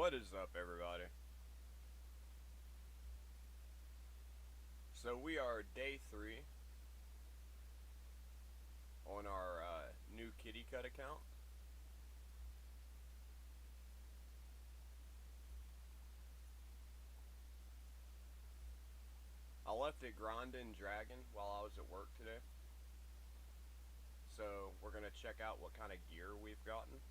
What is up, everybody? So we are day 3 on our new KittyCut account. I left it grinding dragon while I was at work today. So we're going to check out what kind of gear we've gotten.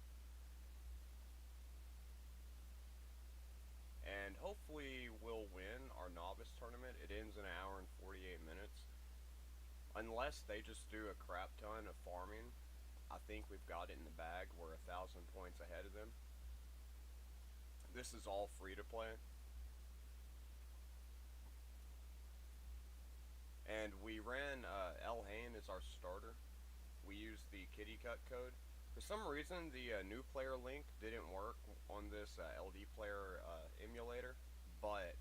And hopefully we'll win our novice tournament. It ends in an hour and 48 minutes. Unless they just do a crap ton of farming, I think we've got it in the bag. We're 1,000 points ahead of them. This is all free to play. And we ran El Hain as our starter. We used the KITTYCUT code. For some reason, the new player link didn't work on this LD player emulator, but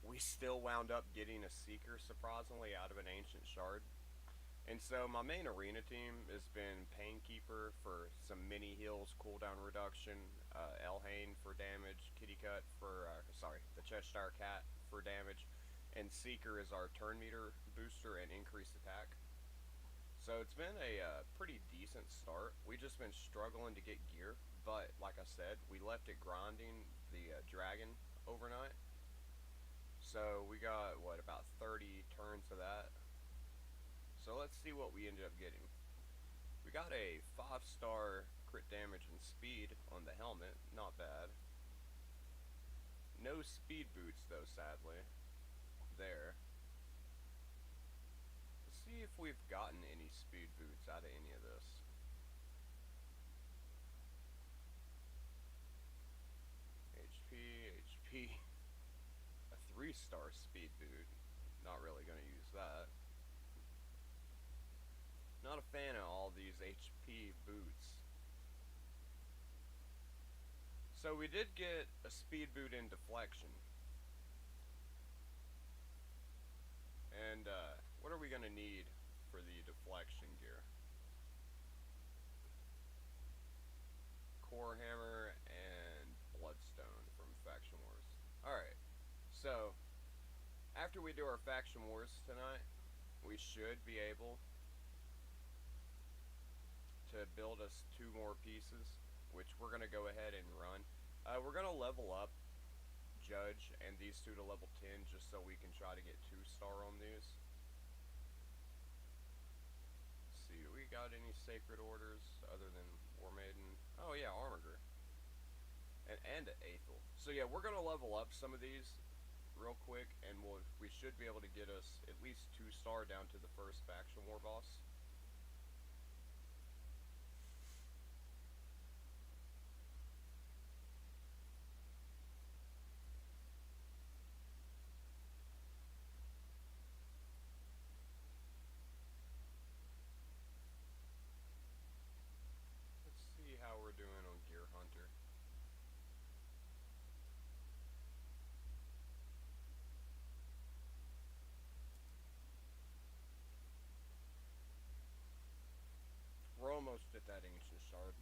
we still wound up getting a Seeker, surprisingly, out of an Ancient Shard. And so my main arena team has been Painkeeper for some mini heals, cooldown reduction, El Hain for damage, KITTYCUT for, the Cheshire Cat for damage, and Seeker is our turn meter booster and increased attack. So it's been a pretty decent start. We've just been struggling to get gear, but like I said, we left it grinding the dragon overnight. So we got, what, about 30 turns of that. So let's see what we ended up getting. We got a 5-star crit damage and speed on the helmet, not bad. No speed boots though, sadly. There. Let's see if we've gotten any speed boots out of any of this. HP. A 3-star speed boot. Not really going to use that. Not a fan of all these HP boots. So we did get a speed boot in deflection. And what are we going to need for the deflection gear? Core hammer and bloodstone from Faction Wars. Alright, so after we do our Faction Wars tonight, we should be able to build us 2 more pieces, which we're going to go ahead and run. We're going to level up Judge and these 2 to level 10 just so we can try to get 2-star on these. Let's see, do we got any Sacred Orders other than War Maiden? Oh yeah, Armiger. And Aethel. So yeah, we're going to level up some of these real quick, and we should be able to get us at least 2-star down to the first Faction War boss. Let's see how we're doing on Gear Hunter. We're almost at that Ancient Shard.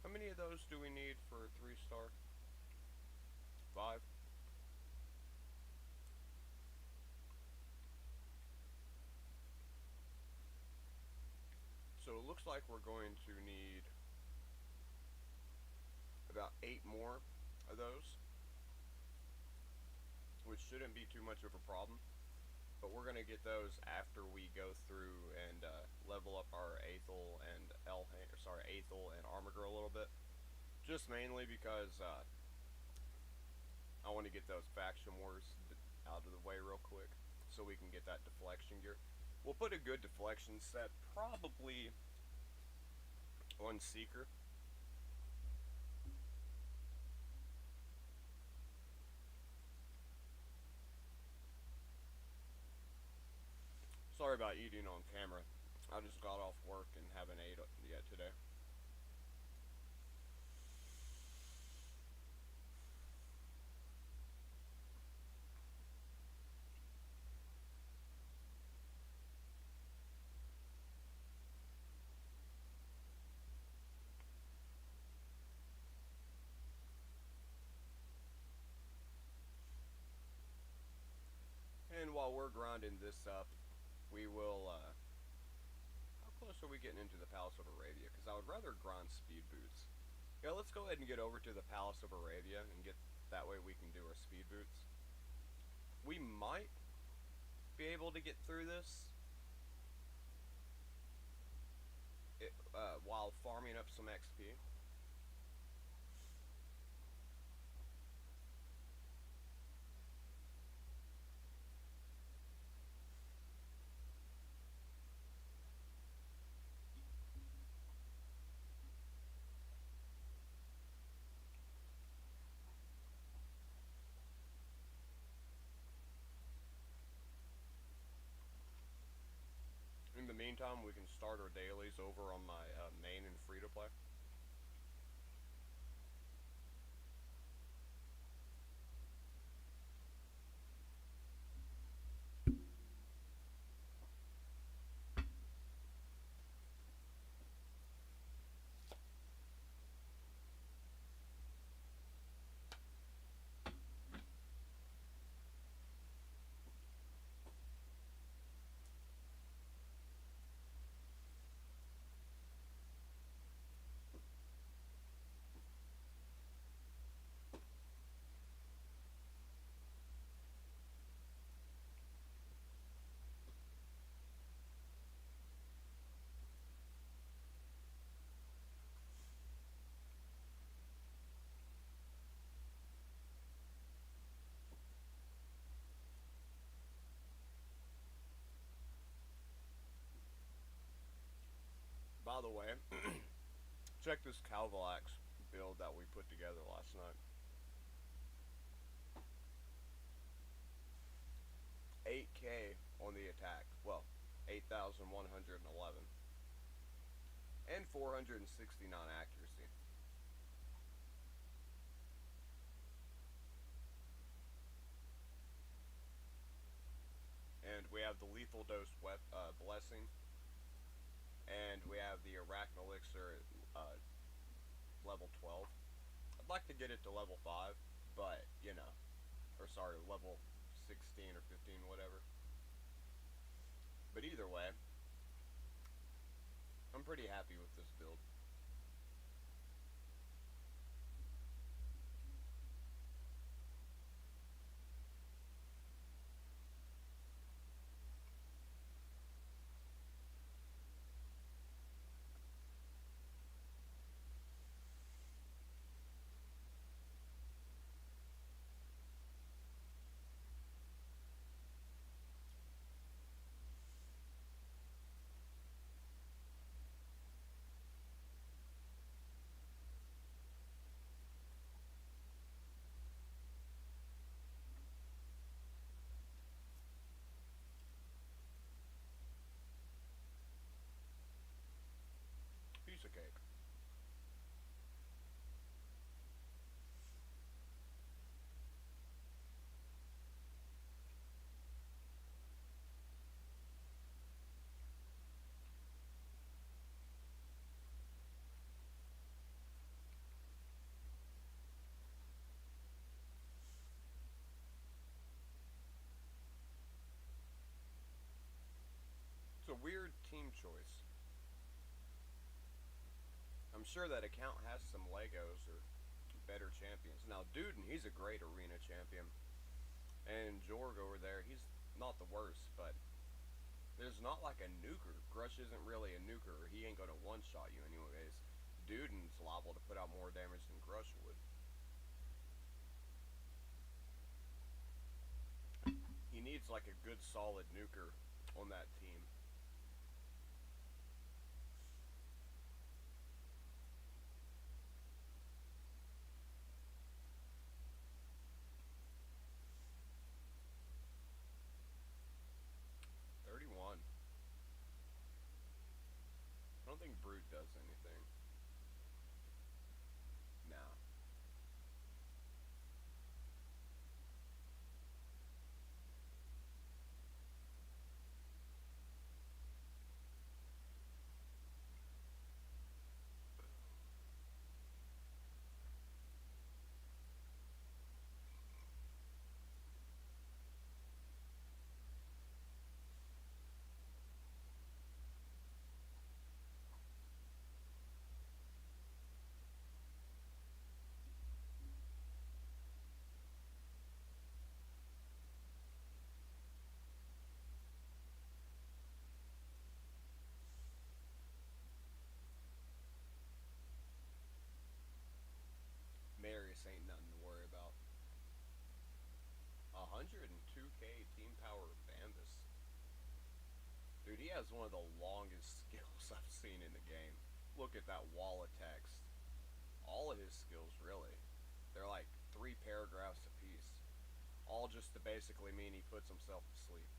How many of those do we need for 3-star? 5? So it looks like we're going to need about 8 more of those, which shouldn't be too much of a problem. But we're going to get those after we go through and level up our Aethel and Aethel and Armiger a little bit. Just mainly because I want to get those Faction Wars out of the way real quick so we can get that deflection gear. We'll put a good deflection set probably on Seeker. Sorry about eating on camera. I just got off work and haven't ate yet today. while we're grinding this up, we will, how close are we getting into the Palace of Arabia? Because I would rather grind speed boots. Yeah, let's go ahead and get over to the Palace of Arabia and get, that way we can do our speed boots. We might be able to get through this while farming up some XP. In the meantime, we can start our dailies over on my main and free to play. By the way, check this Calvalax build that we put together last night. 8k on the attack. Well, 8,111. And 469 accuracy. And we have the lethal dose blessing. And we have the Arachne Elixir level 12. I'd like to get it to level 5, but, you know, or sorry, level 16 or 15, whatever. But either way, I'm pretty happy with this build. Piece of cake. It's a weird team choice. I'm sure that account has some Legos or better champions. Now, Duden, he's a great arena champion. And Jorg over there, he's not the worst, but there's not like a nuker. Grush isn't really a nuker. He ain't gonna one-shot you anyways. Duden's liable to put out more damage than Grush would. He needs like a good solid nuker on that team. I don't think Brute does anything. Nah. has one of the longest skills I've seen in the game. Look at that wall of text. All of his skills, really. They're like 3 paragraphs apiece. All just to basically mean he puts himself to sleep.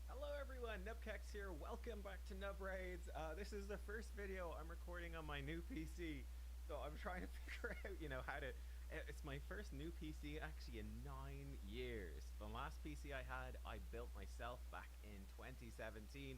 Hello everyone, Nubkex here. Welcome back to Nub Raids. This is the first video I'm recording on my new PC, so I'm trying to figure out, how to. It's my first new PC actually in 9 years. The last PC I had, I built myself back in 2017.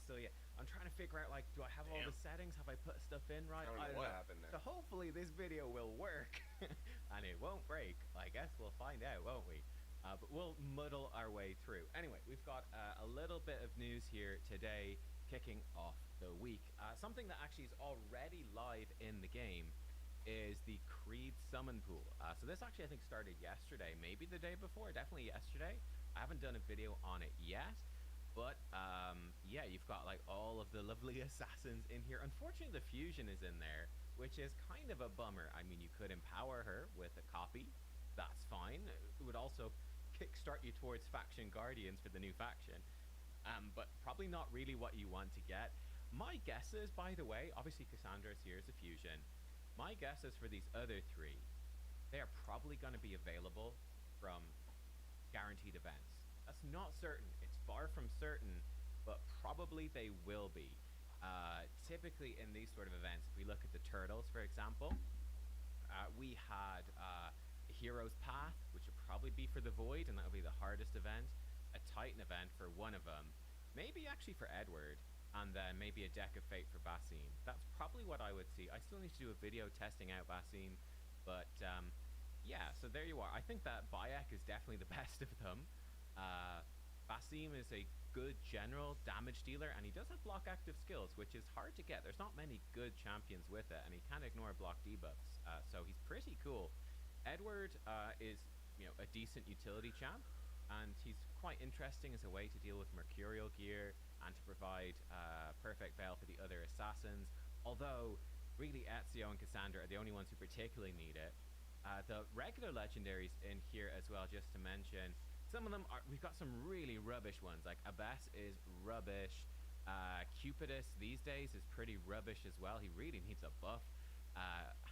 So yeah, I'm trying to figure out do I have all the settings? Have I put stuff in right? I don't know what happened there. So hopefully this video will work and it won't break. I guess we'll find out, won't we? But we'll muddle our way through. Anyway, we've got a little bit of news here today, kicking off the week. Something that actually is already live in the game is the Creed Summon Pool. So this actually, I think, started yesterday, maybe the day before, definitely yesterday. I haven't done a video on it yet, but yeah, you've got all of the lovely assassins in here. Unfortunately, the Fusion is in there, which is kind of a bummer. I mean, you could empower her with a copy. That's fine. It would also kickstart you towards faction guardians for the new faction, but probably not really what you want to get. My guesses, by the way, obviously Cassandra's here as a fusion. My guesses for these other three, they are probably going to be available from guaranteed events. That's not certain. It's far from certain, but probably they will be. Typically in these sort of events, if we look at the turtles, for example, we had Hero's Path, which would probably be for the Void, and that would be the hardest event. A Titan event for one of them. Maybe actually for Edward, and then maybe a Deck of Fate for Basim. That's probably what I would see. I still need to do a video testing out Basim, but yeah, so there you are. I think that Bayek is definitely the best of them. Basim is a good general damage dealer, and he does have block active skills, which is hard to get. There's not many good champions with it, and he can ignore block debuffs, so he's pretty cool. Edward is, a decent utility champ, and he's quite interesting as a way to deal with Mercurial gear and to provide Perfect Veil for the other assassins. Although, really, Ezio and Cassandra are the only ones who particularly need it. The regular legendaries in here as well, just to mention. Some of them are, we've got some really rubbish ones, like Abbas is rubbish. Cupidus these days is pretty rubbish as well. He really needs a buff.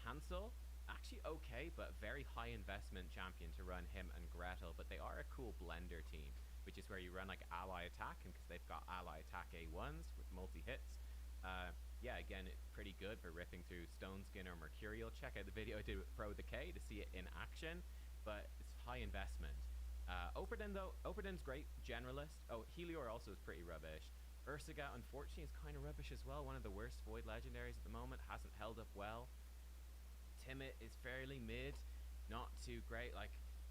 Hansel, actually okay, but very high investment champion to run him and Gretel, but they are a cool blender team, which is where you run ally attack, and because they've got ally attack A1s with multi-hits, yeah, again, it's pretty good for ripping through Stone Skin or Mercurial. Check out the video I did with Pro the K to see it in action, but it's high investment. Operdin though, Operdin's great generalist. Oh, Helior also is pretty rubbish. Ursaga, unfortunately, is kind of rubbish as well. One of the worst Void legendaries at the moment, hasn't held up well. Timid is fairly mid, not too great,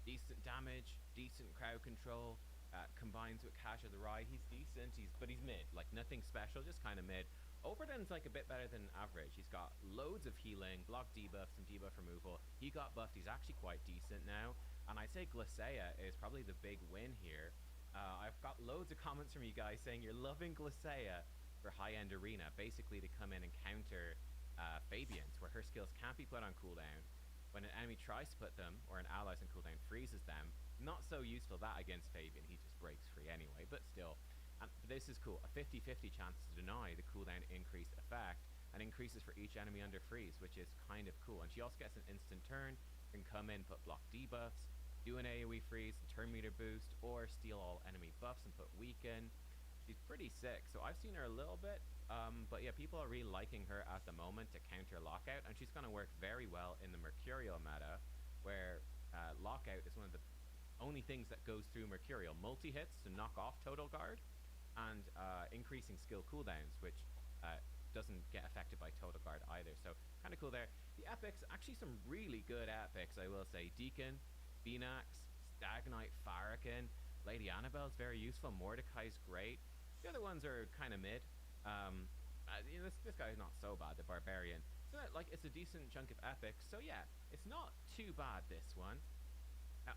decent damage, decent crowd control, combines with Cash of the Rye. He's decent, but he's mid, nothing special, just kind of mid. Operdin's a bit better than average. He's got loads of healing, block debuffs, and debuff removal. He got buffed, he's actually quite decent now. And I'd say Glacea is probably the big win here. I've got loads of comments from you guys saying you're loving Glacea for high-end arena, basically to come in and counter Fabian's, where her skills can't be put on cooldown. When an enemy tries to put them, or an ally's on cooldown freezes them, not so useful that against Fabian, he just breaks free anyway, but still. And this is cool, a 50-50 chance to deny the cooldown increased effect, and increases for each enemy under freeze, which is kind of cool. And she also gets an instant turn, can come in, put block debuffs, do an AoE freeze, turn meter boost, or steal all enemy buffs and put weaken. She's pretty sick, so I've seen her a little bit, but yeah, people are really liking her at the moment to counter Lockout, and she's going to work very well in the Mercurial meta, where Lockout is one of the only things that goes through Mercurial. Multi-hits to knock off Total Guard, and increasing skill cooldowns, which doesn't get affected by Total Guard either, so kind of cool there. The epics, actually some really good epics, I will say. Deacon, Phoenix, Stag Knight, Farrakhan, Lady Annabelle's very useful, Mordecai's great. The other ones are kind of mid. You know, this guy's not so bad, the Barbarian. So like, it's a decent chunk of epics, so yeah, it's not too bad, this one.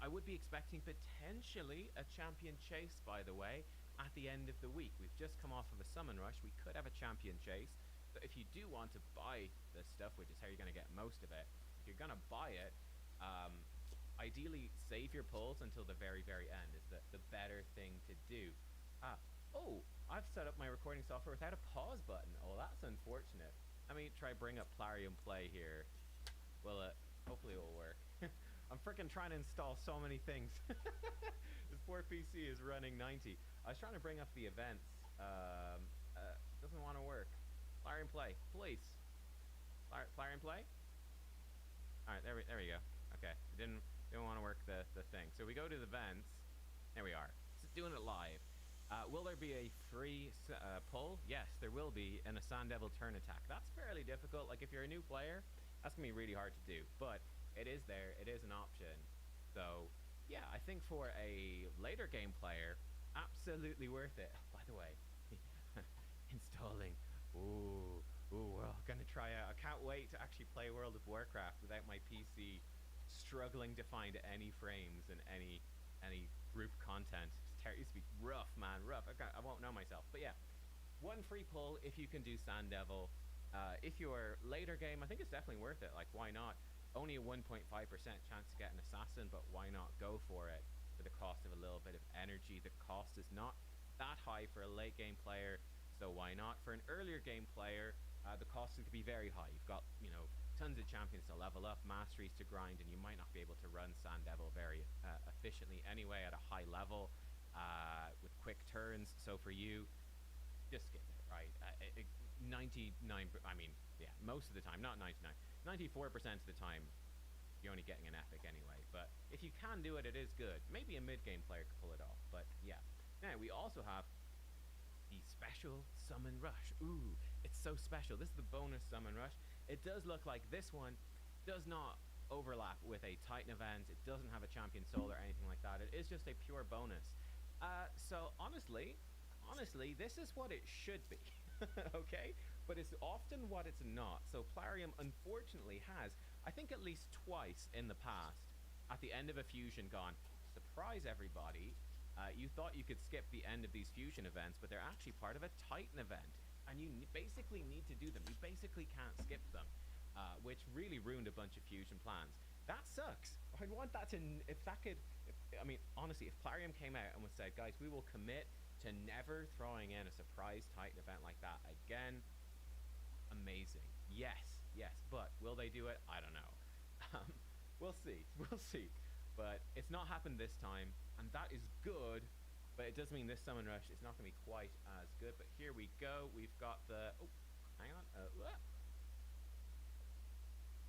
I would be expecting potentially a champion chase, by the way, at the end of the week. We've just come off of a summon rush. We could have a champion chase. So if you do want to buy this stuff, which is how you're going to get most of it, if you're going to buy it, ideally save your pulls until the very, very end is the better thing to do. Oh, I've set up my recording software without a pause button. Oh, that's unfortunate. Let me try bring up Plarium Play here. Well, hopefully it will work. I'm freaking trying to install so many things. This poor PC is running 90. I was trying to bring up the events. Doesn't want to work. Plarium Play, please. Plarium Play? Alright, there we go. Okay, it didn't want to work the thing. So we go to the events. There we are. It's doing it live. Will there be a free pull? Yes, there will be in a Sand Devil turn attack. That's fairly difficult. Like, if you're a new player, that's going to be really hard to do. But it is there. It is an option. So, yeah, I think for a later game player, absolutely worth it. Oh, by the way, installing. Ooh, we're all going to try out. I can't wait to actually play World of Warcraft without my PC struggling to find any frames and any group content. It used to be rough, man, rough. I won't know myself, but yeah, one free pull if you can do Sand Devil. If you're later game, I think it's definitely worth it. Like, why not? Only a 1.5% chance to get an assassin, but why not go for it for the cost of a little bit of energy? The cost is not that high for a late game player, so why not? For an earlier game player, the cost could be very high. You've got, you know, tons of champions to level up, masteries to grind, and you might not be able to run Sand Devil very efficiently anyway at a high level. With quick turns, so for you, just skip it, right? 99, I mean, yeah, most of the time, not 99, 94% of the time, you're only getting an epic anyway. But if you can do it, it is good. Maybe a mid-game player could pull it off, but yeah. Now, we also have the special summon rush. Ooh, it's so special. This is the bonus summon rush. It does look like this one does not overlap with a Titan event. It doesn't have a champion soul or anything like that. It is just a pure bonus. So honestly, this is what it should be, okay? But it's often what it's not. So Plarium unfortunately has, I think at least twice in the past, at the end of a fusion gone, surprise everybody, you thought you could skip the end of these fusion events, but they're actually part of a Titan event. And you basically need to do them. You basically can't skip them, which really ruined a bunch of fusion plans. That sucks. I'd want that to, if that could, I mean, honestly, if Plarium came out and was said, guys, we will commit to never throwing in a surprise Titan event like that again, amazing. Yes, but will they do it? I don't know. We'll see. But it's not happened this time, and that is good, but it does mean this summon rush is not going to be quite as good. But here we go. We've got the, oh, hang on.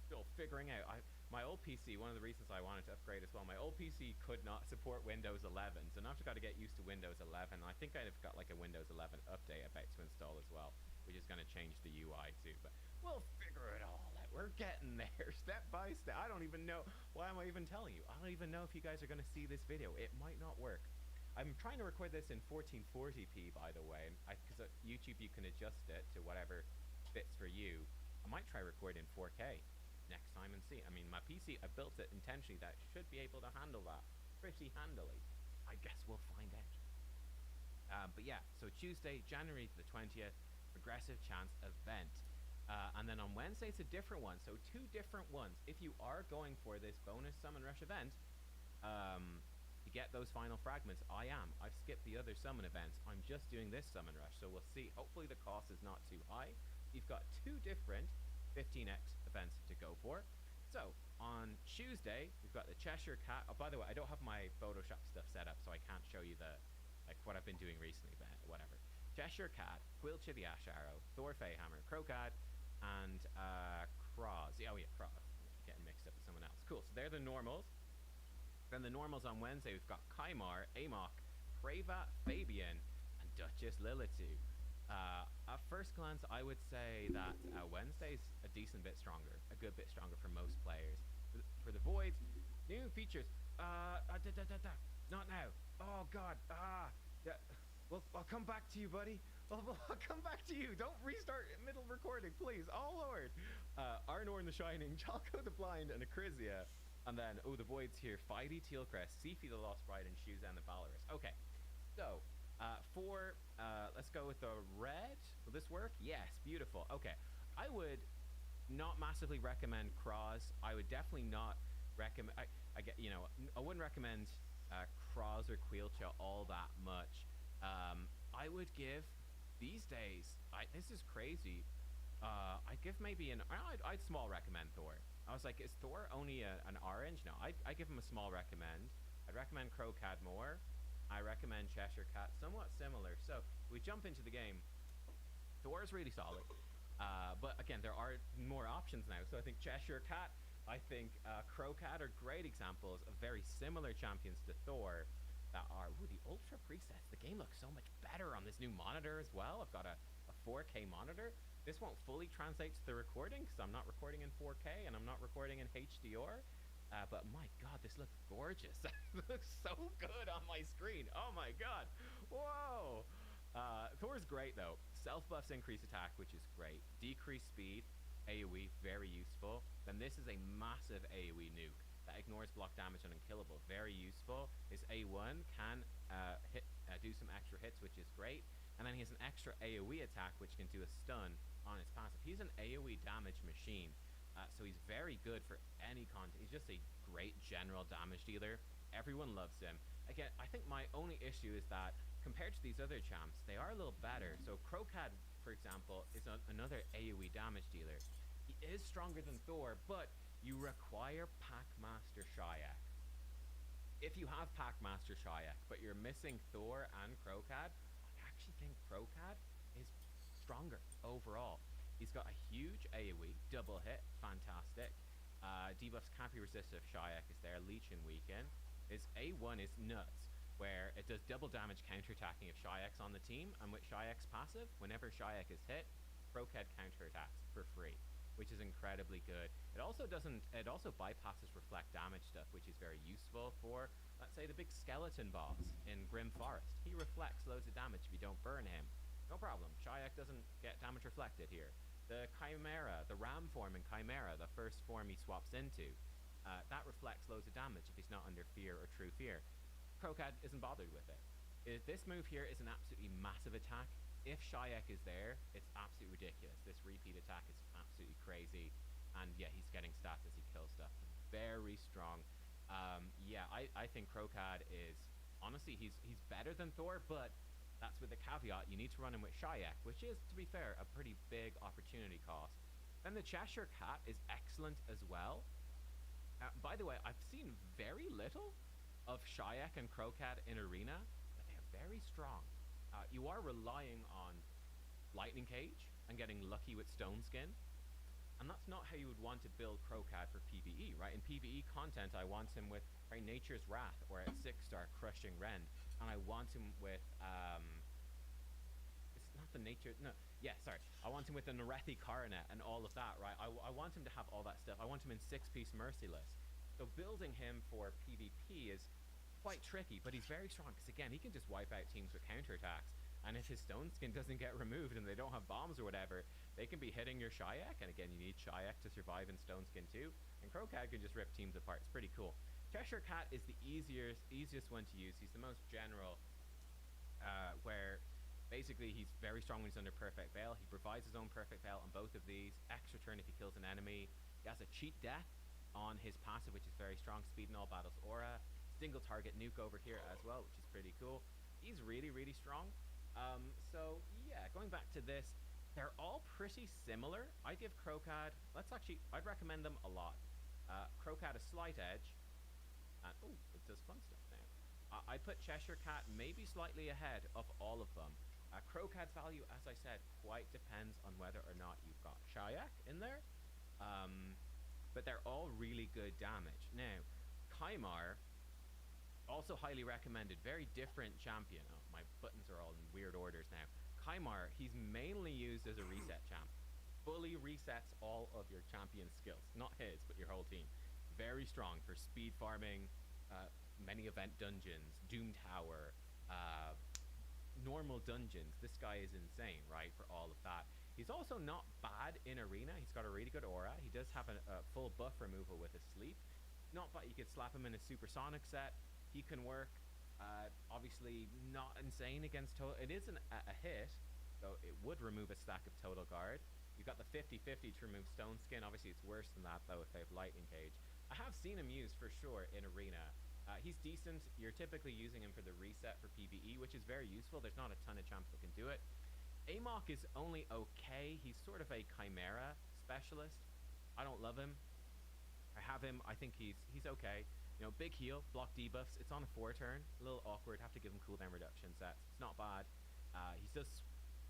Still figuring out. My old PC, one of the reasons I wanted to upgrade as well, my old PC could not support Windows 11, so now I've got to get used to Windows 11. I think I've got like a Windows 11 update about to install as well, which is going to change the UI too, but we'll figure it all out. We're getting there, step by step. I don't even know, why am I even telling you? I don't even know if you guys are going to see this video. It might not work. I'm trying to record this in 1440p, by the way, because at YouTube you can adjust it to whatever fits for you. I might try record in 4K. next time and see. I mean, my PC, I built it intentionally that should be able to handle that pretty handily. I guess we'll find out. But yeah, so Tuesday, January the 20th, Progressive Chance event. And then on Wednesday, it's a different one. So two different ones. If you are going for this bonus Summon Rush event, to get those final fragments, I am. I've skipped the other summon events. I'm just doing this Summon Rush. So we'll see. Hopefully the cost is not too high. You've got two different 15x events to go for. So on Tuesday, we've got the Cheshire Cat. Oh, by the way, I don't have my Photoshop stuff set up, so I can't show you the like what I've been doing recently, but whatever. Cheshire Cat, Quilcha the Ash Arrow, Thor Feyhammer, Crocad, and Croz. Oh yeah, Croz. Getting mixed up with someone else. Cool. So they're the normals. Then the normals on Wednesday, we've got Kaimar, Amok, Preva, Fabian, and Duchess Lilitu. At first glance, I would say that Wednesday's a decent bit stronger, a good bit stronger for most players. For the Voids, new features. Not now. Oh God. Yeah. Well, I'll come back to you, buddy. I'll come back to you. Don't restart middle recording, please. Oh Lord. Arnorn the Shining, Chalco the Blind, and Acrizia. And then, the Voids here, Fidey, Tealcrest, Sifi the Lost Bride, and Shuzan the Valorous. Okay, so, let's go with the red. Will this work? Yes, beautiful. Okay, I would not massively recommend Cross. I would definitely not recommend, I wouldn't recommend Cross or Quilcha all that much. I would give, these days, this is crazy, I'd give maybe I'd small recommend Thor. I was like, is Thor only an orange? No, I give him a small recommend. I'd recommend Crocad more. I recommend Cheshire Cat, somewhat similar. So we jump into the game. Thor is really solid. But again, there are more options now. So I think Cheshire Cat, I think Crocad are great examples of very similar champions to Thor that are, the Ultra presets. The game looks so much better on this new monitor as well. I've got a 4K monitor. This won't fully translate to the recording because I'm not recording in 4K and I'm not recording in HDR. But my God, this looks gorgeous. It looks so good on my screen. Oh my God. Whoa. Thor's great though. Self buffs increase attack, which is great. Decrease speed, AoE, very useful. Then this is a massive AoE nuke that ignores block damage and unkillable. Very useful. His A1 can do some extra hits, which is great. And then he has an extra AoE attack, which can do a stun on his passive. He's an AoE damage machine. So he's very good for any content. He's just a great general damage dealer. Everyone loves him. Again, I think my only issue is that compared to these other champs, they are a little better. So Crocad, for example, is another AoE damage dealer. He is stronger than Thor, but you require Packmaster Shayak. If you have Packmaster Shayak, but you're missing Thor and Crocad, I actually think Crocad is stronger overall. He's got a huge AoE, double hit, fantastic. Debuffs can't be resisted if Shayak is there, Leech and Weaken. His A1 is nuts, where it does double damage counterattacking if Shayak's on the team, and with Shayak's passive, whenever Shayak is hit, Crocad counterattacks for free, which is incredibly good. It also bypasses reflect damage stuff, which is very useful for, let's say, the big skeleton boss in Grim Forest. He reflects loads of damage if you don't burn him. No problem. Shayak doesn't get damage reflected here. The Chimera, the Ram form in Chimera, the first form he swaps into, that reflects loads of damage if he's not under fear or true fear. Crocad isn't bothered with it. This move here is an absolutely massive attack. If Shayak is there, it's absolutely ridiculous. This repeat attack is absolutely crazy. And yeah, he's getting stats as he kills stuff. Very strong. I think Crocad is, honestly, he's better than Thor, but that's with the caveat, you need to run him with Shayak, which is, to be fair, a pretty big opportunity cost. Then the Cheshire Cat is excellent as well. By the way, I've seen very little of Shayak and Crocad in Arena, but they're very strong. You are relying on Lightning Cage and getting lucky with Stone Skin, and that's not how you would want to build Crocad for PvE, right? In PvE content, I want him with Nature's Wrath or at 6-star Crushing Rend, and I want him with it's not the nature, no, yeah, sorry, I want him with the Narethi Coronet and all of that, right? I want him to have all that stuff. I want him in 6-piece Merciless. So building him for PvP is quite tricky, but he's very strong because again, he can just wipe out teams with counterattacks. And if his stone skin doesn't get removed and they don't have bombs or whatever, they can be hitting your Shayak. And again, you need Shayak to survive in stone skin too. And Crocat can just rip teams apart. It's pretty cool. Cheshire Cat is the easiest one to use. He's the most general, where basically he's very strong when he's under Perfect Veil. He provides his own Perfect Veil on both of these. Extra turn if he kills an enemy. He has a cheat death on his passive, which is very strong. Speed in all battles aura. Single target nuke over here as well, which is pretty cool. He's really, really strong. So yeah, going back to this, they're all pretty similar. I give Crocat, I'd recommend them a lot. Crocat a slight edge. Oh, it does fun stuff now. I put Cheshire Cat maybe slightly ahead of all of them. Crocat's value, as I said, quite depends on whether or not you've got Shayak in there. But they're all really good damage. Now, Kymar, also highly recommended, very different champion. Oh, my buttons are all in weird orders now. Kymar, he's mainly used as a reset champ. Fully resets all of your champion skills. Not his, but your whole team. Very strong for speed farming, many event dungeons, Doom Tower, normal dungeons. This guy is insane, right, for all of that. He's also not bad in arena. He's got a really good aura. He does have a full buff removal with his sleep. Not bad. You could slap him in a supersonic set. He can work. Obviously not insane against total. It is a hit, so it would remove a stack of total guard. You've got the 50-50 to remove stone skin. Obviously it's worse than that though if they have lightning cage. I have seen him used for sure in arena. He's decent. You're typically using him for the reset for PvE, which is very useful. There's not a ton of champs that can do it. Amok is only okay. He's sort of a Chimera specialist. I don't love him. I have him. I think he's okay. You know, big heal, block debuffs. It's on a 4 turn. A little awkward. Have to give him cooldown reduction sets. It's not bad. He does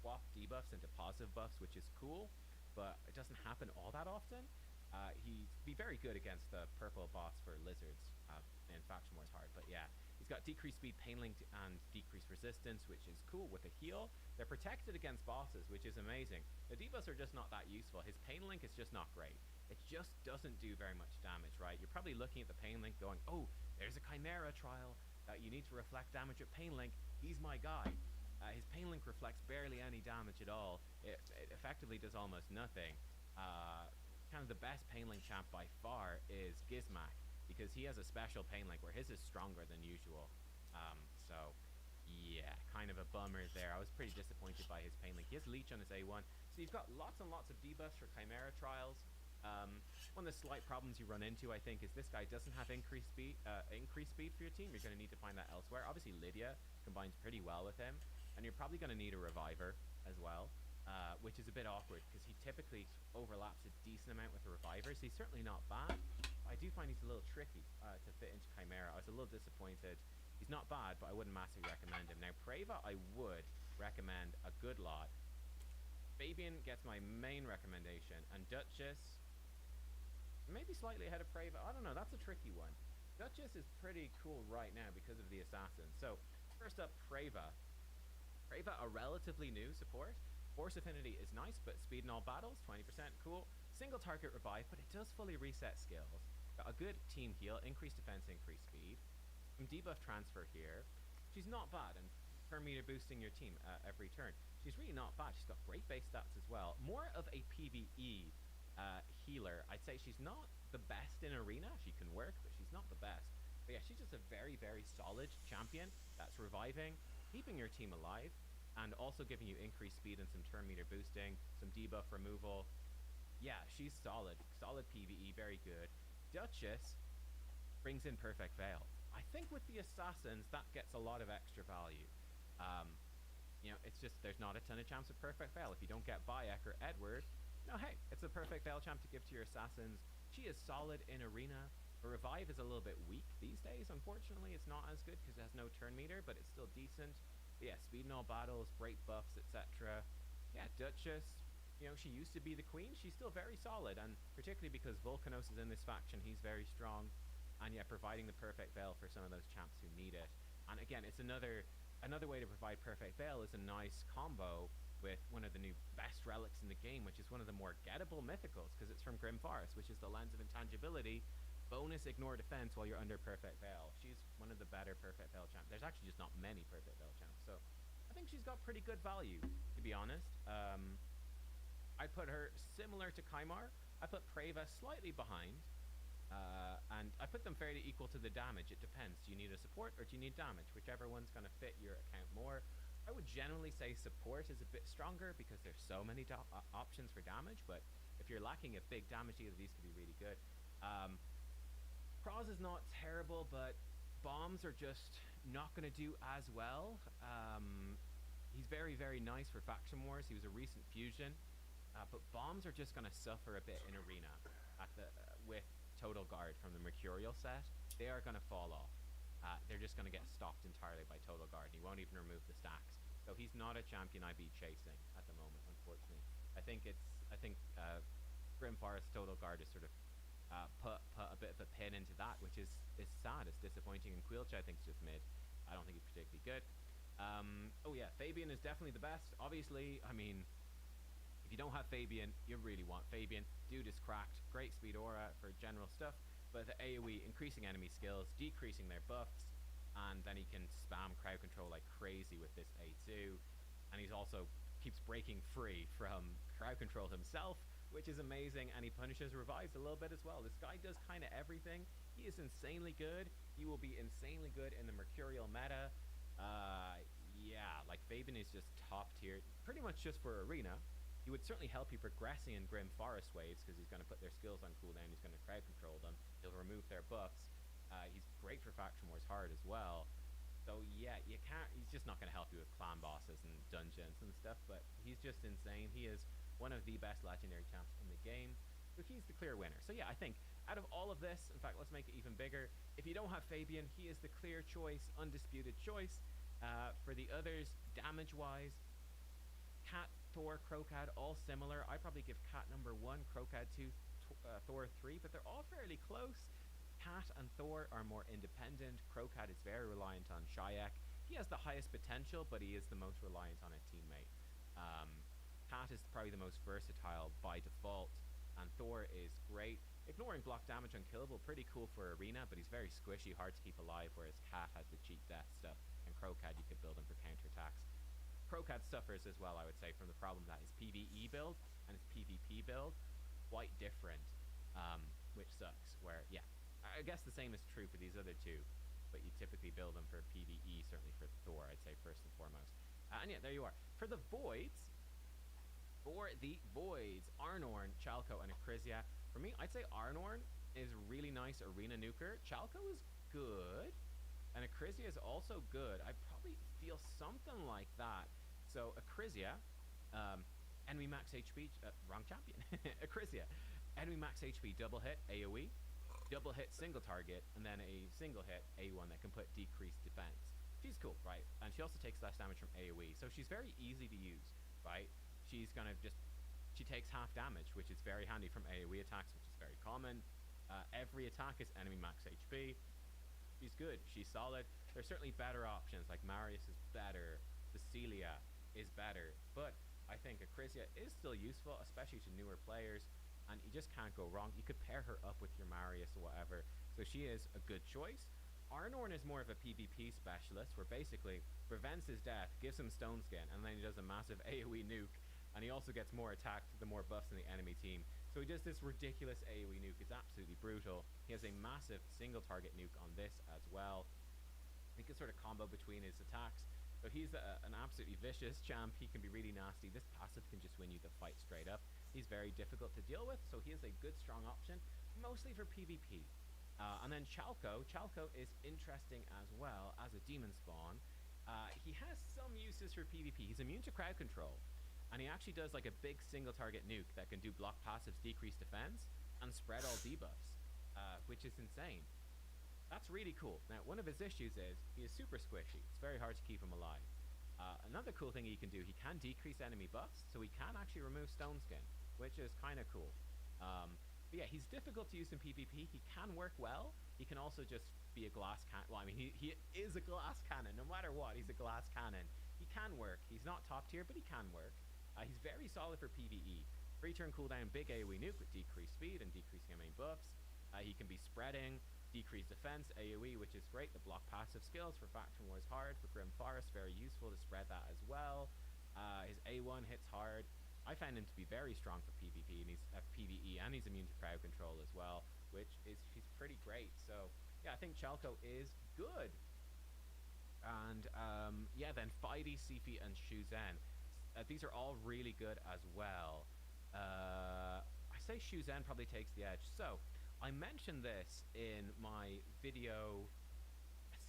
swap debuffs into positive buffs, which is cool, but it doesn't happen all that often. He'd be very good against the purple bots for lizards in Faction Wars Hard, but yeah. He's got decreased speed, pain link, and decreased resistance, which is cool with a heal. They're protected against bosses, which is amazing. The debuffs are just not that useful. His pain link is just not great. It just doesn't do very much damage, right? You're probably looking at the pain link going, oh, there's a Chimera trial that you need to reflect damage with pain link. He's my guy. His pain link reflects barely any damage at all. It effectively does almost nothing. Kind of the best pain link champ by far is Gizmak, because he has a special pain link where his is stronger than usual. So yeah, kind of a bummer there. I was pretty disappointed by his pain link. He has leech on his A1, so you've got lots and lots of debuffs for Chimera trials. One of the slight problems you run into, I think, is this guy doesn't have increased speed for your team. You're going to need to find that elsewhere. Obviously Lydia combines pretty well with him, and you're probably going to need a reviver as well, which is a bit awkward because he typically overlaps a decent amount with a reviver, so he's certainly not bad. I do find he's a little tricky to fit into Chimera. I was a little disappointed. He's not bad, but I wouldn't massively recommend him. Now, Preva, I would recommend a good lot. Fabian gets my main recommendation, and Duchess, maybe slightly ahead of Preva. I don't know. That's a tricky one. Duchess is pretty cool right now because of the assassin. So, first up, Preva. Preva, a relatively new support. Force Affinity is nice, but speed in all battles, 20%, cool. Single target revive, but it does fully reset skills. Got a good team heal, increased defense, increased speed. Some debuff transfer here. She's not bad, and turn meter boosting your team every turn. She's really not bad. She's got great base stats as well. More of a PvE healer. I'd say she's not the best in arena. She can work, but she's not the best. But yeah, she's just a very, very solid champion that's reviving, keeping your team alive, and also giving you increased speed and some turn meter boosting, some debuff removal. Yeah, she's solid. Solid PvE, very good. Duchess brings in Perfect Veil. I think with the Assassins, that gets a lot of extra value. You know, it's just, there's not a ton of champs with Perfect Veil. If you don't get Bayek or Edward, no, hey, it's a Perfect Veil champ to give to your Assassins. She is solid in arena. The revive is a little bit weak these days. Unfortunately, it's not as good because it has no turn meter, but it's still decent. But yeah, speed in all battles, break buffs, etc. Yeah, Duchess, you know, she used to be the queen. She's still very solid, and particularly because Volcanos is in this faction, he's very strong. And yeah, providing the Perfect Veil for some of those champs who need it. And again, it's another way to provide Perfect Veil is a nice combo with one of the new best relics in the game, which is one of the more gettable mythicals, because it's from Grim Forest, which is the Lens of Intangibility. Bonus ignore defense while you're under Perfect Veil. She's one of the better Perfect Veil champs. There's actually just not many Perfect Veil champs, so I think she's got pretty good value, to be honest. I put her similar to Kymar. I put Preva slightly behind, and I put them fairly equal to the damage. It depends. Do you need a support or do you need damage? Whichever one's going to fit your account more. I would generally say support is a bit stronger because there's so many options for damage, but if you're lacking a big damage dealer, these could be really good. Cross is not terrible, but bombs are just not going to do as well. He's very, very nice for faction wars. He was a recent fusion, but bombs are just going to suffer a bit in arena with Total Guard from the Mercurial set. They are going to fall off. They're just going to get stopped entirely by Total Guard. He won't even remove the stacks. So he's not a champion I'd be chasing at the moment, unfortunately. I think Grim Forest Total Guard is sort of put a bit of a pin into that, which is sad. It's disappointing. And Quilch, I think, is just mid. I don't think he's particularly good. Oh yeah, Fabian is definitely the best. Obviously, I mean, if you don't have Fabian, you really want Fabian. Dude is cracked. Great speed aura for general stuff. But the AoE, increasing enemy skills, decreasing their buffs, and then he can spam crowd control like crazy with this A2. And he's also keeps breaking free from crowd control himself, which is amazing. And he punishes revives a little bit as well. This guy does kind of everything. He is insanely good. He will be insanely good in the Mercurial meta. Yeah, like Fabian is just top tier, pretty much just for arena. He would certainly help you progressing in Grim Forest waves because he's going to put their skills on cooldown. He's going to crowd control them. He'll remove their buffs. He's great for Faction Wars hard as well. So yeah, you can't. He's just not going to help you with clan bosses and dungeons and stuff. But he's just insane. He is one of the best legendary champs in the game. So he's the clear winner. So yeah, I think out of all of this, in fact, let's make it even bigger. If you don't have Fabian, he is the clear choice, undisputed choice. For the others, damage-wise, Cat, Thor, Crocad, all similar. I'd probably give Cat number 1, Crocad 2, Thor 3, but they're all fairly close. Cat and Thor are more independent. Crocad is very reliant on Shayak. He has the highest potential, but he is the most reliant on a teammate. Cat is probably the most versatile by default, and Thor is great. Ignoring block damage unkillable, pretty cool for arena, but he's very squishy, hard to keep alive, whereas Cat has the cheat death stuff, and Crocad you could build him for counterattacks. Crocad suffers as well, I would say, from the problem that his PvE build and his PvP build quite different, which sucks. Where, yeah, I guess the same is true for these other two, but you typically build them for PvE, certainly for Thor, I'd say, first and foremost. And yeah, there you are. For the Voids, Arnorn, Chalco, and Acrisia. For me, I'd say Arnorn is really nice arena nuker. Chalco is good, and Acrisia is also good. I probably feel something like that. So Acrisia, enemy max HP, wrong champion. Acrisia, enemy max HP, double hit AoE, double hit single target, and then a single hit A1 that can put decreased defense. She's cool, right? And she also takes less damage from AoE, so she's very easy to use, right? She's gonna she takes half damage, which is very handy from AoE attacks, which is very common. Every attack is enemy max HP. She's good. She's solid. There's certainly better options, like Marius is better, Cecilia is better, but I think Acrisia is still useful, especially to newer players, and you just can't go wrong. You could pair her up with your Marius or whatever, so she is a good choice. Arnorn is more of a PvP specialist, where basically prevents his death, gives him Stone Skin, and then he does a massive AoE nuke, and he also gets more attack the more buffs in the enemy team. So he does this ridiculous AoE nuke. It's absolutely brutal. He has a massive single target nuke on this as well. He can sort of combo between his attacks. So he's an absolutely vicious champ. He can be really nasty. This passive can just win you the fight straight up. He's very difficult to deal with, so he is a good, strong option, mostly for PvP. And then Chalco. Chalco is interesting as well as a demon spawn. He has some uses for PvP. He's immune to crowd control. And he actually does like a big single target nuke that can do block passives, decrease defense, and spread all debuffs, which is insane. That's really cool. Now, one of his issues is he is super squishy. It's very hard to keep him alive. Another cool thing he can do, he can decrease enemy buffs, so he can actually remove Stone Skin, which is kind of cool. But yeah, he's difficult to use in PvP. He can work well. He can also just be a glass cannon. Well, I mean, he is a glass cannon. No matter what, he's a glass cannon. He can work. He's not top tier, but he can work. He's very solid for PvE. Free turn cooldown, big AoE nuke with decreased speed and decreasing enemy buffs. He can be spreading, Decreased defense, AoE, which is great. The block passive skills for Faction Wars hard. For Grim Forest, very useful to spread that as well. His A1 hits hard. I find him to be very strong for PvP and he's PvE, and he's immune to crowd control as well, which is he's pretty great. So yeah, I think Chalco is good. And yeah, then Fighty, Sifi, and Shuzen. These are all really good as well. I say Shuzen probably takes the edge. So I mentioned this in my video.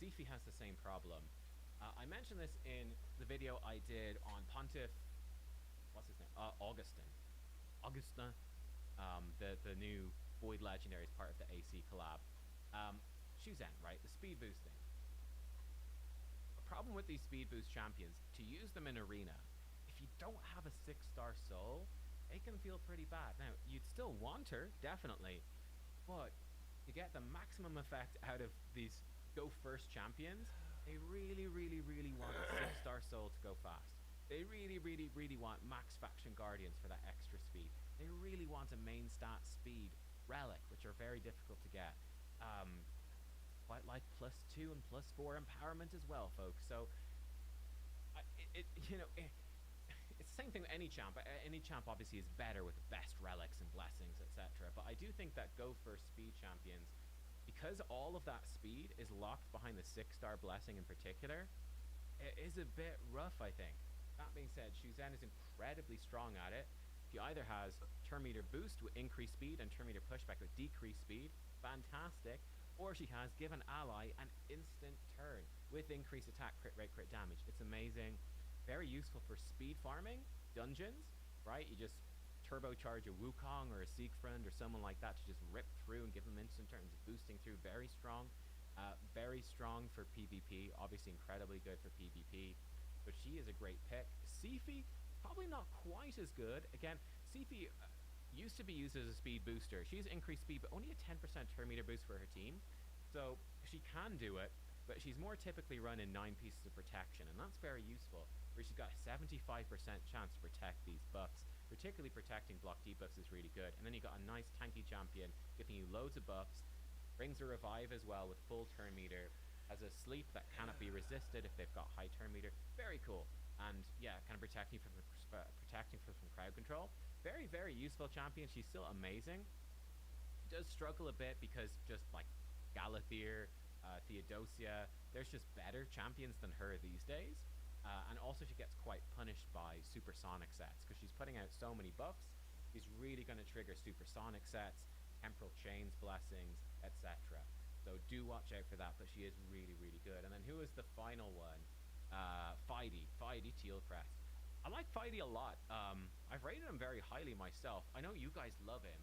Sifi has the same problem. I mentioned this in the video I did on Pontiff. What's his name? Augustin. The new Void Legendary is part of the AC collab. Shuzen, right? The speed boosting. The problem with these speed boost champions, to use them in arena, if you don't have a 6-star soul, it can feel pretty bad. Now, you'd still want her, definitely, but to get the maximum effect out of these go first champions, they really, really, really want a 6-star soul to go fast. They really, really, really want max faction guardians for that extra speed. They really want a main stat speed relic, which are very difficult to get. Quite like +2 and +4 empowerment as well, folks. So, it's the same thing with any champ. Any champ obviously is better with the best relics and blessings, etc. But I do think that go first speed champions, because all of that speed is locked behind the 6-star blessing in particular, it is a bit rough, I think. That being said, Shuzen is incredibly strong at it. She either has turn meter boost with increased speed and turn meter pushback with decreased speed, fantastic, or she has give an ally an instant turn with increased attack, crit rate, crit damage. It's amazing. Very useful for speed farming, dungeons, right? You just turbocharge a Wukong or a Siegfried or someone like that to just rip through and give them instant turns, boosting through. Very strong. Very strong for PvP, obviously incredibly good for PvP. So she is a great pick. Sifi, probably not quite as good. Again, Sifi used to be used as a speed booster. She has increased speed, but only a 10% turn meter boost for her team. So she can do it, but she's more typically run in 9 pieces of protection, and that's very useful, where she's got a 75% chance to protect these buffs. Particularly protecting block debuffs is really good. And then you got a nice tanky champion giving you loads of buffs. Brings a revive as well with full turn meter. Has a sleep that cannot be resisted if they've got high turn meter. Very cool. And yeah, kind of protecting from crowd control. Very, very useful champion. She's still amazing. She does struggle a bit because just like Galathier, Theodosia, there's just better champions than her these days. And also she gets quite punished by supersonic sets because she's putting out so many buffs. She's really going to trigger supersonic sets, temporal chains, blessings, etc. So do watch out for that, but she is really, really good. And then who is the final one? Fighty Tealcrest. I like Fighty a lot. I've rated him very highly myself. I know you guys love him.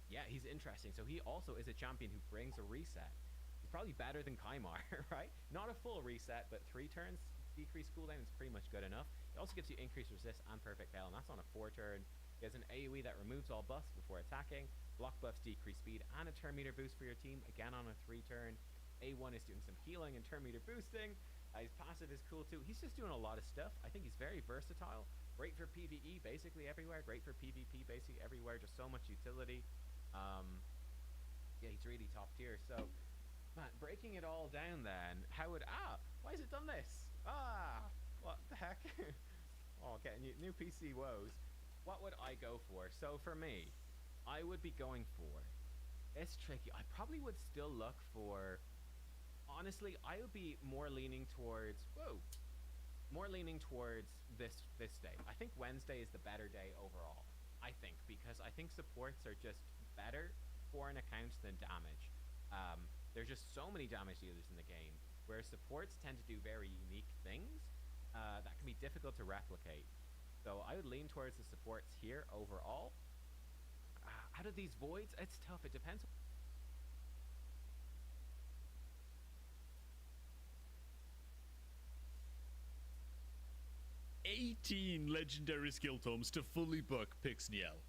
Yeah, he's interesting. So he also is a champion who brings a reset. He's probably better than Kaimar, right? Not a full reset, but 3 turns decreased cooldown is pretty much good enough. It also gives you increased resist and perfect fail, and that's on a 4 turn. He has an AoE that removes all buffs before attacking, block buffs, decrease speed, and a turn meter boost for your team, again on a 3 turn. A1 is doing some healing and turn meter boosting. His passive is cool too. He's just doing a lot of stuff. I think he's very versatile. Great for PvE basically everywhere. Great for PvP basically everywhere. Just so much utility. Yeah, he's really top tier. So, man, breaking it all down then, how would... why has it done this? What the heck? Oh, getting new PC woes. What would I go for? So for me, I would be going for... It's tricky. I probably would still look for... Honestly, I would be more leaning towards... More leaning towards this day. I think Wednesday is the better day overall. I think, because I think supports are just better for an account than damage. There's just so many damage dealers in the game, whereas supports tend to do very unique things that can be difficult to replicate. So I would lean towards the supports here overall. Out of these voids, it's tough. It depends. 18 legendary skill tomes to fully book Pixniel.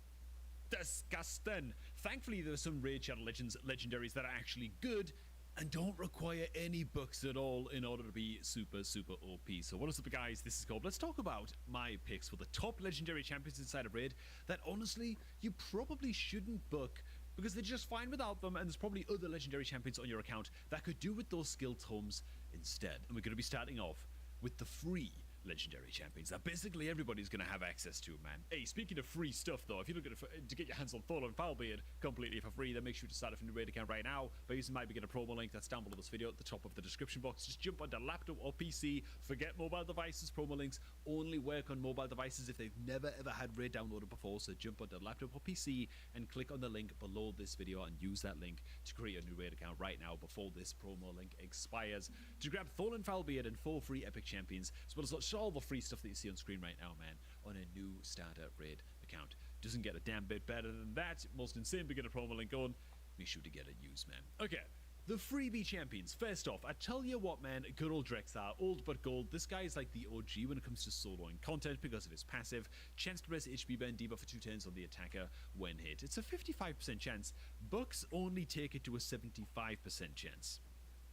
Disgusting. Thankfully, there are some Raid Shadow Legends legendaries that are actually good and don't require any books at all in order to be super OP. So what is up, guys? This is Cobb. Let's talk about my picks for the top legendary champions inside of Raid that honestly you probably shouldn't book because they're just fine without them, and there's probably other legendary champions on your account that could do with those skill tomes instead. And we're going to be starting off with the free legendary champions that basically everybody's going to have access to, man. Hey, speaking of free stuff though, if you're looking to get your hands on Thor and Foulbeard completely for free, then make sure to start a new raid account right now by using my beginner promo link that's down below this video at the top of the description box. Just jump onto laptop or PC, forget mobile devices. Promo links only work on mobile devices if they've never ever had raid downloaded before, so jump onto laptop or PC and click on the link below this video and use that link to create a new raid account right now before this promo link expires to grab Thor and Foulbeard and 4 free epic champions, as well as all the free stuff that you see on screen right now, man, on a new starter raid account. Doesn't get a damn bit better than that. Most insane beginner promo link on. Make sure to get it used, man. Okay, the freebie champions. First off, I tell you what, man, good old Drexar, old but gold. This guy is like the OG when it comes to soloing content because of his passive. Chance to press HP burn debuff for 2 turns on the attacker when hit. It's a 55% chance. Bucks only take it to a 75% chance.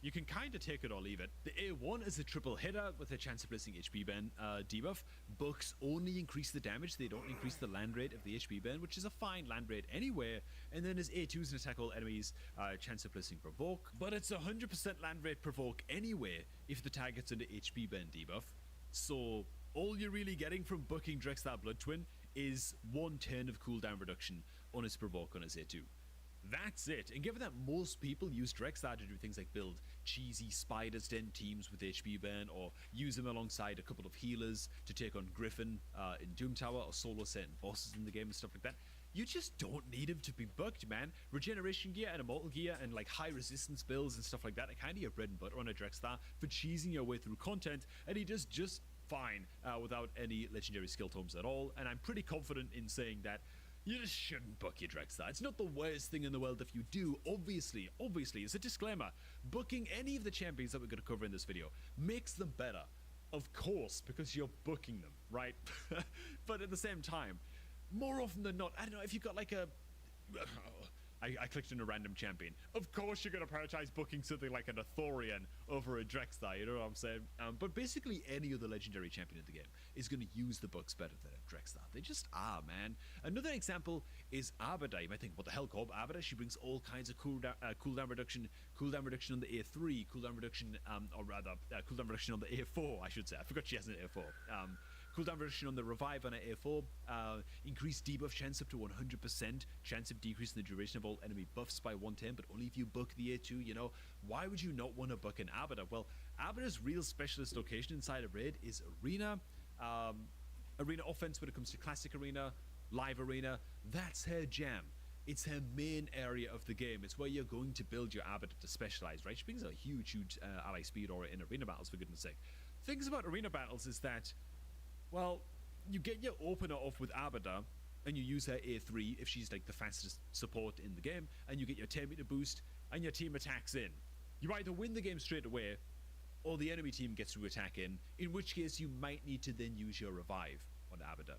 You can kind of take it or leave it. The A1 is a triple hitter with a chance of placing HP burn debuff. Bucks only increase the damage, they don't increase the land rate of the HP burn, which is a fine land rate anywhere. And then his A2 is an attack all enemies, chance of placing provoke. But it's 100% land rate provoke anywhere if the target's under HP burn debuff. So all you're really getting from booking Drexar Blood Twin is 1 turn of cooldown reduction on his provoke on his A2. That's it. And given that most people use Drexar to do things like build cheesy Spider's Den teams with HP burn, or use him alongside a couple of healers to take on Griffin in Doom Tower, or solo certain bosses in the game and stuff like that, you just don't need him to be bugged, man. Regeneration gear and immortal gear and like high resistance builds and stuff like that are kind of your bread and butter on a Drexar for cheesing your way through content, and he does just fine without any legendary skill tomes at all. And I'm pretty confident in saying that you just shouldn't book your Drexar. It's not the worst thing in the world if you do. Obviously, as a disclaimer, booking any of the champions that we're going to cover in this video makes them better. Of course, because you're booking them, right? But at the same time, more often than not, I don't know, if you've got like a... I clicked on a random champion. Of course you're going to prioritize booking something like an Athorian over a Drexar, you know what I'm saying? But basically any other legendary champion in the game is going to use the books better than a Drexar. They just are, man. Another example is Arbiter. You might think, what the hell, Cobb? Arbiter, she brings all kinds of cooldown reduction on the A3, cooldown reduction on the A4, I should say. I forgot she has an A4. Cooldown reduction on the revive on an A4, increased debuff chance up to 100%, chance of decreasing the duration of all enemy buffs by 1 turn, but only if you book the A2, you know. Why would you not want to book an Arbiter? Well, Arbiter's real specialist location inside a raid is Arena, Arena offense when it comes to Classic Arena, Live Arena. That's her jam. It's her main area of the game. It's where you're going to build your Arbiter to specialize, right? She brings a huge ally speed aura in arena battles, for goodness sake. Things about arena battles is that, well, you get your opener off with Arbiter, and you use her A3 if she's like the fastest support in the game, and you get your 10 meter boost, and your team attacks in. You either win the game straight away, or the enemy team gets to attack in which case you might need to then use your revive on Arbiter.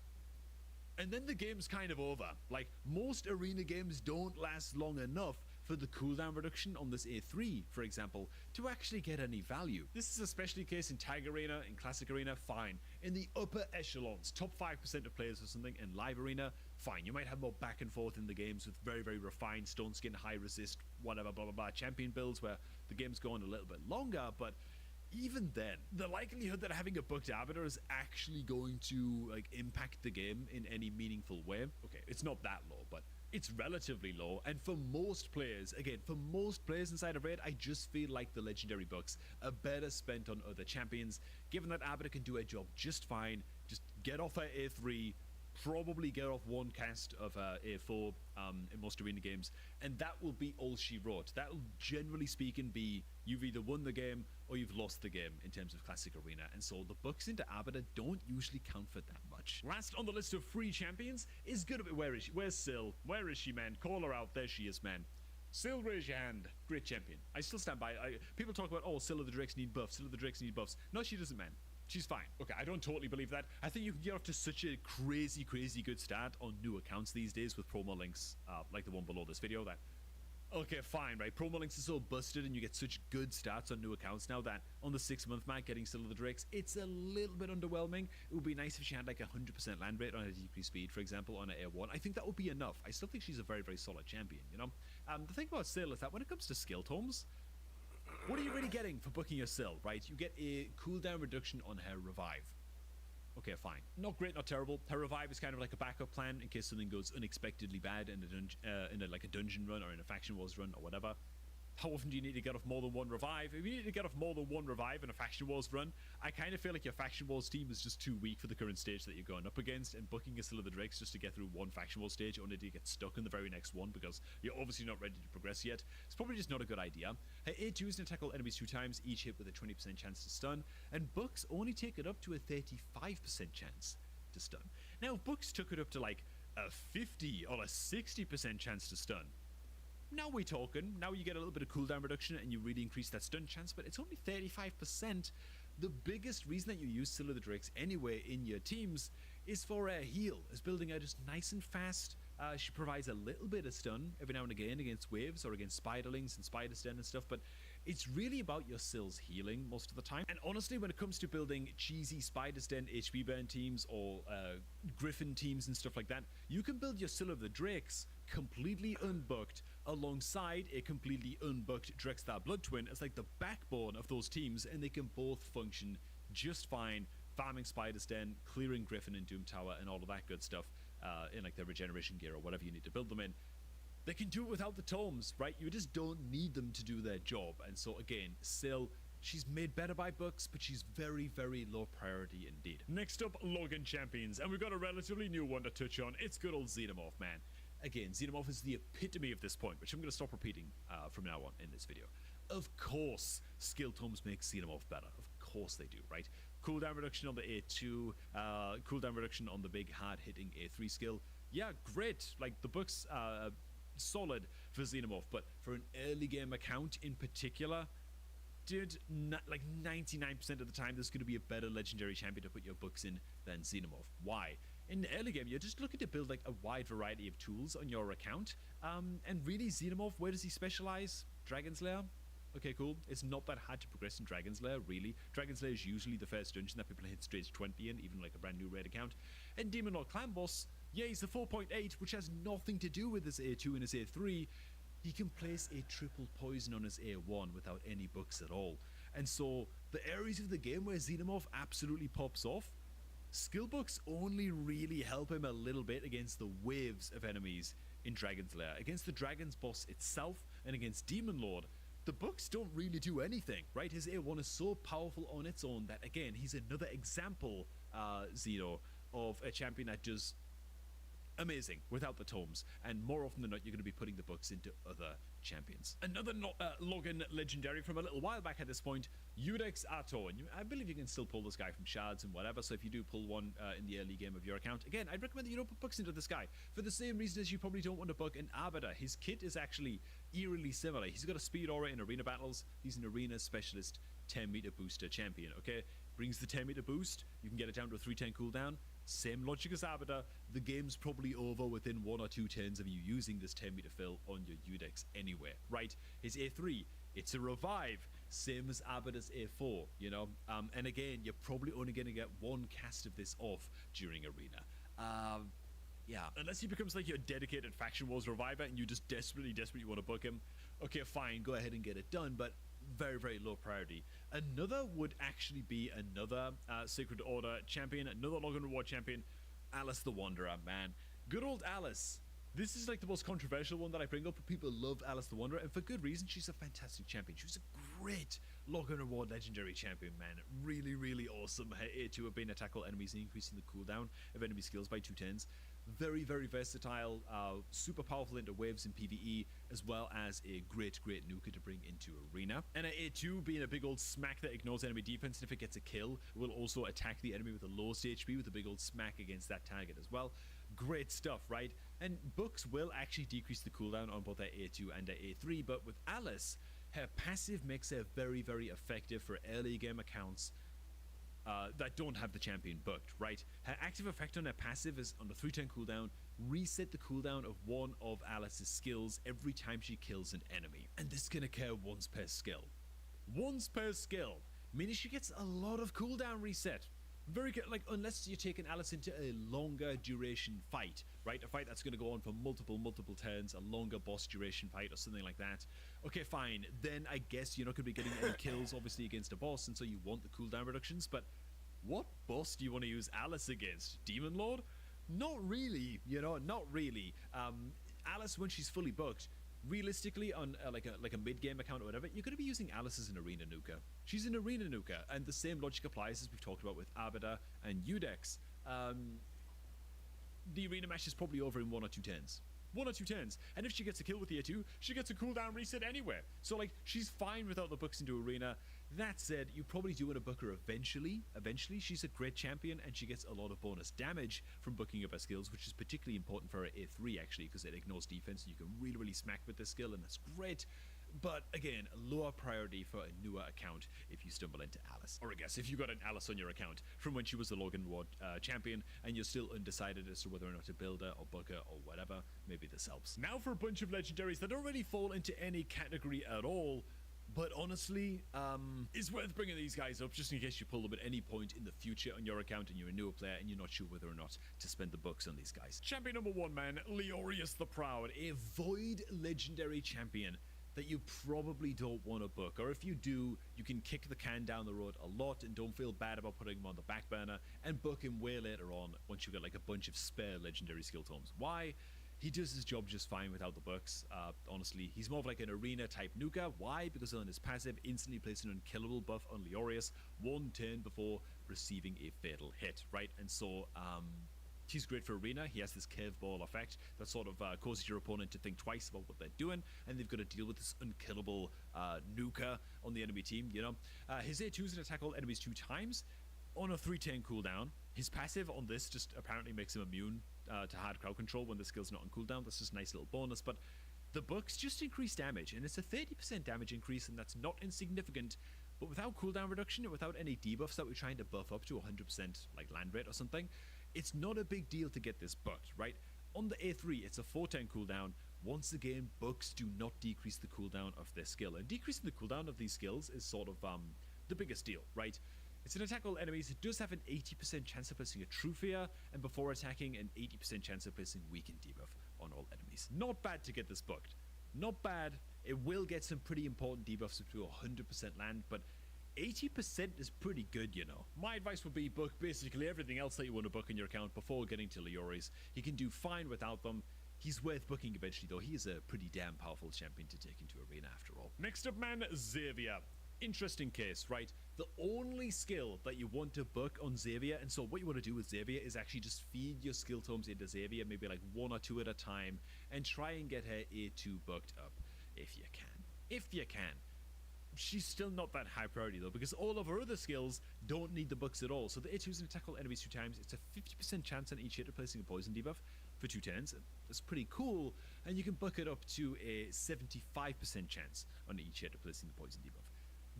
And then the game's kind of over. Like, most arena games don't last long enough for the cooldown reduction on this A3, for example, to actually get any value. This is especially the case in Tag Arena, in Classic Arena, fine. In the upper echelons, top 5% of players or something, in Live Arena, fine. You might have more back and forth in the games with very, very refined Stone Skin, high resist, whatever, blah, blah, blah, champion builds where the game's going a little bit longer, but even then, the likelihood that having a booked Arbiter is actually going to like impact the game in any meaningful way, okay, it's not that low, but it's relatively low. And for most players, again, for most players inside of raid, I just feel like the legendary books are better spent on other champions. Given that Arbiter can do a job just fine, just get off her A3, probably get off one cast of A4 in most arena games, and that will be all she wrote. That will, generally speaking, be you've either won the game or you've lost the game in terms of Classic Arena, and so the books into Arbiter don't usually count for that much. Last on the list of free champions is gonna be, where is she? Where's Syl? Where is she, man? Call her out. There she is, man. Syl, raise your hand. Great champion. I still stand by. People talk about, oh, Syl of the Drakes need buffs. Syl of the Drakes need buffs. No, she doesn't, man. She's fine. Okay, I don't totally believe that. I think you can get off to such a crazy good start on new accounts these days with promo links like the one below this video that Okay, fine, right? Promo links are so busted and you get such good stats on new accounts now that on the 6-month mark getting Still of the Drakes, it's a little bit underwhelming. It would be nice if she had like 100% land rate on her decreased speed, for example, on her Air 1. I think that would be enough. I still think she's a very, very solid champion, you know? The thing about Sil is that when it comes to skill tomes, what are you really getting for booking your Sil, right? You get a cooldown reduction on her revive. Okay, fine. Not great, not terrible. Her revive is kind of like a backup plan in case something goes unexpectedly bad in a dungeon run or in a faction wars run or whatever. How often do you need to get off more than one revive? If you need to get off more than one revive in a faction wars run, I kind of feel like your faction wars team is just too weak for the current stage that you're going up against, and booking a Still of the Drakes just to get through one faction wars stage only to get stuck in the very next one because you're obviously not ready to progress yet. It's probably just not a good idea. Her A2 is going to tackle enemies 2 times, each hit with a 20% chance to stun, and books only take it up to a 35% chance to stun. Now, if books took it up to like a 50 or a 60% chance to stun, now we're talking. Now you get a little bit of cooldown reduction and you really increase that stun chance, but it's only 35%. The biggest reason that you use Still of the Drakes anyway in your teams is for a heal, is building her just nice and fast. She provides a little bit of stun every now and again against waves or against spiderlings and spider sten and stuff, but it's really about your Sil's healing most of the time. And honestly, when it comes to building cheesy spider sten HP burn teams or griffin teams and stuff like that, you can build your Still of the Drakes completely unbooked alongside a completely unbooked Drexthar Blood Twin as like the backbone of those teams, and they can both function just fine, farming Spider Sten, clearing Griffin and Doom Tower and all of that good stuff in like their regeneration gear or whatever you need to build them in. They can do it without the tomes, right? You just don't need them to do their job. And so again, Sil, she's made better by books, but she's very, very low priority indeed. Next up, Login Champions, and we've got a relatively new one to touch on. It's good old Xenomorph, man. Again, Xenomorph is the epitome of this point, which I'm going to stop repeating from now on in this video. Of course, skill tomes make Xenomorph better. Of course they do, right? Cooldown reduction on the A2, cooldown reduction on the big hard-hitting A3 skill. Yeah, great. Like, the book's solid for Xenomorph, but for an early game account in particular, dude, like 99% of the time, there's going to be a better legendary champion to put your books in than Xenomorph. Why? In the early game, you're just looking to build like a wide variety of tools on your account. And really, Xenomorph, where does he specialize? Dragon's Lair? Okay, cool. It's not that hard to progress in Dragon's Lair, really. Dragon's Lair is usually the first dungeon that people hit stage 20 in, even like a brand new raid account. And Demon Lord Clan Boss, yeah, he's the 4.8, which has nothing to do with his A2 and his A3. He can place a triple poison on his A1 without any books at all. And so, the areas of the game where Xenomorph absolutely pops off, skill books only really help him a little bit against the waves of enemies in Dragon's Lair. Against the Dragon's boss itself and against Demon Lord, the books don't really do anything, right? His A1 is so powerful on its own that, again, he's another example, Zeno, of a champion that does amazing without the tomes, and more often than not, you're going to be putting the books into other champions. Another login legendary from a little while back at this point, Udex Ato, and I believe you can still pull this guy from shards and whatever, so if you do pull one in the early game of your account, again, I'd recommend that you don't put books into this guy, for the same reason as you probably don't want to book an Arbiter. His kit is actually eerily similar. He's got a speed aura in arena battles, he's an arena specialist 10-meter booster champion, okay? Brings the 10-meter boost, you can get it down to a 310 cooldown. Same logic as Arbiter, the game's probably over within 1 or 2 turns of you using this 10-meter fill on your Udex anywhere, right? His A3, it's a revive, same as Arbiter's A4, you know? And again, you're probably only going to get one cast of this off during arena. Yeah, unless he becomes like your dedicated Faction Wars reviver and you just desperately want to book him, okay, fine, go ahead and get it done, but very, very low priority. Another would actually be another Sacred Order champion, another Login Reward champion, Alice the Wanderer, man. Good old Alice. This is like the most controversial one that I bring up, but people love Alice the Wanderer, and for good reason. She's a fantastic champion. She's a great Login Reward legendary champion, man. Really, really awesome. Her A2 of being a tackle enemies and increasing the cooldown of enemy skills by 2 turns. Very, very versatile, super powerful into waves in PvE, as well as a great nuker to bring into arena. And A2 being a big old smack that ignores enemy defense, and if it gets a kill, will also attack the enemy with the lowest HP with a big old smack against that target as well. Great stuff, right? And books will actually decrease the cooldown on both their A2 and their A3, but with Alice, her passive makes her very, very effective for early game accounts that don't have the champion booked, right? Her active effect on her passive is on the 310 cooldown, reset the cooldown of one of Alice's skills every time she kills an enemy. And this can occur once per skill. Once per skill, meaning she gets a lot of cooldown reset. Very good, like, unless you're taking Alice into a longer duration fight, right? A fight that's going to go on for multiple turns, a longer boss duration fight or something like that. Okay, fine. Then I guess you're not going to be getting any kills, obviously, against a boss, and so you want the cooldown reductions. But what boss do you want to use Alice against? Demon Lord? Not really, not really. Alice, when she's fully booked, realistically, on like a mid-game account or whatever, you're going to be using Alice as an arena nuker. She's an arena nuker, and the same logic applies as we've talked about with Abada and Udex. The arena match is probably over in 1 or 2 turns. 1 or 2 turns. And if she gets a kill with the A2, she gets a cooldown reset anywhere. So, like, she's fine without the books into arena. That said, you probably do want to book her eventually. Eventually, she's a great champion, and she gets a lot of bonus damage from booking up her skills, which is particularly important for her A3, actually, because it ignores defense, and you can really smack with this skill, and that's great. But again, lower priority for a newer account if you stumble into Alice. Or I guess if you got an Alice on your account from when she was the Logan Ward champion and you're still undecided as to whether or not to build her or book her or whatever, maybe this helps. Now for a bunch of legendaries that don't really fall into any category at all, but honestly, it's worth bringing these guys up just in case you pull them at any point in the future on your account and you're a newer player and you're not sure whether or not to spend the bucks on these guys. Champion number 1, man, Leorius the Proud, a Void legendary champion that you probably don't want to book, or if you do, you can kick the can down the road a lot and don't feel bad about putting him on the back burner and book him way later on once you get like a bunch of spare legendary skill tomes. Why? He does his job just fine without the books. Honestly, he's more of like an arena type nuker. Why? Because on his passive, instantly places an unkillable buff on Leorius 1 turn before receiving a fatal hit, right? And so, he's great for arena. He has this curveball effect that sort of causes your opponent to think twice about what they're doing, and they've got to deal with this unkillable nuker on the enemy team, His A2 is an attack all enemies 2 times on a 3-turn cooldown. His passive on this just apparently makes him immune to hard crowd control when the skill's not on cooldown. That's just a nice little bonus, but the books just increase damage, and it's a 30% damage increase, and that's not insignificant. But without cooldown reduction and without any debuffs that we're trying to buff up to 100% like land rate or something, it's not a big deal to get this booked, right? On the A3, it's a 4-turn cooldown. Once again, books do not decrease the cooldown of their skill. And decreasing the cooldown of these skills is sort of the biggest deal, right? It's an attack all enemies. It does have an 80% chance of placing a True Fear, and before attacking, an 80% chance of placing Weaken debuff on all enemies. Not bad to get this booked. Not bad. It will get some pretty important debuffs up to 100% land, but 80% is pretty good, My advice would be book basically everything else that you want to book in your account before getting to Leori's. He can do fine without them. He's worth booking eventually, though. He is a pretty damn powerful champion to take into arena after all. Next up, man, Xavier. Interesting case, right? The only skill that you want to book on Xavier, and so what you want to do with Xavier is actually just feed your skill tomes into Xavier, maybe like 1 or 2 at a time, and try and get her A2 booked up, if you can. If you can. She's still not that high priority though, because all of her other skills don't need the books at all. So the A2 is an attack all enemies 2 times. It's a 50% chance on each hit of placing a poison debuff for 2 turns. That's pretty cool, and you can book it up to a 75% chance on each hit of placing the poison debuff.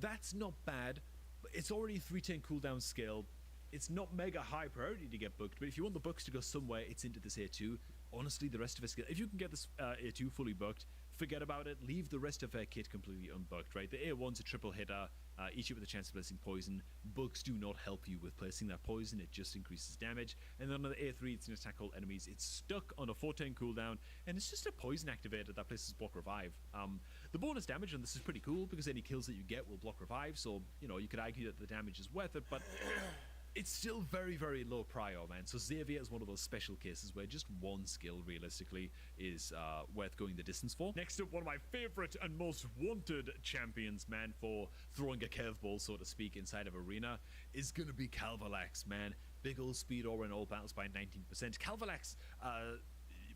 That's not bad, but it's already a 3-turn cooldown skill. It's not mega high priority to get booked, but if you want the books to go somewhere, it's into this A2. Honestly, the rest of her skill, if you can get this A2 fully booked, forget about it. Leave the rest of her kit completely unbooked, right? The A1's a triple hitter, each hit with a chance of placing poison. Books do not help you with placing that poison, it just increases damage. And then on the A3, it's an attack all enemies. It's stuck on a 4-turn cooldown, and it's just a poison activator that places block revive. The bonus damage on this is pretty cool because any kills that you get will block revive, so, you could argue that the damage is worth it, but it's still very low prior, man. So Xavier is one of those special cases where just one skill, realistically, is worth going the distance for. Next up, one of my favorite and most wanted champions, man, for throwing a curveball, so to speak, inside of arena, is gonna be Calvalax, man. Big ol' speed aura in all battles by 19%. Calvalax,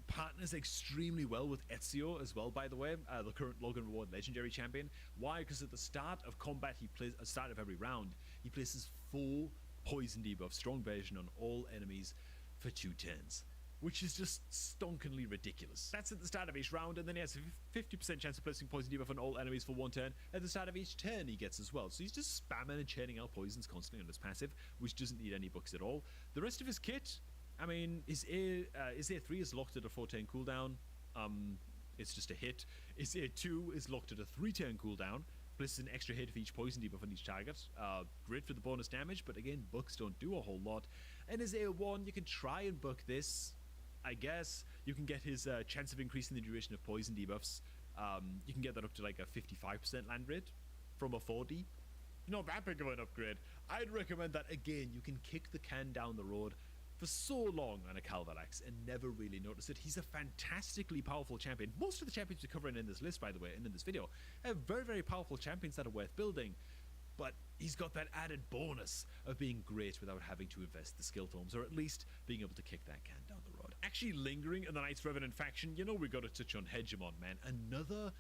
partners extremely well with Ezio as well, by the way, the current Logan Reward legendary champion. Why? Because at the start of combat, at the start of every round, he places 4 poison debuff, strong version on all enemies for 2 turns, which is just stonkingly ridiculous. That's at the start of each round, and then he has a 50% chance of placing poison debuff on all enemies for 1 turn. At the start of each turn he gets as well, so he's just spamming and churning out poisons constantly on his passive, which doesn't need any books at all. The rest of his kit, I mean, his A3 is locked at a 4-turn cooldown. It's just a hit. His A2 is locked at a 3-turn cooldown. Places an extra hit for each poison debuff on each target. Great for the bonus damage, but again, bucks don't do a whole lot. And his A1, you can try and buck this, I guess. You can get his chance of increasing the duration of poison debuffs. You can get that up to like a 55% land rate from a 40. Not that big of an upgrade. I'd recommend that. Again, you can kick the can down the road for so long on a Calvalax and never really notice it. He's a fantastically powerful champion. Most of the champions we're covering in this list, by the way, and in this video, have very, very powerful champions that are worth building. But he's got that added bonus of being great without having to invest the skill tomes, or at least being able to kick that can down the road. Actually lingering in the Knights Revenant faction, you know we got to touch on Hegemon, man. Another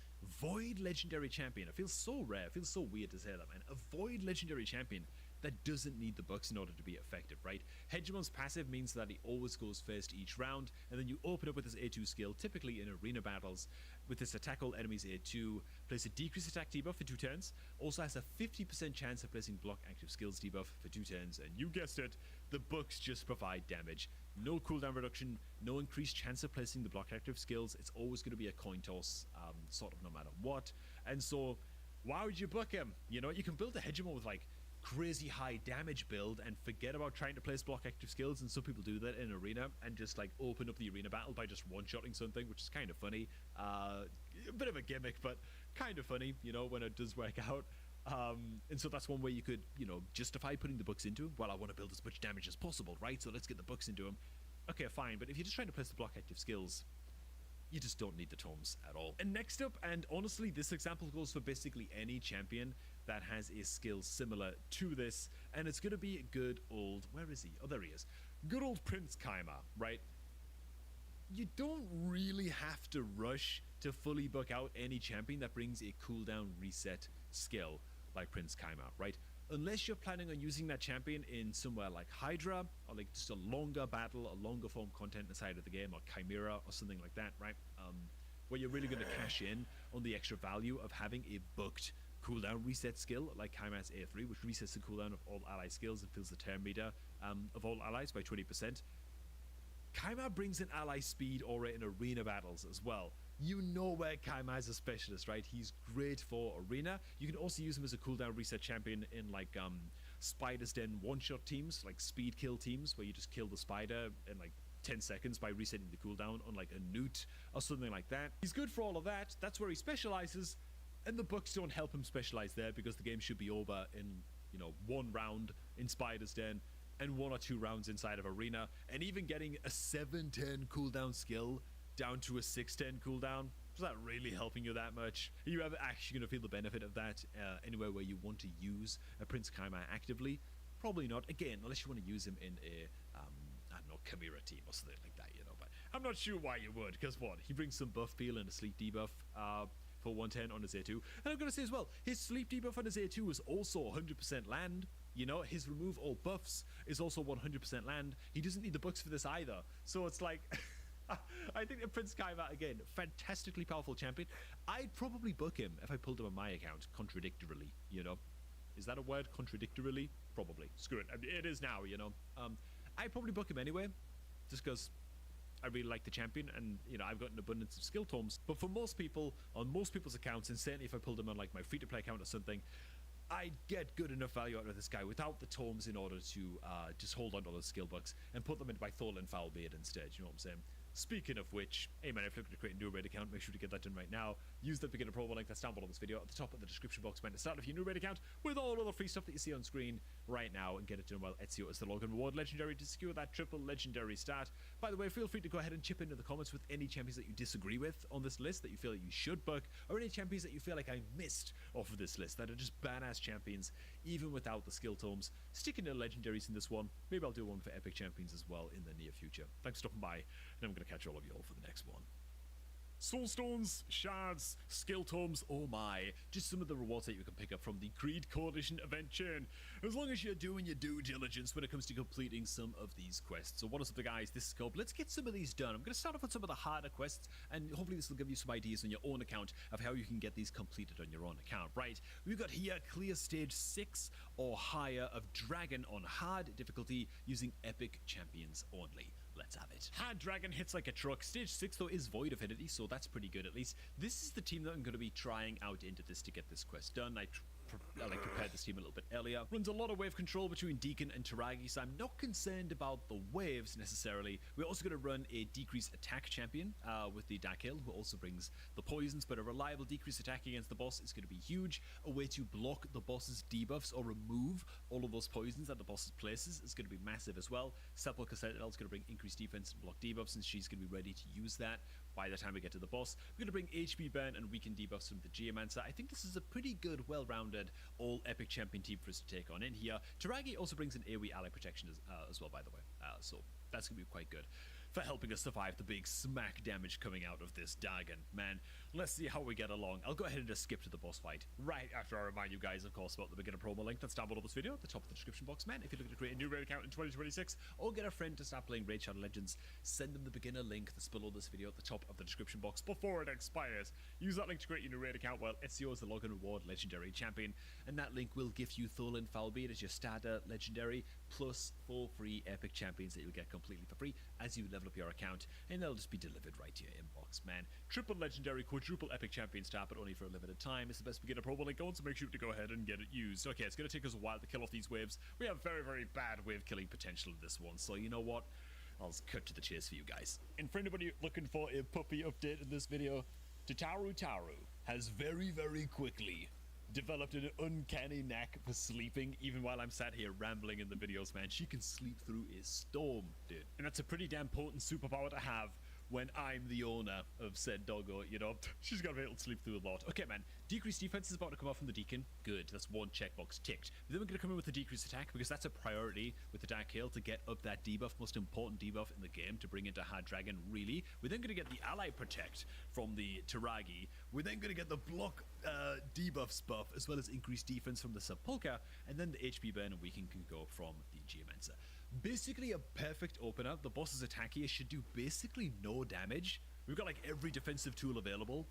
Void legendary champion. It feels so rare. It feels so weird to say that, man. A Void legendary champion that doesn't need the bucks in order to be effective, right? Hegemon's passive means that he always goes first each round, and then you open up with his A2 skill, typically in arena battles, with this attack all enemies A2, place a decreased attack debuff for 2 turns, also has a 50% chance of placing block active skills debuff for 2 turns, and you guessed it, the bucks just provide damage. No cooldown reduction, no increased chance of placing the block active skills. It's always going to be a coin toss, sort of no matter what. And so, why would you buck him? You know, you can build a Hegemon with like crazy high damage build and forget about trying to place block active skills, and some people do that in arena and just like open up the arena battle by just one-shotting something, which is kind of funny. A bit of a gimmick, but kind of funny, you know, when it does work out. And so that's one way you could, you know, justify putting the bucks into him. Well, I want to build as much damage as possible, right? So let's get the bucks into him. Okay, fine, but if you're just trying to place the block active skills, you just don't need the tomes at all. And next up, and honestly, this example goes for basically any champion that has a skill similar to this, and it's going to be good old, where is he? Oh, there he is. Good old Prince Kaima, right? You don't really have to rush to fully buck out any champion that brings a cooldown reset skill like Prince Kaima, right? Unless you're planning on using that champion in somewhere like Hydra, or like just a longer battle, a longer form content inside of the game, or Chimera, or something like that, right? Where you're really going to cash in on the extra value of having a booked cooldown reset skill like Kaima's A3, which resets the cooldown of all ally skills and fills the turn meter of all allies by 20%. Kaima brings an ally speed aura in arena battles as well. You know where Kaima is a specialist, right? He's great for arena. You can also use him as a cooldown reset champion in like Spider's Den one-shot teams, like speed kill teams, where you just kill the spider in like 10 seconds by resetting the cooldown on like a newt or something like that. He's good for all of that. That's where he specializes, and the bucks don't help him specialize there because the game should be over in, you know, 1 round in Spider's Den and 1 or 2 rounds inside of arena, and even getting a 7-turn cooldown skill down to a 6-10 cooldown. Is that really helping you that much? Are you ever actually going to feel the benefit of that anywhere where you want to use a Prince Kaima actively? Probably not. Again, unless you want to use him in a, I don't know, Chimera team or something like that, you know. But I'm not sure why you would, because what? He brings some buff peel and a sleep debuff for 110 on his A2. And I'm going to say as well, his sleep debuff on his A2 is also 100% land. You know, his remove all buffs is also 100% land. He doesn't need the bucks for this either. So it's like... I think that Prince Kaima, again, fantastically powerful champion. I'd probably book him if I pulled him on my account, contradictorily, you know. Is that a word, contradictorily? Probably. Screw it. I mean, it is now, you know. I'd probably book him anyway, just because I really like the champion, and, you know, I've got an abundance of skill tomes. But for most people, on most people's accounts, and certainly if I pulled him on, like, my free-to-play account or something, I'd get good enough value out of this guy without the tomes in order to just hold on to those skill bucks and put them into my Thorlin Foulbeard instead, you know what I'm saying? Speaking of which, hey man, if you're looking to create a new raid account, make sure to get that done right now. Use the beginner promo link that's down below this video at the top of the description box when to start your new raid account with all other free stuff that you see on screen right now, and get it done while Ezio is the login reward legendary to secure that triple legendary start. By the way, feel free to go ahead and chip into the comments with any champions that you disagree with on this list that you feel that you should book, or any champions that you feel like I missed off of this list that are just badass champions even without the skill tomes. Sticking to legendaries in this one. Maybe I'll do one for epic champions as well in the near future. Thanks for stopping by, and I'm going to catch all of you all for the next one. Soulstones, shards, skill tomes, oh my. Just some of the rewards that you can pick up from the Creed Coalition event chain, as long as you're doing your due diligence when it comes to completing some of these quests. So what is up, guys? This is Cobb. Let's get some of these done. I'm going to start off with some of the harder quests, and hopefully this will give you some ideas on your own account of how you can get these completed on your own account. Right, we've got here clear stage 6 or higher of Dragon on hard difficulty using epic champions only. Let's have it. Hard Dragon hits like a truck. Stage 6 though is void affinity, so that's pretty good at least. This is the team that I'm going to be trying out into this to get this quest done. I prepared this team a little bit earlier. Runs a lot of wave control between Deacon and Taragi, so I'm not concerned about the waves necessarily. We're also going to run a decreased attack champion with the Dark Hill, who also brings the poisons, but a reliable decreased attack against the boss is going to be huge. A way to block the boss's debuffs or remove all of those poisons that the boss's places is going to be massive as well. Sepulchre Sentinel is going to bring increased defense and block debuffs, and she's going to be ready to use that by the time we get to the boss. We're going to bring HP burn and weaken debuffs from the Geomancer. I think this is a pretty good, well-rounded, all-epic champion team for us to take on in here. Taragi also brings an AoE ally protection as well, by the way. So that's going to be quite good for helping us survive the big smack damage coming out of this Dagon. Man, let's see how we get along. I'll go ahead and just skip to the boss fight right after I remind you guys, of course, about the beginner promo link that's down below this video at the top of the description box. Man, if you're looking to create a new raid account in 2026 or get a friend to start playing Raid Shadow Legends, send them the beginner link that's below this video at the top of the description box before it expires. Use that link to create your new raid account. Well, it's yours, the login reward legendary champion, and that link will give you Thulin Falbeard as your starter legendary, plus 4 free epic champions that you'll get completely for free as you level up your account, and they'll just be delivered right to your inbox. Man, triple legendary, quadruple epic champion start, but only for a limited time. It's the best beginner promo link on, so make sure to go ahead and get it used. Okay, it's going to take us a while to kill off these waves. We have very, very bad wave killing potential in this one, so you know what? I'll just cut to the chase for you guys. And for anybody looking for a puppy update in this video, Tataru Taru has very, very quickly developed an uncanny knack for sleeping. Even while I'm sat here rambling in the videos, man, she can sleep through a storm, dude. And that's a pretty damn potent superpower to have when I'm the owner of said doggo, you know. She's got to be able to sleep through a lot. Okay, man, decreased defense is about to come off from the Deacon. Good, that's one checkbox ticked. But then we're going to come in with the decreased attack, because that's a priority with the Dark Hail to get up that debuff, most important debuff in the game to bring into Hard Dragon, really. We're then going to get the ally protect from the Taragi. We're then going to get the block debuffs buff, as well as increased defense from the Sepulchre, and then the HP burn and weaken can go from the Geomancer. Basically a perfect opener. The boss's attack here should do basically no damage. We've got like every defensive tool available,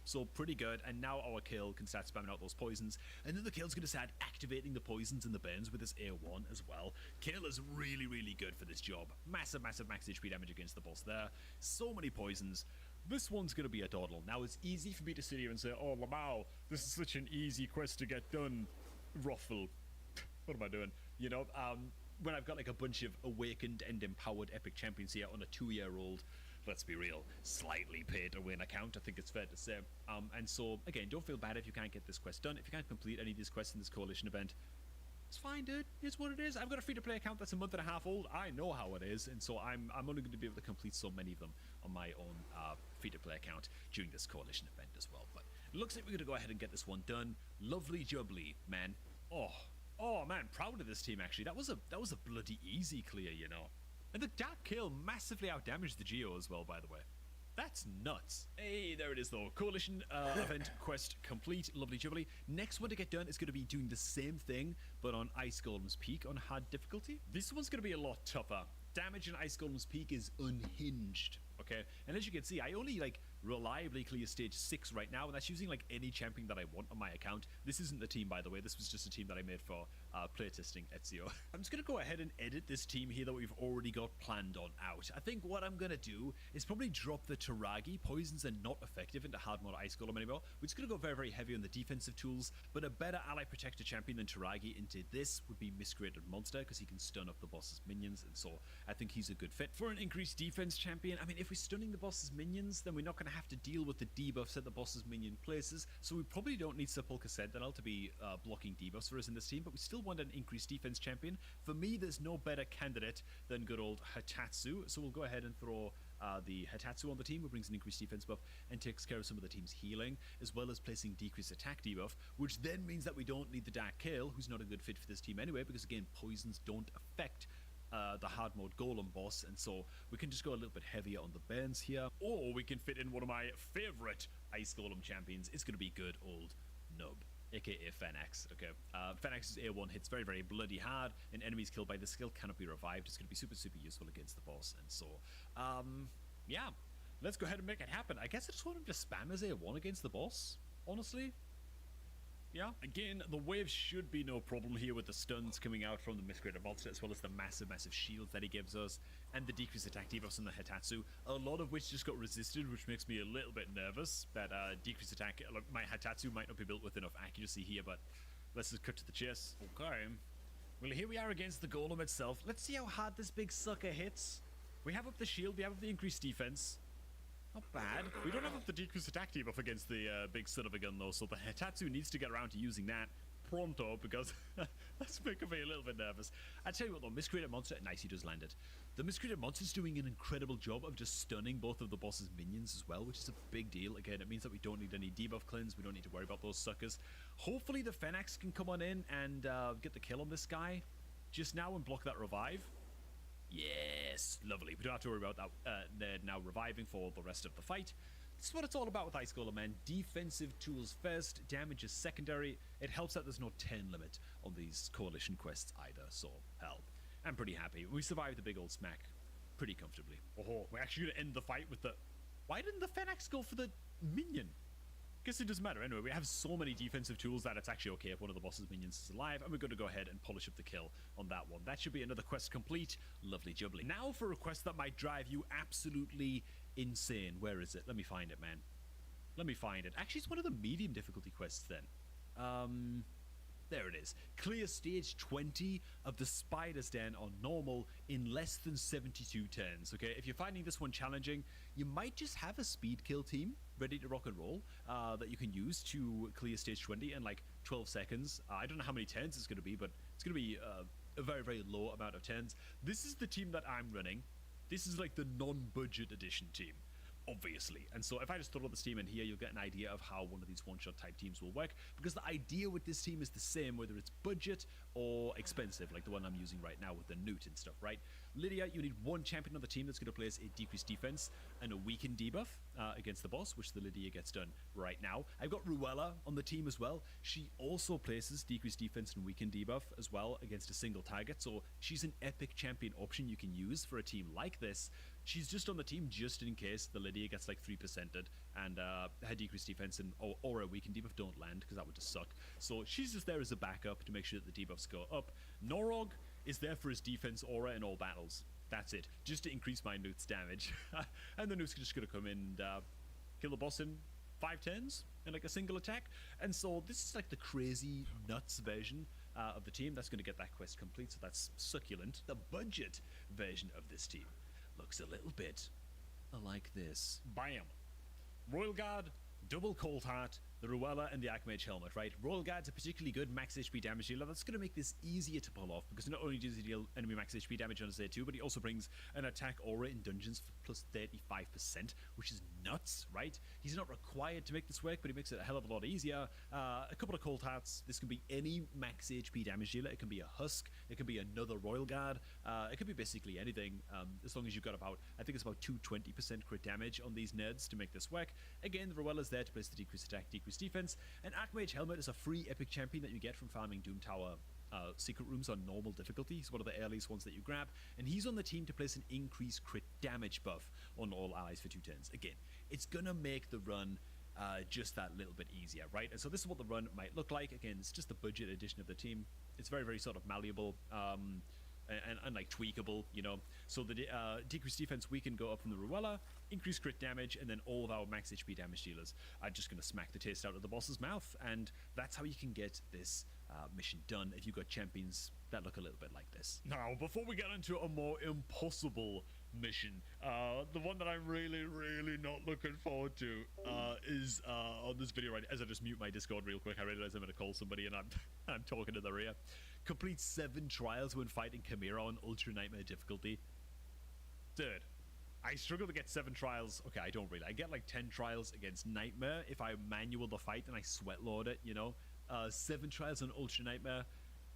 so pretty good. And now our kill can start spamming out those poisons, and then the kill's going to start activating the poisons and the burns with this A1 as well. Kill is really, really good for this job. Massive, massive max HP damage against the boss there. So many poisons. This one's going to be a doddle. Now, it's easy for me to sit here and say, oh, Lamau, this is such an easy quest to get done. Ruffle. What am I doing? You know, when I've got like a bunch of awakened and empowered epic champions here on a 2-year-old, let's be real, slightly paid to win account, I think it's fair to say. And so, again, don't feel bad if you can't get this quest done. If you can't complete any of these quests in this coalition event, it's fine, dude. It's what it is. I've got a free-to-play account that's a month and a half old. I know how it is, and so I'm only going to be able to complete so many of them on my own free-to-play account during this coalition event as well. But it looks like we're going to go ahead and get this one done. Lovely jubbly, man. Oh man, proud of this team actually. That was a bloody easy clear, you know. And the Dark Kill massively outdamaged the Geo as well, by the way. That's nuts. Hey, there it is though. Coalition event quest complete. Lovely jubbly. Next one to get done is going to be doing the same thing, but on Ice Golem's Peak on hard difficulty. This one's going to be a lot tougher. Damage in Ice Golem's Peak is unhinged. Okay, and as you can see, I only like reliably clear stage 6 right now, and that's using like any champion that I want on my account. This isn't the team, by the way. This was just a team that I made for playtesting Ezio. I'm just gonna go ahead and edit this team here that we've already got planned on out. I think what I'm gonna do is probably drop the Taragi. Poisons are not effective into hard mode Ice Golem anymore. We're just gonna go very, very heavy on the defensive tools, but a better ally protector champion than Taragi into this would be Miscreated Monster, because he can stun up the boss's minions, and so I think he's a good fit. For an increased defense champion, I mean, if we're stunning the boss's minions, then we're not gonna have to deal with the debuffs that the boss's minion places, so we probably don't need Sepulchre Sentinel to be blocking debuffs for us in this team, but we still want an increased defense champion. For me, there's no better candidate than good old Hatatsu, so we'll go ahead and throw the Hatatsu on the team, who brings an increased defense buff and takes care of some of the team's healing, as well as placing decreased attack debuff, which then means that we don't need the Dark Kale, who's not a good fit for this team anyway, because again, poisons don't affect the hard mode Golem boss, and so we can just go a little bit heavier on the burns here, or we can fit in one of my favorite Ice Golem champions. It's going to be good old Nub, aka Fenax. Okay, Fenax's A1 hits very, very bloody hard, and enemies killed by this skill cannot be revived. It's going to be super, super useful against the boss, and so yeah, let's go ahead and make it happen. I guess I just want him to spam his A1 against the boss, honestly. Yeah, again, the waves should be no problem here with the stuns coming out from the Miscreated Monster, as well as the massive shields that he gives us, and the decreased attack debuffs on the Hitatsu, a lot of which just got resisted, which makes me a little bit nervous that decreased attack, my Hitatsu might not be built with enough accuracy here, but let's just cut to the chase. Okay. Well, here we are against the Golem itself. Let's see how hard this big sucker hits. We have up the shield, we have up the increased defense. Not bad. We don't have up the decreased attack debuff against the big son of a gun, though, so the Hitatsu needs to get around to using that pronto, because that's making me a little bit nervous. I tell you what, though, Miscreated Monster, nice, he just landed. The Miscreated Monster's doing an incredible job of just stunning both of the boss's minions as well, which is a big deal. Again, it means that we don't need any debuff cleanse, we don't need to worry about those suckers. Hopefully the Phoenix can come on in and get the kill on this guy just now and block that revive. Yes, lovely. We don't have to worry about that Nerd now reviving for the rest of the fight. This is what it's all about with Ice Golem, man. Defensive tools first, damage is secondary. It helps that there's no 10 limit on these coalition quests either, so hell, I'm pretty happy. We survived the big old smack pretty comfortably. Oh, we're actually going to end the fight with the... Why didn't the Phoenix go for the minion? Guess it doesn't matter. Anyway, we have so many defensive tools that it's actually okay if one of the boss's minions is alive, and we're going to go ahead and polish up the kill on that one. That should be another quest complete. Lovely jubbly. Now for a quest that might drive you absolutely insane. Where is it? Let me find it, man. Let me find it. Actually, it's one of the medium difficulty quests then. There it is. Clear stage 20 of the Spider's Den on normal in less than 72 turns. Okay, if you're finding this one challenging, you might just have a speed kill team ready to rock and roll that you can use to clear stage 20 in like 12 seconds. I don't know how many turns it's going to be, but it's going to be a very, very low amount of turns. This is the team that I'm running. This is like the non-budget edition team, obviously. And so if I just throw this team in here, you'll get an idea of how one of these one-shot type teams will work, because the idea with this team is the same, whether it's budget or expensive, like the one I'm using right now with the Newt and stuff, right? Lydia, you need one champion on the team that's going to place a decreased defense and a weakened debuff against the boss, which the Lydia gets done right now. I've got Ruella on the team as well. She also places decreased defense and weakened debuff as well against a single target, so she's an epic champion option you can use for a team like this. She's just on the team just in case the Lydia gets like 3%ed and her decreased defense and or a weakened debuff don't land, because that would just suck. So she's just there as a backup to make sure that the debuffs go up. Norog is there for his defense aura in all battles. That's it, just to increase my Newt's damage. And the Newt's just gonna come in and kill the boss in 5 turns in like a single attack. And so this is like the crazy nuts version of the team that's gonna get that quest complete, so that's succulent. The budget version of this team looks a little bit like this. Bam! Royal Guard, double Cold Heart, the Ruella, and the Archmage Helmet, right? Royal Guard's a particularly good max HP damage dealer. That's going to make this easier to pull off, because not only does he deal enemy max HP damage on his A2, but he also brings an attack aura in dungeons for plus 35%, which is nuts, right? He's not required to make this work, but he makes it a hell of a lot easier. A couple of Cold Hearts. This can be any max HP damage dealer. It can be a Husk. It can be another Royal Guard. It could be basically anything, as long as you've got about, I think it's about 220% crit damage on these nerds to make this work. Again, the Ruella's there to place the decreased attack, decreased defense, and Archmage Helmet is a free epic champion that you get from farming Doom Tower secret rooms on normal difficulty. He's one of the earliest ones that you grab, and he's on the team to place an increased crit damage buff on all allies for 2 turns. Again, it's gonna make the run just that little bit easier, right? And so this is what the run might look like. Again, it's just the budget edition of the team. It's very, very sort of malleable and like tweakable, you know. So the decreased defense, we can go up from the Ruella, increase crit damage, and then all of our max HP damage dealers are just going to smack the taste out of the boss's mouth, and that's how you can get this mission done if you've got champions that look a little bit like this. Now, before we get into a more impossible mission, the one that I'm really, really not looking forward to is on this video, right, as I just mute my Discord real quick. I realize I'm going to call somebody and I'm talking to the rear. Complete 7 trials when fighting Chimera on Ultra Nightmare difficulty. Dude, I struggle to get 7 trials. Okay, I don't really. I get like 10 trials against Nightmare if I manual the fight and I sweat load it, you know. 7 trials on Ultra Nightmare.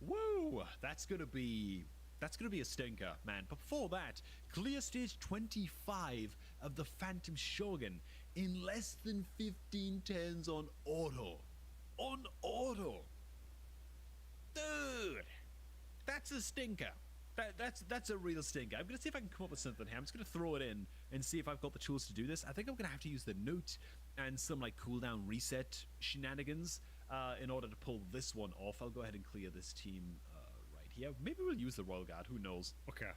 Woo! That's gonna be a stinker, man. But before that, clear stage 25 of the Phantom Shogun in less than 15 turns on auto. On auto! Dude! That's a stinker. That's a real stinker. I'm going to see if I can come up with something here. I'm just going to throw it in and see if I've got the tools to do this. I think I'm going to have to use the Newt and some like cooldown reset shenanigans in order to pull this one off. I'll go ahead and clear this team right here. Maybe we'll use the Royal Guard. Who knows? Okay.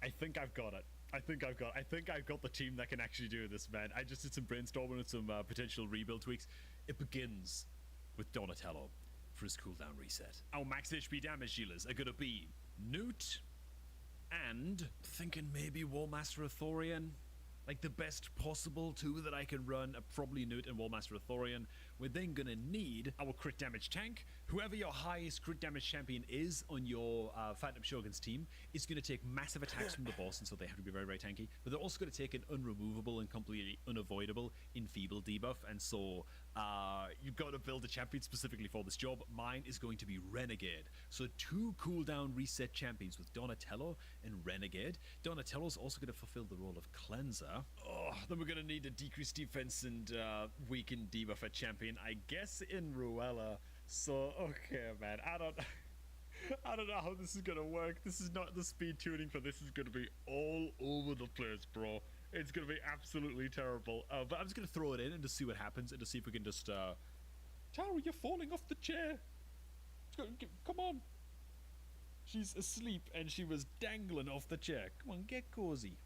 I think I've got it. I think I've got the team that can actually do this, man. I just did some brainstorming and some potential rebuild tweaks. It begins with Donatello for his cooldown reset. Our max HP damage dealers are gonna be Newt and thinking maybe Warmaster Athorian. Like the best possible two that I can run are probably Newt and Warmaster Athorian. We're then gonna need our crit damage tank. Whoever your highest crit damage champion is on your Phantom Shogun's team is gonna take massive attacks from the boss, and so they have to be very, very tanky. But they're also gonna take an unremovable and completely unavoidable enfeeble debuff, and so you've got to build a champion specifically for this job. Mine is going to be Renegade. So 2 cooldown reset champions with Donatello and Renegade. Donatello's also going to fulfill the role of cleanser. Oh, then we're going to need a decreased defense and weakened debuff at champion, I guess, in Ruella. So, okay, man, I don't know how this is going to work. This is not the speed tuning for this is going to be all over the place, bro. It's going to be absolutely terrible. But I'm just going to throw it in and just see what happens and to see if we can just... Tara, you're falling off the chair. Come on. She's asleep and she was dangling off the chair. Come on, get cozy.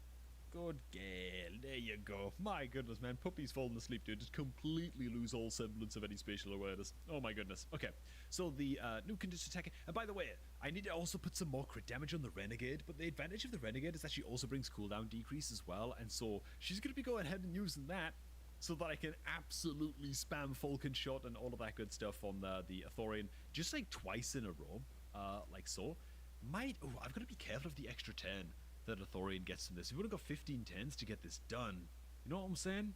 Good girl. There you go. My goodness, man. Puppy's falling asleep, dude. Just completely lose all semblance of any spatial awareness. Oh, my goodness. Okay. So the Nuke can just attack it. And by the way, I need to also put some more crit damage on the Renegade. But the advantage of the Renegade is that she also brings cooldown decrease as well. And so she's going to be going ahead and using that so that I can absolutely spam Falcon Shot and all of that good stuff on the Athorian. Just like twice in a row. Like so. Oh, I've got to be careful of the extra 10 that Athorian gets from this. We've only got 15 10s to get this done. You know what I'm saying?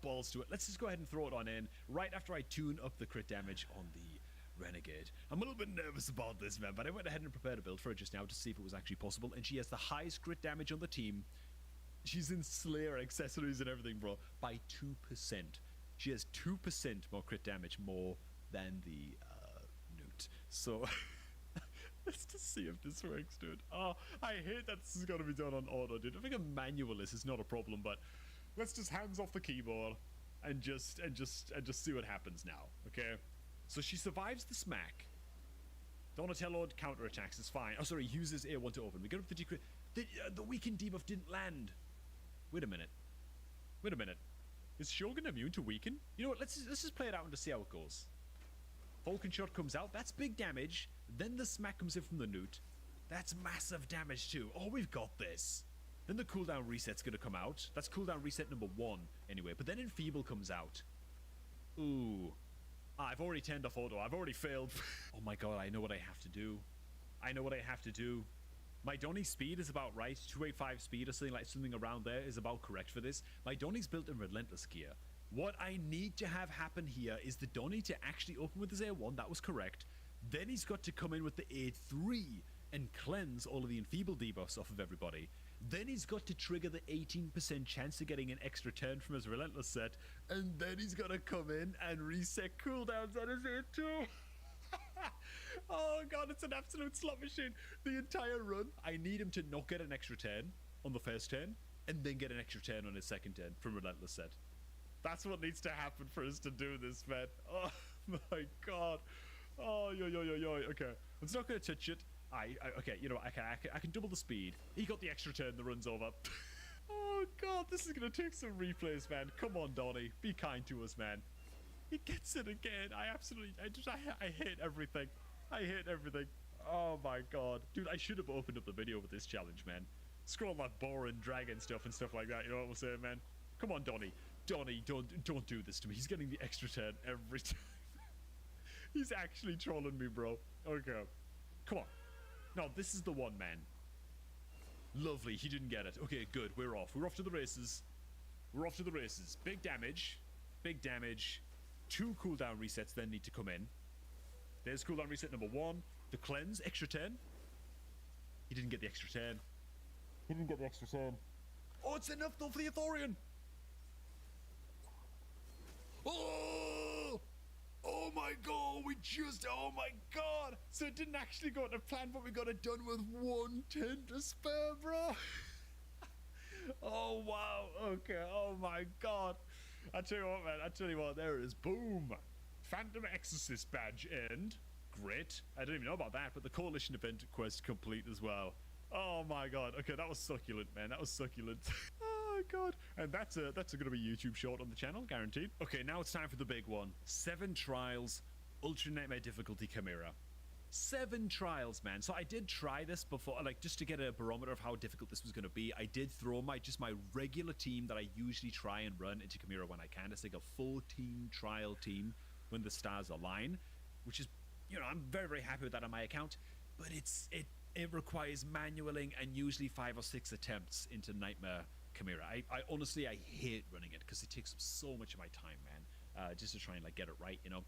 Balls to it. Let's just go ahead and throw it on in right after I tune up the crit damage on the Renegade. I'm a little bit nervous about this, man, but I went ahead and prepared a build for it just now to see if it was actually possible, and she has the highest crit damage on the team. She's in Slayer accessories and everything, bro, by 2%. She has 2% more crit damage more than the Newt. So... Let's just see if this works, dude. Oh, I hate that this is gonna be done on auto, dude. I think a manual is not a problem, but let's just hands off the keyboard and just see what happens now. Okay. So she survives the smack. Donatello counterattacks. It's fine. Oh, sorry. Uses A1 to open. We get up the decrease. The weakened debuff didn't land. Wait a minute. Is Shogun immune to weaken? You know what? Let's just play it out and just see how it goes. Falcon Shot comes out. That's big damage. Then the smack comes in from the Newt. That's massive damage too. Oh, we've got this. Then the cooldown reset's gonna come out. That's cooldown reset number 1 anyway. But then Enfeeble comes out. Ooh. I've already turned off auto. I've already failed. Oh my god, I know what I have to do. My Donnie's speed is about right. 285 speed or something around there is about correct for this. My Donnie's built in Relentless gear. What I need to have happen here is the Donnie to actually open with his A1. That was correct. Then he's got to come in with the A3 and cleanse all of the enfeeble debuffs off of everybody. Then he's got to trigger the 18% chance of getting an extra turn from his Relentless set. And then he's got to come in and reset cooldowns on his A2. Oh god, it's an absolute slot machine. The entire run, I need him to not get an extra turn on the first turn, and then get an extra turn on his second turn from Relentless set. That's what needs to happen for us to do this, man. Oh my god. Oh, yo. Okay, I'm not gonna touch it. Okay, you know, I can double the speed. He got the extra turn, the run's over. Oh god, this is gonna take some replays, man. Come on, Donnie, be kind to us, man. He gets it again. I hate everything. I hate everything. Oh my god, dude, I should have opened up the video with this challenge, man. Scroll all that boring dragon stuff and stuff like that. You know what I'm saying, man? Come on, Donnie. Donnie, don't do this to me. He's getting the extra turn every time. He's actually trolling me, bro. Okay. Come on. No, this is the one, man. Lovely. He didn't get it. Okay, good. We're off. We're off to the races. Big damage. 2 cooldown resets then need to come in. There's cooldown reset number 1. The cleanse, extra 10. He didn't get the extra 10. Oh, it's enough though for the Athorian. Oh my god, oh my god. So it didn't actually go to plan, but we got it done with 110 to spare, bro. Oh wow, okay, oh my god. I tell you what, man, there it is, boom. Phantom Exorcist badge earned. Great. I don't even know about that, but the Coalition event quest complete as well. Oh my god. Okay, that was succulent, man. That was succulent. Oh god. And that's gonna be YouTube short on the channel, guaranteed. Okay, now it's time for the big one. 7 trials, Ultra Nightmare difficulty Chimera. 7 trials, man. So I did try this before, like, just to get a barometer of how difficult this was going to be. I did throw my regular team that I usually try and run into Chimera when I can. It's like a 14 trial team when the stars align, which is, you know, I'm very, very happy with that on my account. But it requires manualing and usually 5 or 6 attempts into Nightmare Chimera. I honestly, I hate running it because it takes up so much of my time, man, just to try and, like, get it right, you know.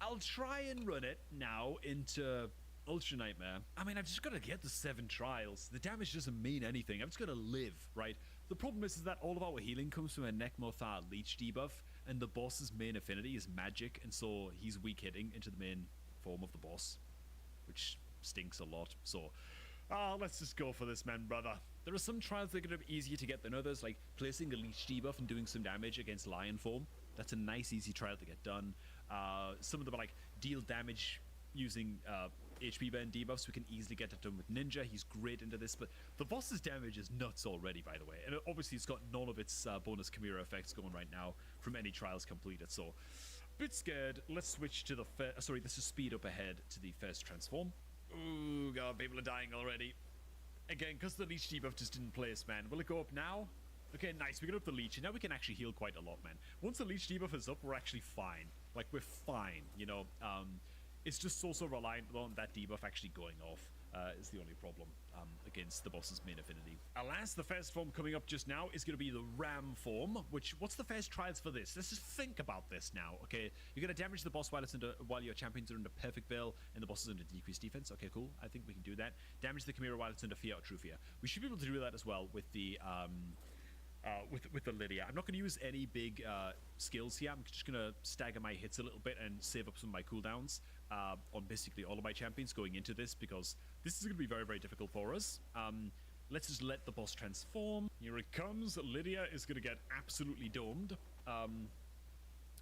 I'll try and run it now into Ultra Nightmare. I mean, I've just got to get the 7 trials. The damage doesn't mean anything. I've just got to live, right? The problem is that all of our healing comes from a Nekmothar Leech debuff, and the boss's main affinity is magic, and so he's weak hitting into the main form of the boss, which stinks a lot. So, let's just go for this, man, brother. There are some trials that are going to be easier to get than others, like placing a Leech debuff and doing some damage against Lion form. That's a nice, easy trial to get done. Some of them are like deal damage using HP burn debuffs. We can easily get that done with Ninja. He's great into this, but the boss's damage is nuts already, by the way. And obviously it's got none of its bonus Chimera effects going right now from any trials completed. So, bit scared. Let's switch to the sorry, this is speed up ahead to the first transform. Ooh, god, people are dying already. Again, because the Leech debuff just didn't place, man. Will it go up now? Okay, nice. We got up the Leech, and now we can actually heal quite a lot, man. Once the Leech debuff is up, we're actually fine. Like, we're fine, you know. It's just so reliant on that debuff actually going off is the only problem against the boss's main affinity. Alas, the first form coming up just now is going to be the Ram form, which, what's the first trials for this? Let's just think about this now, okay? You're going to damage the boss while your champions are under Perfect Veil and the boss is under decreased defense. Okay, cool. I think we can do that. Damage the Chimera while it's under Fear or True Fear. We should be able to do that as well with the with the Lydia. I'm not going to use any big skills here. I'm just going to stagger my hits a little bit and save up some of my cooldowns on basically all of my champions going into this, because this is going to be very, very difficult for us. Let's just let the boss transform. Here it comes. Lydia is going to get absolutely domed,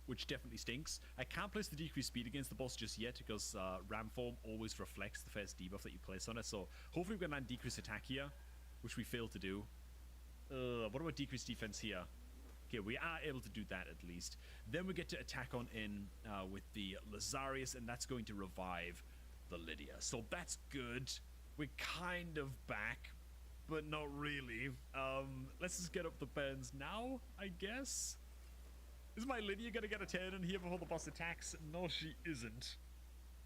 which definitely stinks. I can't place the decreased speed against the boss just yet because Ram form always reflects the first debuff that you place on it. So hopefully we're going to land decreased attack here, which we failed to do. What about decreased defense here? Okay, we are able to do that at least. Then we get to attack on in with the Lazarius, and that's going to revive the Lydia. So that's good. We're kind of back, but not really. Let's just get up the burns now, I guess. Is my Lydia going to get a turn in here before the boss attacks? No, she isn't.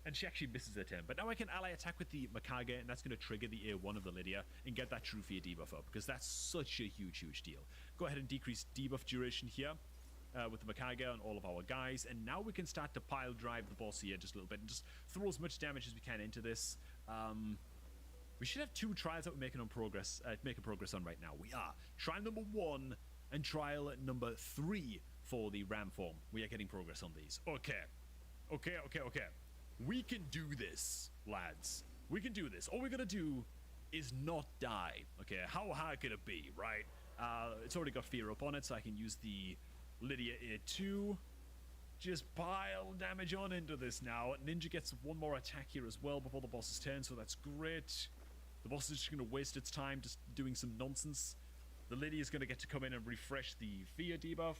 And she actually misses her turn. But now I can ally attack with the Mikage, and that's going to trigger the A1 of the Lydia and get that True Fear debuff up, because that's such a huge, huge deal. Go ahead and decrease debuff duration here with the Mikage on all of our guys, and now we can start to pile drive the boss here just a little bit and just throw as much damage as we can into this. We should have 2 trials that we're making progress on right now. We are. Trial number 1 and trial number 3 for the Ram form. We are getting progress on these. Okay. We can do this, lads. We can do this. All we gotta do is not die. Okay, how hard could it be, right? It's already got fear up on it, so I can use the Lydia A2. Just pile damage on into this now. Ninja gets 1 more attack here as well before the boss's turn, so that's great. The boss is just gonna waste its time just doing some nonsense. The Lydia is gonna get to come in and refresh the fear debuff.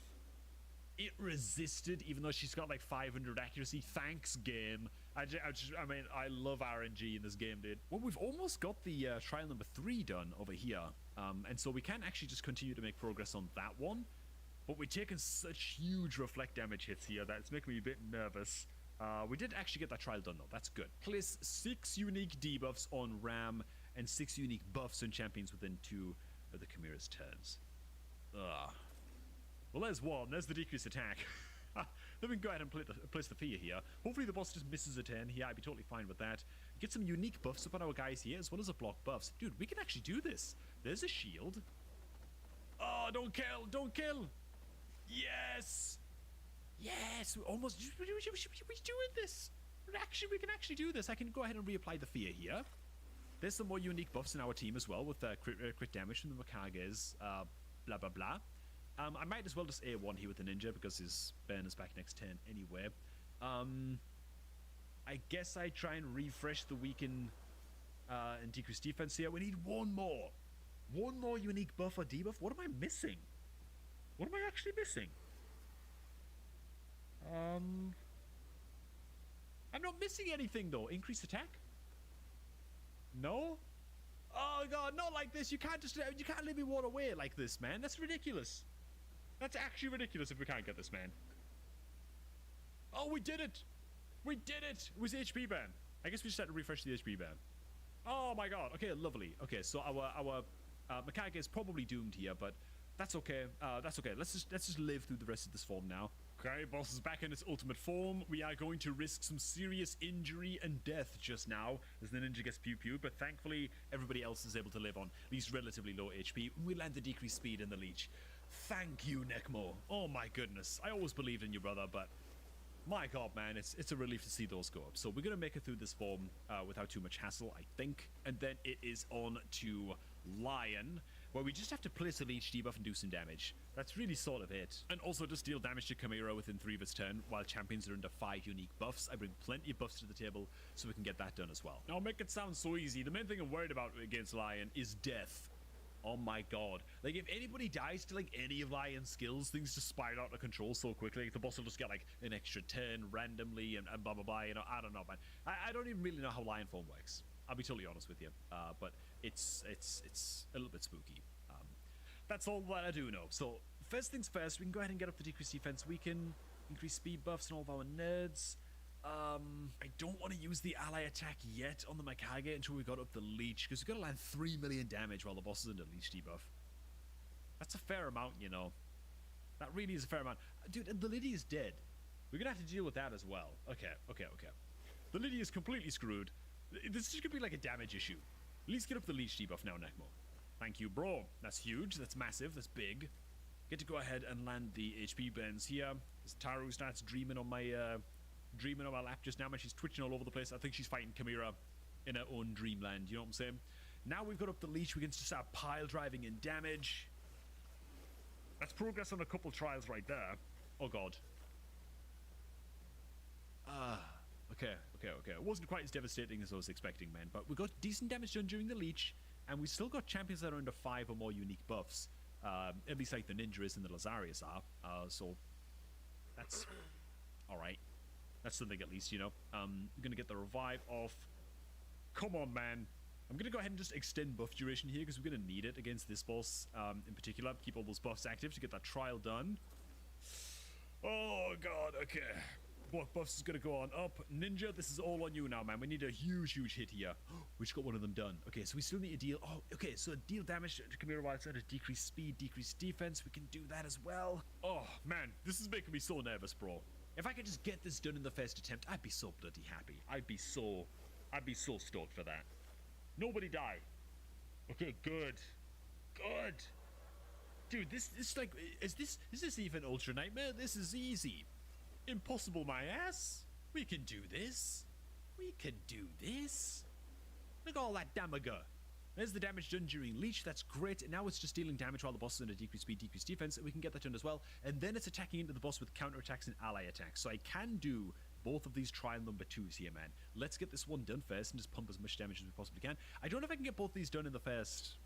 It resisted, even though she's got like 500 accuracy. Thanks, game. I mean, I love RNG in this game, dude. Well, we've almost got the trial number 3 done over here. And so we can actually just continue to make progress on that one. But we're taking such huge reflect damage hits here that it's making me a bit nervous. We did actually get that trial done, though. That's good. Place 6 unique debuffs on Ram and 6 unique buffs on champions within 2 of the Chimera's turns. Ugh. Well, there's one. There's the decreased attack. Then we can go ahead and place the fear here. Hopefully the boss just misses a turn here. I'd be totally fine with that. Get some unique buffs up on our guys here, as well as a block buffs. Dude, we can actually do this. There's a shield. Oh, don't kill! Don't kill! Yes! Yes! We're almost... We're doing this! We can actually do this. I can go ahead and reapply the fear here. There's some more unique buffs in our team as well, with crit damage from the Mikages, blah, blah, blah. I might as well just A1 here with the Ninja, because his burn is back next turn anyway. I guess I try and refresh the weaken and decrease defense here. We need one more. One more unique buff or debuff. What am I missing? What am I actually missing? I'm not missing anything though. Increased attack? No? Oh god, not like this. You can't let me walk away like this, man. That's ridiculous. That's actually ridiculous if we can't get this, man. Oh, we did it. We did it. It was HP ban. I guess we just had to refresh the HP ban. Oh my god. Okay, lovely. Okay, so our Mikage is probably doomed here, but that's okay. That's okay. Let's just live through the rest of this form now. Okay, boss is back in its ultimate form. We are going to risk some serious injury and death just now as the ninja gets pew-pewed, but thankfully everybody else is able to live on at least relatively low HP. We land the decreased speed and the leech. Thank you, Necmo. Oh my goodness. I always believed in you, brother, but my god, man, it's a relief to see those go up. So we're going to make it through this form without too much hassle, I think. And then it is on to Lion, where we just have to place a leech debuff and do some damage. That's really sort of it. And also just deal damage to Chimera within 3 of its turn, while champions are under 5 unique buffs. I bring plenty of buffs to the table, so we can get that done as well. Now, make it sound so easy. The main thing I'm worried about against Lion is death. Oh my god. Like, if anybody dies to, like, any of Lion's skills, things just spiral out of control so quickly. Like, the boss will just get, like, an extra turn randomly and blah, blah, blah. You know, I don't know, man. I don't even really know how Lion form works. I'll be totally honest with you. But it's a little bit spooky. That's all that I do know. So, first things first, we can go ahead and get up the decreased defense. We can increase speed buffs and all of our nerds. I don't want to use the ally attack yet on the Mikage until we got up the leech, because we've got to land 3 million damage while the boss is under leech debuff. That's a fair amount, you know. That really is a fair amount. Dude, and the Liddy is dead. We're going to have to deal with that as well. Okay. The Liddy is completely screwed. This is going to be like a damage issue. At least get up the leech debuff now, Necmo. Thank you, bro. That's huge. That's massive. That's big. Get to go ahead and land the HP bends here. As Taru starts dreaming on my lap just now, man. She's twitching all over the place. I think she's fighting Chimera in her own dreamland. You know what I'm saying? Now we've got up the leech. We can just start pile driving in damage. That's progress on a couple trials right there. Oh god. Okay. It wasn't quite as devastating as I was expecting, man. But we got decent damage done during the leech. And we still got champions that are under 5 or more unique buffs. At least like the Ninja is and the Lazarius are. So that's alright. That's something at least, you know. I'm going to get the revive off. Come on, man. I'm going to go ahead and just extend buff duration here because we're going to need it against this boss in particular. Keep all those buffs active to get that trial done. Oh, God. Okay. What buffs is going to go on up? Ninja, this is all on you now, man. We need a huge hit here. We just got one of them done. Okay, so we still need to deal... Oh, okay, so deal damage to Chimera while it's under decreased speed, decreased defense. We can do that as well. Oh, man, this is making me so nervous, bro. If I could just get this done in the first attempt, I'd be so bloody happy. I'd be so stoked for that. Nobody die. Okay, good. Dude, this like... Is this even Ultra Nightmare? This is easy. Impossible, my ass. We can do this. Look at all that damage. There's the damage done during leech. That's great. And now it's just dealing damage while the boss is under decreased speed, decreased defense. And we can get that done as well. And then it's attacking into the boss with counterattacks and ally attacks. So I can do both of these trial number 2s here, man. Let's get this one done first and just pump as much damage as we possibly can. I don't know if I can get both these done in the first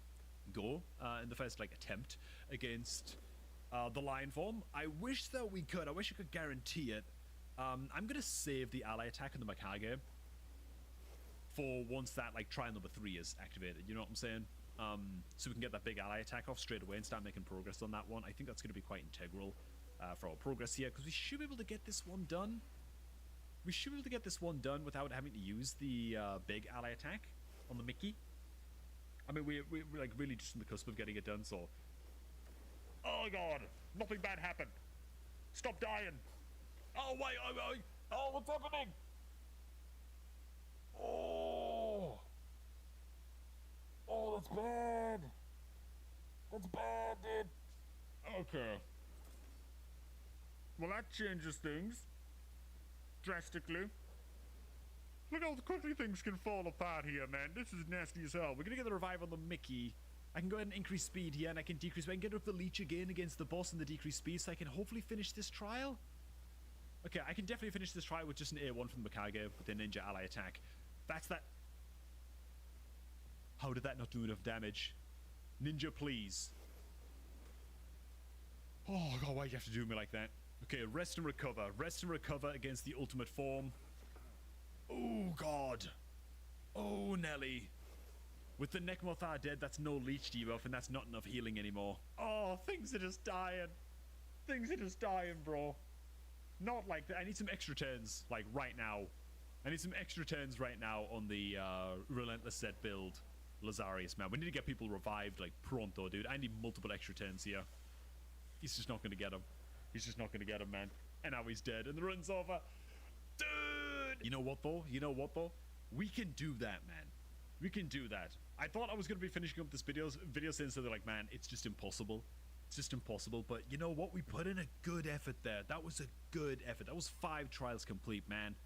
go, in the first like attempt against the Lion form. I wish that we could. I wish I could guarantee it. I'm going to save the ally attack on the Mikage for once that like trial number 3 is activated. You know what I'm saying? So we can get that big ally attack off straight away and start making progress on that one. I think that's going to be quite integral for our progress here, because we should be able to get this one done. Without having to use the big ally attack on the Mickey. I mean, we're like really just on the cusp of getting it done, so... Oh god, nothing bad happened. Stop dying. Oh wait, oh, what's happening? Oh, that's bad. That's bad, dude. Okay. Well, that changes things drastically. Look how quickly things can fall apart here, man. This is nasty as hell. We're gonna get the revive on the Mickey. I can go ahead and increase speed here, and I can decrease. I can get up the leech again against the boss and the decreased speed, so I can hopefully finish this trial. Okay, I can definitely finish this try with just an A1 from the Mikage with the ninja ally attack. That's that. How did that not do enough damage? Ninja, please. Oh god, why do you have to do me like that? Okay, rest and recover. Rest and recover against the ultimate form. Oh god. Oh Nelly. With the Nekmothar dead, that's no leech debuff and that's not enough healing anymore. Oh, things are just dying. Things are just dying, bro. Not like that. I need some extra turns, like right now. I need some extra turns right now on the Relentless Set build. Lazarius, man. We need to get people revived, like, pronto, dude. I need multiple extra turns here. He's just not going to get him. He's just not going to get him, man. And now he's dead, and the run's over. Dude! You know what, though? You know what, though? We can do that, man. We can do that. I thought I was going to be finishing up this video saying something like, man, it's just impossible. It's just impossible. But you know what? We put in a good effort there. That was a good effort. That was 5 trials complete, man.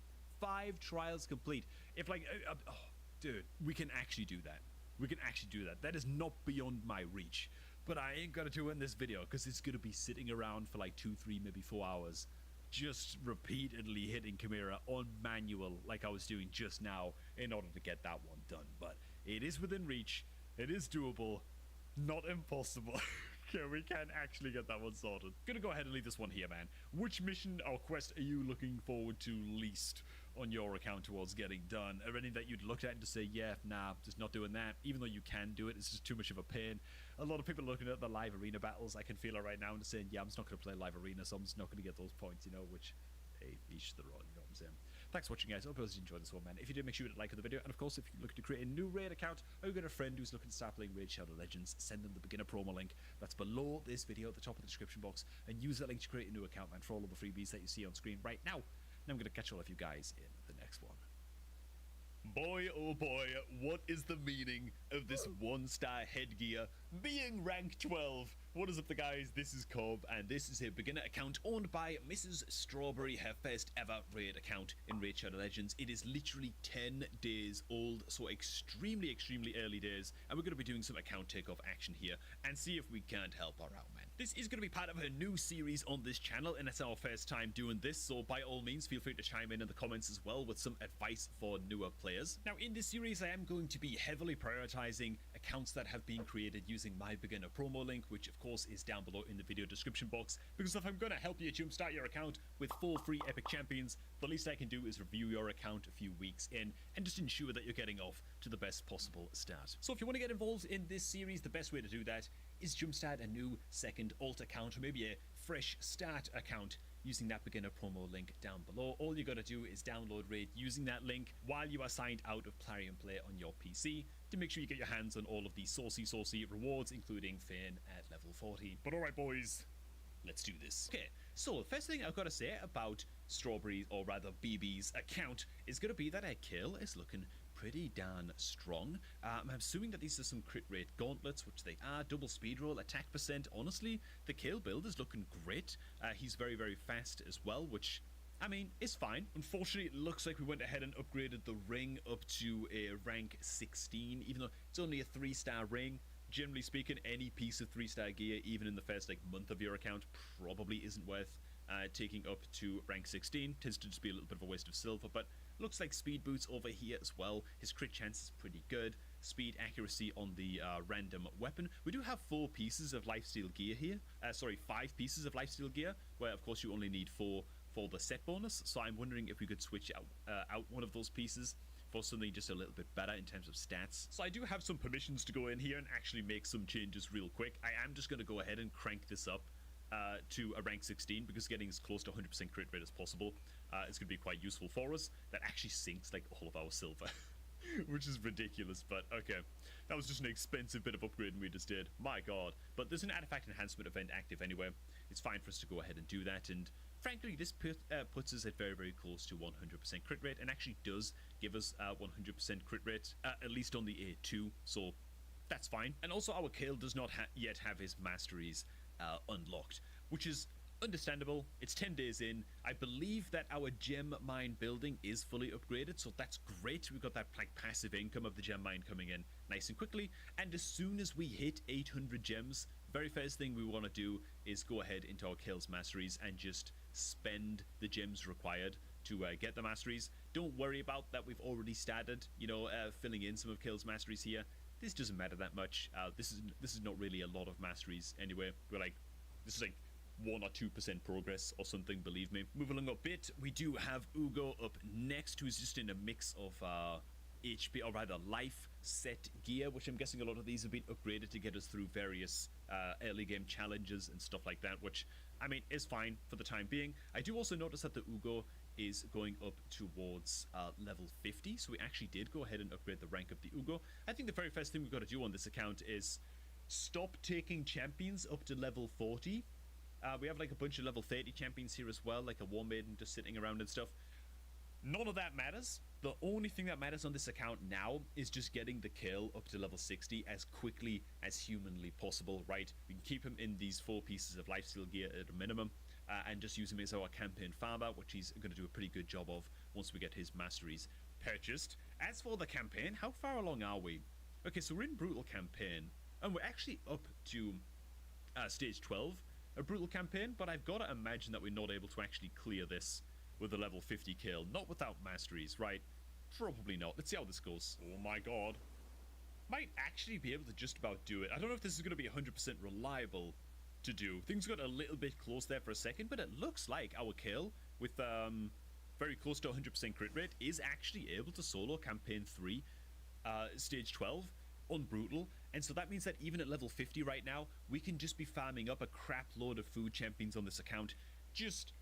5 trials complete. If, like, oh, dude, we can actually do that. We can actually do that. That is not beyond my reach. But I ain't gonna do it in this video because it's gonna be sitting around for like 2, 3, maybe 4 hours. Just repeatedly hitting Chimera on manual like I was doing just now in order to get that one done. But it is within reach. It is doable. Not impossible. Okay, we can actually get that one sorted. Gonna go ahead and leave this one here, man. Which mission or quest are you looking forward to least on your account towards getting done? Or any that you'd look at and just say, yeah, nah, just not doing that. Even though you can do it, it's just too much of a pain. A lot of people are looking at the live arena battles. I can feel it right now and just saying, yeah, I'm just not going to play live arena, so I'm just not going to get those points, you know, which, hey, each their own, you know what I'm saying? Thanks for watching, guys. I hope you guys enjoyed this one, man. If you did, make sure you hit like the video. And of course, if you're looking to create a new raid account, or you've got a friend who's looking to start playing Raid Shadow Legends, send them the beginner promo link that's below this video at the top of the description box, and use that link to create a new account, man, for all of the freebies that you see on screen right now. And I'm going to catch all of you guys in the next one. Boy, oh boy, what is the meaning of this 1-star headgear being rank 12? What is up, the guys? This is Cobb, and this is a beginner account owned by Mrs. Strawberry, her first ever raid account in Raid Shadow Legends. It is literally 10 days old, so extremely, extremely early days, and we're going to be doing some account takeoff action here and see if we can't help her out, man. This is going to be part of her new series on this channel, and it's our first time doing this, so by all means, feel free to chime in the comments as well with some advice for newer players. Now, in this series, I am going to be heavily prioritizing accounts that have been created using my beginner promo link, which of course is down below in the video description box, because if I'm going to help you jumpstart your account with 4 free epic champions, the least I can do is review your account a few weeks in and just ensure that you're getting off to the best possible start. So if you want to get involved in this series, the best way to do that is jumpstart a new second alt account, or maybe a fresh start account using that beginner promo link down below. All you gotta do is download Raid using that link while you are signed out of Clarion Play on your PC to make sure you get your hands on all of the saucy rewards, including Fane at level 40. But alright, boys, let's do this. Okay, so the first thing I've got to say about Strawberry's, or rather BB's account, is going to be that her kill is looking pretty darn strong. I'm assuming that these are some crit rate gauntlets, which they are. Double speed roll, attack percent. Honestly, the kill build is looking great. He's very, very fast as well, which, I mean, it's fine. Unfortunately, it looks like we went ahead and upgraded the ring up to a rank 16, even though it's only a 3-star ring. Generally speaking, any piece of 3-star gear, even in the first month of your account, probably isn't worth taking up to rank 16. Tends to just be a little bit of a waste of silver, but looks like speed boots over here as well. His crit chance is pretty good. Speed accuracy on the random weapon. We do have 4 pieces of lifesteal gear here. 5 pieces of lifesteal gear, where of course you only need 4 for the set bonus. So I'm wondering if we could switch out one of those pieces for something just a little bit better in terms of stats. So I do have some permissions to go in here and actually make some changes real quick. I am just going to go ahead and crank this up to a rank 16, because getting as close to 100% crit rate as possible is going to be quite useful for us. That actually sinks like all of our silver, which is ridiculous, but okay. That was just an expensive bit of upgrading we just did. My god. But there's an artifact enhancement event active anyway. It's fine for us to go ahead and do that, and frankly, this puts us at very, very close to 100% crit rate, and actually does give us 100% crit rate, at least on the A2, so that's fine. And also, our Kale does not yet have his masteries unlocked, which is understandable. It's 10 days in. I believe that our gem mine building is fully upgraded, so that's great. We've got that like passive income of the gem mine coming in nice and quickly, and as soon as we hit 800 gems, very first thing we want to do is go ahead into our Kale's masteries and just spend the gems required to get the masteries. Don't worry about that. We've already started, filling in some of Kale's masteries here. This doesn't matter that much. This is not really a lot of masteries anyway. This is like 1 or 2% progress or something, believe me. Moving along a bit, we do have Ugo up next, who's just in a mix of HP, or rather life set gear, which I'm guessing a lot of these have been upgraded to get us through various early game challenges and stuff like that, which, I mean, is fine for the time being. I do also notice that the Ugo is going up towards level 50, so we actually did go ahead and upgrade the rank of the Ugo. I think the very first thing we've got to do on this account is stop taking champions up to level 40. We have like a bunch of level 30 champions here as well, like a War Maiden just sitting around and stuff. None of that matters. The only thing that matters on this account now is just getting the kill up to level 60 as quickly as humanly possible, right? We can keep him in these 4 pieces of lifesteal gear at a minimum, and just use him as our campaign farmer, which he's going to do a pretty good job of once we get his masteries purchased. As for the campaign, how far along are we? Okay, so we're in Brutal Campaign, and we're actually up to stage 12, a Brutal Campaign, but I've got to imagine that we're not able to actually clear this with a level 50 kill. Not without masteries, right? Probably not. Let's see how this goes. Oh my god. Might actually be able to just about do it. I don't know if this is going to be 100% reliable to do. Things got a little bit close there for a second, but it looks like our kill with very close to 100% crit rate is actually able to solo Campaign 3, Stage 12 on Brutal. And so that means that even at level 50 right now, we can just be farming up a crap load of food champions on this account. Just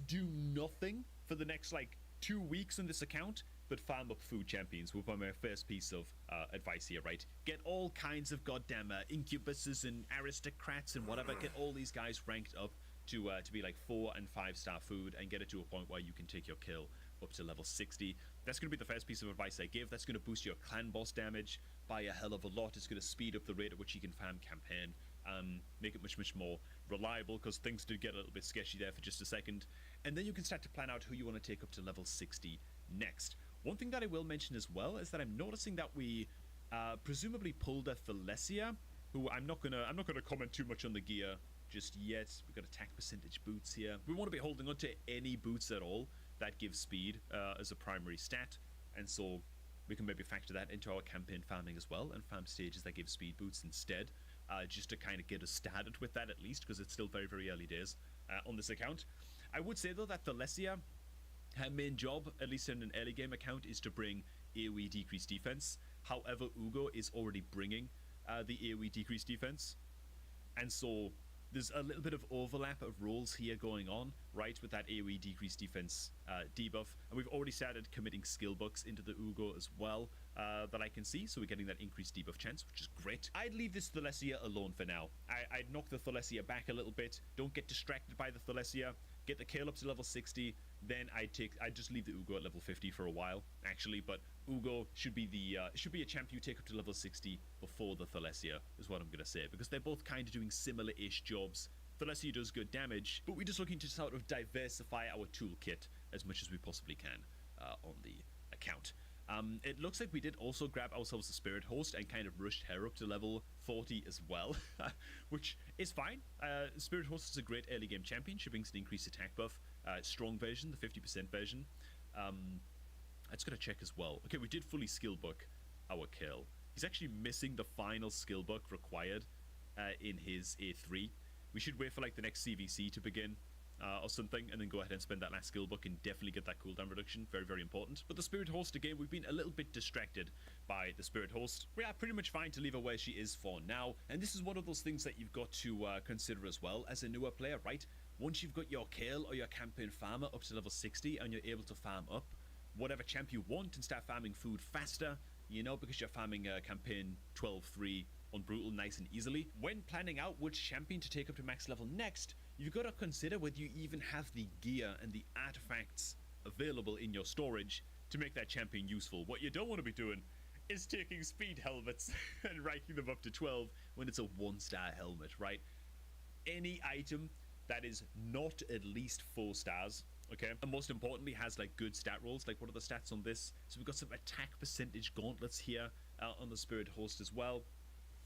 do nothing for the next like 2 weeks on this account, but farm up food champions will be my first piece of advice here, right? Get all kinds of goddamn incubuses and aristocrats and whatever. Get all these guys ranked up to be like 4 and 5 star food, and get it to a point where you can take your kill up to level 60. That's going to be the first piece of advice I give. That's going to boost your clan boss damage by a hell of a lot. It's going to speed up the rate at which you can farm campaign. Make it much more reliable, because things did get a little bit sketchy there for just a second. And then you can start to plan out who you want to take up to level 60 next. One thing that I will mention as well is that I'm noticing that we presumably pulled a Thalesia, who I'm not gonna comment too much on the gear just yet. We've got attack percentage boots here. We want to be holding on to any boots at all that give speed as a primary stat, and so we can maybe factor that into our campaign farming as well, and farm stages that give speed boots instead. Just to kind of get us started with that at least, because it's still very early days on this account. I would say though that Thalesia, her main job, at least in an early game account, is to bring AoE decreased defense. However, Ugo is already bringing the AoE decreased defense, and so there's a little bit of overlap of roles here going on, right, with that AoE decreased defense debuff. And we've already started committing skill books into the Ugo as well, that I can see, so we're getting that increased debuff chance, which is great. I'd leave this Thalesia alone for now. I'd knock the Thalesia back a little bit. Don't get distracted by the Thalesia. Get the kill up to level 60, then I'd just leave the Ugo at level 50 for a while, actually. But Ugo should be a champ you take up to level 60 before the Thalesia, is what I'm gonna say, because they're both kind of doing similar-ish jobs. Thalesia does good damage, but we're just looking to sort of diversify our toolkit as much as we possibly can on the account. It looks like we did also grab ourselves a Spirit Host and kind of rushed her up to level 40 as well, which is fine. Spirit Host is a great early game champion. She brings an increased attack buff. Strong version, the 50% version. I just gotta check as well. Okay, we did fully skill book our kill. He's actually missing the final skill book required in his A3. We should wait for like the next CVC to begin. Or something, and then go ahead and spend that last skill book and definitely get that cooldown reduction. Very important. But the Spirit Host, again, we've been a little bit distracted by the Spirit Host. We are pretty much fine to leave her where she is for now, and this is one of those things that you've got to consider as well as a newer player, right? Once you've got your Kale or your campaign farmer up to level 60 and you're able to farm up whatever champ you want and start farming food faster, you know, because you're farming campaign 12-3 on Brutal nice and easily. When planning out which champion to take up to max level next, you've got to consider whether you even have the gear and the artifacts available in your storage to make that champion useful. What you don't want to be doing is taking speed helmets and ranking them up to 12 when it's a 1-star helmet, right? Any item that is not at least 4 stars, okay, and most importantly has like good stat rolls. Like, what are the stats on this? So we've got some attack percentage gauntlets here on the Spirit Host as well.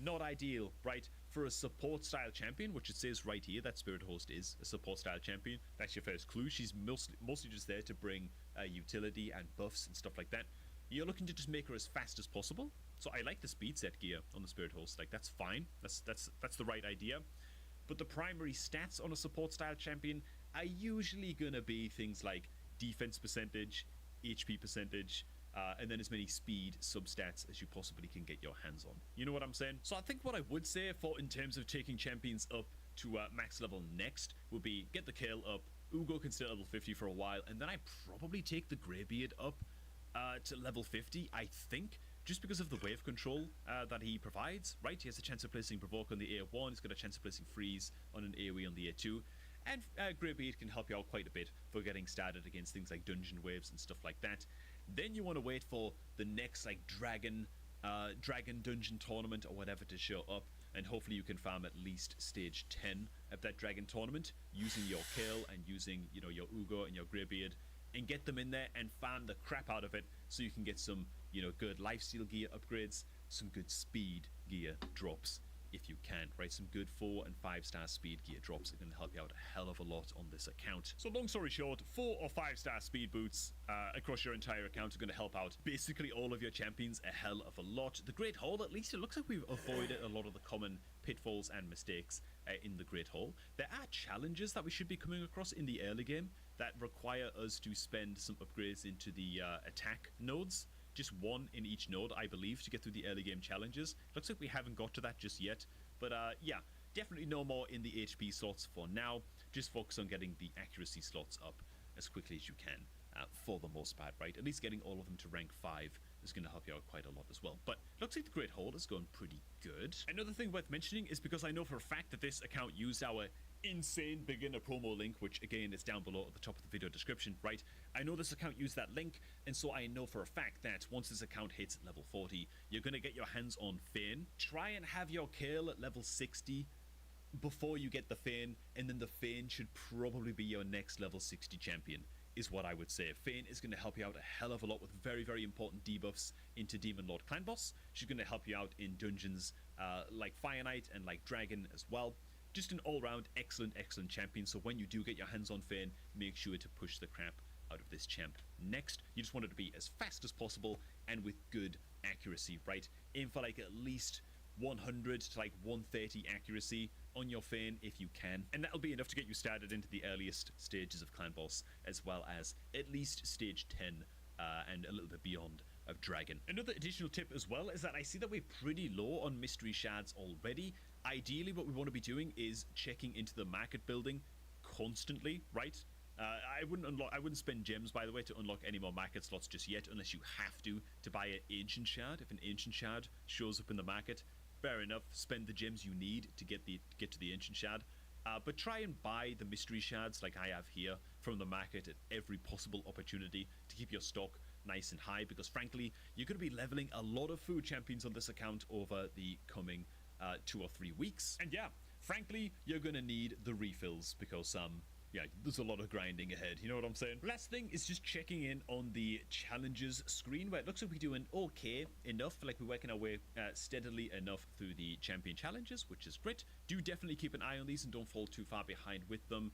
Not ideal, right? for a support style champion, which it says right here that Spirit Host is a support style champion. That's your first clue. She's mostly just there to bring utility and buffs and stuff like that. You're looking to just make her as fast as possible. So I like the speed set gear on the Spirit Host. Like, that's fine. That's the right idea. But the primary stats on a support style champion are usually gonna be things like defense percentage, HP percentage, and then as many speed substats as you possibly can get your hands on. You know what I'm saying? So I think what I would say for in terms of taking champions up to max level next would be get the Kale up. Ugo can stay at level 50 for a while, and then I probably take the Greybeard up to level 50, I think, just because of the wave control that he provides, right? He has a chance of placing Provoke on the A1, he's got a chance of placing Freeze on an AoE on the A2, and Greybeard can help you out quite a bit for getting started against things like dungeon waves and stuff like that. Then you want to wait for the next like dragon dungeon tournament or whatever to show up, and hopefully you can farm at least stage 10 of that dragon tournament using your Kale and using, you know, your Ugo and your Greybeard, and get them in there and farm the crap out of it so you can get some, you know, good lifesteal gear upgrades, some good speed gear drops if you can, right? Some good 4 and 5 star speed gear drops are going to help you out a hell of a lot on this account. So long story short, 4 or 5 star speed boots across your entire account are going to help out basically all of your champions a hell of a lot. The Great Hall, at least it looks like we've avoided a lot of the common pitfalls and mistakes in the Great Hall. There are challenges that we should be coming across in the early game that require us to spend some upgrades into the attack nodes. Just one in each node, I believe, to get through the early game challenges. Looks like we haven't got to that just yet. But yeah, definitely no more in the HP slots for now. Just focus on getting the accuracy slots up as quickly as you can for the most part, right? At least getting all of them to rank 5 is going to help you out quite a lot as well. But looks like the Great Hall is going pretty good. Another thing worth mentioning is because I know for a fact that this account used our insane beginner promo link, which again is down below at the top of the video description, right? I know this account used that link, and so I know for a fact that once this account hits level 40, you're going to get your hands on Fane. Try and have your Kale at level 60 before you get the Fane, and then the Fane should probably be your next level 60 champion, is what I would say. Fane is going to help you out a hell of a lot with very, very important debuffs into Demon Lord Clan Boss. She's going to help you out in dungeons like Fire Knight and like Dragon as well. Just an all-round excellent champion, so when you do get your hands on Fane, make sure to push the crap out of this champ. Next, you just want it to be as fast as possible and with good accuracy, right? Aim for like at least 100 to like 130 accuracy on your Fane if you can, and that'll be enough to get you started into the earliest stages of Clan Boss, as well as at least stage 10 and a little bit beyond of Dragon. Another additional tip as well is that I see that we're pretty low on mystery shards already. Ideally, what we want to be doing is checking into the market building constantly, right? I wouldn't spend gems, by the way, to unlock any more market slots just yet, unless you have to buy an ancient shard. If an ancient shard shows up in the market, fair enough, spend the gems you need to get to the ancient shard. But try and buy the mystery shards like I have here from the market at every possible opportunity to keep your stock nice and high, because frankly, you're going to be leveling a lot of food champions on this account over the coming 2 or 3 weeks. And yeah, frankly, you're going to need the refills because yeah, there's a lot of grinding ahead, you know what I'm saying? Last thing is just checking in on the challenges screen, where it looks like we're doing okay enough, like we're working our way steadily enough through the champion challenges, which is great. Do definitely keep an eye on these and don't fall too far behind with them.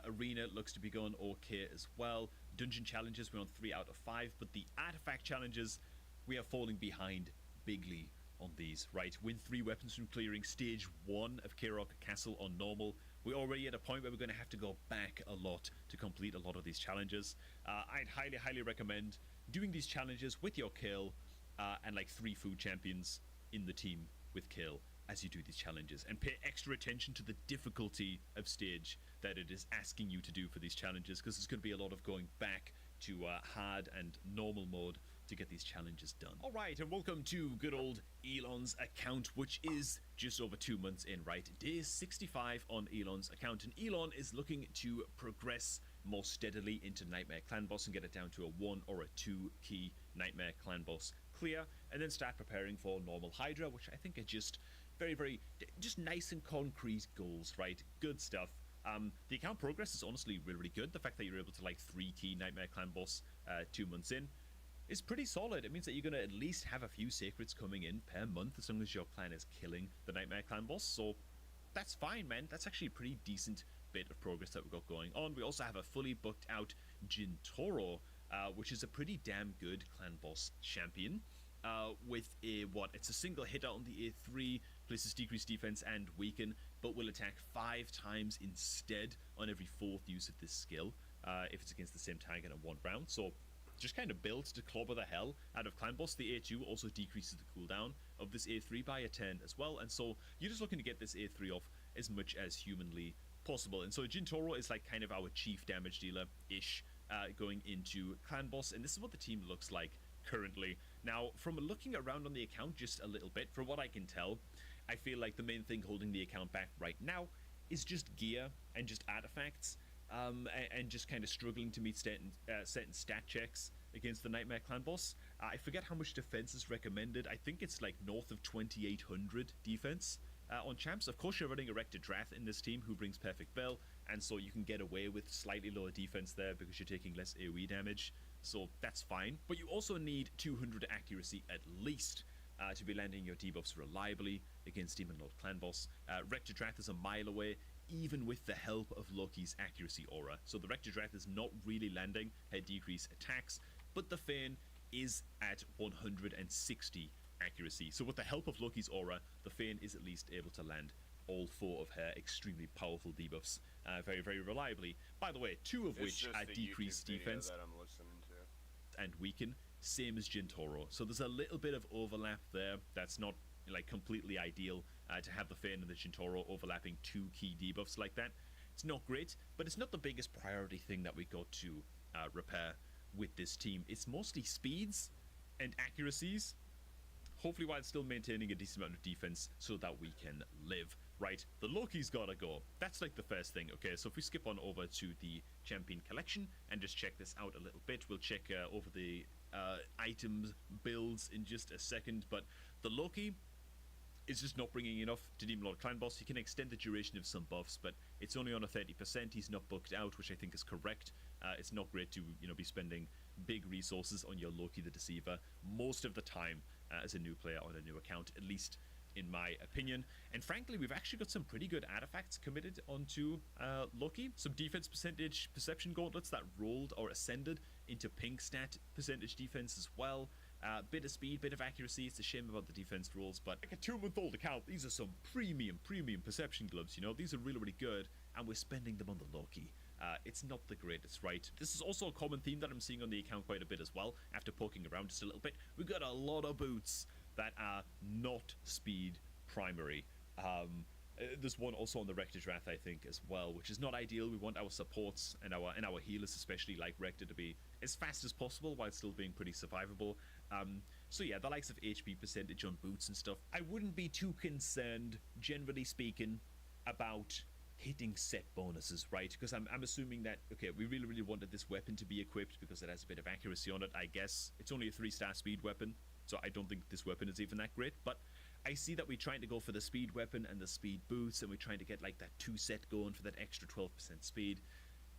Arena looks to be going okay as well. Dungeon challenges, we're on 3 out of 5, but the artifact challenges, we are falling behind bigly on these, right? Win 3 weapons from clearing stage 1 of K-Rock Castle on normal. We're already at a point where we're going to have to go back a lot to complete a lot of these challenges. I'd highly recommend doing these challenges with your Kale and like 3 food champions in the team with Kale as you do these challenges, and pay extra attention to the difficulty of stage that it is asking you to do for these challenges, because there's going to be a lot of going back to hard and normal mode to get these challenges done. Alright, and welcome to good old Elon's account, which is just over 2 months in, right? Day 65 on Elon's account, and Elon is looking to progress more steadily into Nightmare Clan Boss and get it down to a 1 or a 2 key Nightmare Clan Boss clear, and then start preparing for normal Hydra, which I think are just very just nice and concrete goals, right? Good stuff. The account progress is honestly really good. The fact that you're able to like 3 key Nightmare Clan Boss 2 months in, is pretty solid. It means that you're going to at least have a few secrets coming in per month as long as your clan is killing the Nightmare Clan boss. So that's fine, man. That's actually a pretty decent bit of progress that we've got going on. We also have a fully booked out Jintoro, which is a pretty damn good clan boss champion. With it's a single hitter on the A3, places decreased defense and weaken, but will attack 5 times instead on every 4th use of this skill, if it's against the same target in 1 round. So just kind of built to clobber the hell out of clan boss. The A2 also decreases the cooldown of this A3 by a 10 as well, and so you're just looking to get this A3 off as much as humanly possible. And so Jintoro is like kind of our chief damage dealer-ish going into clan boss, and this is what the team looks like currently. Now, from looking around on the account just a little bit, from what I can tell, I feel like the main thing holding the account back right now is just gear and just artifacts, and just kind of struggling to meet certain stat checks against the Nightmare Clan boss. I forget how much defense is recommended. I think it's like north of 2800 defense on champs. Of course, you're running Erected Drath in this team, who brings Perfect Bell, and so you can get away with slightly lower defense there because you're taking less AoE damage. So that's fine, but you also need 200 accuracy at least to be landing your debuffs reliably against Demon Lord Clan boss. Rector Drath is a mile away, even with the help of Loki's accuracy aura. So the Rector Drath is not really landing her decrease attacks, but the Fane is at 160 accuracy. So with the help of Loki's aura, the Fane is at least able to land all 4 of her extremely powerful debuffs very, very reliably. By the way, 2 of which are decreased defense that I'm listening to. and weaken, same as Jintoro. So there's a little bit of overlap there. That's not like completely ideal to have the Fane and the Jintoro overlapping 2 key debuffs like that. It's not great, but it's not the biggest priority thing that we got to repair with this team. It's mostly speeds and accuracies, hopefully while still maintaining a decent amount of defense so that we can live. Right, the Loki's gotta go. That's like the first thing. Okay, so if we skip on over to the champion collection and just check this out a little bit, we'll check over the items builds in just a second, but the Loki is just not bringing enough to Demon Lord Clan boss. He can extend the duration of some buffs, but it's only on a 30%. He's not booked out, which I think is correct. It's not great to be spending big resources on your Loki the Deceiver most of the time as a new player on a new account, at least in my opinion. And frankly, we've actually got some pretty good artifacts committed onto Loki. Some defense percentage perception gauntlets that rolled or ascended into pink stat percentage defense as well. Bit of speed, bit of accuracy. It's a shame about the defense rolls, but like a 2-month-old account, these are some premium perception gloves. These are really, really good, and we're spending them on the Loki. It's not the greatest, right? This is also a common theme that I'm seeing on the account quite a bit as well. After poking around just a little bit, we've got a lot of boots that are not speed primary. There's one also on the Rector Drath, I think, as well, which is not ideal. We want our supports and our healers, especially like Rector, to be as fast as possible while still being pretty survivable. So yeah, the likes of HP percentage on boots and stuff, I wouldn't be too concerned, generally speaking, about hitting set bonuses, right? Because I'm assuming that, okay, we really, really wanted this weapon to be equipped because it has a bit of accuracy on it, I guess. It's only a 3-star speed weapon, so I don't think this weapon is even that great, but I see that we're trying to go for the speed weapon and the speed boots, and we're trying to get like that 2-set going for that extra 12% speed.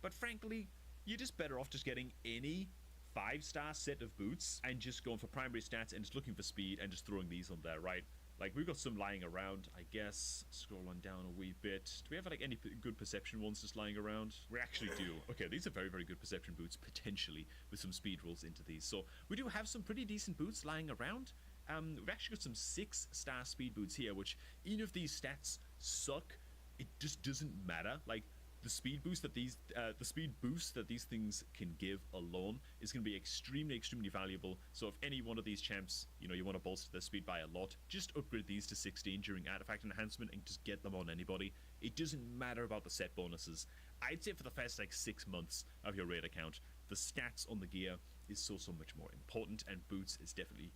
But frankly, you're just better off just getting any 5-star set of boots and just going for primary stats and just looking for speed and just throwing these on there, right? Like, we've got some lying around, I guess. Scroll on down a wee bit. Do we have like any good perception ones just lying around? We actually do. Okay, these are very, very good perception boots, potentially, with some speed rolls into these. So we do have some pretty decent boots lying around. We've actually got some 6-star speed boots here, which, even if these stats suck, it just doesn't matter. Like, the speed boost that these things can give alone is going to be extremely, extremely valuable. So if any one of these champs, you want to bolster their speed by a lot, just upgrade these to 16 during artifact enhancement and just get them on anybody. It doesn't matter about the set bonuses. I'd say for the first like 6 months of your raid account, the stats on the gear is so much more important, and boots is definitely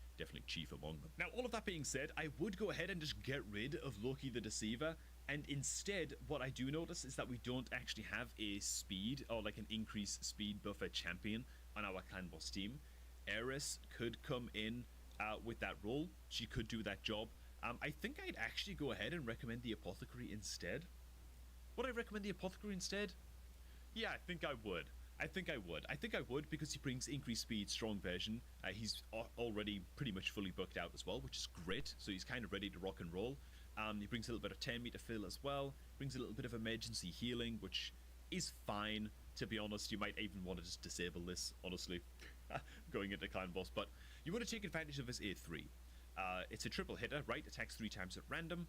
chief among them. Now, all of that being said, I would go ahead and just get rid of Loki the Deceiver, and instead what I do notice is that we don't actually have a speed or like an increased speed buffer champion on our clan boss team. Eris could come in with that role. She could do that job. I think I'd actually go ahead and recommend the Apothecary instead. Would I recommend the Apothecary instead? Yeah, I think I would. I think I would. I think I would because he brings increased speed, strong version. He's already pretty much fully booked out as well, which is great. So he's kind of ready to rock and roll. He brings a little bit of 10-meter fill as well. Brings a little bit of emergency healing, which is fine. To be honest, you might even want to just disable this, honestly, going into Clan Boss. But you want to take advantage of his A3. It's a triple hitter, right? Attacks 3 times at random.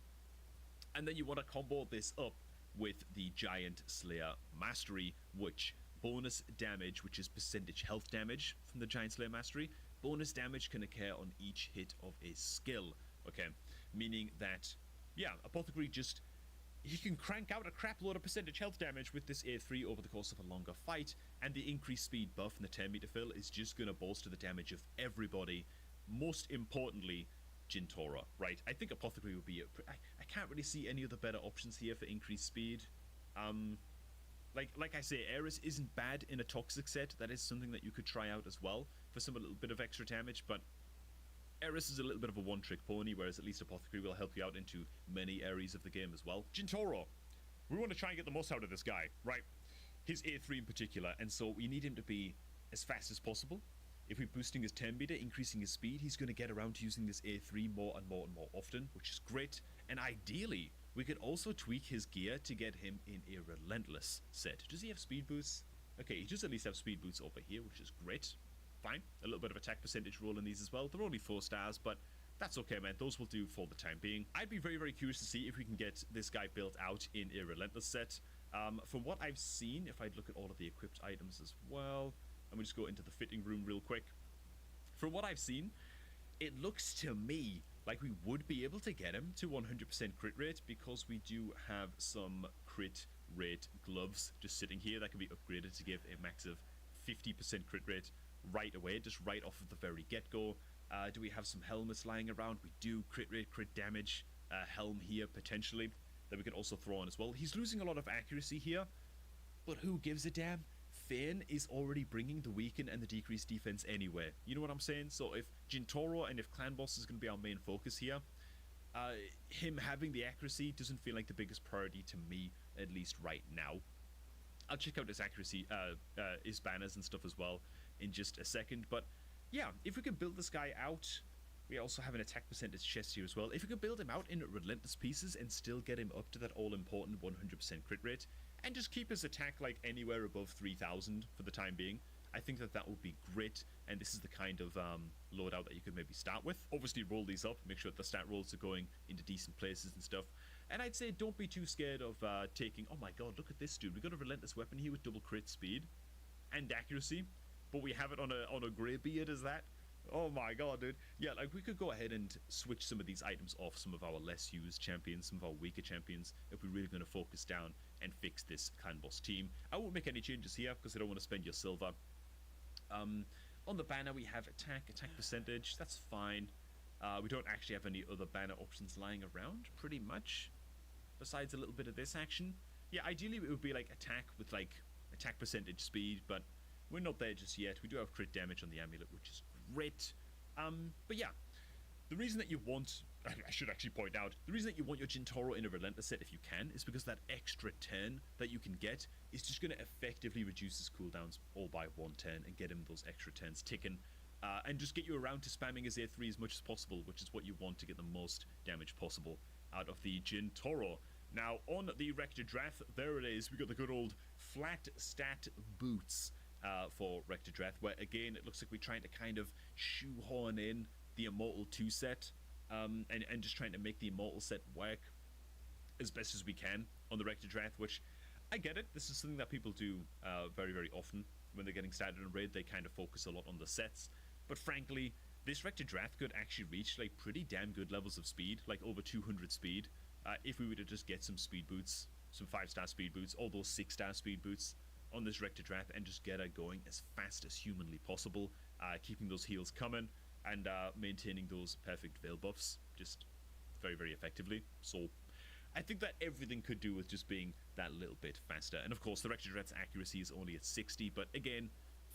And then you want to combo this up with the Giant Slayer Mastery, which bonus damage, which is percentage health damage from the Giant Slayer Mastery. Bonus damage can occur on each hit of a skill. Okay, meaning that, yeah, Apothecary just, he can crank out a crap load of percentage health damage with this A3 over the course of a longer fight, and the increased speed buff and the 10-meter fill is just going to bolster the damage of everybody. Most importantly, Jintora, right? I think Apothecary would be I can't really see any other better options here for increased speed. Like I say, Eris isn't bad in a toxic set. That is something that you could try out as well for some a little bit of extra damage, but Eris is a little bit of a one-trick pony, whereas at least Apothecary will help you out into many areas of the game as well. Jintoro, we want to try and get the most out of this guy, right? His A3 in particular, and so we need him to be as fast as possible. If we're boosting his 10-meter, increasing his speed, he's going to get around to using this A3 more and more and more often, which is great. And ideally, we could also tweak his gear to get him in a Relentless set. Does he have speed boosts? Okay, he does at least have speed boosts over here, which is great. Fine. A little bit of attack percentage roll in these as well. They're only 4 stars, but that's okay, man. Those will do for the time being. I'd be very, very curious to see if we can get this guy built out in a Relentless set. From what I've seen, if I'd look at all of the equipped items as well, and we just go into the fitting room real quick. From what I've seen, it looks to me like we would be able to get him to 100% crit rate because we do have some crit rate gloves just sitting here that can be upgraded to give a max of 50% crit rate right away, just right off of the very get-go. Do we have some helmets lying around? We do. Crit rate, crit damage, helm here potentially that we can also throw on as well. He's losing a lot of accuracy here, but who gives a damn? Fane is already bringing the weaken and the decreased defense anyway. You know what I'm saying? So if Jintoro and if Clan Boss is going to be our main focus here, him having the accuracy doesn't feel like the biggest priority to me, at least right now. I'll check out his accuracy, his banners and stuff as well in just a second. But yeah, if we can build this guy out, we also have an attack percentage chest here as well. If we can build him out in Relentless pieces and still get him up to that all-important 100% crit rate, and just keep his attack like anywhere above 3,000 for the time being, I think that that would be great, and this is the kind of loadout that you could maybe start with. Obviously roll these up, make sure that the stat rolls are going into decent places and stuff, and I'd say don't be too scared of taking, oh my god, look at this dude, we got a Relentless weapon here with double crit speed and accuracy, but we have it on a grey beard as that. Oh my god, dude. Yeah, like we could go ahead and switch some of these items off some of our less used champions, some of our weaker champions, if we're really going to focus down and fix this Clan Boss team. I won't make any changes here because I don't want to spend your silver. On the banner we have attack percentage, that's fine. We don't actually have any other banner options lying around, pretty much, besides a little bit of this action. Yeah, ideally it would be like attack with like attack percentage speed, but we're not there just yet. We do have crit damage on the amulet, which is great. But yeah, the reason that you want, I should actually point out, the reason that you want your Jintoro in a Relentless set if you can is because that extra turn that you can get is just going to effectively reduce his cooldowns all by 1 turn and get him those extra turns ticking, and just get you around to spamming his A3 as much as possible, which is what you want to get the most damage possible out of the Jintoro. Now, on the Rector Drath, there it is. We got the good old flat stat boots for Rector Drath, where again it looks like we're trying to kind of shoehorn in the Immortal 2 set, and just trying to make the Immortal set work as best as we can on the Rector Drath, which I get it. This is something that people do very, very often when they're getting started in Raid. They kind of focus a lot on the sets, but frankly, this Rector Drath could actually reach like pretty damn good levels of speed, like over 200 speed, if we were to just get some speed boots, some 5-star speed boots, all those 6-star speed boots on this Rector Drath, and just get her going as fast as humanly possible, keeping those heals coming, and maintaining those perfect veil buffs just very, very effectively. So I think that everything could do with just being that little bit faster. And of course, the Rector Drath's accuracy is only at 60, but again,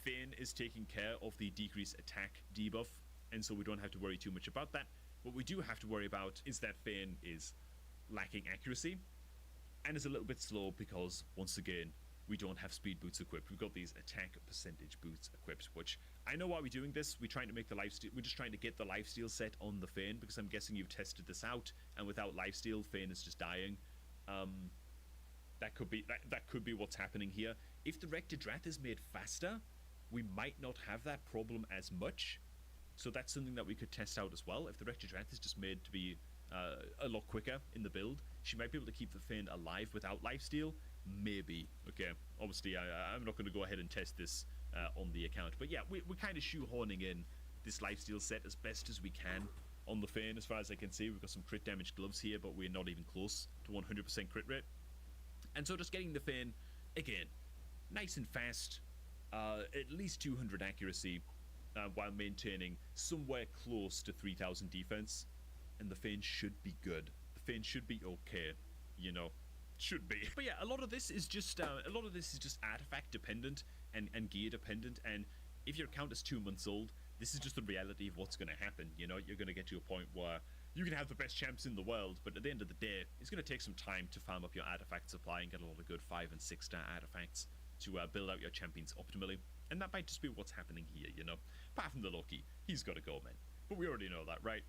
Fane is taking care of the decreased attack debuff, and so we don't have to worry too much about that. What we do have to worry about is that Fane is lacking accuracy, and is a little bit slow because, once again, we don't have speed boots equipped. We've got these attack percentage boots equipped, which I know why we're doing this. We're trying to make the lifesteal. We're just trying to get the lifesteal set on the Fane, because I'm guessing you've tested this out, and without lifesteal, Fane is just dying. That could be what's happening here. If the Rector Drath is made faster, we might not have that problem as much. So that's something that we could test out as well. If the Rector Drath is just made to be a lot quicker in the build, she might be able to keep the Fane alive without lifesteal. Maybe. Okay, obviously I'm not going to go ahead and test this on the account, but yeah, we're kind of shoehorning in this lifesteal set as best as we can on the Fane. As far as I can see, we've got some crit damage gloves here, but we're not even close to 100% crit rate. And so just getting the Fane, again, nice and fast, at least 200 accuracy, while maintaining somewhere close to 3000 defense, and the Fane should be good. The Fane should be okay, you know. Should be. But yeah, a lot of this is just artifact dependent and gear dependent, and if your account is 2 months old, this is just the reality of what's going to happen. You know, you're going to get to a point where you can have the best champs in the world, but at the end of the day, it's going to take some time to farm up your artifact supply and get a lot of good 5 and 6 star artifacts to build out your champions optimally. And that might just be what's happening here, you know. Apart from the Loki, he's got to go, man. But we already know that, right?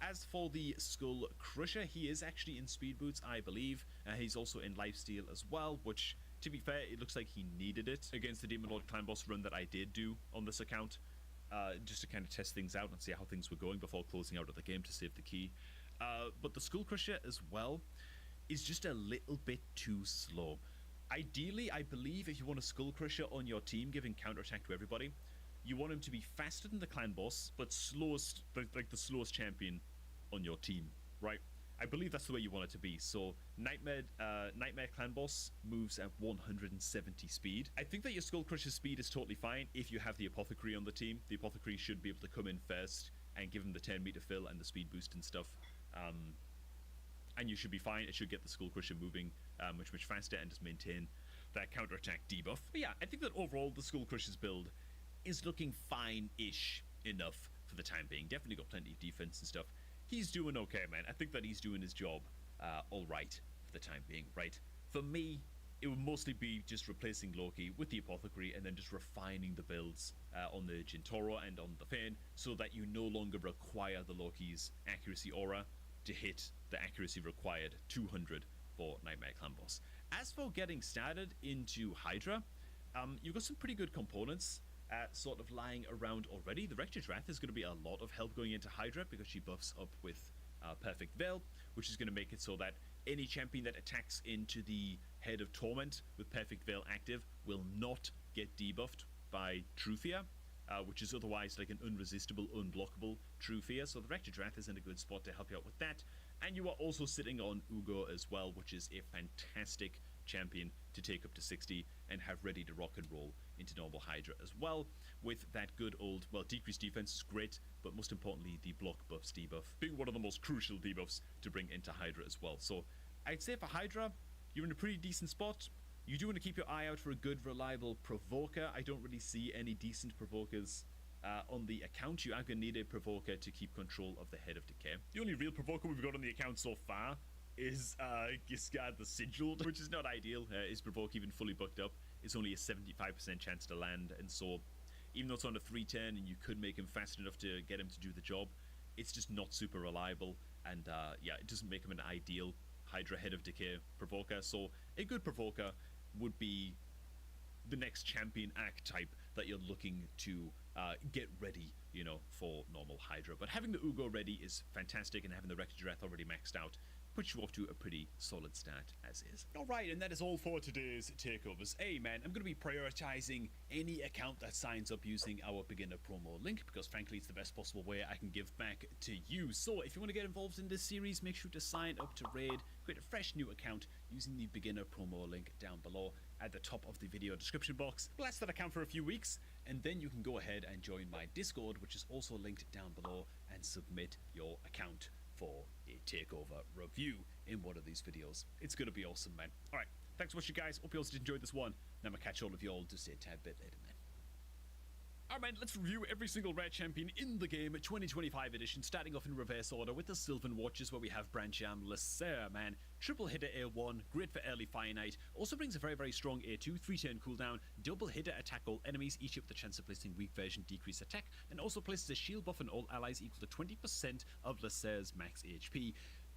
As for the Skull Crusher, he is actually in speed boots, I believe. He's also in lifesteal as well, which, to be fair, it looks like he needed it against the Demon Lord clan boss run that I did do on this account, just to kind of test things out and see how things were going before closing out of the game to save the key. But the Skull Crusher as well is just a little bit too slow. Ideally, I believe if you want a Skull Crusher on your team giving counterattack to everybody, you want him to be faster than the clan boss, but slowest, like the slowest champion on your team, right? I believe that's the way you want it to be. So Nightmare clan boss moves at 170 speed. I think that your Skull Crusher's speed is totally fine if you have the Apothecary on the team. The Apothecary should be able to come in first and give him the 10 meter fill and the speed boost and stuff. And you should be fine. It should get the Skull Crusher moving much faster and just maintain that counterattack debuff. But yeah, I think that overall the Skull Crusher's build is looking fine-ish enough for the time being. Definitely got plenty of defense and stuff. He's doing okay, man. I think that he's doing his job all right for the time being, right? For me, it would mostly be just replacing Loki with the Apothecary and then just refining the builds on the Gintoro and on the Fane so that you no longer require the Loki's accuracy aura to hit the accuracy required 200 for Nightmare Clan Boss. As for getting started into Hydra, you've got some pretty good components sort of lying around already. The Rector Drath is going to be a lot of help going into Hydra because she buffs up with Perfect Veil, which is going to make it so that any champion that attacks into the Head of Torment with Perfect Veil active will not get debuffed by True Fear, which is otherwise like an unresistible, unblockable True Fear. So the Rector Drath is in a good spot to help you out with that. And you are also sitting on Ugo as well, which is a fantastic champion to take up to 60 and have ready to rock and roll into normal Hydra as well, with that good old, well, decreased defense is great, but most importantly the block buffs debuff being one of the most crucial debuffs to bring into Hydra as well. So I'd say for Hydra, you're in a pretty decent spot. You do want to keep your eye out for a good, reliable provoker. I don't really see any decent provokers on the account. You are going to need a provoker to keep control of the Head of Decay. The only real provoker we've got on the account so far is Giscard the Sigiled, which is not ideal. His provoke even fully booked up, it's only a 75% chance to land, and so even though it's on a 310 and you could make him fast enough to get him to do the job, it's just not super reliable, and yeah, it doesn't make him an ideal Hydra Head of Decay provoker. So a good provoker would be the next champion archetype that you're looking to get ready, you know, for normal Hydra. But having the Ugo ready is fantastic, and having the Rector Drath already maxed out puts you off to a pretty solid start as is. Alright, and that is all for today's takeovers. Hey man, I'm going to be prioritizing any account that signs up using our beginner promo link, because frankly it's the best possible way I can give back to you. So if you want to get involved in this series, make sure to sign up to Raid, create a fresh new account using the beginner promo link down below at the top of the video description box. Blast that account for a few weeks, and then you can go ahead and join my Discord, which is also linked down below, and submit your account for a takeover review in one of these videos. It's going to be awesome, man. Alright, thanks so much, you guys. Hope you also enjoyed this one, and I'm going to catch all of you all just a tad bit later, man. Alright man, let's review every single rare champion in the game 2025 edition, starting off in reverse order with the Sylvan Watchers, where we have Brancham Lasser, man. Triple hitter A1, great for early Fire Knight, also brings a very strong A2, 3-turn cooldown, double hitter attack all enemies, each with the chance of placing weak version decrease attack, and also places a shield buff on all allies equal to 20% of Lasser's max HP.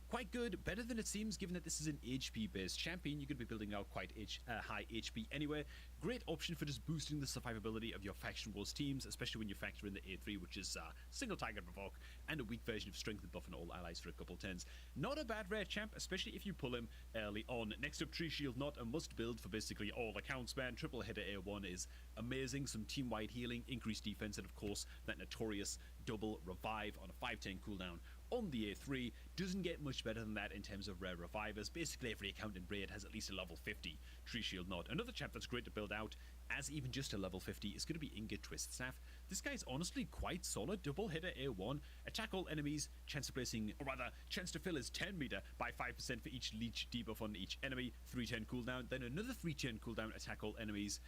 Quite good, better than it seems given that this is an HP based champion. You're going to be building out quite high HP anyway. Great option for just boosting the survivability of your Faction Wars teams, especially when you factor in the A3, which is single target provoke, and a weak version of strength and buff on all allies for a couple turns. Not a bad rare champ, especially if you pull him early on. Next up, Tree Shield, not a must build for basically all accounts, man. Triple hitter A1 is amazing, some team wide healing, increased defense, and of course that notorious double revive on a 5-10 cooldown on the A3. Doesn't get much better than that in terms of rare revivers. Basically every account in Raid has at least a level 50 Tree Shield Not. Another champ that's great to build out as even just a level 50 is going to be Ingot Twist Staff. This guy's honestly quite solid. Double hitter A1, attack all enemies, chance of placing, or rather, chance to fill his 10 meter by 5% for each leech debuff on each enemy, 3-10 cooldown, then another 3-10 cooldown, attack all enemies,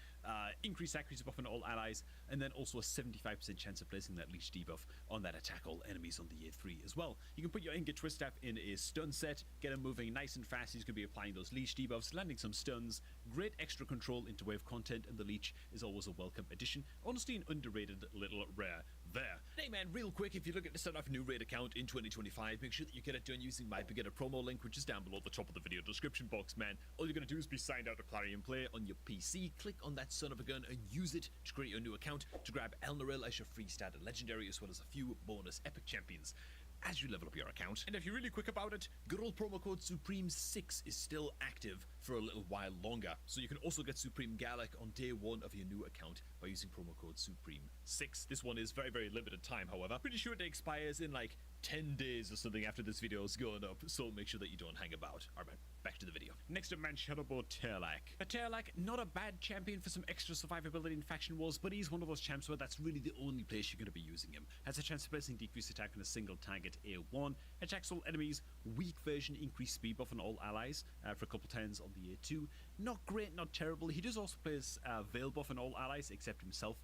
increase accuracy buff on all allies, and then also a 75% chance of placing that leech debuff on that attack all enemies on the A3 as well. You can put your Ingot Twist Staff in a stun set, get him moving nice and fast. He's going to be applying those leech debuffs, landing some stuns, great extra control into wave content, and the leech is always a welcome addition. Honestly, an underrated little rare there. Hey man, real quick, if you're looking to start off a new raid account in 2025, make sure that you get it done using my beginner promo link, which is down below the top of the video description box, man. All you're going to do is be signed out to Clarion Play on your PC, click on that son of a gun and use it to create your new account to grab Elnaril as your free starter legendary, as well as a few bonus epic champions as you level up your account. And if you're really quick about it, good old promo code Supreme6 is still active for a little while longer. So you can also get Supreme Gallic on day 1 of your new account by using promo code Supreme6. This one is very limited time, however. Pretty sure it expires in like 10 days or something after this video is going up, so make sure that you don't hang about. Alright, back to the video. Next up, man, Shadowbow Terlak. Terlak, not a bad champion for some extra survivability in Faction Wars, but he's one of those champs where that's really the only place you're going to be using him. Has a chance of placing decreased attack on a single target A1, attacks all enemies, weak version increased speed buff on all allies for a couple turns on the A2. Not great, not terrible. He does also place Veil buff on all allies except himself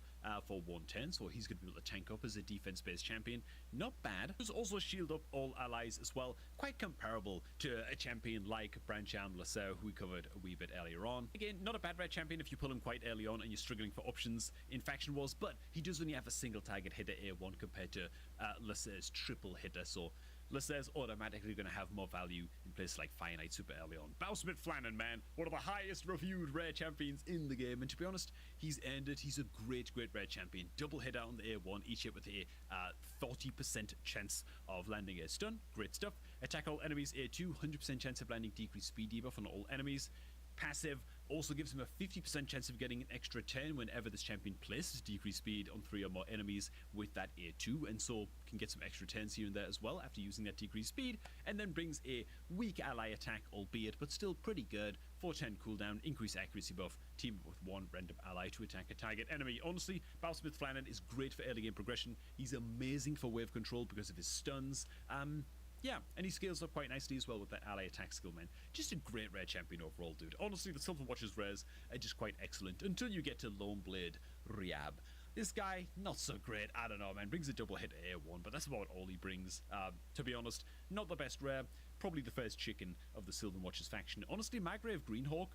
for 110, so he's going to be able to tank up as a defense-based champion. Not bad. Does also shield up all allies as well. Quite comparable to a champion like Brancham Lasser, who we covered a wee bit earlier on. Again, not a bad red champion if you pull him quite early on and you're struggling for options in Faction Wars, but he does only have a single target hitter A1 compared to Lasser's triple hitter, so Lasser's automatically going to have more value in places like Fire Knight super early on. Bowsmith Flannan, man, one of the highest reviewed rare champions in the game, and to be honest, he's earned it. He's a great rare champion. Double hitter on the A1, each hit with a 40% chance of landing a stun. Great stuff. Attack all enemies A2, 100% chance of landing decreased speed debuff on all enemies. Passive also gives him a 50% chance of getting an extra 10 whenever this champion places decreased speed on 3 or more enemies with that A2, and so can get some extra 10s here and there as well after using that decreased speed, and then brings a weak ally attack, albeit but still pretty good, 410 cooldown, increase accuracy buff, team up with one random ally to attack a target enemy. Honestly, Bowsmith Flannan is great for early game progression. He's amazing for wave control because of his stuns. Yeah, and he scales up quite nicely as well with that ally attack skill, man. Just a great rare champion overall, dude. Honestly, the Sylvan Watchers rares are just quite excellent until you get to Lone Blade Riab. This guy, not so great. I don't know, man. Brings a double hit A1, but that's about all he brings. To be honest, not the best rare. Probably the first chicken of the Sylvan Watchers faction. Honestly, Margrave Greenhawk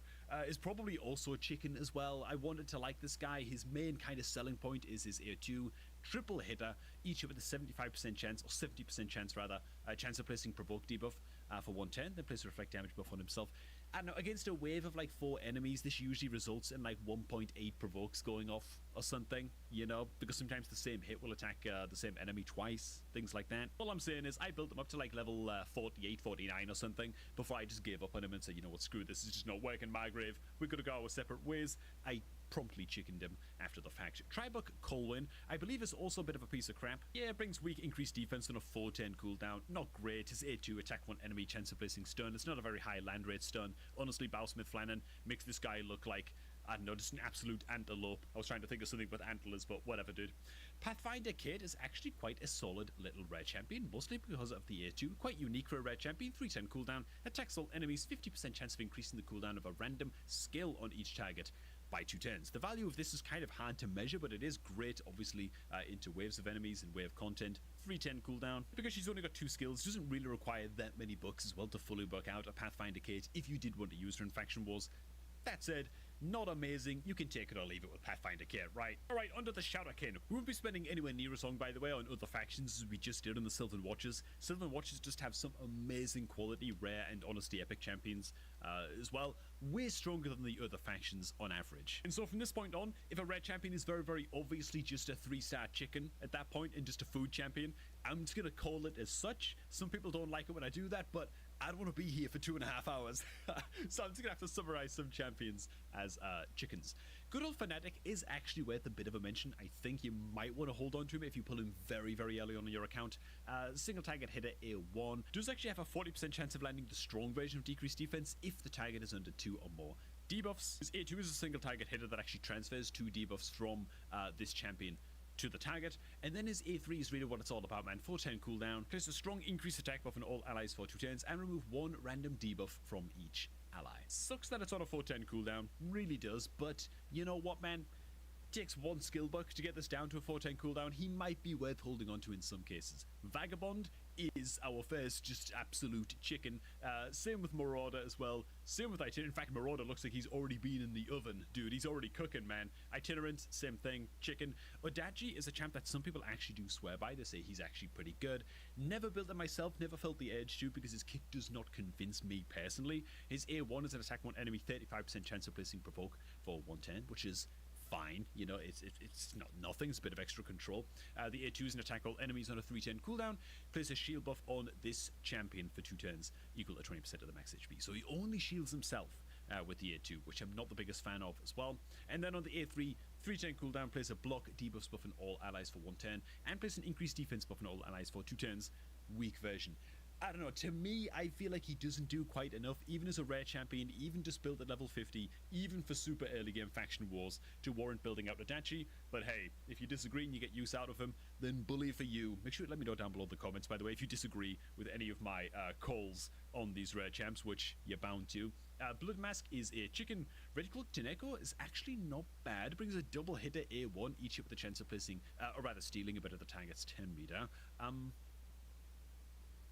is probably also a chicken as well. I wanted to like this guy. His main kind of selling point is his A2. Triple hitter, each with a 75% chance, or 70% chance rather, chance of placing provoke debuff for 110, then place a reflect damage buff on himself. I don't know, against a wave of like 4 enemies, this usually results in like 1.8 provokes going off or something, you know, because sometimes the same hit will attack the same enemy twice, things like that. All I'm saying is I built him up to like level 48, 49 or something before I just gave up on him and said, you know what, screw this, is just not working, Margrave. We're gonna go our separate ways. I promptly chickened him after the fact. Tribuck Colwyn, I believe, is also a bit of a piece of crap. Yeah, brings weak increased defense on a 410 cooldown. Not great. His A2 attack one enemy, chance of placing stun. It's not a very high land rate stun. Honestly, Bowsmith Flannan makes this guy look like, I don't know, just an absolute antelope. I was trying to think of something with antlers, but whatever, dude. Pathfinder Kid is actually quite a solid little rare champion, mostly because of the A2. Quite unique for a rare champion. 310 cooldown. Attacks all enemies. 50% chance of increasing the cooldown of a random skill on each target. by 2 turns. The value of this is kind of hard to measure, but it is great, obviously, into waves of enemies and wave content. 310 cooldown. Because she's only got 2 skills, doesn't really require that many books as well to fully buck out a Pathfinder Kate if you did want to use her in Faction Wars. That said, not amazing. You can take it or leave it with Pathfinder Kate, right? Alright, onto the Shadowkin. We won't be spending anywhere near as long, by the way, on other factions as we just did on the Sylvan Watchers. Sylvan Watchers just have some amazing quality, rare, and honestly epic champions as well. Way stronger than the other factions on average. And so from this point on, if a rare champion is very, very obviously just a 3-star chicken at that point and just a food champion, I'm just going to call it as such. Some people don't like it when I do that, but I don't want to be here for 2.5 hours. So I'm just going to have to summarize some champions as chickens. Good old Fanatic is actually worth a bit of a mention. I think you might want to hold on to him if you pull him very, very early on in your account. Single target hitter A1 does actually have a 40% chance of landing the strong version of decreased defense if the target is under 2 or more debuffs. His A2 is a single target hitter that actually transfers 2 debuffs from this champion to the target, and then his A3 is really what it's all about, man. 410 cooldown, place a strong increased attack buff on all allies for 2 turns, and remove 1 random debuff from each ally. Sucks that it's on a 410 cooldown, really does, but you know what, man? Takes 1 skill buck to get this down to a 410 cooldown. He might be worth holding on to in some cases. Vagabond is our first just absolute chicken. Same with Marauder as well. Same with Itinerant. In fact, Marauder looks like he's already been in the oven. Dude, he's already cooking, man. Itinerant, same thing, chicken. Odachi is a champ that some people actually do swear by. They say he's actually pretty good. Never built it myself, never felt the urge to because his kit does not convince me personally. His A1 is an attack 1 enemy, 35% chance of placing provoke for 110, which is fine, you know, it's not nothing, it's a bit of extra control. The A2 is an attack all enemies on a 310 cooldown, place a shield buff on this champion for 2 turns, equal to 20% of the max HP. So he only shields himself with the A2, which I'm not the biggest fan of as well. And then on the A3, 310 cooldown, place a block debuffs buff on all allies for 1 turn, and place an increased defense buff on all allies for 2 turns, weak version. I don't know, to me, I feel like he doesn't do quite enough, even as a rare champion, even just built at level 50, even for super early game faction wars, to warrant building out Odachi. But hey, if you disagree and you get use out of him, then bully for you. Make sure to let me know down below in the comments, by the way, if you disagree with any of my calls on these rare champs, which you're bound to. Blood Mask is a chicken. Reticle Teneko is actually not bad. Brings a double hitter A1, each hit with a chance of placing, or rather stealing a bit of the target's 10 meter.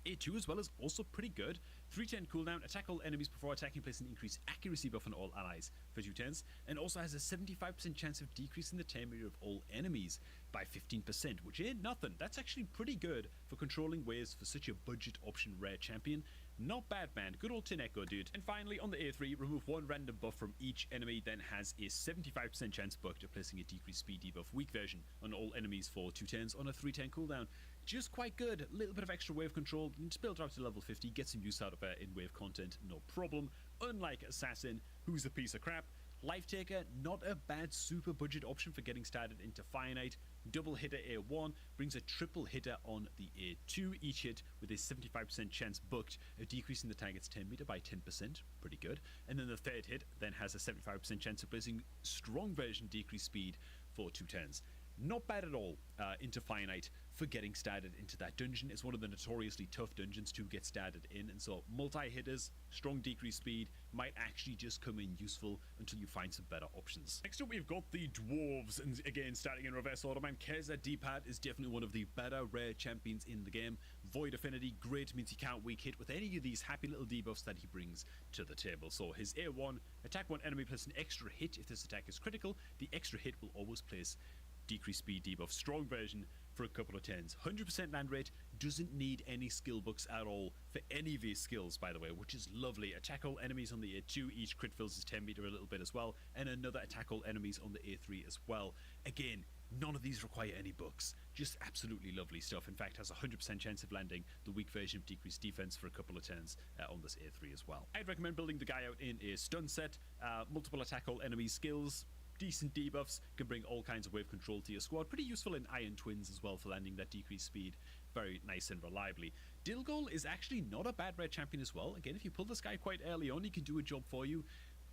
A2 as well is also pretty good. 310 cooldown, attack all enemies before attacking, place an increased accuracy buff on all allies for 2 turns, and also has a 75% chance of decreasing the turn meter of all enemies by 15%, which ain't nothing. That's actually pretty good for controlling waves for such a budget option rare champion. Not bad, man. Good old Teneko, dude. And finally, on the A3, remove 1 random buff from each enemy, then has a 75% chance buck to placing a decreased speed debuff weak version on all enemies for 2 turns on a 310 cooldown. Just quite good. A little bit of extra wave control. You just build her up to level 50, get some use out of her in wave content, no problem. Unlike Assassin, who's a piece of crap. Life Taker, not a bad super budget option for getting started into Fire Knight. Double hitter A1 brings a triple hitter on the A2, each hit with a 75% chance booked of decreasing the target's 10 meter by 10%, pretty good. And then the third hit then has a 75% chance of placing strong version decreased speed for 2 turns. Not bad at all into Fire Knight for getting started into that dungeon. It's one of the notoriously tough dungeons to get started in, and so multi-hitters, strong decreased speed might actually just come in useful until you find some better options. Next up, we've got the Dwarves, and again, starting in reverse order, man, Keza D-Pad is definitely one of the better rare champions in the game. Void Affinity, great, means he can't weak hit with any of these happy little debuffs that he brings to the table. So his A1, attack 1 enemy plus an extra hit if this attack is critical. The extra hit will always place decreased speed debuff, strong version for a couple of turns. 100% land rate, doesn't need any skill books at all for any of his skills, by the way, which is lovely. Attack all enemies on the A2, each crit fills his 10 meter a little bit as well, and another attack all enemies on the A3 as well. Again, none of these require any books. Just absolutely lovely stuff. In fact, has a 100% chance of landing the weak version of decreased defense for a couple of turns on this A3 as well. I'd recommend building the guy out in a stun set, multiple attack all enemies skills, decent debuffs, can bring all kinds of wave control to your squad. Pretty useful in Iron Twins as well for landing that decreased speed very nice and reliably. Dilgol is actually not a bad red champion as well. Again, if you pull this guy quite early on, he can do a job for you.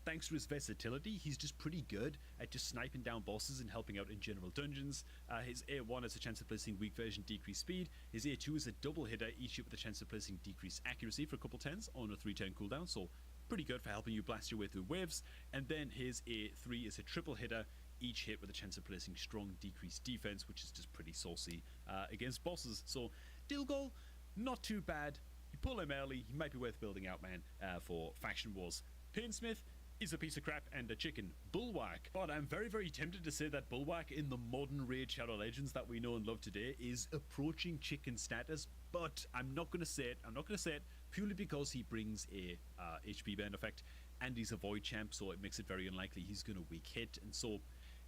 thanks to his versatility, he's just pretty good at just sniping down bosses and helping out in general dungeons. His A1 has a chance of placing weak version decreased speed. His A2 is a double hitter, each hit with a chance of placing decreased accuracy for a couple turns on a 3-turn cooldown, so pretty good for helping you blast your way through waves. And then his A3 is a triple hitter, each hit with a chance of placing strong decreased defense, which is just pretty saucy against bosses. So Dilgol, not too bad. You pull him early, he might be worth building out, man, for Faction Wars. Painsmith is a piece of crap and a chicken. Bulwark. But I'm very, very tempted to say that Bulwark in the modern Raid Shadow Legends that we know and love today is approaching chicken status, but I'm not going to say it. I'm not going to say it purely because he brings a HP burn effect and he's a void champ, so it makes it very unlikely he's going to weak hit, and so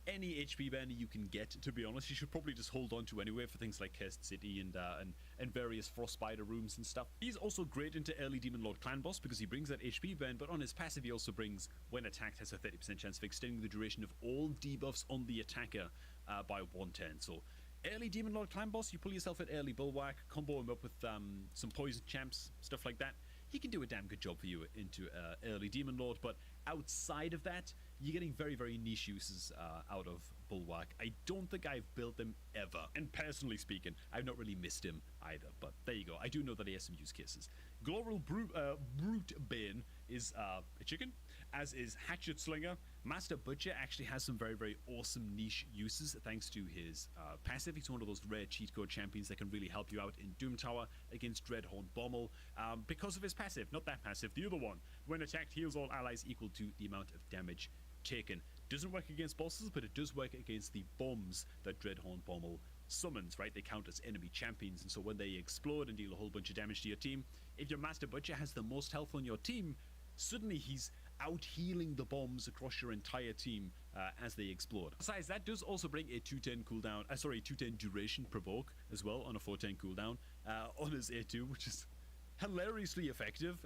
any HP banner you can get, to be honest, you should probably just hold on to anyway for things like Cursed City and various Frost Spider rooms and stuff. He's also great into early Demon Lord Clan Boss because he brings that HP burn, but on his passive he also brings, when attacked, has a 30% chance of extending the duration of all debuffs on the attacker by 1 turn. So early Demon Lord Clan Boss, you pull yourself at early Bulwark, combo him up with some poison champs, stuff like that. He can do a damn good job for you into early Demon Lord, but outside of that, you're getting very, very niche uses out of Bulwark. I don't think I've built them ever. And personally speaking, I've not really missed him either. But there you go. I do know that he has some use cases. Global Brute Bane is a chicken, as is Hatchet Slinger. Master Butcher actually has some very, very awesome niche uses thanks to his passive. He's one of those rare cheat code champions that can really help you out in Doom Tower against Dreadhorn Bommel because of his passive. Not that passive, the other one. When attacked, heals all allies equal to the amount of damage taken. Doesn't work against bosses, but it does work against the bombs that Dreadhorn Bommel summons, right? They count as enemy champions, and so when they explode and deal a whole bunch of damage to your team, if your Master Butcher has the most health on your team, suddenly he's out healing the bombs across your entire team as they explode. Besides, that does also bring a 2-turn cooldown, 2-turn duration provoke as well on a 4-turn cooldown on his A2, which is hilariously effective,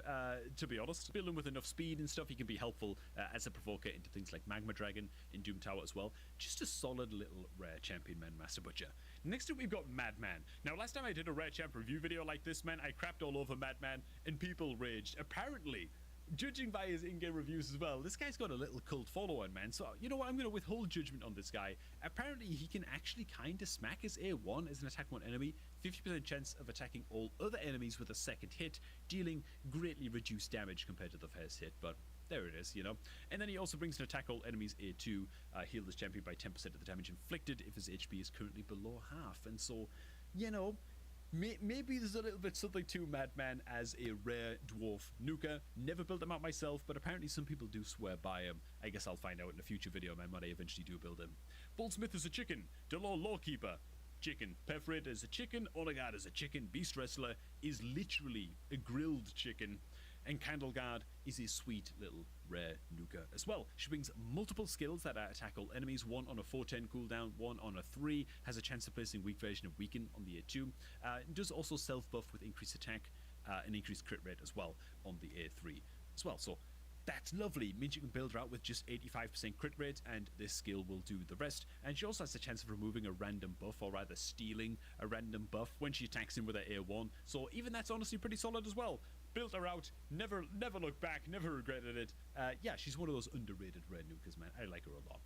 to be honest. Building with enough speed and stuff, he can be helpful as a provoker into things like Magma Dragon in Doom Tower as well. Just a solid little rare champion, man, Master Butcher. Next up, we've got Madman. Now, last time I did a rare champ review video like this, man, I crapped all over Madman and people raged. Apparently, judging by his in-game reviews as well, this guy's got a little cult following, man. So, you know what? I'm going to withhold judgment on this guy. Apparently, he can actually kind of smack his A1 as an attack one enemy. 50% chance of attacking all other enemies with a second hit, dealing greatly reduced damage compared to the first hit. But there it is, you know. And then he also brings an attack all enemies A2, heal this champion by 10% of the damage inflicted if his HP is currently below half. And so, you know, maybe there's a little bit something to Madman as a rare dwarf nuker. Never built him out myself, but apparently some people do swear by him. I guess I'll find out in a future video, man, when I eventually do build him. Boltsmith is a chicken. Delor Lawkeeper, chicken. Perforator is a chicken. Onagard is a chicken. Beast Wrestler is literally a grilled chicken. And Candleguard is a sweet little rare nuker as well. She brings multiple skills that attack all enemies, one on a 4-10 cooldown, one on a 3, has a chance of placing weak version of Weaken on the A2, does also self-buff with increased attack and increased crit rate as well on the A3 as well. So that's lovely. Means you can build her out with just 85% crit rate, and this skill will do the rest. And she also has a chance of removing a random buff, or rather stealing a random buff when she attacks him with her A1. So even that's honestly pretty solid as well. Built her out, never looked back, never regretted it. Yeah, she's one of those underrated red nukers, man. I like her a lot.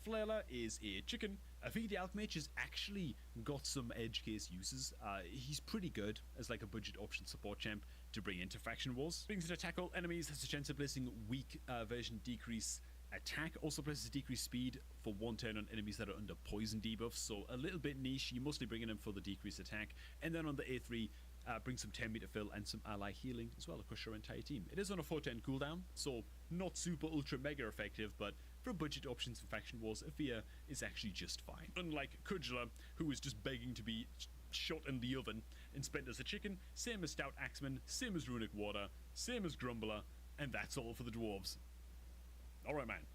Flaila is a chicken. Avi the Alchemage has actually got some edge case uses. He's pretty good as like a budget option support champ to bring into Faction Wars. Brings an attack all enemies, has a chance of placing weak version decrease attack, also places decreased speed for 1 turn on enemies that are under poison debuffs, so a little bit niche. You're mostly bringing him for the decreased attack. And then on the A3, bring some 10 meter fill and some ally healing as well across your entire team. It is on a 4-10 cooldown, so not super ultra mega effective, but for budget options in Faction Wars, Avia is actually just fine. Unlike Kudjala, who is just begging to be shot in the oven and spent as a chicken, same as Stout Axeman, same as Runic Water, same as Grumbler, and that's all for the dwarves. Alright, man.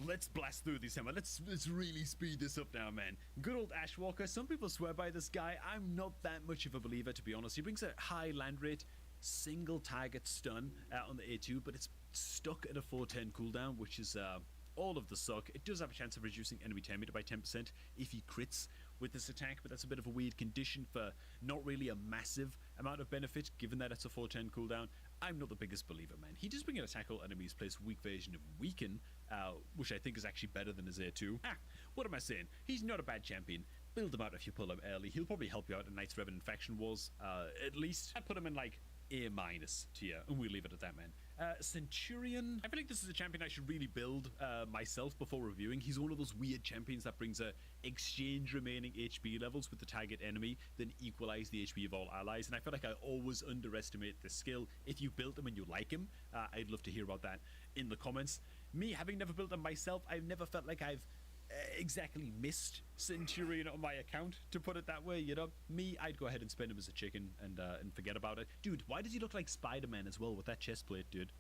Let's blast through these, Hammer. Let's really speed this up now, man. Good old Ashwalker. Some people swear by this guy. I'm not that much of a believer, to be honest. He brings a high land rate, single target stun on the A2, but it's stuck at a 4-10 cooldown, which is all of the suck. It does have a chance of reducing enemy 10 meter by 10% if he crits with this attack, but that's a bit of a weird condition for not really a massive amount of benefit, given that it's a 4-10 cooldown. I'm not the biggest believer, man. He does bring an attack all enemies place weak version of Weaken, which I think is actually better than his A2. What am I saying? He's not a bad champion. Build him out if you pull him early. He'll probably help you out in Knights Revenant Faction Wars. At least I'd put him in like A- tier, and we'll leave it at that, man. Centurion. I feel like this is a champion I should really build myself before reviewing. He's one of those weird champions that brings a exchange remaining HP levels with the target enemy, then equalize the HP of all allies. And I feel like I always underestimate this skill. If you built him and you like him, I'd love to hear about that in the comments. Me, having never built him myself, I've never felt like I've exactly missed Centurion on my account, to put it that way. You know, me, I'd go ahead and spend him as a chicken and forget about it. Dude, why does he look like Spider-Man as well with that chest plate, dude?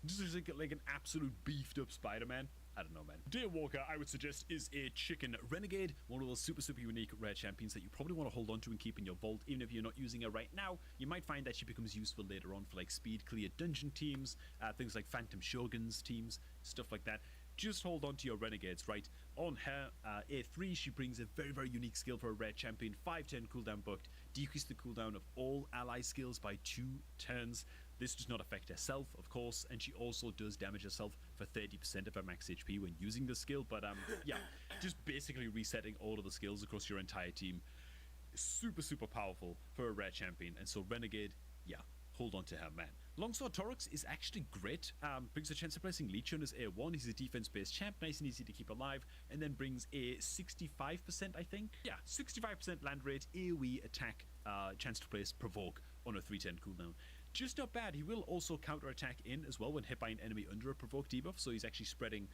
Just like an absolute beefed up Spider-Man. I don't know, man. Daywalker, I would suggest, is a chicken renegade, one of those super unique rare champions that you probably want to hold on to and keep in your vault. Even if you're not using her right now, you might find that she becomes useful later on for like speed clear dungeon teams, things like Phantom Shoguns teams, stuff like that. Just hold on to your renegades, right? On her A3, she brings a very unique skill for a rare champion. 5-turn cooldown booked. Decrease the cooldown of all ally skills by 2 turns. This does not affect herself, of course, and she also does damage herself for 30% of her max HP when using the skill. But yeah, just basically resetting all of the skills across your entire team. Super powerful for a rare champion. And so Renegade, yeah, hold on to her, man. Longsword Torux is actually great. Brings a chance of placing Leech on his A1. He's a defense-based champ, nice and easy to keep alive, and then brings a 65%, I think. Yeah, 65% land rate, AoE attack, chance to place Provoke on a 3-10 cooldown. Just not bad. He will also counter-attack in as well when hit by an enemy under a Provoke debuff, so he's actually spreading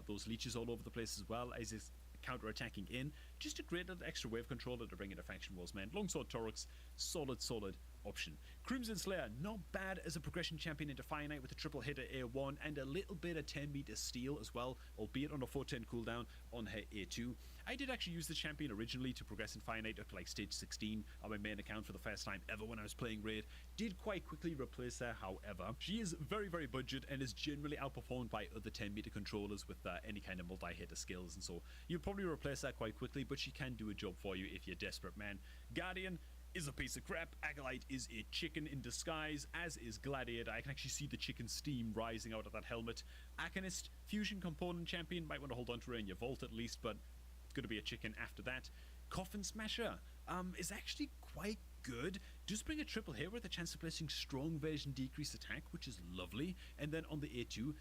those leeches all over the place as well as his counter-attacking in. Just a great little extra wave controller to bring into Faction Wars, man. Longsword Torux, solid option. Crimson Slayer, not bad as a progression champion into Fire Knight with a triple hit at A1 and a little bit of 10 meter steel as well, albeit on a 410 cooldown on her A2. I did actually use the champion originally to progress in Fire Knight up to like stage 16 on my main account for the first time ever when I was playing Raid. Did quite quickly replace her, however. She is very budget and is generally outperformed by other 10 meter controllers with any kind of multi-hitter skills, and so you'll probably replace her quite quickly, but she can do a job for you if you're desperate, man. Guardian is a piece of crap. Acolyte is a chicken in disguise, as is Gladiator. I can actually see the chicken steam rising out of that helmet. Aconist, fusion component champion, might want to hold on to her in your vault at least, but it's going to be a chicken after that. Coffin Smasher is actually quite good. Just bring a triple hit with a chance of placing strong version decreased attack, which is lovely. And then on the A2,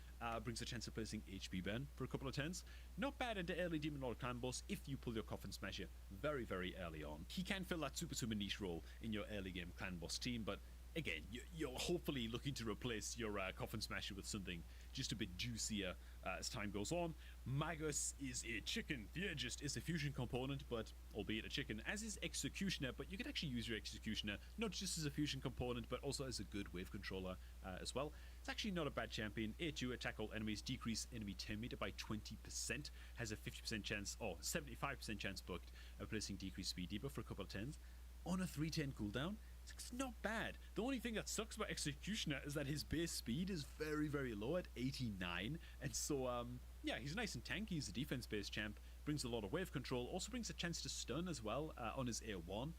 brings a chance of placing HP burn for a couple of turns. Not bad into early Demon Lord clan boss if you pull your Coffin Smasher very early on. He can fill that super niche role in your early game clan boss team, but again, you're hopefully looking to replace your Coffin Smasher with something just a bit juicier as time goes on. Magus is a chicken. Theurgist is a fusion component, but albeit a chicken, as is Executioner, but you can actually use your Executioner not just as a fusion component, but also as a good wave controller as well. It's actually not a bad champion. A2, attack all enemies, decrease enemy 10 meter by 20%, has a 50% chance, or 75% chance booked of placing decreased speed debuff for a couple of turns. On a 310 cooldown, it's not bad. The only thing that sucks about Executioner is that his base speed is very low at 89, and so yeah, he's nice and tanky. He's a defense-based champ, brings a lot of wave control, also brings a chance to stun as well on his A1.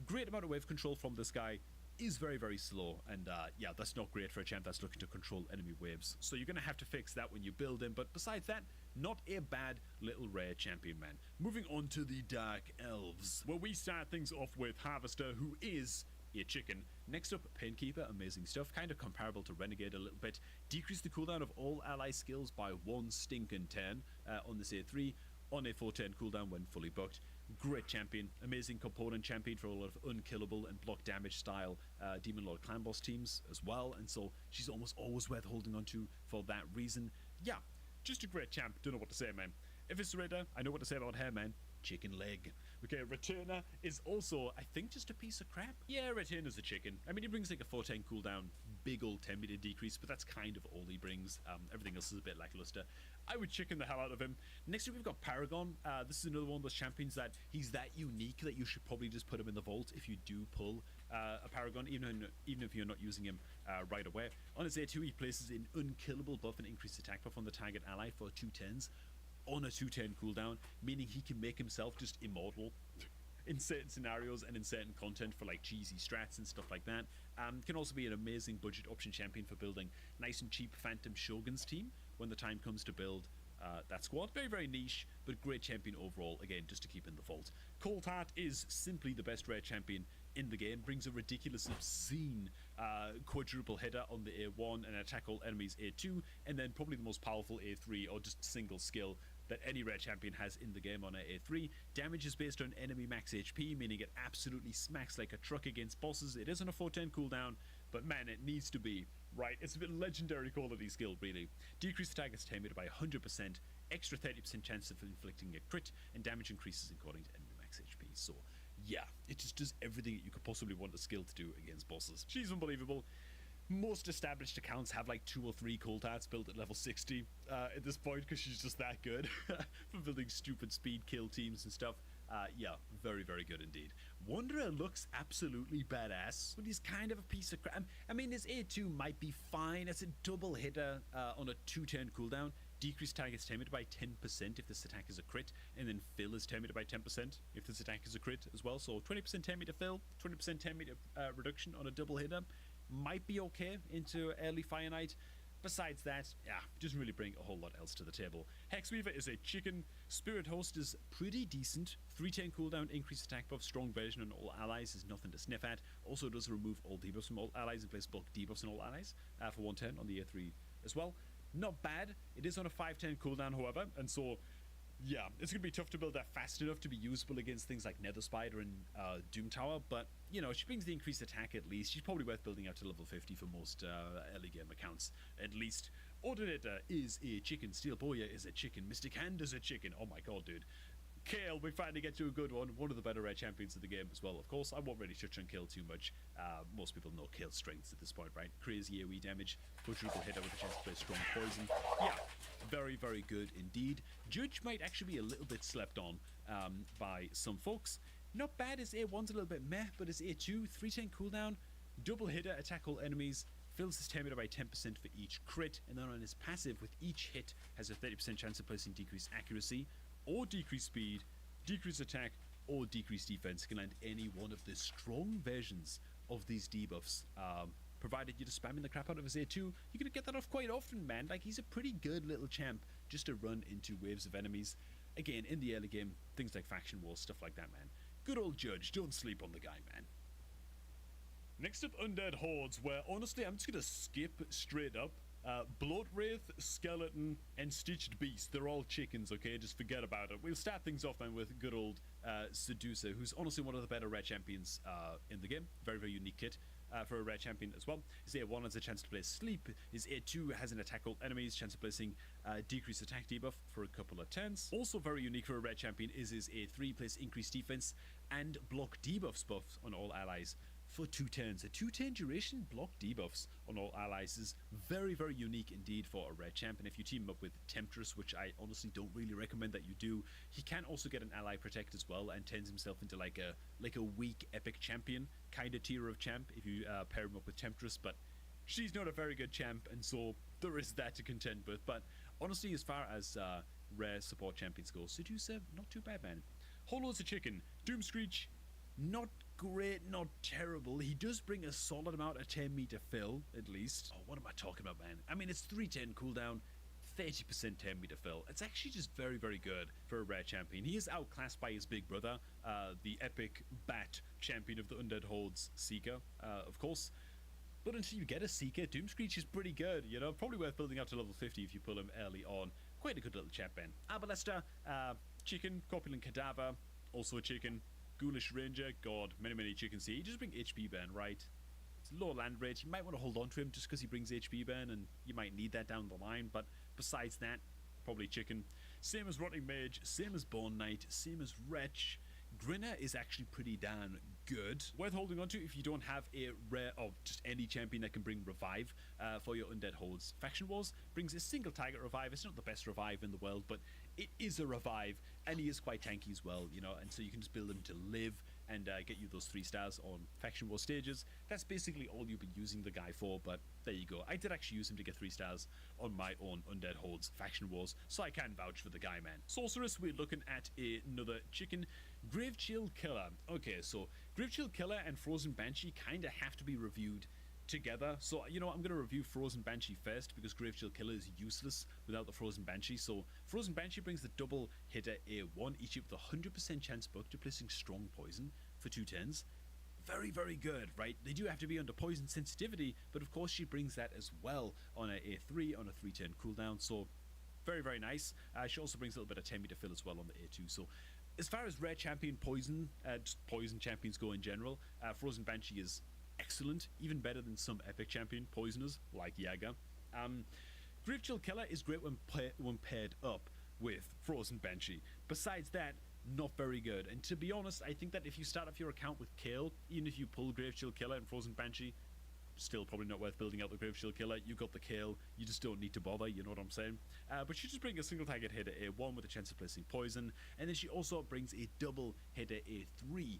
Great amount of wave control from this guy. Is very slow, and yeah, that's not great for a champ that's looking to control enemy waves, so you're gonna have to fix that when you build him. But besides that, not a bad little rare champion, man. Moving on to the Dark Elves, where we start things off with Harvester, who is a chicken. Next up, Penkeeper, amazing stuff, kind of comparable to Renegade a little bit. Decrease the cooldown of all ally skills by 1 stinking turn on this A3, on a 4-turn cooldown when fully booked. Great champion, amazing component champion for a lot of unkillable and block damage style Demon Lord clan boss teams as well, and so she's almost always worth holding on to for that reason. Yeah, just a great champ, don't know what to say, man. Eviscerator, I know what to say about her, man. Chicken leg. Okay, Returner is also, I think, just a piece of crap. Yeah, Returner's a chicken. I mean, he brings like a 410 cooldown, big old 10 meter decrease, but that's kind of all he brings. Everything else is a bit lackluster. I would chicken the hell out of him. Next up, we've got Paragon. This is another one of those champions that he's that unique that you should probably just put him in the vault if you do pull a Paragon, even if you're not using him right away. On his A2, he places an unkillable buff and increased attack buff on the target ally for 2 turns on a 210 cooldown, meaning he can make himself just immortal in certain scenarios and in certain content for like cheesy strats and stuff like that. Can also be an amazing budget option champion for building nice and cheap Phantom Shogun's team when the time comes to build that squad. Very, very niche, but great champion overall, again, just to keep in the vault. Cold Heart is simply the best rare champion in the game, brings a ridiculous, obscene quadruple header on the A1 and attack all enemies A2, and then probably the most powerful A3 or just single skill that any rare champion has in the game on a A3. Damage is based on enemy max HP, meaning it absolutely smacks like a truck against bosses. It is on a 410 cooldown, but man, it needs to be, right? It's a bit legendary quality skill, really. Decrease attack is 10 meter by 100%, extra 30% chance of inflicting a crit, and damage increases according to enemy max HP. So, yeah, it just does everything that you could possibly want a skill to do against bosses. She's unbelievable. Most established accounts have like 2 or 3 cold hearts built at level 60 at this point, because she's just that good for building stupid speed kill teams and stuff. Yeah, very, very good indeed. Wanderer looks absolutely badass, but he's kind of a piece of crap. I mean, his A2 might be fine. It's a double hitter on a 210 cooldown. Decreased attack is 10 meter by 10% if this attack is a crit, and then fill is 10 meter by 10% if this attack is a crit as well. So 20% 10 meter fill, 20% 10 meter reduction on a double hitter. Might be okay into early Fire Knight. Besides that, yeah, doesn't really bring a whole lot else to the table. Hexweaver is a chicken. Spirit Host is pretty decent. 310 cooldown, increased attack buff, strong version on all allies is nothing to sniff at. Also does remove all debuffs from all allies and place bulk debuffs on all allies for 110 on the A3 as well. Not bad. It is on a 510 cooldown, however, and so yeah, it's going to be tough to build that fast enough to be usable against things like Nether Spider and Doom Tower, but, you know, she brings the increased attack at least. She's probably worth building out to level 50 for most early game accounts, at least. Ordinator is a chicken. Steel Boya is a chicken. Mystic Hand is a chicken. Oh my god, dude. Kale, we finally get to a good one. One of the better rare champions of the game as well, of course. I won't really touch on Kale too much. Most people know Kale's strengths at this point, right? Crazy AoE damage, quadruple hitter with a chance to play strong poison. Yeah, very, very good indeed. Judge might actually be a little bit slept on by some folks. Not bad, his A1's a little bit meh, but his A2, 310 cooldown, double hitter, attack all enemies, fills his 10 meter by 10% for each crit, and then on his passive, with each hit, has a 30% chance of placing decreased accuracy, or decreased speed, decreased attack, or decreased defense. Can land any one of the strong versions of these debuffs. Provided you're just spamming the crap out of his A2, you're gonna get that off quite often, man. Like, he's a pretty good little champ just to run into waves of enemies. Again, in the early game, things like faction wars, stuff like that, man. Good old Judge, don't sleep on the guy, man. Next up, Undead Hordes, where honestly, I'm just gonna skip straight up. Blood Wraith, Skeleton, and Stitched Beast. They're all chickens, okay? Just forget about it. We'll start things off, man, with good old Seducer, who's honestly one of the better rare champions in the game. Very, very unique kit for a rare champion as well. His A1 has a chance to place Sleep. His A2 has an attack all enemies, chance of placing decreased attack debuff for a couple of turns. Also very unique for a rare champion is his A3, place increased defense and block debuffs buffs on all allies for 2 turns. A 2-turn duration block debuffs on all allies is very, very unique indeed for a rare champ. And if you team him up with Temptress, which I honestly don't really recommend that you do, he can also get an ally protect as well and turns himself into like a weak epic champion kind of tier of champ if you pair him up with Temptress. But she's not a very good champ, and so there is that to contend with. But honestly, as far as rare support champions go, Seducer, not too bad, man. Hollow's a chicken. Doomscreech, not great, not terrible. He does bring a solid amount of 10 meter fill, at least. Oh, what am I talking about, man? I mean, it's 310 cooldown, 30% 10 meter fill. It's actually just very, very good for a rare champion. He is outclassed by his big brother, the epic Bat champion of the Undead Hordes, Seeker, of course. But until you get a Seeker, Doomscreech is pretty good, you know? Probably worth building up to level 50 if you pull him early on. Quite a good little chap, Ben. Abalester, chicken, corpulent cadaver, also a chicken. Ghoulish Ranger, god, many chickens here. He just bring HP burn, right? It's low land rate. You might want to hold on to him just because he brings HP burn, and you might need that down the line, but besides that, probably chicken. Same as Rotting Mage, same as Born Knight, same as Wretch. Grinner is actually pretty damn good. Worth holding on to if you don't have a rare or just any champion that can bring revive for your Undead Hordes. Faction Wars brings a single target revive. It's not the best revive in the world, but it is a revive, and he is quite tanky as well, you know, and so you can just build him to live and get you those 3 stars on Faction War stages. That's basically all you'll be using the guy for, but there you go. I did actually use him to get 3 stars on my own Undead Hordes Faction Wars, so I can vouch for the guy, man. Sorceress, we're looking at another chicken. Grave Chill Killer. Okay, so Gravechill Killer and Frozen Banshee kind of have to be reviewed together. So, I'm going to review Frozen Banshee first because Gravechill Killer is useless without the Frozen Banshee. So, Frozen Banshee brings the double hitter A1, each with a 100% chance buck to placing strong poison for 2 turns. Very, very good, right? They do have to be under poison sensitivity, but of course she brings that as well on a A3 on a 3-turn cooldown. So, very, very nice. She also brings a little bit of Temi to fill as well on the A2. So, as far as rare champion poison, just poison champions go in general, Frozen Banshee is excellent, even better than some epic champion poisoners like Yaga. Gravechill Killer is great when paired up with Frozen Banshee. Besides that, not very good. And to be honest, I think that if you start off your account with Kale, even if you pull Gravechill Killer and Frozen Banshee, still probably not worth building out the Gravechill Killer. You got the Kale, you just don't need to bother, you know what I'm saying? But she just brings a single target hitter A1 with a chance of placing poison, and then she also brings a double hitter A3.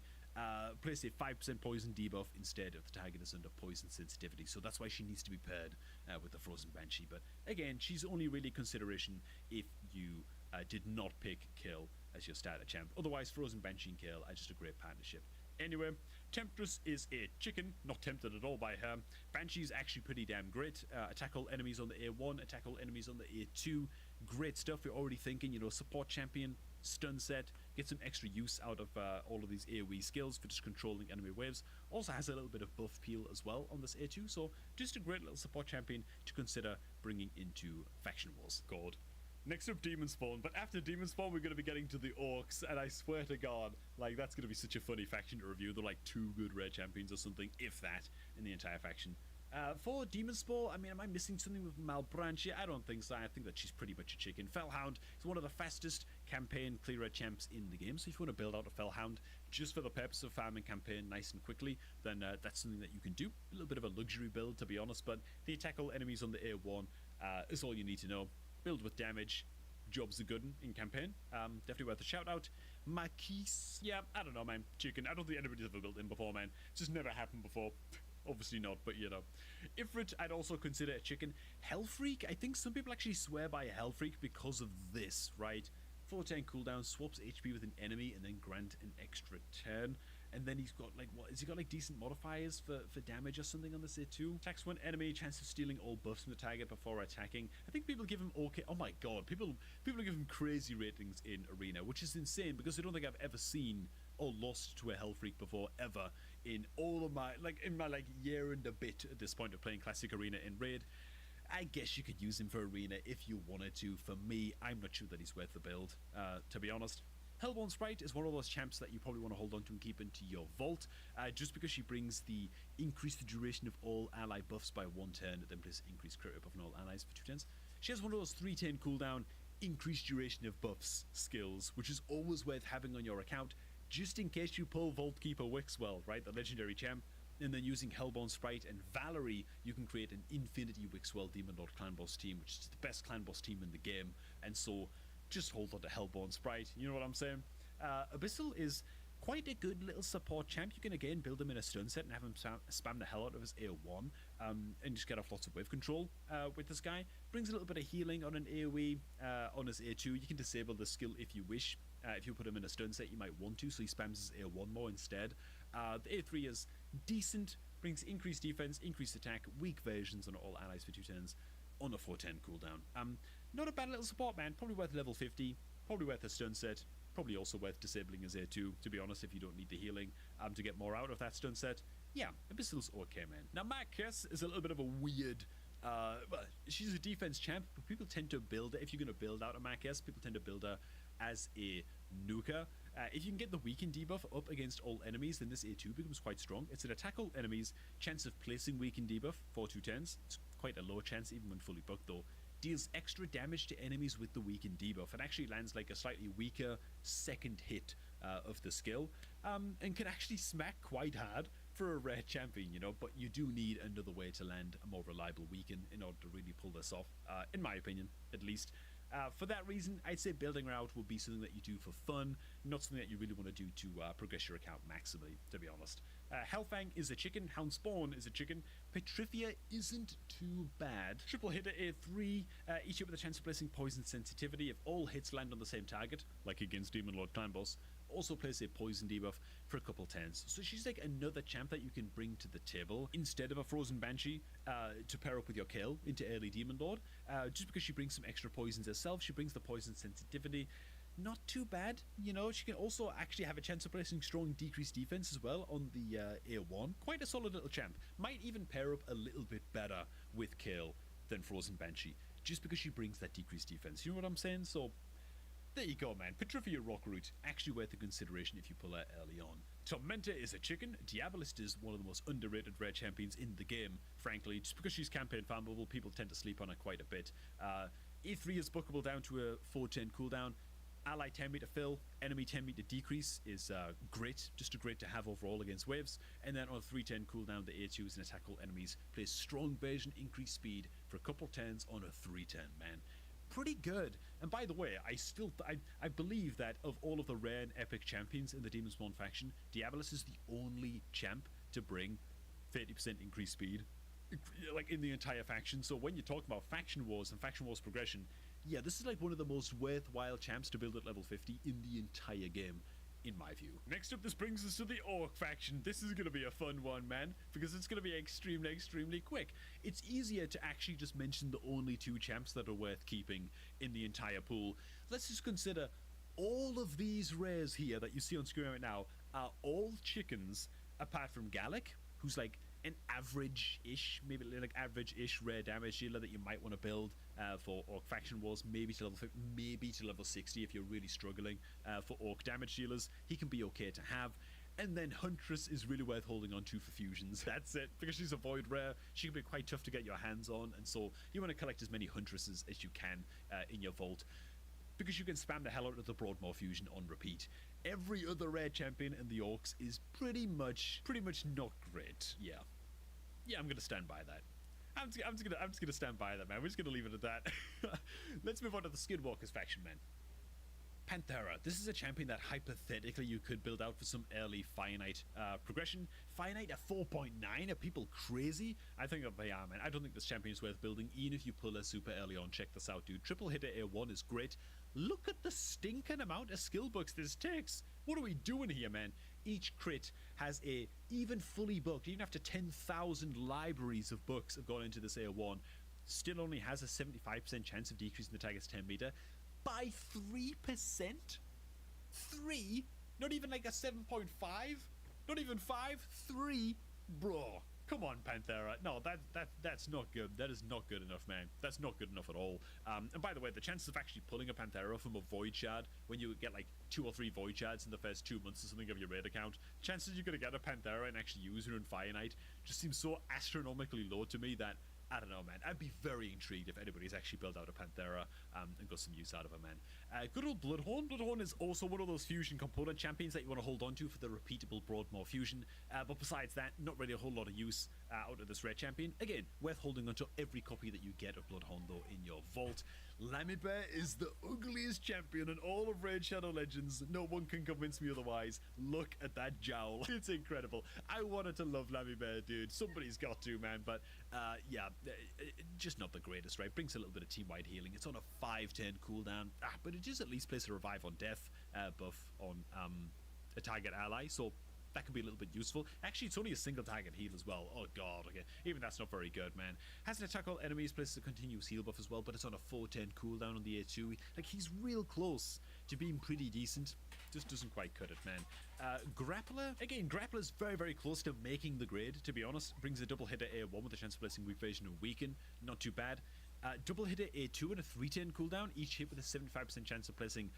Place a 5% poison debuff instead if the target is under poison sensitivity, so that's why she needs to be paired with the Frozen Banshee. But again, she's only really consideration if you did not pick Kill as your starter champ. Otherwise, Frozen Banshee and Kill are just a great partnership. Anyway, Temptress is a chicken, not tempted at all by her. Banshee's actually pretty damn great. Attack all enemies on the A1, attack all enemies on the A2. Great stuff. You're already thinking, support champion, stun set, get some extra use out of all of these AoE skills for just controlling enemy waves. Also has a little bit of buff peel as well on this A2, so just a great little support champion to consider bringing into Faction Wars. God. Next up, Demon Spawn, but after Demon Spawn we're going to be getting to the Orcs, and I swear to God, that's going to be such a funny faction to review. They're like 2 good rare champions or something, if that, in the entire faction. For Demon Spawn, am I missing something with Malbranche? I don't think so. I think that she's pretty much a chicken. Fellhound is one of the fastest campaign clearer champs in the game, so if you want to build out a Fellhound just for the purpose of farming campaign nice and quickly, then that's something that you can do. A little bit of a luxury build, to be honest, but the attack all enemies on the A1 is all you need to know. Build with damage, job's a good one in campaign. Definitely worth a shout out. Marquise, yeah, I don't know, man. Chicken. I don't think anybody's ever built him before, man. It's just never happened before. Obviously not, but Ifrit, I'd also consider a chicken. Hellfreak, I think some people actually swear by a Hellfreak because of this, right? 4-turn cooldown, swaps HP with an enemy, and then grant an extra turn. And then he's got has he got decent modifiers for damage or something on this A2? Attacks one enemy, chance of stealing all buffs from the target before attacking. I think people give him okay. Oh my god, people give him crazy ratings in Arena, which is insane because I don't think I've ever seen or lost to a Hellfreak before ever in all of my year and a bit at this point of playing Classic Arena in Raid. I guess you could use him for Arena if you wanted to. For me, I'm not sure that he's worth the build, to be honest. Hellborn Sprite is one of those champs that you probably want to hold on to and keep into your vault, just because she brings the increase the duration of all ally buffs by 1 turn, then place increased crit rate buff on all allies for 2 turns. She has one of those 3-turn cooldown, increased duration of buffs skills, which is always worth having on your account, just in case you pull Vault Keeper Wixwell, right, the legendary champ. And then using Hellborn Sprite and Valerie, you can create an Infinity Wixwell Demon Lord Clan Boss team, which is the best Clan Boss team in the game. And so, just hold on to Hellborn Sprite, you know what I'm saying? Abyssal is quite a good little support champ. You can again build him in a stun set and have him spam the hell out of his A1 and just get off lots of wave control with this guy. Brings a little bit of healing on an AoE on his A2. You can disable the skill if you wish. If you put him in a stun set, you might want to, so he spams his A1 more instead. The A3 is decent, brings increased defense, increased attack, weak versions on all allies for 2 turns on a 4-turn cooldown. Not a bad little support, man. Probably worth level 50, probably worth a stun set, probably also worth disabling his A2, to be honest, if you don't need the healing to get more out of that stun set. Yeah, Abyssal's okay, man. Now, Marcus is a little bit of a weird... well, she's a defense champ, but people tend to build her. If you're going to build out a Marcus, people tend to build her as a nuker. If you can get the weaken debuff up against all enemies, then this A2 becomes quite strong. It's an attack all enemies, chance of placing weaken debuff for 2 turns. It's quite a low chance, even when fully bugged though. Deals extra damage to enemies with the weaken debuff. It actually lands like a slightly weaker second hit of the skill, and can actually smack quite hard for a rare champion, but you do need another way to land a more reliable weaken in order to really pull this off, in my opinion, at least. For that reason, I'd say building her out will be something that you do for fun, not something that you really want to do to progress your account maximally, to be honest. Hellfang is a chicken, Houndspawn is a chicken, Petrifia isn't too bad. Triple hitter A3, each hit with a chance of placing poison sensitivity. If all hits land on the same target, like against Demon Lord Clan Boss, also plays a poison debuff for a couple turns. So she's like another champ that you can bring to the table instead of a Frozen Banshee to pair up with your kill into early Demon Lord. Just because she brings some extra poisons herself, she brings the poison sensitivity. Not too bad, you know. She can also actually have a chance of placing strong decreased defense as well on the A1. Quite a solid little champ. Might even pair up a little bit better with kill than Frozen Banshee, just because she brings that decreased defense. You know what I'm saying? So there you go, man. Petrifia Rockroot, actually worth the consideration if you pull her early on. Tormenta is a chicken. Diabolist is one of the most underrated rare champions in the game, frankly. Just because she's campaign farmable, people tend to sleep on her quite a bit. E3 is bookable down to a 4-10 cooldown. Ally 10 meter fill, enemy 10 meter decrease is great, just a great to have overall against waves. And then on a 310 cooldown, the A2 is an attack all enemies, plays strong version, increased speed for a couple turns on a 310, man. Pretty good. And by the way, I believe that of all of the rare and epic champions in the Demon Spawn faction, Diabolus is the only champ to bring 30% increased speed, like in the entire faction. So when you talk about faction wars and faction wars progression, yeah, this is like one of the most worthwhile champs to build at level 50 in the entire game, in my view. Next up, this brings us to the Orc faction. This is going to be a fun one, man, because it's going to be extremely quick. It's easier to actually just mention the only 2 champs that are worth keeping in the entire pool. Let's just consider all of these rares here that you see on screen right now are all chickens, apart from Gallic, who's like an average-ish, maybe like average-ish rare damage dealer that you might want to build for Orc Faction Wars, maybe to level 50, maybe to level 60 if you're really struggling for Orc damage dealers. He can be okay to have. And then Huntress is really worth holding on to for fusions. That's it, because she's a void rare. She can be quite tough to get your hands on, and so you want to collect as many Huntresses as you can in your vault, because you can spam the hell out of the Broadmoor fusion on repeat. Every other rare champion in the Orcs is pretty much not great. Yeah, I'm gonna stand by that. I'm just gonna stand by that, man. We're just gonna leave it at that. Let's move on to the Skinwalkers faction, man. Panthera. This is a champion that hypothetically you could build out for some early Finite progression. Finite at 4.9, are people crazy? I think that they are, man. I don't think this champion is worth building, even if you pull her super early on. Check this out, dude. Triple hitter A1 is great. Look at the stinking amount of skill books this takes. What are we doing here, man? Each crit has a, even fully booked, even after 10,000 libraries of books have gone into this A1, still only has a 75% chance of decreasing the target's 10 meter by 3%? 3? Not even like a 7.5? Not even 5? 3? Bro. Come on, Panthera. No, that's not good. That is not good enough, man. That's not good enough at all. And by the way, the chances of actually pulling a Panthera from a Void Shard when you get like 2 or 3 Void Shards in the first 2 months or something of your raid account, chances you're going to get a Panthera and actually use her in Fire Knight just seems so astronomically low to me that, I don't know, man. I'd be very intrigued if anybody's actually built out a Panthera and got some use out of her, man. Good old Bloodhorn. Bloodhorn is also one of those fusion component champions that you want to hold on to for the repeatable Broadmoor fusion. But besides that, not really a whole lot of use out of this red champion. Again, worth holding onto every copy that you get of Bloodhorn, though, in your vault. Lamybear is the ugliest champion in all of Raid Shadow Legends. No one can convince me otherwise. Look at that jowl. It's incredible. I wanted to love Lamybear, dude. Somebody's got to, man. But yeah, just not the greatest, right? Brings a little bit of team-wide healing. It's on a 5-10 cooldown, but it just at least places a revive on death buff on a target ally, so that can be a little bit useful. Actually, it's only a single target heal as well. Oh god, okay. Even that's not very good, man. Has an attack all enemies, places a continuous heal buff as well, but it's on a 4-10 cooldown on the A2. Like, he's real close to being pretty decent. Just doesn't quite cut it, man. Grappler. Again, Grappler's very close to making the grade, to be honest. Brings a double hitter A1 with a chance of placing weak version and weaken. Not too bad. Double hitter A2 and a 310 cooldown, each hit with a 75% chance of placing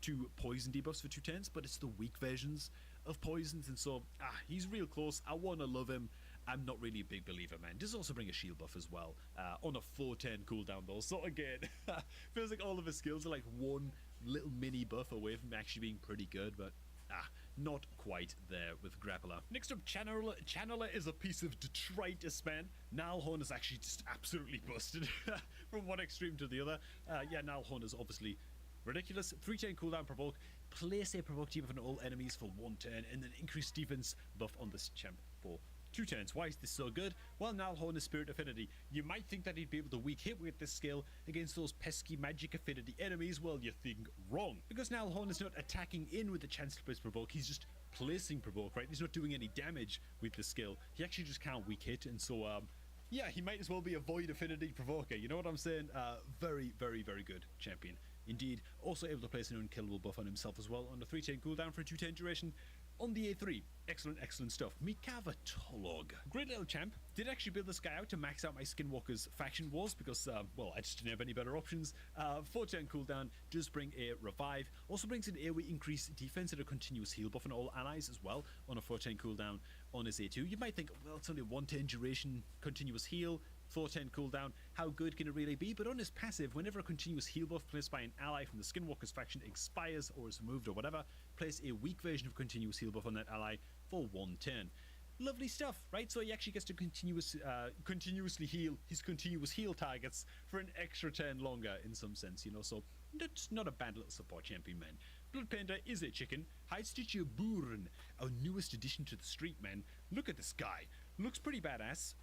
2 poison debuffs for 2 turns, but it's the weak versions of poisons, and so he's real close. I want to love him. I'm not really a big believer, man. Does also bring a shield buff as well on a 410 cooldown, though. So again, feels like all of his skills are like one little mini buff away from actually being pretty good, but not quite there with Grappler. Next up, Channeler. Channeler is a piece of detritus, man. Nalhorn is actually just absolutely busted from one extreme to the other. Yeah, Nalhorn is obviously ridiculous. 310 cooldown provoke. Place a provoke debuff on all enemies for 1 turn, and then increase defense buff on this champ for 2 turns. Why is this so good? Well, Nalhorn is Spirit Affinity. You might think that he'd be able to weak hit with this skill against those pesky Magic Affinity enemies. Well, you think wrong. Because Nalhorn is not attacking in with the chance to place Provoke, he's just placing Provoke, right? He's not doing any damage with the skill. He actually just can't weak hit, and so, yeah, he might as well be a Void Affinity Provoker. You know what I'm saying? Very, very, very good champion. Indeed, also able to place an unkillable buff on himself as well on a 3-turn cooldown for a 2-turn duration. On the A3, excellent stuff. Mikava Tolog. Great little champ. Did actually build this guy out to max out my Skinwalker's faction wars because, well, I just didn't have any better options. 4-turn cooldown does bring a revive. Also brings an AoE increased defense and a continuous heal buff on all allies as well on a 4-turn cooldown on his A2. You might think, well, it's only a 1-turn duration continuous heal. 4-turn cooldown, how good can it really be? But on his passive, whenever a continuous heal buff placed by an ally from the Skinwalker's faction expires or is removed or whatever, place a weak version of continuous heal buff on that ally for 1 turn. Lovely stuff, right? So he actually gets to continuously heal his continuous heal targets for an extra turn longer in some sense, you know, so that's not a bad little support champion, man. Blood Panda is a chicken. Heidstitcher Buren, our newest addition to the street, man. Look at this guy. Looks pretty badass.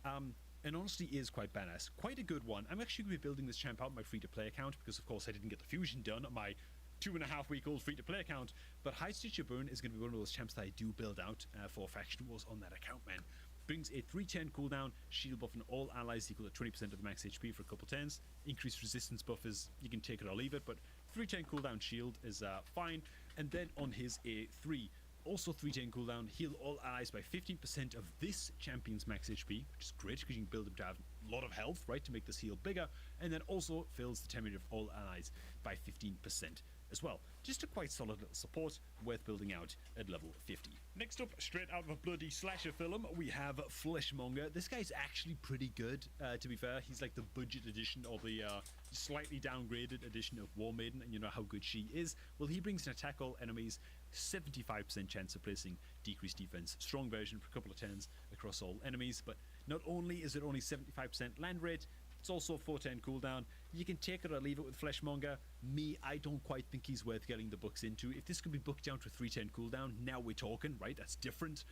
And honestly is quite badass. Quite a good one. I'm actually going to be building this champ out on my free-to-play account because, of course, I didn't get the fusion done on my 2.5-week-old free-to-play account. But Heidstitcher Burn is going to be one of those champs that I do build out for faction wars on that account, man. Brings a 3-turn cooldown, shield buff on all allies equal to 20% of the max HP for a couple turns. Increased resistance buff is, you can take it or leave it, but 3-turn cooldown shield is fine. And then on his A3, also 3-turn cooldown, heal all allies by 15% of this champion's max HP, which is great because you can build him to have a lot of health, right, to make this heal bigger, and then also fills the temperature of all allies by 15% as well. Just a quite solid little support, worth building out at level 50. Next up, straight out of a bloody slasher film, we have Fleshmonger. This guy's actually pretty good, to be fair. He's like the budget edition or the slightly downgraded edition of War Maiden, and you know how good she is. Well, he brings an attack all enemies, 75% chance of placing decreased defense, strong version for a couple of turns across all enemies, but not only is it only 75% land rate, it's also a 4-turn cooldown. You can take it or leave it with Fleshmonger. Me, I don't quite think he's worth getting the books into. If this could be booked down to a 3-turn cooldown, now we're talking, right? That's different.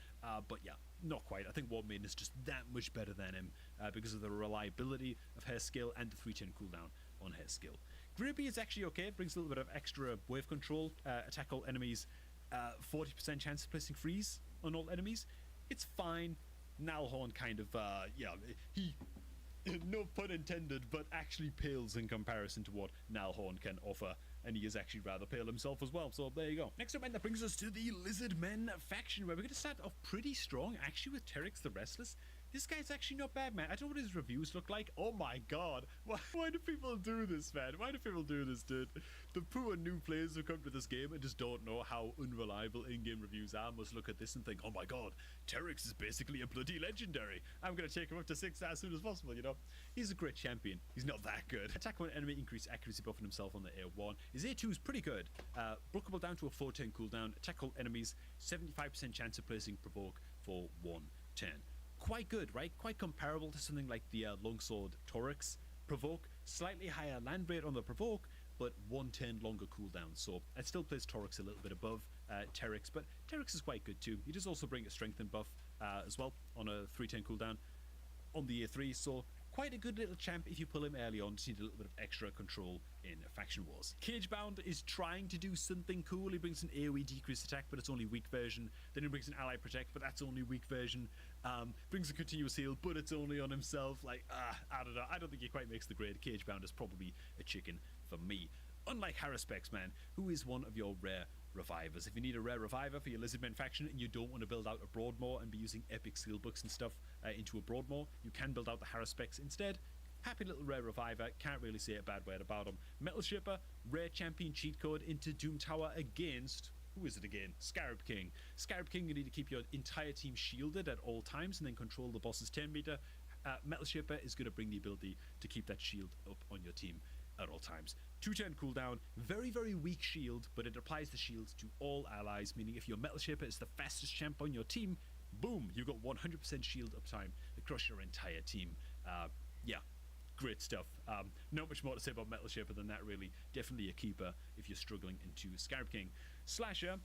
But yeah, not quite. I think War Maiden is just that much better than him because of the reliability of her skill and the 3-turn cooldown on her skill. Gribby is actually okay. It brings a little bit of extra wave control. Attack all enemies, 40% chance of placing freeze on all enemies. It's fine. Nalhorn kind of, yeah, he... no pun intended, but actually pales in comparison to what Nalhorn can offer, and he is actually rather pale himself as well, so there you go. Next up, man, that brings us to the Lizard Men faction, where we're going to start off pretty strong, actually, with Terex the Restless. This guy's actually not bad, man. I don't know what his reviews look like. Oh my god. Why do people do this, man? Why do people do this, dude? The poor new players who come to this game and just don't know how unreliable in-game reviews are must look at this and think, oh my god, Terex is basically a bloody legendary. I'm going to take him up to 6 as soon as possible, you know? He's a great champion. He's not that good. Attack one enemy, increase accuracy buff on himself on the A1. His A2 is pretty good. Bookable down to a 4-turn cooldown. Attack all enemies, 75% chance of placing Provoke for 1 turn. Quite good, right? Quite comparable to something like the Longsword Torix. Provoke, slightly higher land rate on the Provoke, but 1 turn longer cooldown. So I'd still place Torix a little bit above Terex, but Terex is quite good too. He does also bring a strengthen buff as well on a 3-turn cooldown on the A3, so quite a good little champ if you pull him early on. Just need a little bit of extra control in faction wars. Cagebound is trying to do something cool. He brings an AoE decreased attack, but it's only weak version. Then he brings an ally protect, but that's only weak version. Brings a continuous heal, but it's only on himself. Like, I don't know. I don't think he quite makes the grade. Cagebound is probably a chicken for me. Unlike Haruspex, man, who is one of your rare revivers. If you need a rare reviver for your Lizardmen faction and you don't want to build out a Broadmoor and be using epic skill books and stuff into a Broadmoor, you can build out the Haruspex instead. Happy little rare reviver, can't really say a bad word about him. Metal Shipper, rare champion cheat code into Doom Tower against... who is it again? Scarab King. Scarab King, you need to keep your entire team shielded at all times and then control the boss's 10 meter. Metal Shipper is going to bring the ability to keep that shield up on your team at all times. 2-turn cooldown, very, very weak shield, but it applies the shield to all allies, meaning if your Metal Shipper is the fastest champ on your team, boom, you got 100% shield uptime across your entire team. Yeah, great stuff. Not much more to say about Metal Shipper than that, really. Definitely a keeper if you're struggling into Scarab King. Slasher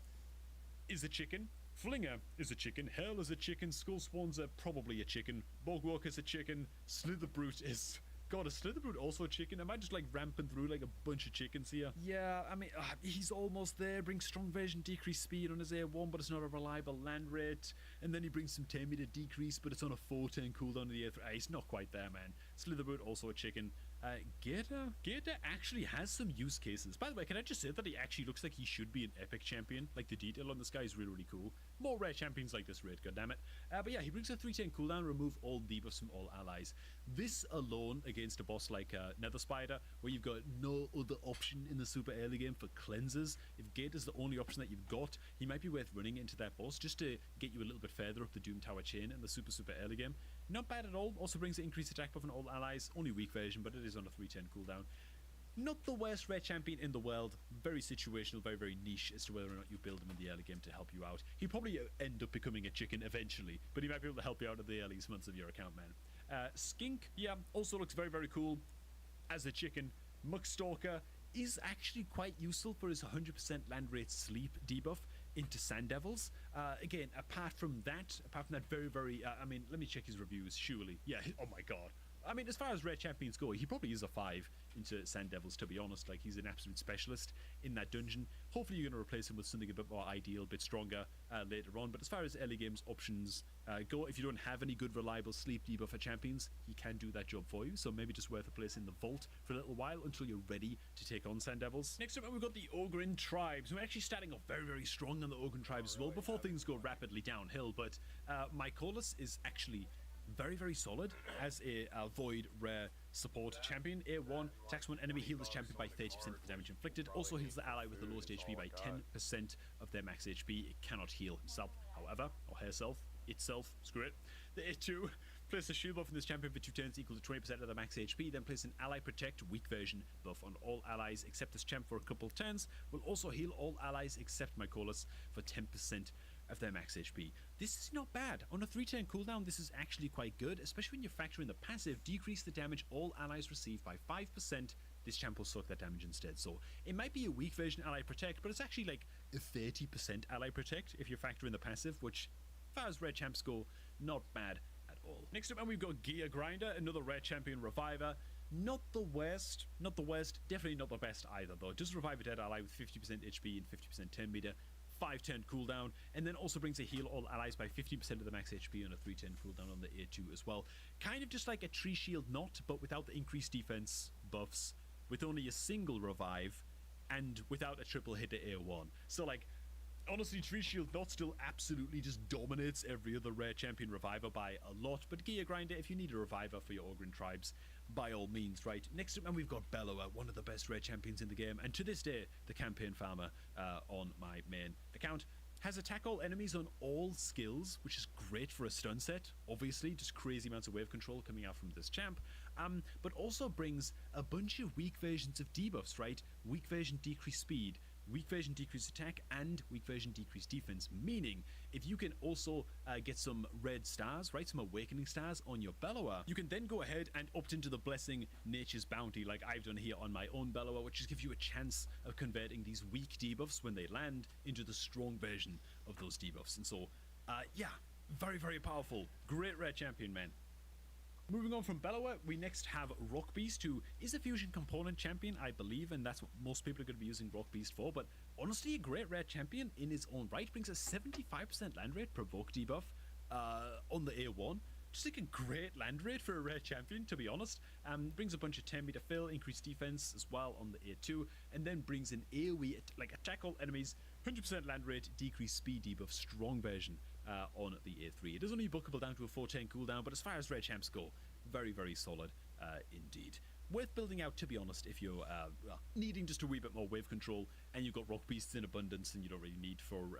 is a chicken. Flinger is a chicken, Hell is a chicken, Skull Swans are probably a chicken, Bogwalk is a chicken, Slitherbrute is... God, is Slitherbrute also a chicken? Am I just like ramping through like a bunch of chickens here? Yeah, I mean, he's almost there. Brings strong version, decreased speed on his A1, but it's not a reliable land rate. And then he brings some 10 meter decrease, but it's on a 410 cooldown in the A3. He's not quite there, man. Slitherbrute also a chicken. Gator actually has some use cases. By the way, can I just say that he actually looks like he should be an epic champion? Like, the detail on this guy is really, really cool. More rare champions like this raid, goddammit. But yeah, he brings a 310 cooldown, remove all debuffs from all allies. This alone against a boss like Nether Spider, where you've got no other option in the super early game for cleansers. If Gate is the only option that you've got, he might be worth running into that boss just to get you a little bit further up the Doom Tower chain in the super early game. Not bad at all. Also brings an increased attack buff on all allies. Only weak version, but it is on a 310 cooldown. Not the worst rare champion in the world. Very situational, very, very niche as to whether or not you build him in the early game to help you out. He'll probably end up becoming a chicken eventually, but he might be able to help you out in the earliest months of your account, man. Skink, yeah, also looks very, very cool as a chicken. Muckstalker is actually quite useful for his 100% land rate sleep debuff into Sand Devils. Again, apart from that very, very, I mean, let me check his reviews, surely. Yeah, oh my god. I mean, as far as rare champions go, he probably is a 5 into Sand Devils, to be honest. Like, he's an absolute specialist in that dungeon. Hopefully you're going to replace him with something a bit more ideal, a bit stronger later on. But as far as early games options go, if you don't have any good reliable sleep debuffer champions, he can do that job for you. So maybe just worth a place in the vault for a little while until you're ready to take on Sand Devils. Next up, we've got the Ogrin Tribes. We're actually starting off very, very strong on the Ogrin Tribes as well, before things go rapidly downhill. But Mykolas is actually very, very solid as a Void rare support champion. A1 attacks one enemy, heals this champion by 30% of the damage inflicted. Also heals the ally with the lowest HP by 10% of their max HP. It cannot heal himself, however, or herself, itself, screw it. The A2, place a shield buff in this champion for 2 turns equal to 20% of the max HP, then place an ally protect weak version buff on all allies except this champ for a couple of turns. Will also heal all allies except Mykolas for 10% of their max HP. This is not bad. On a 3-turn cooldown, this is actually quite good, especially when you factor in the passive, decrease the damage all allies receive by 5%. This champ will suck that damage instead. So it might be a weak version ally protect, but it's actually like a 30% ally protect if you factor in the passive, which, as far as red champs go, not bad at all. Next up, and we've got Gear Grinder, another rare champion reviver. Not the worst, definitely not the best either though. It does revive a dead ally with 50% HP and 50% 10 meter. 5-turn cooldown, and then also brings a heal all allies by 15% of the max HP on a 3-turn cooldown on the A2 as well. Kind of just like a tree shield knot, but without the increased defense buffs, with only a single revive, and without a triple hit at A1. So like, honestly, Tree Shield Knot still absolutely just dominates every other rare champion reviver by a lot, but Gear Grinder, if you need a reviver for your Ogrin Tribes, by all means, right? Next up, and we've got Bellower, one of the best rare champions in the game, and to this day, the campaign farmer on my main account. Has attack all enemies on all skills, which is great for a stun set, obviously, just crazy amounts of wave control coming out from this champ, but also brings a bunch of weak versions of debuffs, right? Weak version decreased speed, weak version decreased attack, and weak version decreased defense, meaning if you can also get some red stars, right, some awakening stars on your Bellower, you can then go ahead and opt into the blessing Nature's Bounty like I've done here on my own Bellower, which just gives you a chance of converting these weak debuffs when they land into the strong version of those debuffs. And so yeah, very, very powerful, great rare champion, man. Moving on from Bellower, we next have Rock Beast, who is a fusion component champion, I believe, and that's what most people are going to be using Rock Beast for, but honestly, a great rare champion in his own right. Brings a 75% land rate provoke debuff on the A1. Just like a great land rate for a rare champion, to be honest. Brings a bunch of 10 meter fill, increased defense as well on the A2, and then brings an AoE, like attack all enemies, 100% land rate, decreased speed debuff, strong version on the A3. It is only bookable down to a 410 cooldown, but as far as rare champs go, very, very solid indeed. Worth building out, to be honest, if you're needing just a wee bit more wave control and you've got Rock Beasts in abundance and you don't really need for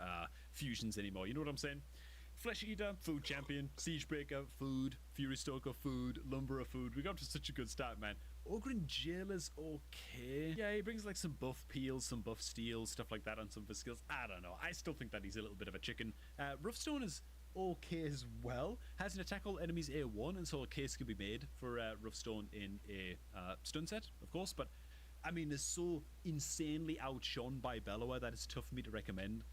fusions anymore. You know what I'm saying? Flesh Eater, food champion. Siegebreaker, food. Fury Stoker, food. Lumberer, food. We got to such a good start, man. Ogrin Jailer's okay. Yeah, he brings like some buff peels, some buff steals, stuff like that on some of his skills. I don't know. I still think that he's a little bit of a chicken. Roughstone is okay as well. Has an attack all enemies A1, and so a case could be made for Roughstone in a stun set, of course, but I mean, is so insanely outshone by Bellower that it's tough for me to recommend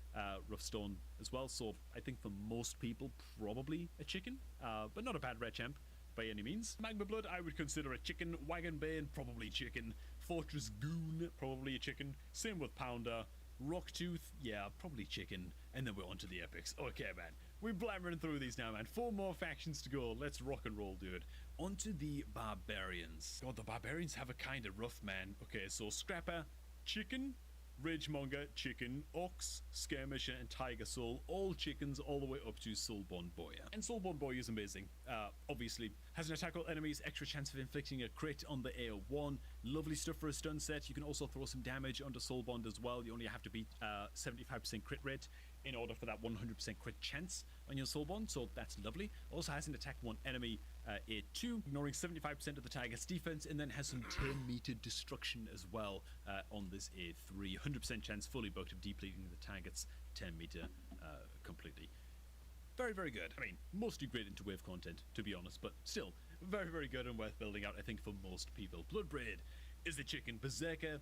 Roughstone as well. So I think for most people, probably a chicken, but not a bad rare champ by any means. Magma Blood, I would consider a chicken. Wagon Bane, probably chicken. Fortress Goon, probably a chicken. Same with Pounder. Rocktooth, yeah, probably chicken. And then we're on to the epics. Okay, man. We're blabbering through these now, man. 4 more factions to go. Let's rock and roll, dude. On to the Barbarians. God, the Barbarians have a kind of rough, man. Okay, so Scrapper, chicken. Ragemonger, chicken, Ox, Skirmisher, and Tiger Soul, all chickens all the way up to Soulborn Boya. And Soulborn Boya is amazing. Obviously, has an attack all enemies, extra chance of inflicting a crit on the AO1. Lovely stuff for a stun set. You can also throw some damage onto Soulbond as well. You only have to beat 75% crit rate in order for that 100% crit chance on your Soulbond, so that's lovely. Also has an attack one enemy A2, ignoring 75% of the target's defense, and then has some 10-meter destruction as well on this A3. 100% chance fully booked of depleting the target's 10-meter completely. Very, very good. I mean, mostly great into wave content, to be honest, but still, very, very good and worth building out, I think, for most people. Bloodbraid is the chicken. Berserker,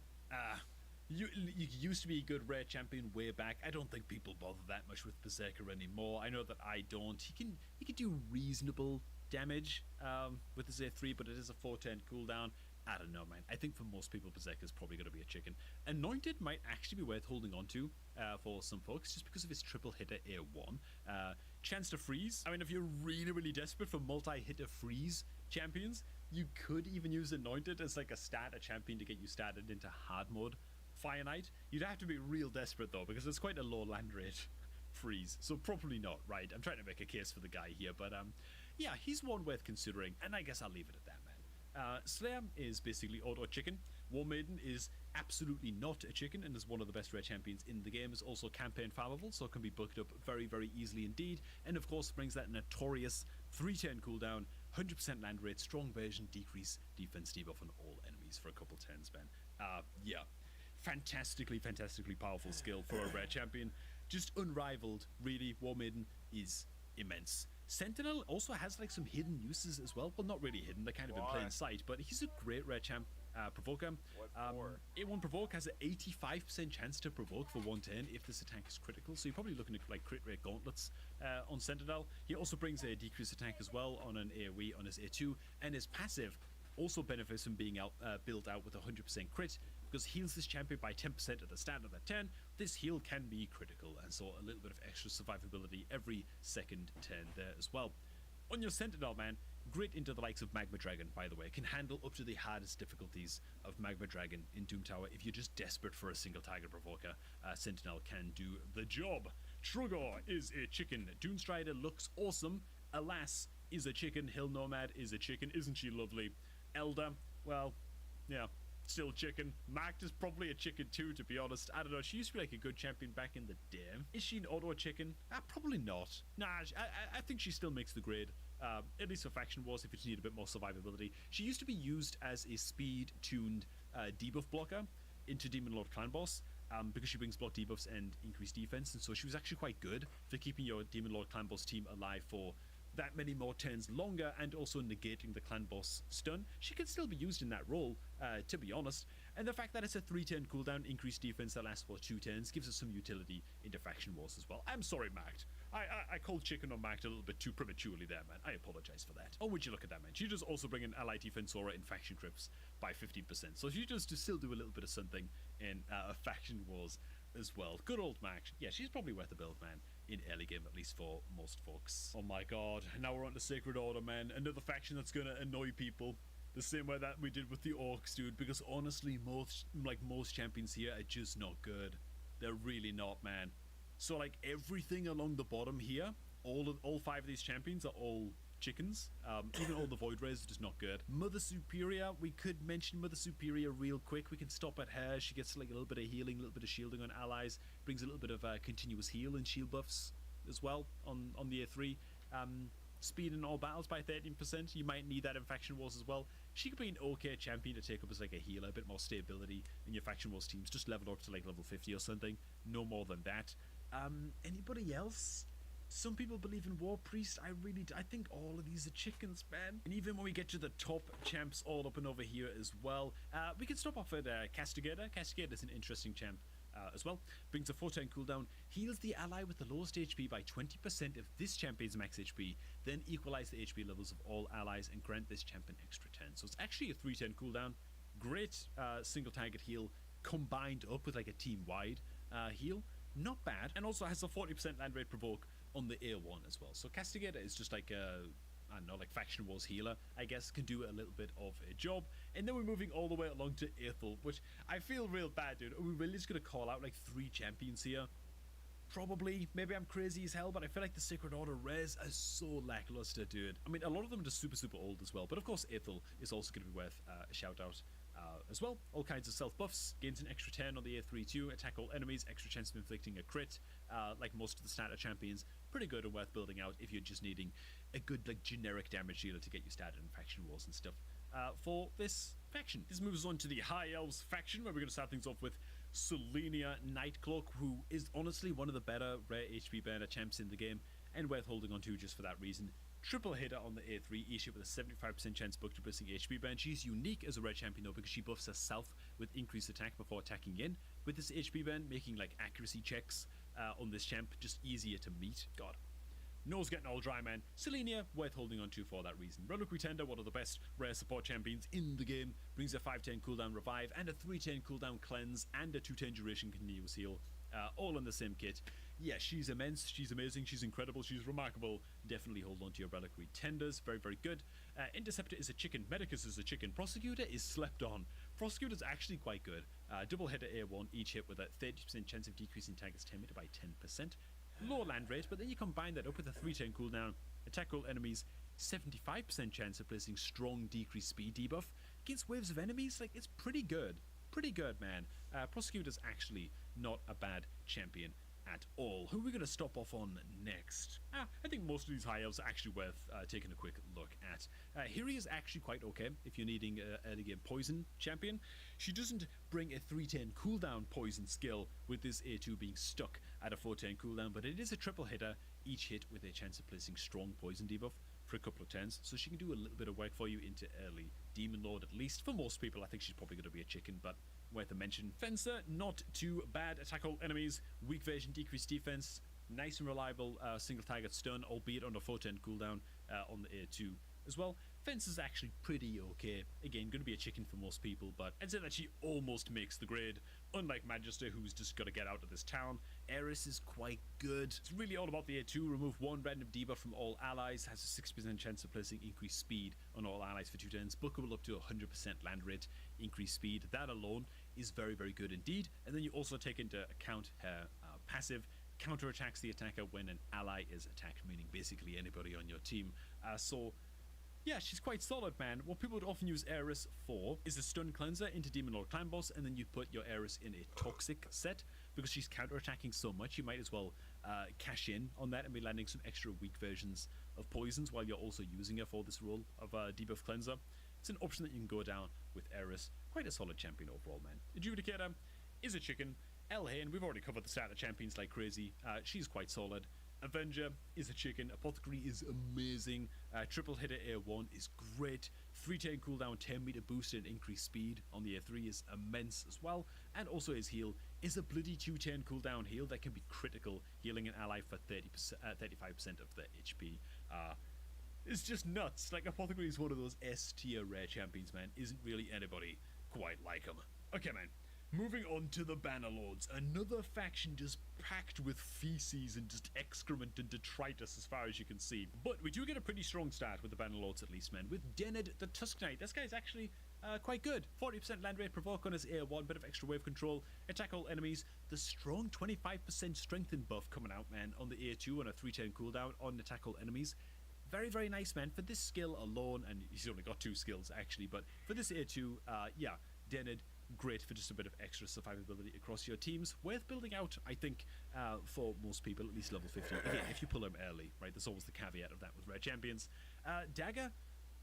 you used to be a good rare champion way back. I don't think people bother that much with Berserker anymore. I know that I don't. He can do reasonable damage with his A3, but it is a 410 cooldown. I don't know, man. I think for most people, Berserker is probably going to be a chicken. Anointed might actually be worth holding on to for some folks, just because of his triple hitter A1. Chance to freeze. I mean, if you're really, really desperate for multi-hitter freeze champions, you could even use Anointed as like a champion to get you started into hard mode Fire Knight. You'd have to be real desperate though, because it's quite a low land rate freeze, so probably not, right? I'm trying to make a case for the guy here, but yeah, he's one worth considering, and I guess I'll leave it at that, man. Slayer is basically auto chicken. War Maiden is absolutely not a chicken and is one of the best rare champions in the game. Is also campaign farmable, so it can be booked up very, very easily indeed. And of course brings that notorious 310 cooldown, 100% land rate, strong version, decrease defense debuff on all enemies for a couple turns, man. Yeah, fantastically powerful skill for a rare champion. Just unrivaled, really. War Maiden is immense. Sentinel also has like some hidden uses as well. Well, not really hidden, they're kind of in plain sight, but he's a great rare champ. Provoker. What for? A1 Provoke has an 85% chance to provoke for 110 if this attack is critical, so you're probably looking at like crit rate gauntlets on Sentinel. He also brings a decreased attack as well on an AoE on his A2, and his passive also benefits from being built out with 100% crit, because heals this champion by 10% at the start of that turn. This heal can be critical, and so a little bit of extra survivability every second turn there as well. On your Sentinel, man, grit into the likes of Magma Dragon, by the way, can handle up to the hardest difficulties of Magma Dragon in Doom Tower. If you're just desperate for a single target provoker, Sentinel can do the job. Trugor is a chicken. Doomstrider looks awesome. Alas is a chicken. Hill Nomad is a chicken. Isn't she lovely? Elder, well, yeah, still chicken. Marked is probably a chicken too, to be honest. I don't know, she used to be like a good champion back in the day. Is she an auto chicken? Probably not. Nah, I think she still makes the grade. At least for Faction Wars, if you just need a bit more survivability. She used to be used as a speed-tuned debuff blocker into Demon Lord Clan Boss, because she brings block debuffs and increased defense, and so she was actually quite good for keeping your Demon Lord Clan Boss team alive for that many more turns longer, and also negating the Clan Boss stun. She can still be used in that role, to be honest. And the fact that it's a 3-turn cooldown, increased defense that lasts for 2 turns, gives us some utility into Faction Wars as well. I'm sorry, Marked. I called chicken on Marked a little bit too prematurely there, man. I apologize for that. Oh, would you look at that, man. She does also bring an Ally Defense Aura in Faction Trips by 15%. So she does to still do a little bit of something in Faction Wars as well. Good old Marked. Yeah, she's probably worth a build, man. In early game, at least for most folks. Oh my god, now we're on to Sacred Order, man. Another faction that's gonna annoy people. The same way that we did with the Orcs, dude. Because honestly, most champions here are just not good. They're really not, man. So like everything along the bottom here, all 5 of these champions are all chickens. Even all the Void Rays are just not good. Mother Superior, we could mention Mother Superior real quick. We can stop at her. She gets like a little bit of healing, a little bit of shielding on allies. Brings a little bit of continuous heal and shield buffs as well on the A3. Speed in all battles by 13%. You might need that in Faction Wars as well. She could be an okay champion to take up as like a healer, a bit more stability in your Faction Wars teams. Just level up to like level 50 or something. No more than that. Anybody else? Some people believe in War Priest. I think all of these are chickens, man. And even when we get to the top champs all up and over here as well, we can stop off at Castigator. Castigator is an interesting champ as well. Brings a 410 cooldown, heals the ally with the lowest HP by 20% if this champion's max HP, then equalize the HP levels of all allies and grant this champ an extra 10. So it's actually a 310 cooldown. Great single target heal combined up with like a team-wide heal. Not bad. And also has a 40% land rate provoke on the A1 as well. So Castigator is just like a, I don't know, like Faction Wars healer, I guess, can do a little bit of a job. And then we're moving all the way along to Aethel, which I feel real bad, dude. Are we really just going to call out like 3 champions here? Probably. Maybe I'm crazy as hell, but I feel like the Sacred Order rares are so lackluster, dude. I mean, a lot of them are just super, super old as well. But of course, Aethel is also going to be worth a shout out as well. All kinds of self buffs, gains an extra 10 on the A3 too, attack all enemies, extra chance of inflicting a crit, like most of the starter champions. Pretty good and worth building out if you're just needing a good like generic damage dealer to get you started in faction wars and stuff for this faction. This moves on to the High Elves faction, where we're going to start things off with Selenia Nightcloak, who is honestly one of the better rare HP burner champs in the game and worth holding on to just for that reason. Triple hitter on the A3, each hit with a 75% chance book to boosting HP burn. She's unique as a rare champion though because she buffs herself with increased attack before attacking in. With this HP burn, making like accuracy checks on this champ just easier to meet. God. Nose getting all dry, man. Selenia, worth holding on to for that reason. Reliquary Tender, one of the best rare support champions in the game. Brings a 510 cooldown revive and a 310 cooldown cleanse and a 210 duration continuous heal. All in the same kit. Yeah, she's immense, she's amazing, she's incredible, she's remarkable. Definitely hold on to your Reliquary Tenders, very, very good. Interceptor is a chicken, Medicus is a chicken, Prosecutor is slept on. Prosecutor's actually quite good. Double hitter A1, each hit with a 30% chance of decreasing target's 10 meter by 10%. Low land rate, but then you combine that up with a 310 cooldown, attack all enemies, 75% chance of placing strong decreased speed debuff. Against waves of enemies, like, it's pretty good. Pretty good, man. Prosecutor's actually not a bad champion at all. Who are we going to stop off on next? I think most of these high elves are actually worth taking a quick look at. Hiri is actually quite okay if you're needing an early game poison champion. She doesn't bring a 310 cooldown poison skill with this A2 being stuck at a 410 cooldown, but it is a triple hitter, each hit with a chance of placing strong poison debuff for a couple of turns, so she can do a little bit of work for you into early Demon Lord at least. For most people, I think she's probably going to be a chicken, but worth a mention. Fencer, not too bad. Attack all enemies, weak version, decreased defense, nice and reliable single target stun, albeit on a 410 cooldown on the A2 as well. Fencer's actually pretty okay. Again, going to be a chicken for most people, but I'd say that she almost makes the grade. Unlike Magister, who's just got to get out of this town, Eris is quite good. It's really all about the A2. Remove one random debuff from all allies. Has a 6% chance of placing increased speed on all allies for 2 turns. Bookable up to 100% land rate, increased speed. That alone is very, very good indeed. And then you also take into account her passive. Counterattacks the attacker when an ally is attacked, meaning basically anybody on your team. So yeah, she's quite solid, man. What people would often use Eris for is a stun cleanser into Demon Lord Clan Boss, and then you put your Eris in a toxic set. Because she's counterattacking so much, you might as well cash in on that and be landing some extra weak versions of poisons while you're also using her for this role of debuff cleanser. It's an option that you can go down with Eris. Quite a solid champion overall, man. Adjudicator is a chicken. Elhain, we've already covered the starter champions like crazy. She's quite solid. Avenger is a chicken. Apothecary is amazing. Triple hitter A1 is great. 310 cooldown, 10 meter boost and increased speed on the A3 is immense as well. And also his heal is a bloody 210 cooldown heal that can be critical, healing an ally for 35% of their HP. It's just nuts. Like, Apothecary is one of those S tier rare champions, man. Isn't really anybody quite like him. Okay, man. Moving on to the Bannerlords, another faction just packed with feces and just excrement and detritus as far as you can see. But we do get a pretty strong start with the Bannerlords at least, man. With Dened the Tusk Knight, this guy's actually quite good. 40% land rate, provoke on his A1, bit of extra wave control, attack all enemies. The strong 25% strengthen buff coming out, man, on the A2 on a 310 cooldown on attack all enemies. Very, very nice, man. For this skill alone, and he's only got 2 skills actually, but for this A2, yeah, Dened, great for just a bit of extra survivability across your teams. Worth building out, I think, for most people, at least level 50. Again, if you pull them early, right? There's always the caveat of that with rare champions. Dagger,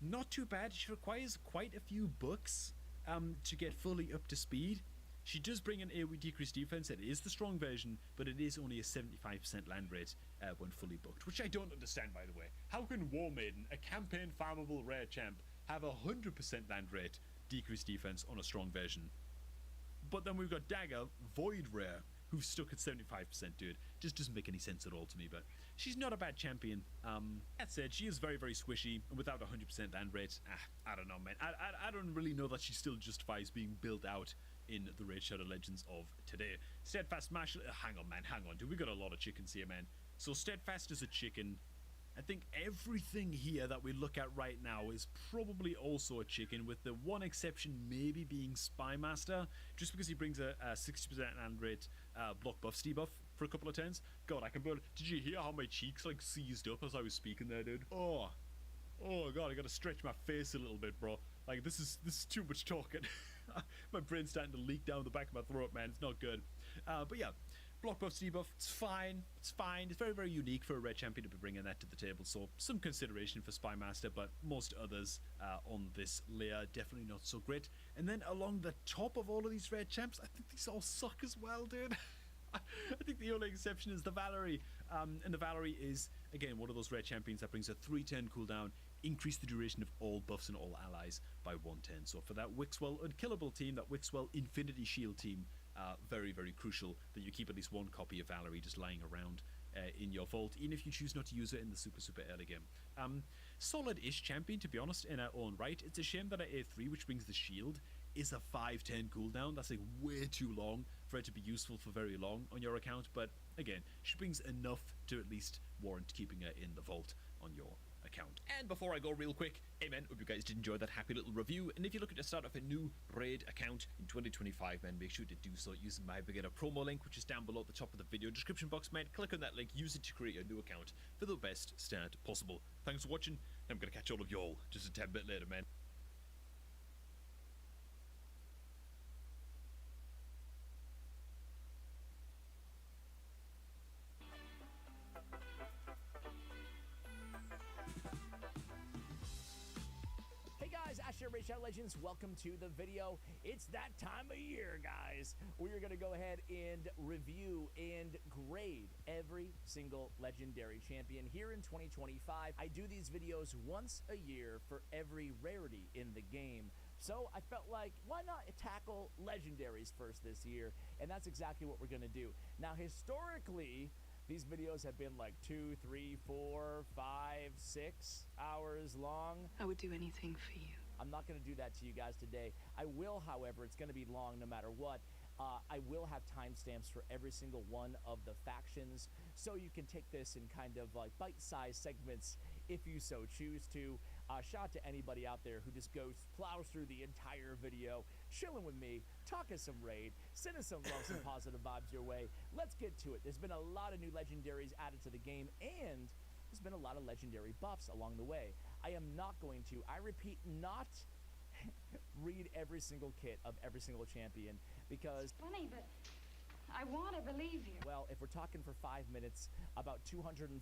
not too bad. She requires quite a few books to get fully up to speed. She does bring an AoE decreased defense. It is the strong version, but it is only a 75% land rate when fully booked, which I don't understand, by the way. How can War Maiden, a campaign farmable rare champ, have a 100% land rate decreased defense on a strong version? But then we've got Dagger, Void Rare, who's stuck at 75%, dude. Just doesn't make any sense at all to me, but she's not a bad champion. That said, she is very, very squishy, and without a 100% land rate, I don't know, man. I don't really know that she still justifies being built out in the Raid Shadow Legends of today. Steadfast Marshal, hang on, man, hang on, dude. We got a lot of chickens here, man. So Steadfast is a chicken. I think everything here that we look at right now is probably also a chicken, with the one exception maybe being Spymaster, just because he brings a 60% land rate block buff, debuff for a couple of turns. God, I can barely... Did you hear how my cheeks like seized up as I was speaking there, dude? Oh God, I gotta stretch my face a little bit, bro. Like, this is too much talking. My brain's starting to leak down the back of my throat, man. It's not good. But yeah. Block buff, debuff, it's fine. It's fine. It's very, very unique for a red champion to be bringing that to the table. So some consideration for Spymaster, but most others on this layer definitely not so great. And then along the top of all of these red champs, I think these all suck as well, dude. I think the only exception is the Valerie. And the Valerie is, again, one of those red champions that brings a 3-turn cooldown, increase the duration of all buffs and all allies by 1 turn. So for that Wixwell Unkillable team, that Wixwell Infinity Shield team, very, very crucial that you keep at least one copy of Valerie just lying around in your vault, even if you choose not to use it in the super early game. Solid-ish champion, to be honest, in her own right. It's a shame that at A3, which brings the shield, is a 5-turn cooldown. That's like way too long for it to be useful for very long on your account, but again, she brings enough to at least warrant keeping her in the vault on your account. And before I go real quick, amen, hope you guys did enjoy that happy little review, and if you're looking to start off a new raid account in 2025, man, make sure to do so using my beginner promo link, which is down below at the top of the video description box, man. Click on that link, use it to create a new account for the best start possible. Thanks for watching, and I'm gonna catch all of y'all just a tad bit later, man. Raid Shadow Legends, welcome to the video. It's that time of year, guys. We are going to go ahead and review and grade every single legendary champion here in 2025. I do these videos once a year for every rarity in the game. So I felt like, why not tackle legendaries first this year? And that's exactly what we're going to do. Now, historically, these videos have been like 2, 3, 4, 5, 6 hours long. I would do anything for you. I'm not going to do that to you guys today. I will, however, it's going to be long no matter what. I will have timestamps for every single one of the factions, so you can take this in kind of like bite-sized segments if you so choose to. Shout out to anybody out there who just plows through the entire video, chilling with me, talking some raid, sending some love, some positive vibes your way. Let's get to it. There's been a lot of new legendaries added to the game, and there's been a lot of legendary buffs along the way. I am not going to, I repeat, not read every single kit of every single champion, because It's funny, but I want to believe you. well, if we're talking for 5 minutes about 243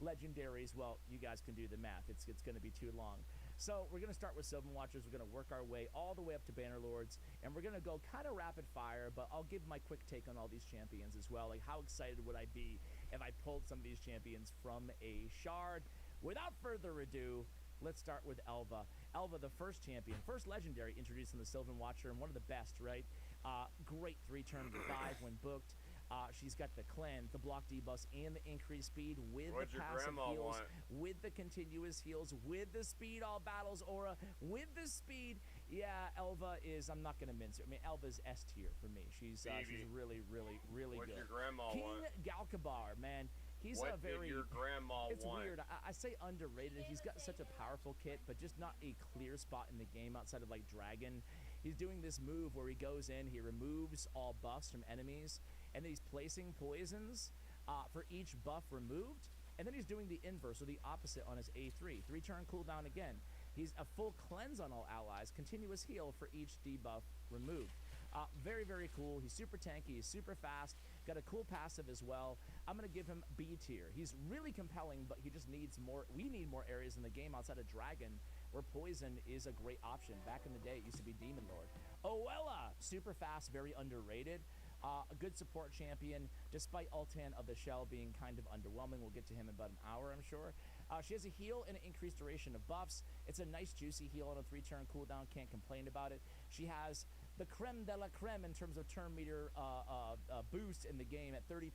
legendaries, well, you guys can do the math. It's going to be too long. So we're going to start with Sylvan Watchers. We're going to work our way all the way up to Bannerlords, and we're going to go kind of rapid fire, but I'll give my quick take on all these champions as well. Like, how excited would I be if I pulled some of these champions from a shard? Without further ado, let's start with Elva. Elva, the first champion, first legendary introduced in the Sylvan Watcher, and one of the best, right? Great 3-turn 5 when booked. She's got the cleanse, the block debuffs, and the increased speed with What'd the your passive grandma heals, want? with the continuous heals, with the speed all battles aura, with the speed. Yeah, Elva is, I'm not going to mince it. I mean, Elva's S tier for me. She's really, really, really What'd good. your grandma King want? Galkabar, man. He's What a very... did your grandma It's want? weird. I say underrated. He's got such a powerful kit, but just not a clear spot in the game outside of like Dragon. He's doing this move where he goes in, he removes all buffs from enemies, and then he's placing poisons for each buff removed, and then he's doing the inverse, or the opposite on his A3. 3-turn cooldown again. He's a full cleanse on all allies, continuous heal for each debuff removed. Very, very cool. He's super tanky. He's super fast. Got a cool passive as well. I'm going to give him B tier. He's really compelling, but he just needs more. We need more areas in the game outside of Dragon where poison is a great option. Back in the day, it used to be Demon Lord. Oella, super fast, very underrated. A good support champion, despite Ultan of the Shell being kind of underwhelming. We'll get to him in about an hour, I'm sure. She has a heal and an increased duration of buffs. It's a nice, juicy heal on a 3-turn cooldown. Can't complain about it. She has the creme de la creme in terms of turn meter boost in the game at 30%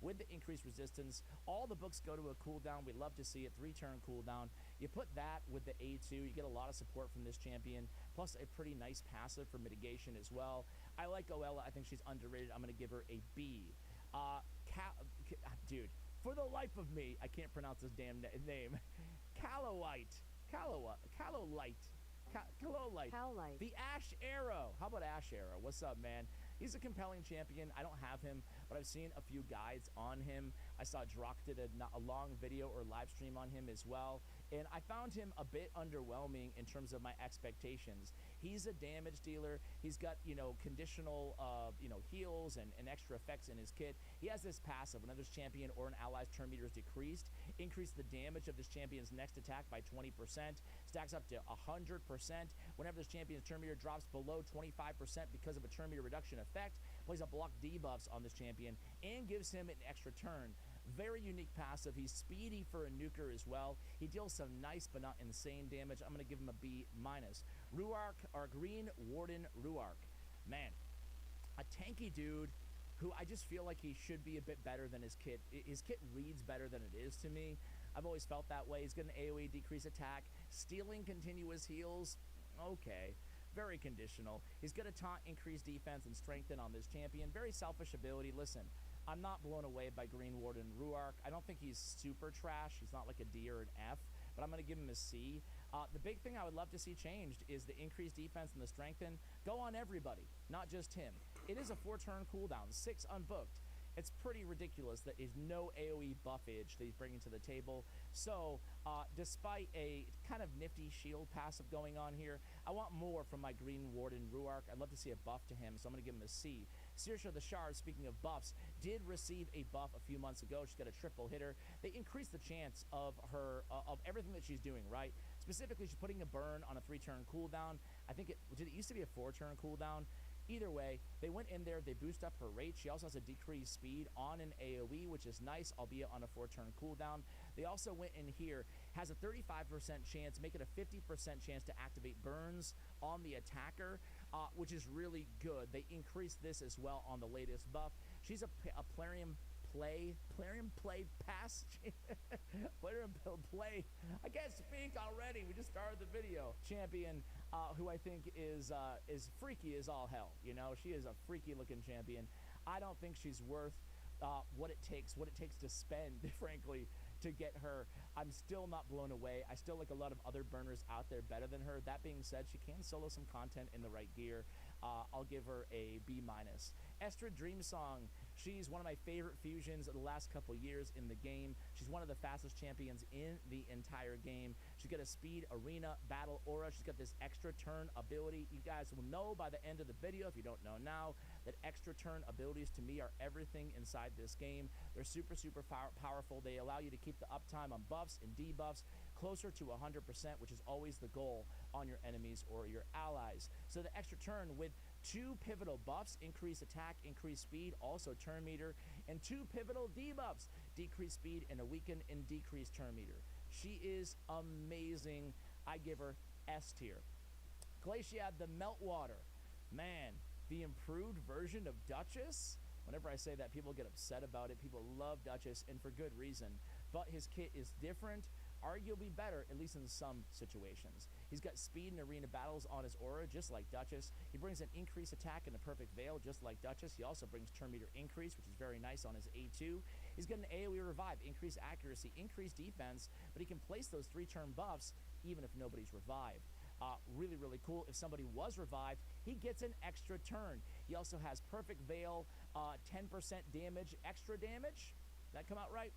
with the increased resistance. All the books go to a cooldown. We love to see it. 3-turn cooldown. You put that with the A2, you get a lot of support from this champion, plus a pretty nice passive for mitigation as well. I like Oella. I think she's underrated. I'm going to give her a B. Dude, for the life of me, I can't pronounce this damn name. Callowite. The Ash Arrow. How about Ash Arrow? What's up, man? He's a compelling champion. I don't have him, but I've seen a few guides on him. I saw Drock did a long video or live stream on him as well, and I found him a bit underwhelming in terms of my expectations. He's a damage dealer. He's got, conditional, heals and extra effects in his kit. He has this passive. Whenever this champion or an ally's turn meter is decreased, increase the damage of this champion's next attack by 20%. Stacks up to 100%. Whenever this champion's turn meter drops below 25% because of a turn meter reduction effect, plays a block debuffs on this champion and gives him an extra turn. Very unique passive. He's speedy for a nuker as well. He deals some nice but not insane damage. I'm going to give him a B-. Ruark, our Green Warden Ruark. Man, a tanky dude who I just feel like he should be a bit better than his kit. His kit reads better than it is to me. I've always felt that way. He's got an AoE decrease attack, stealing continuous heals. Okay. Very conditional. He's going to taunt, increase defense, and strengthen on this champion. Very selfish ability. Listen, I'm not blown away by Green Warden Ruark. I don't think he's super trash. He's not like a D or an F, but I'm going to give him a C. The big thing I would love to see changed is the increased defense and the strengthen. Go on everybody, not just him. It is a 4-turn cooldown, 6 unbooked. It's pretty ridiculous that there's no AoE buffage that he's bringing to the table. So, despite a kind of nifty shield passive going on here, I want more from my Green Warden Ruark. I'd love to see a buff to him, so I'm going to give him a C. Saoirse the Shard, speaking of buffs, did receive a buff a few months ago. She's got a triple hitter. They increased the chance of her, of everything that she's doing, right? Specifically, she's putting a burn on a 3-turn cooldown. I think it used to be a 4-turn cooldown. Either way, they went in there, they boost up her rate. She also has a decreased speed on an AoE, which is nice, albeit on a 4-turn cooldown. They also went in here, has a 35% chance, make it a 50% chance to activate burns on the attacker, which is really good. They increased this as well on the latest buff. She's a Plarium Play pass. Plarium Play. I can't speak already. We just started the video. Champion, who I think is freaky as all hell. She is a freaky looking champion. I don't think she's worth what it takes to spend, frankly, to get her. I'm still not blown away. I still like a lot of other burners out there better than her. That being said, she can solo some content in the right gear. I'll give her a B-. Estra Dreamsong. She's one of my favorite fusions of the last couple years in the game. She's one of the fastest champions in the entire game. She's got a speed, arena, battle, aura. She's got this extra turn ability. You guys will know by the end of the video, if you don't know now, that extra turn abilities to me are everything inside this game. They're super, super powerful. They allow you to keep the uptime on buffs and debuffs closer to 100%, which is always the goal on your enemies or your allies. So the extra turn with 2 pivotal buffs, increase attack, increase speed, also turn meter, and 2 pivotal debuffs, decrease speed and a weaken and decrease turn meter. She is amazing. I give her S tier. Glaciad the Meltwater. Man, the improved version of Duchess. Whenever I say that, people get upset about it. People love Duchess, and for good reason. But his kit is different, arguably better, at least in some situations. He's got speed in arena battles on his aura, just like Duchess. He brings an increased attack and a perfect veil, just like Duchess. He also brings turn meter increase, which is very nice on his A2. He's got an AoE revive, increased accuracy, increased defense, but he can place those 3-turn buffs even if nobody's revived. Really, really cool. If somebody was revived, he gets an extra turn. He also has perfect veil, 10% damage, extra damage. Did that come out right?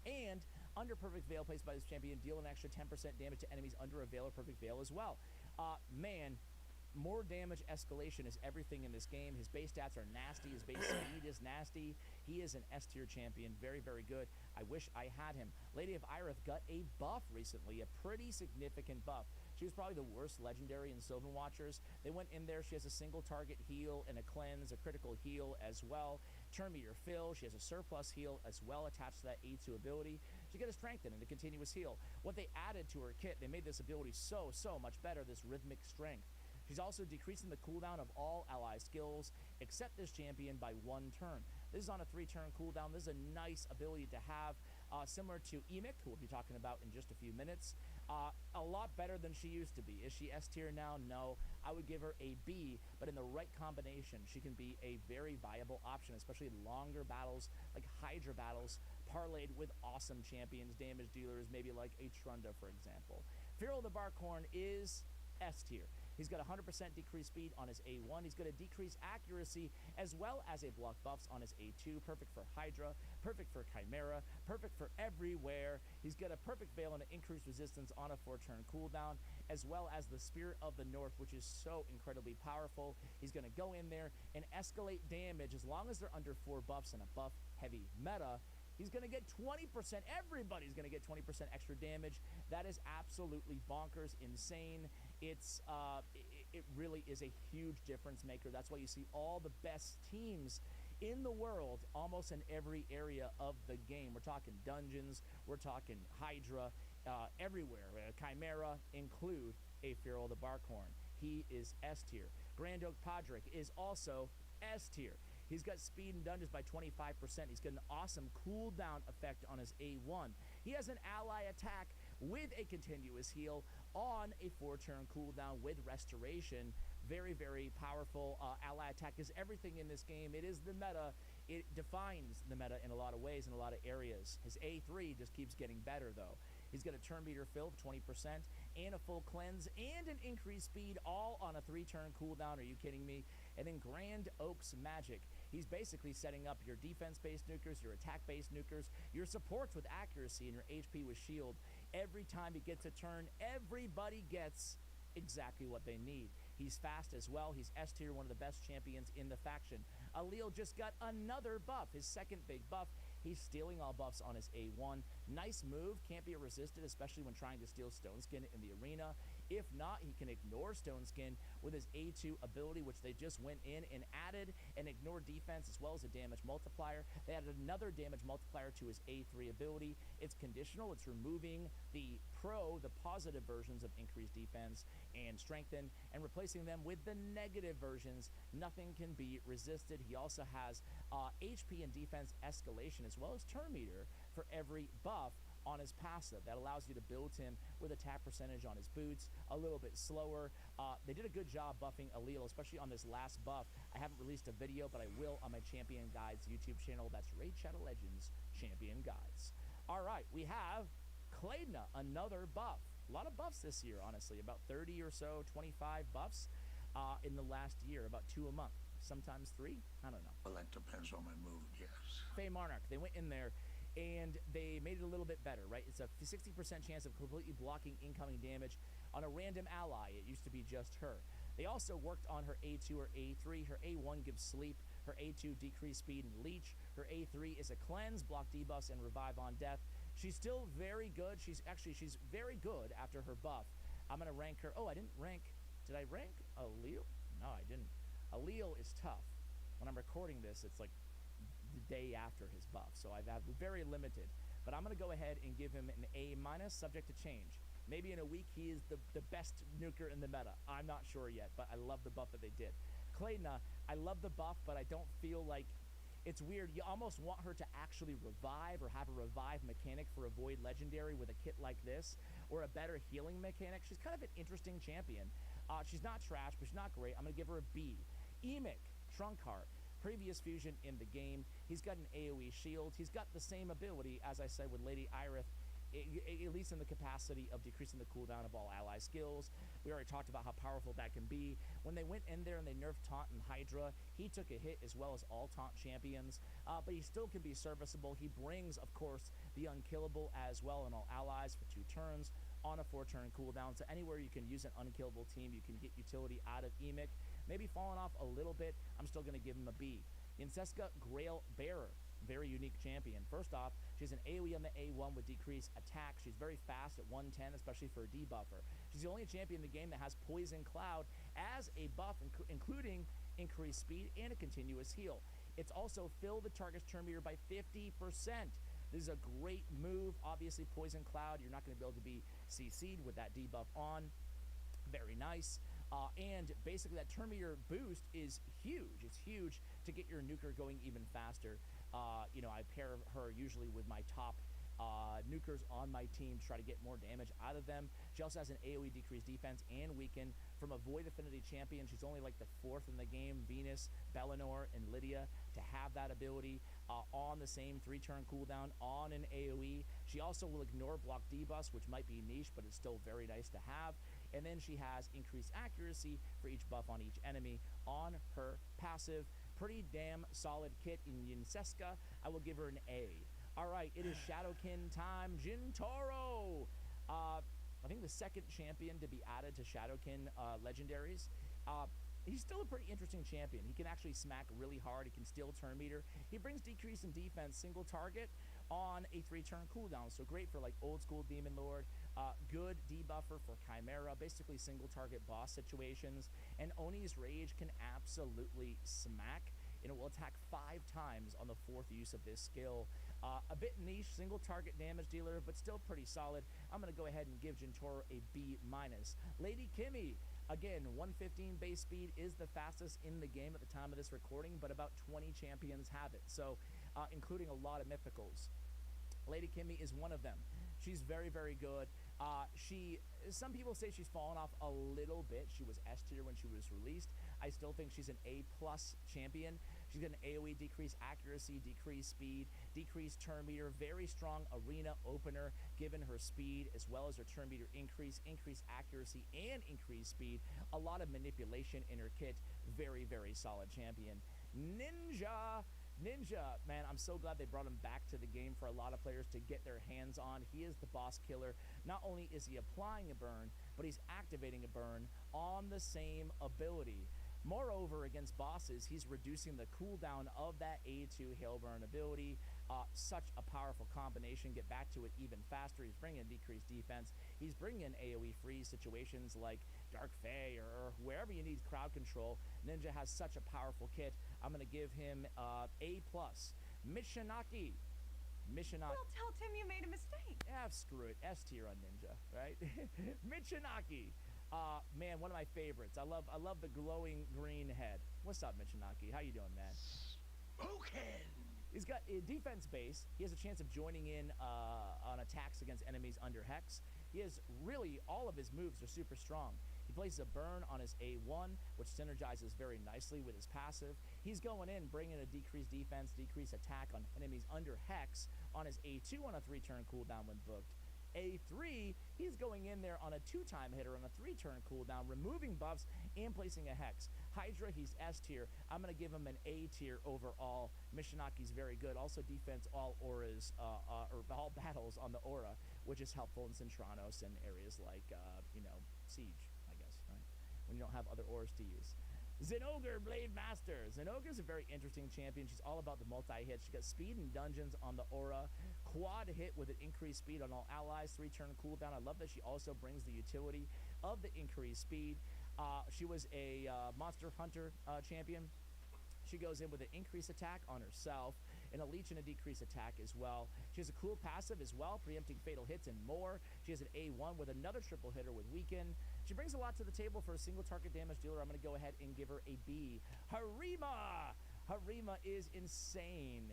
And under perfect veil placed by this champion, deal an extra 10% damage to enemies under a veil or perfect veil as well. Man, more damage escalation is everything in this game. His base stats are nasty. His base speed is nasty. He is an S tier champion. Very, very good. I wish I had him. Lady of Irith got a buff recently, a pretty significant buff. She was probably the worst legendary in Sylvan Watchers. They went in there. She has a single target heal and a cleanse, a critical heal as well. Turn meter fill. She has a surplus heal as well attached to that A2 ability. She got a strengthen and a continuous heal. What they added to her kit, they made this ability so much better, this rhythmic strength. She's also decreasing the cooldown of all ally skills except this champion by 1 turn. This is on a 3-turn cooldown. This is a nice ability to have, similar to Emic, who we'll be talking about in just a few minutes. A lot better than she used to be. Is she S tier now? No. I would give her a B, but in the right combination, she can be a very viable option, especially in longer battles, like Hydra battles, parlayed with awesome champions, damage dealers, maybe like a Trunda, for example. Feral the Barkhorn is S tier. He's got 100% decreased speed on his A1. He's got a decreased accuracy as well as a block buffs on his A2. Perfect for Hydra, perfect for Chimera, perfect for everywhere. He's got a perfect veil and an increased resistance on a 4-turn cooldown, as well as the Spirit of the North, which is so incredibly powerful. He's going to go in there and escalate damage as long as they're under 4 buffs in a buff-heavy meta. He's going to get 20%. Everybody's going to get 20% extra damage. That is absolutely bonkers, insane. It's it really is a huge difference maker. That's why you see all the best teams in the world almost in every area of the game. We're talking dungeons. We're talking Hydra. Everywhere. Chimera include a Feral the Barkhorn. He is S tier. Grand Oak Podrick is also S tier. He's got speed in dungeons by 25%. He's got an awesome cooldown effect on his A1. He has an ally attack with a continuous heal on a 4-turn cooldown with restoration. Very, very powerful. Ally attack is everything in this game. It is the meta. It defines the meta in a lot of ways, in a lot of areas. His A3 just keeps getting better, though. He's got a turn meter fill of 20% and a full cleanse and an increased speed, all on a 3-turn cooldown. Are you kidding me? And then Grand Oak's Magic. He's basically setting up your defense-based nukers, your attack-based nukers, your supports with accuracy, and your HP with shield. Every time he gets a turn, everybody gets exactly what they need. He's fast as well. He's S tier, one of the best champions in the faction. Allele just got another buff, his second big buff. He's stealing all buffs on his A1. Nice move. Can't be resisted, especially when trying to steal Stone Skin in the arena. If not, he can ignore Stone Skin with his A2 ability, which they just went in and added an ignore defense as well as a damage multiplier. They added another damage multiplier to his A3 ability. It's conditional. It's removing the positive versions of increased defense and strengthen, and replacing them with the negative versions. Nothing can be resisted. He also has HP and defense escalation as well as turn meter for every buff on his passive. That allows you to build him with attack percentage on his boots a little bit slower. They did a good job buffing Allele, especially on this last buff. I haven't released a video, but I will on my Champion Guides YouTube channel. That's Raid Shadow Legends Champion Guides. All right, we have Claydna, another buff. A lot of buffs this year, honestly. About 30 or so, 25 buffs in the last year. About 2 a month. Sometimes 3? I don't know. Well, that depends on my mood, yes. Fey Monarch, they went in there and they made it a little bit better, right? It's a 60% chance of completely blocking incoming damage on a random ally. It used to be just her. They also worked on her A2 or A3. Her A1 gives sleep. Her A2 decreased speed and leech. Her A3 is a cleanse, block debuffs, and revive on death. She's still very good. She's very good after her buff. I'm going to rank her. Oh, I didn't rank. Did I rank Allele? No, I didn't. Allele is tough. When I'm recording this, it's like the day after his buff, so I've had very limited. But I'm going to go ahead and give him an A-, subject to change. Maybe in a week he is the best nuker in the meta. I'm not sure yet, but I love the buff that they did. Claydna, I love the buff, but I don't feel like... It's weird. You almost want her to actually revive or have a revive mechanic for a Void Legendary with a kit like this, or a better healing mechanic. She's kind of an interesting champion. She's not trash, but she's not great. I'm going to give her a B. Emic, Trunkheart, previous fusion in the game. He's got an AoE shield. He's got the same ability, as I said, with Lady Irith, at least in the capacity of decreasing the cooldown of all ally skills. We already talked about how powerful that can be. When they went in there and they nerfed Taunt and Hydra, he took a hit as well as all Taunt champions, but he still can be serviceable. He brings, of course, the unkillable as well in all allies for 2 turns on a 4-turn cooldown. So anywhere you can use an unkillable team, you can get utility out of Emic. Maybe falling off a little bit, I'm still going to give him a B. Yenseska Grail Bearer. Very unique champion. First off, she has an AoE on the A1 with decreased attack. She's very fast at 110, especially for a debuffer. She's the only champion in the game that has Poison Cloud as a buff, including increased speed and a continuous heal. It's also fill the target's turn meter by 50%. This is a great move. Obviously, Poison Cloud, you're not going to be able to be CC'd with that debuff on. Very nice. And basically, that turn meter boost is huge. It's huge to get your nuker going even faster. I pair her usually with my top nukers on my team to try to get more damage out of them. She also has an AoE decreased defense and weaken. From a Void Affinity champion, she's only like the 4th in the game, Venus, Bellinor, and Lydia, to have that ability on the same 3-turn cooldown on an AoE. She also will ignore block debuffs, which might be niche, but it's still very nice to have. And then she has increased accuracy for each buff on each enemy on her passive. Pretty damn solid kit in Yinseska. I will give her an A. All right, it is Shadowkin time. Jintaro! I think the second champion to be added to Shadowkin legendaries. He's still a pretty interesting champion. He can actually smack really hard. He can steal turn meter. He brings decrease in defense, single target on a 3-turn cooldown. So great for like old school Demon Lord. Good debuffer for Chimera, basically single target boss situations. And Oni's Rage can absolutely smack. And it will attack 5 times on the 4th use of this skill. A bit niche, single target damage dealer, but still pretty solid. I'm going to go ahead and give Jintaro a B-. Lady Kimmy, again, 115 base speed is the fastest in the game at the time of this recording, but about 20 champions have it, so including a lot of mythicals. Lady Kimmy is one of them. She's very, very good. Some people say she's fallen off a little bit. She was S tier when she was released. I still think she's an A+ champion. She's got an AoE decrease accuracy, decreased speed, decreased turn meter, very strong arena opener given her speed as well as her turn meter increase, increased accuracy, and increased speed. A lot of manipulation in her kit. Very, very solid champion. Ninja, man, I'm so glad they brought him back to the game for a lot of players to get their hands on. He is the boss killer. Not only is he applying a burn, but he's activating a burn on the same ability. Moreover, against bosses, he's reducing the cooldown of that A2 Hailburn ability. Such a powerful combination. Get back to it even faster. He's bringing decreased defense. He's bringing AoE free situations like Dark Fae or wherever you need crowd control. Ninja has such a powerful kit. I'm going to give him A+. Mishinaki. Well, tell Tim you made a mistake. Yeah, screw it. S tier on Ninja, right? Michinaki. Man, one of my favorites. I love the glowing green head. What's up, Michinaki? How you doing, man? Okay. He's got a defense base. He has a chance of joining in on attacks against enemies under Hex. He has really, all of his moves are super strong. He places a burn on his A1, which synergizes very nicely with his passive. He's going in, bringing a decreased defense, decreased attack on enemies under Hex on his A2 on a 3-turn cooldown when booked. A3, he's going in there on a 2-time hitter on a 3-turn cooldown, removing buffs and placing a Hex. Hydra, he's S tier. I'm going to give him an A tier overall. Mishinaki's very good. Also defense all auras, or all battles on the aura, which is helpful in Centranos and areas like, Siege, I guess, right? When you don't have other auras to use. Zinogre, Blade Master. Zinogre's a very interesting champion. She's all about the multi-hit. She's got speed in dungeons on the aura, quad hit with an increased speed on all allies, 3-turn cooldown. I love that she also brings the utility of the increased speed. She was a Monster Hunter champion. She goes in with an increased attack on herself, and a leech and a decreased attack as well. She has a cool passive as well, preempting fatal hits and more. She has an A1 with another triple hitter with weaken. She brings a lot to the table for a single target damage dealer. I'm going to go ahead and give her a B. Harima! Harima is insane.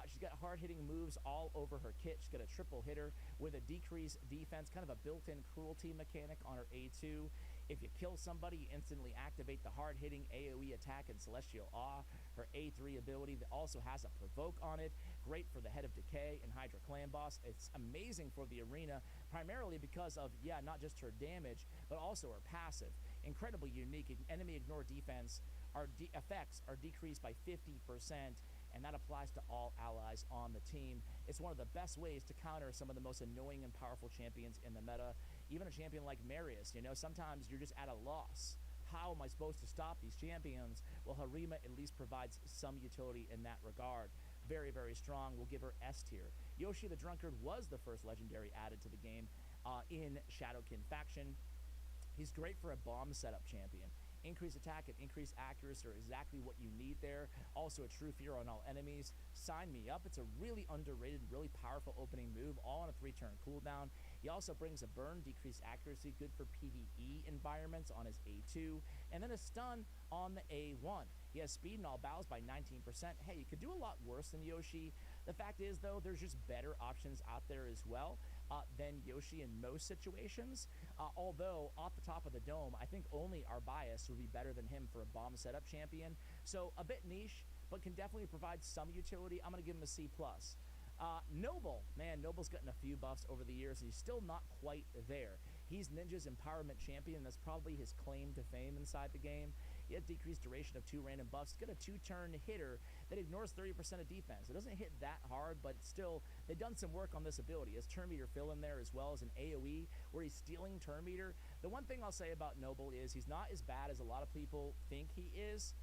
She's got hard-hitting moves all over her kit. She's got a triple hitter with a decreased defense, kind of a built-in cruelty mechanic on her A2. If you kill somebody, you instantly activate the hard-hitting AoE attack and Celestial Awe. Her A3 ability that also has a Provoke on it. Great for the Head of Decay and Hydra Clan Boss. It's amazing for the arena, primarily because of, not just her damage, but also her passive. Incredibly unique. Enemy ignore defense. Our effects are decreased by 50%. And that applies to all allies on the team. It's one of the best ways to counter some of the most annoying and powerful champions in the meta. Even a champion like Marius, sometimes you're just at a loss. How am I supposed to stop these champions? Well, Harima at least provides some utility in that regard. very, very strong. We'll give her S tier. Yoshi the Drunkard was the first legendary added to the game in Shadowkin faction. He's great for a bomb setup champion. Increased attack and increased accuracy are exactly what you need there. Also a true fear on all enemies. Sign me up. It's a really underrated, really powerful opening move, all on a 3-turn cooldown. He also brings a burn, decreased accuracy, good for PvE environments on his A2, and then a stun on the A1. He has speed in all battles by 19%. Hey, you could do a lot worse than Yoshi. The fact is, though, there's just better options out there as well than Yoshi in most situations. Although, off the top of the dome, I think only Arbias would be better than him for a bomb setup champion. So, a bit niche, but can definitely provide some utility. I'm going to give him a C+. Noble. Man, Noble's gotten a few buffs over the years, and he's still not quite there. He's Ninja's Empowerment Champion. That's probably his claim to fame inside the game. He has decreased duration of 2 random buffs. He's got a 2-turn hitter that ignores 30% of defense. It doesn't hit that hard, but still, they've done some work on this ability. He has turn meter fill in there, as well as an AoE where he's stealing turn meter. The one thing I'll say about Noble is he's not as bad as a lot of people think he is,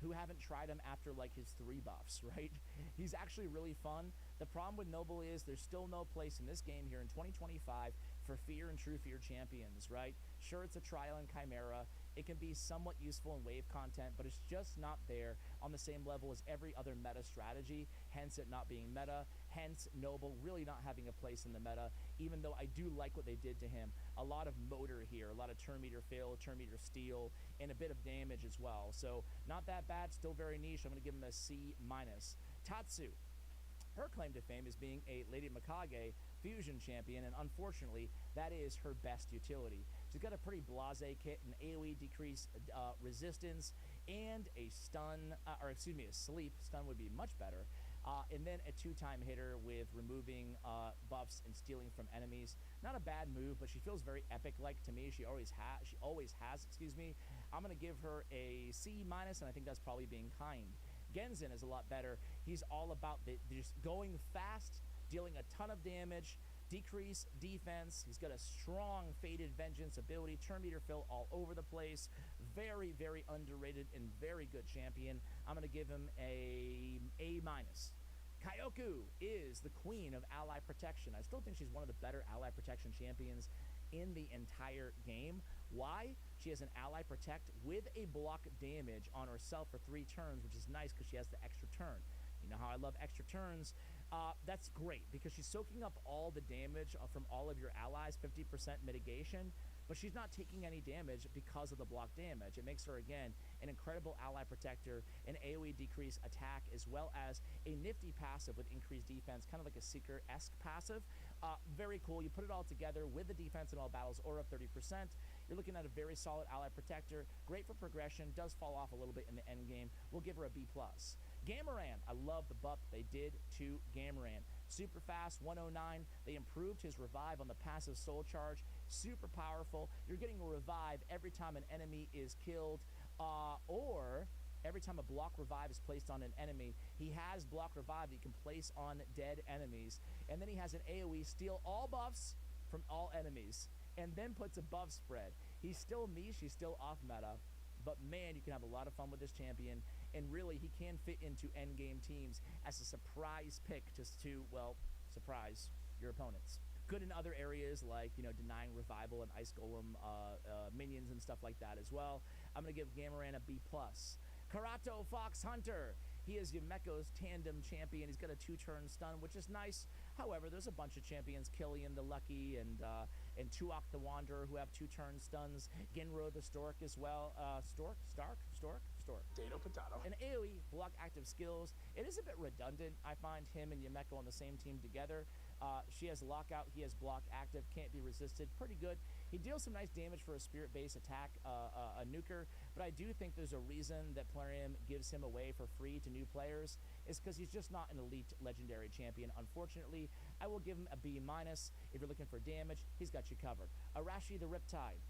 who haven't tried him after like his 3 buffs, right? He's actually really fun. The problem with Noble is there's still no place in this game here in 2025 for fear and true fear champions, right? Sure, it's a trial in Chimera. It can be somewhat useful in wave content, but it's just not there on the same level as every other meta strategy, hence it not being meta, hence Noble really not having a place in the meta, even though I do like what they did to him. A lot of motor here, a lot of turn meter fill, turn meter steal, and a bit of damage as well. So not that bad, still very niche. I'm going to give him a C-. Tatsu. Her claim to fame is being a Lady Mikage fusion champion, and unfortunately, that is her best utility. She's got a pretty blasé kit, an AoE decrease resistance, and a stun, a sleep. Stun would be much better. And then a 2-time hitter with removing buffs and stealing from enemies. Not a bad move, but she feels very epic-like to me. She always has. I'm going to give her a C-, and I think that's probably being kind. Genzen is a lot better. He's all about just going fast, dealing a ton of damage, decrease defense. He's got a strong Faded Vengeance ability, turn meter fill all over the place. Very, very underrated and very good champion. I'm going to give him a A-. Kyoku is the queen of ally protection. I still think she's one of the better ally protection champions in the entire game. Why? She has an ally protect with a block damage on herself for 3 turns, which is nice because she has the extra turn. You know how I love extra turns. That's great because she's soaking up all the damage from all of your allies, 50% mitigation, but she's not taking any damage because of the block damage. It makes her, again, an incredible ally protector, an AoE decrease attack, as well as a nifty passive with increased defense, kind of like a Seeker-esque passive. Very cool. You put it all together with the defense in all battles, aura of 30%. You're looking at a very solid ally protector. Great for progression. Does fall off a little bit in the end game. We'll give her a B+. Gamoran, I love the buff they did to Gamoran. Super fast, 109. They improved his revive on the passive soul charge. Super powerful. You're getting a revive every time an enemy is killed, or every time a block revive is placed on an enemy. He has block revive that you can place on dead enemies. And then he has an AoE steal all buffs from all enemies, and then puts a buff spread. He's still niche, he's still off meta, but man, you can have a lot of fun with this champion, and really, he can fit into endgame teams as a surprise pick to surprise your opponents. Good in other areas like, denying revival and ice golem minions and stuff like that as well. I'm going to give Gamoran a B+. Karato Fox Hunter. He is Yumeko's tandem champion. He's got a 2-turn stun, which is nice. However, there's a bunch of champions, Killian the Lucky and Tuok the Wanderer, who have 2-turn stuns. Genro the Stork as well. Stork? Potato, potato. An AoE, block active skills. It is a bit redundant. I find him and Yumeko on the same team together. She has lockout, he has block active, can't be resisted. Pretty good. He deals some nice damage for a spirit-based attack, a nuker, but I do think there's a reason that Plarium gives him away for free to new players. Is because he's just not an elite legendary champion. Unfortunately, I will give him a B-. If you're looking for damage, he's got you covered. Arashi the Riptide.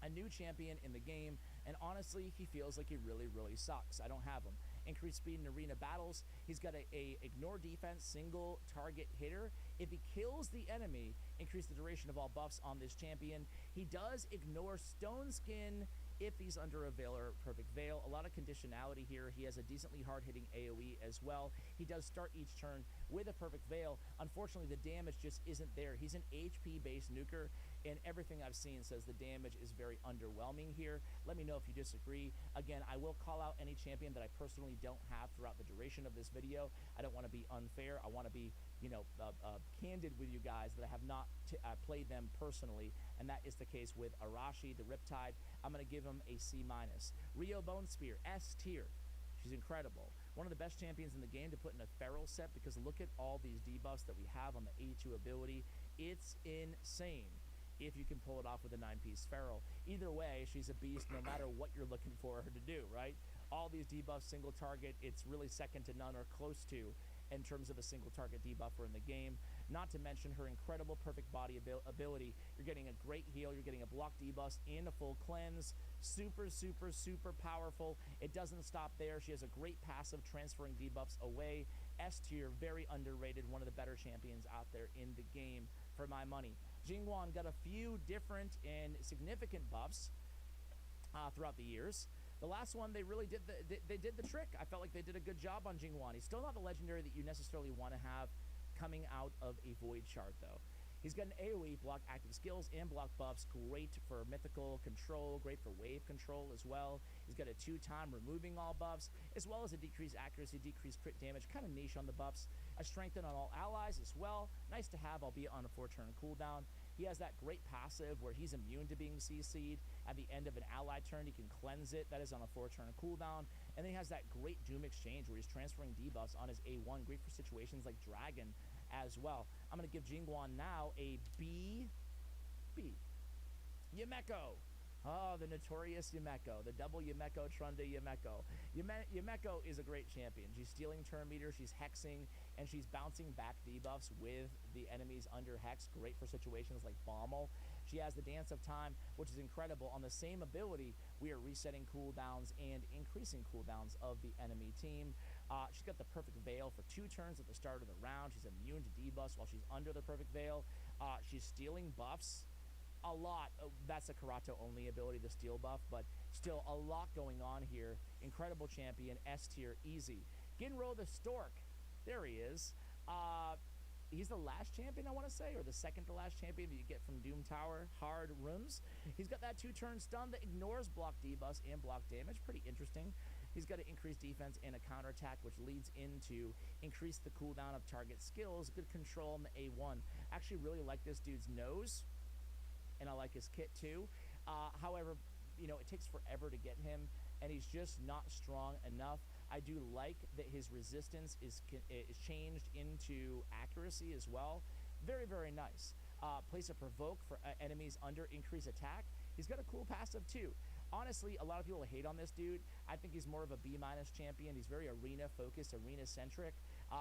A new champion in the game, and honestly, he feels like he really, really sucks. I don't have him. Increased speed in arena battles. He's got a ignore defense, single target hitter. If he kills the enemy, increase the duration of all buffs on this champion. He does ignore stone skin if he's under a Veil or Perfect Veil. A lot of conditionality here. He has a decently hard-hitting AoE as well. He does start each turn with a Perfect Veil. Unfortunately, the damage just isn't there. He's an HP-based nuker, and everything I've seen says the damage is very underwhelming here. Let me know if you disagree. Again, I will call out any champion that I personally don't have throughout the duration of this video. I don't want to be unfair. I want to be, candid with you guys that I have not played them personally, and that is the case with Arashi, the Riptide. I'm going to give him a C-. Rio Bone Spear, S tier. She's incredible. One of the best champions in the game to put in a feral set, because look at all these debuffs that we have on the A2 ability. It's insane if you can pull it off with a 9-piece feral. Either way, she's a beast no matter what you're looking for her to do, right? All these debuffs, single target, it's really second to none or close to in terms of a single target debuffer in the game. Not to mention her incredible perfect body ability. You're getting a great heal, you're getting a block debuff and a full cleanse. Super, super, super powerful. It doesn't stop there. She has a great passive transferring debuffs away. S tier, very underrated, one of the better champions out there in the game for my money. Jingwan got a few different and significant buffs throughout the years. The last one, they really did the trick. I felt like they did a good job on Jingwan. He's still not the legendary that you necessarily want to have coming out of a Void Shard, though. He's got an AoE, block active skills, and block buffs. Great for mythical control, great for wave control as well. He's got a 2-time removing all buffs, as well as a decreased accuracy, decreased crit damage, kind of niche on the buffs. A strengthen on all allies as well. Nice to have, albeit on a 4-turn cooldown. He has that great passive where he's immune to being CC'd. At the end of an ally turn, he can cleanse it. That is on a 4-turn cooldown. And then he has that great Doom exchange where he's transferring debuffs on his A1. Great for situations like Dragon as well. I'm going to give Jingwan now a B. Yumeko. Oh, the notorious Yumeko, the double Yumeko, Trunda Yumeko. Yumeko is a great champion. She's stealing turn meter, she's hexing, and she's bouncing back debuffs with the enemies under hex. Great for situations like Bommel. She has the Dance of Time, which is incredible. On the same ability, we are resetting cooldowns and increasing cooldowns of the enemy team. She's got the Perfect Veil for 2 turns at the start of the round. She's immune to debuffs while she's under the Perfect Veil. She's stealing buffs. A lot. That's a Karato only ability, the steal buff, but still a lot going on here. Incredible champion, S tier, easy. Ginro the Stork. There he is. He's the last champion, I want to say, or the second to last champion that you get from Doom Tower hard rooms. He's got that 2-turn stun that ignores block debuffs and block damage. Pretty interesting. He's got an increased defense and a counterattack, which leads into increase the cooldown of target skills. Good control on the A1. Actually really like this dude's nose, and I like his kit too. However, it takes forever to get him, and he's just not strong enough. I do like that his resistance is changed into accuracy as well. Very, very nice. Place a provoke for enemies under increased attack. He's got a cool passive too. Honestly, a lot of people hate on this dude. I think he's more of a B- champion. He's very arena-focused, arena-centric,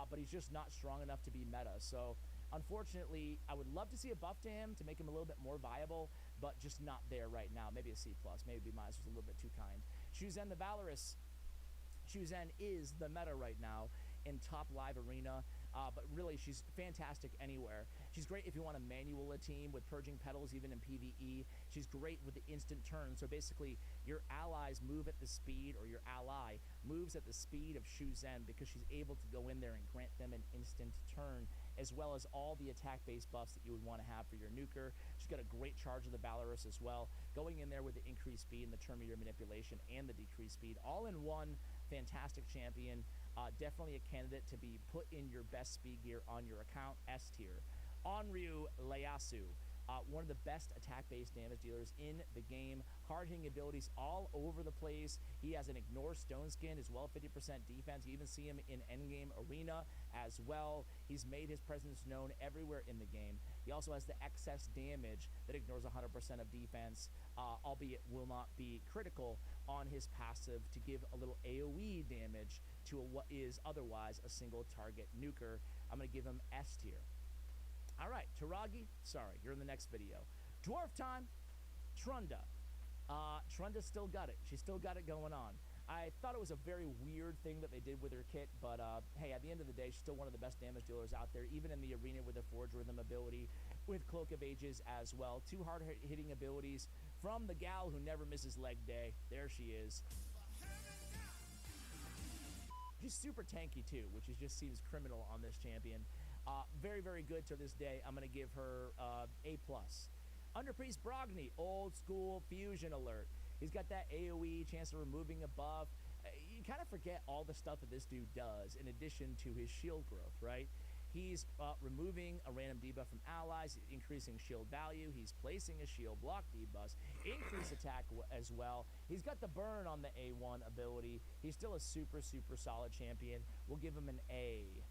but he's just not strong enough to be meta. So, unfortunately, I would love to see a buff to him to make him a little bit more viable, but just not there right now. Maybe a C+, maybe B- was a little bit too kind. Shuzen the Valorous. Shuzen is the meta right now in top live arena, but really she's fantastic anywhere. She's great if you want to manual a team with Purging Petals, even in PvE. She's great with the instant turn, so basically your allies move at the speed, or your ally moves at the speed of Shuzen, because she's able to go in there and grant them an instant turn, as well as all the attack-based buffs that you would want to have for your nuker. She's got a great charge of the Valorous as well, going in there with the increased speed and the turn meter manipulation and the decreased speed, all in one. Fantastic champion. Definitely a candidate to be put in your best speed gear on your account. S tier. Onryu Ieyasu. One of the best attack-based damage dealers in the game. Hard-hitting abilities all over the place. He has an Ignore Stone Skin as well, 50% defense. You even see him in endgame arena as well. He's made his presence known everywhere in the game. He also has the excess damage that ignores 100% of defense, albeit will not be critical on his passive to give a little AoE damage to what is otherwise a single target nuker. I'm going to give him S tier. All right, Taragi, sorry, you're in the next video. Dwarf time, Trunda. Trunda still got it. She still got it going on. I thought it was a very weird thing that they did with her kit, but hey, at the end of the day, she's still one of the best damage dealers out there, even in the arena with the Forge Rhythm ability. with Cloak of Ages as well. 2 hard-hitting abilities from the gal who never misses leg day. There she is. She's super tanky too, which just seems criminal on this champion. Very, very good to this day. I'm going to give her A+. Underpriest Brogni, old school fusion alert. He's got that AoE, chance of removing a buff. You kind of forget all the stuff that this dude does in addition to his shield growth, right? He's removing a random debuff from allies, increasing shield value. He's placing a shield block debuff, increase attack as well. He's got the burn on the A1 ability. He's still a super, super solid champion. We'll give him an A.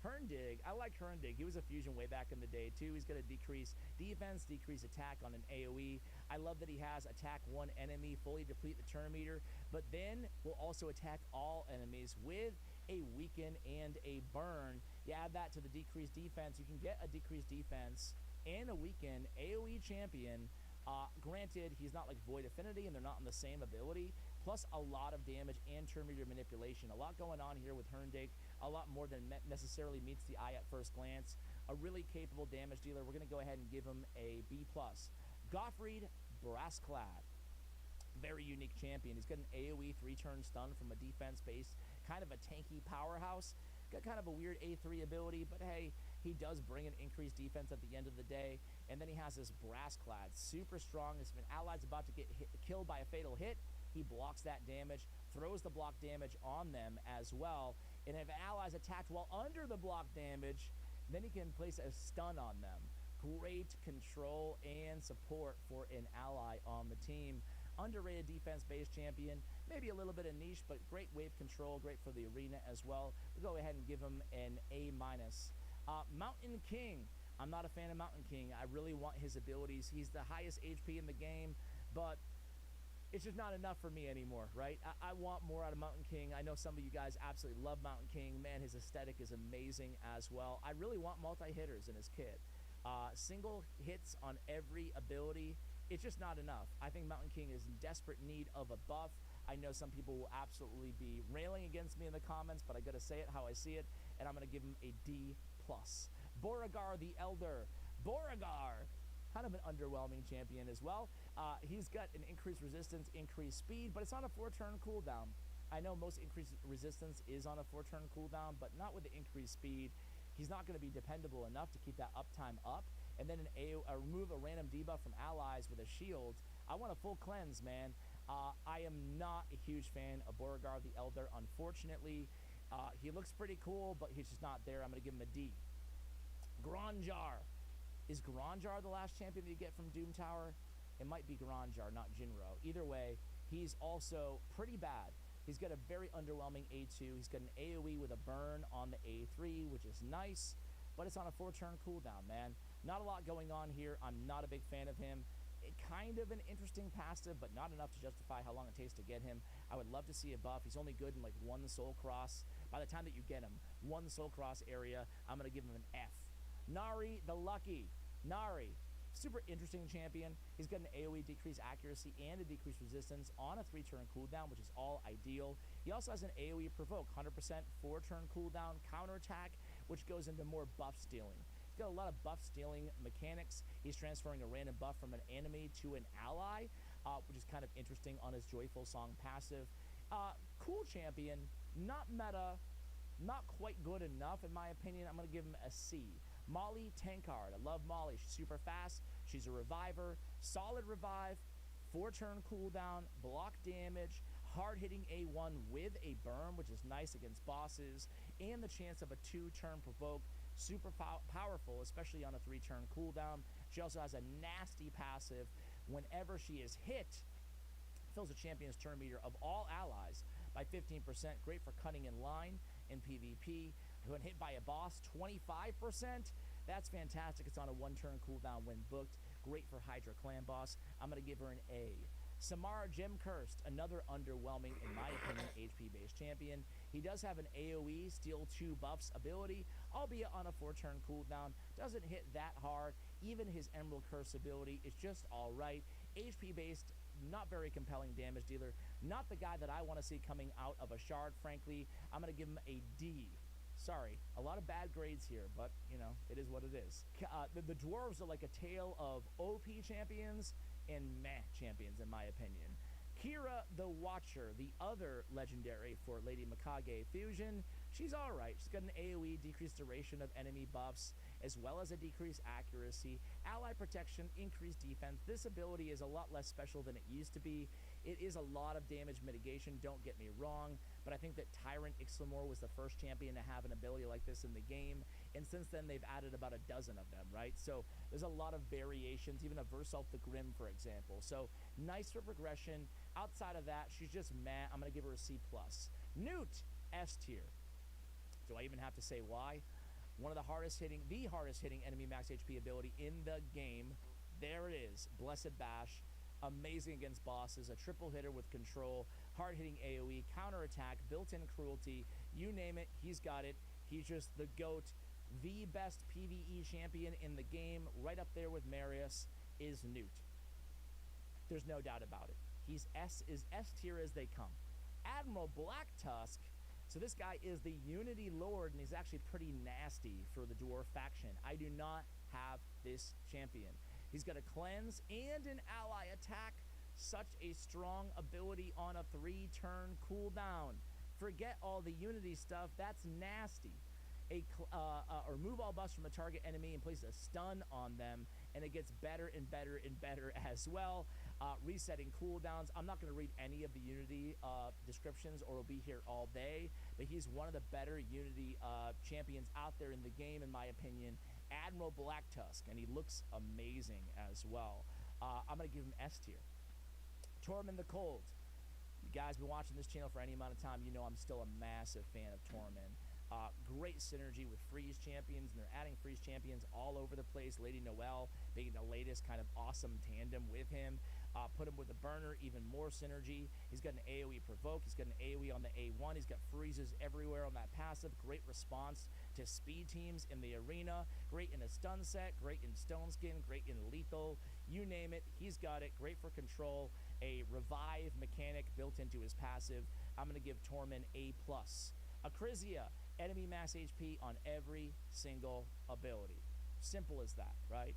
Herndig, I like Herndig. He was a fusion way back in the day too. He's going to decrease defense, decrease attack on an AoE. I love that he has attack one enemy, fully deplete the turn meter, but then will also attack all enemies with a weaken and a burn. You add that to the decreased defense, you can get a decreased defense and a weaken AoE champion. Granted, he's not like Void Affinity and they're not on the same ability, plus a lot of damage and turn meter manipulation. A lot going on here with Herndig, a lot more than necessarily meets the eye at first glance. A really capable damage dealer. We're going to go ahead and give him a B+. Gottfried Brassclad. Very unique champion. He's got an AoE 3-turn stun from a defense-based, kind of a tanky powerhouse. Got kind of a weird A3 ability, but hey, he does bring an increased defense at the end of the day. And then he has this Brassclad, super strong. If an ally's about to get killed by a fatal hit, he blocks that damage, throws the block damage on them as well. And if an ally's attacked while under the block damage, then he can place a stun on them. Great control and support for an ally on the team. Underrated defense-based champion, maybe a little bit of niche, but great wave control, great for the arena as well. We'll go ahead and give him an A-. Mountain King. I'm not a fan of Mountain King. I really want his abilities. He's the highest HP in the game, but it's just not enough for me anymore, right? I want more out of Mountain King. I know some of you guys absolutely love Mountain King. Man, his aesthetic is amazing as well. I really want multi-hitters in his kit. Single hits on every ability, it's just not enough. I think Mountain King is in desperate need of a buff. I know some people will absolutely be railing against me in the comments, but I gotta say it how I see it, and I'm gonna give him a D+. Beauregard the Elder. Beauregard, kind of an underwhelming champion as well. He's got an increased resistance, increased speed, but it's on a 4-turn cooldown. I know most increased resistance is on a 4-turn cooldown, but not with the increased speed. He's not going to be dependable enough to keep that uptime up. And then remove a random debuff from allies with a shield. I want a full cleanse, man. I am not a huge fan of Beauregard the Elder, unfortunately. He looks pretty cool, but he's just not there. I'm going to give him a D. Granjar. Is Granjar the last champion that you get from Doom Tower? It might be Granjar, not Jinro. Either way, he's also pretty bad. He's got a very underwhelming A2. He's got an AoE with a burn on the A3, which is nice, but it's on a 4-turn cooldown, man. Not a lot going on here. I'm not a big fan of him. Kind of an interesting passive, but not enough to justify how long it takes to get him. I would love to see a buff. He's only good in like 1 Soul Cross. By the time that you get him, 1 Soul Cross area, I'm going to give him an F. Nari the Lucky. Nari. Super interesting champion. He's got an AoE decreased accuracy and a decreased resistance on a 3-turn cooldown, which is all ideal. He also has an AoE provoke, 100% 4-turn cooldown counterattack, which goes into more buff stealing. He's got a lot of buff stealing mechanics. He's transferring a random buff from an enemy to an ally, which is kind of interesting on his Joyful Song passive. Cool champion, not meta, not quite good enough in my opinion. I'm going to give him a C. Molly Tankard. I love Molly. She's super fast. She's a reviver. Solid revive. 4-turn cooldown. Block damage. Hard-hitting A1 with a burn, which is nice against bosses. And the chance of a 2-turn provoke. Super powerful, especially on a 3-turn cooldown. She also has a nasty passive. Whenever she is hit, fills a champion's turn meter of all allies by 15%. Great for cutting in line in PvP. When hit by a boss, 25%. That's fantastic. It's on a 1-turn cooldown when booked. Great for Hydra Clan boss. I'm going to give her an A. Samara Gem Cursed, another underwhelming, in my opinion, HP-based champion. He does have an AoE, Steal 2 buffs ability, albeit on a 4-turn cooldown. Doesn't hit that hard. Even his Emerald Curse ability is just alright. HP-based, not very compelling damage dealer. Not the guy that I want to see coming out of a shard, frankly. I'm going to give him a D. Sorry, a lot of bad grades here, but, you know, it is what it is. The dwarves are like a tale of OP champions and meh champions, in my opinion. Kira the Watcher, the other legendary for Lady Mikage Fusion, she's alright. She's got an AoE, decreased duration of enemy buffs, as well as a decreased accuracy, ally protection, increased defense. This ability is a lot less special than it used to be. It is a lot of damage mitigation, don't get me wrong, but I think that Tyrant Ixlamore was the first champion to have an ability like this in the game, and since then they've added about a dozen of them, right? So there's a lot of variations, even a Versalf the Grim, for example. So nice for progression. Outside of that, she's just meh. I'm going to give her a C+. Newt, S tier. Do I even have to say why? One of the hardest hitting enemy max HP ability in the game. There it is, Blessed Bash. Amazing against bosses, a triple hitter with control, hard-hitting AoE, counterattack, built-in cruelty, you name it, he's got it. He's just the GOAT, the best PvE champion in the game, right up there with Marius, is Newt. There's no doubt about it. He's S tier as they come. Admiral Black Tusk, so this guy is the Unity Lord, and he's actually pretty nasty for the Dwarf faction. I do not have this champion. He's got a cleanse and an ally attack. Such a strong ability on a 3-turn cooldown. Forget all the Unity stuff. That's nasty. Remove all buffs from a target enemy and place a stun on them, and it gets better and better and better as well. Resetting cooldowns. I'm not going to read any of the Unity descriptions, or we'll be here all day, but he's one of the better Unity champions out there in the game, in my opinion. Admiral Black Tusk, and he looks amazing as well. I'm going to give him S tier. Tormund the Cold. You guys been watching this channel for any amount of time, you know I'm still a massive fan of Tormund. Great synergy with Freeze champions, and they're adding Freeze champions all over the place. Lady Noelle being the latest kind of awesome tandem with him. Put him with a burner, even more synergy. He's got an AoE provoke. He's got an AoE on the A1. He's got freezes everywhere on that passive. Great response to speed teams in the arena. Great in a stun set. Great in Stone Skin. Great in lethal. You name it, he's got it. Great for control. A revive mechanic built into his passive. I'm going to give Tormund A+. Acrizia, enemy max HP on every single ability. Simple as that, right?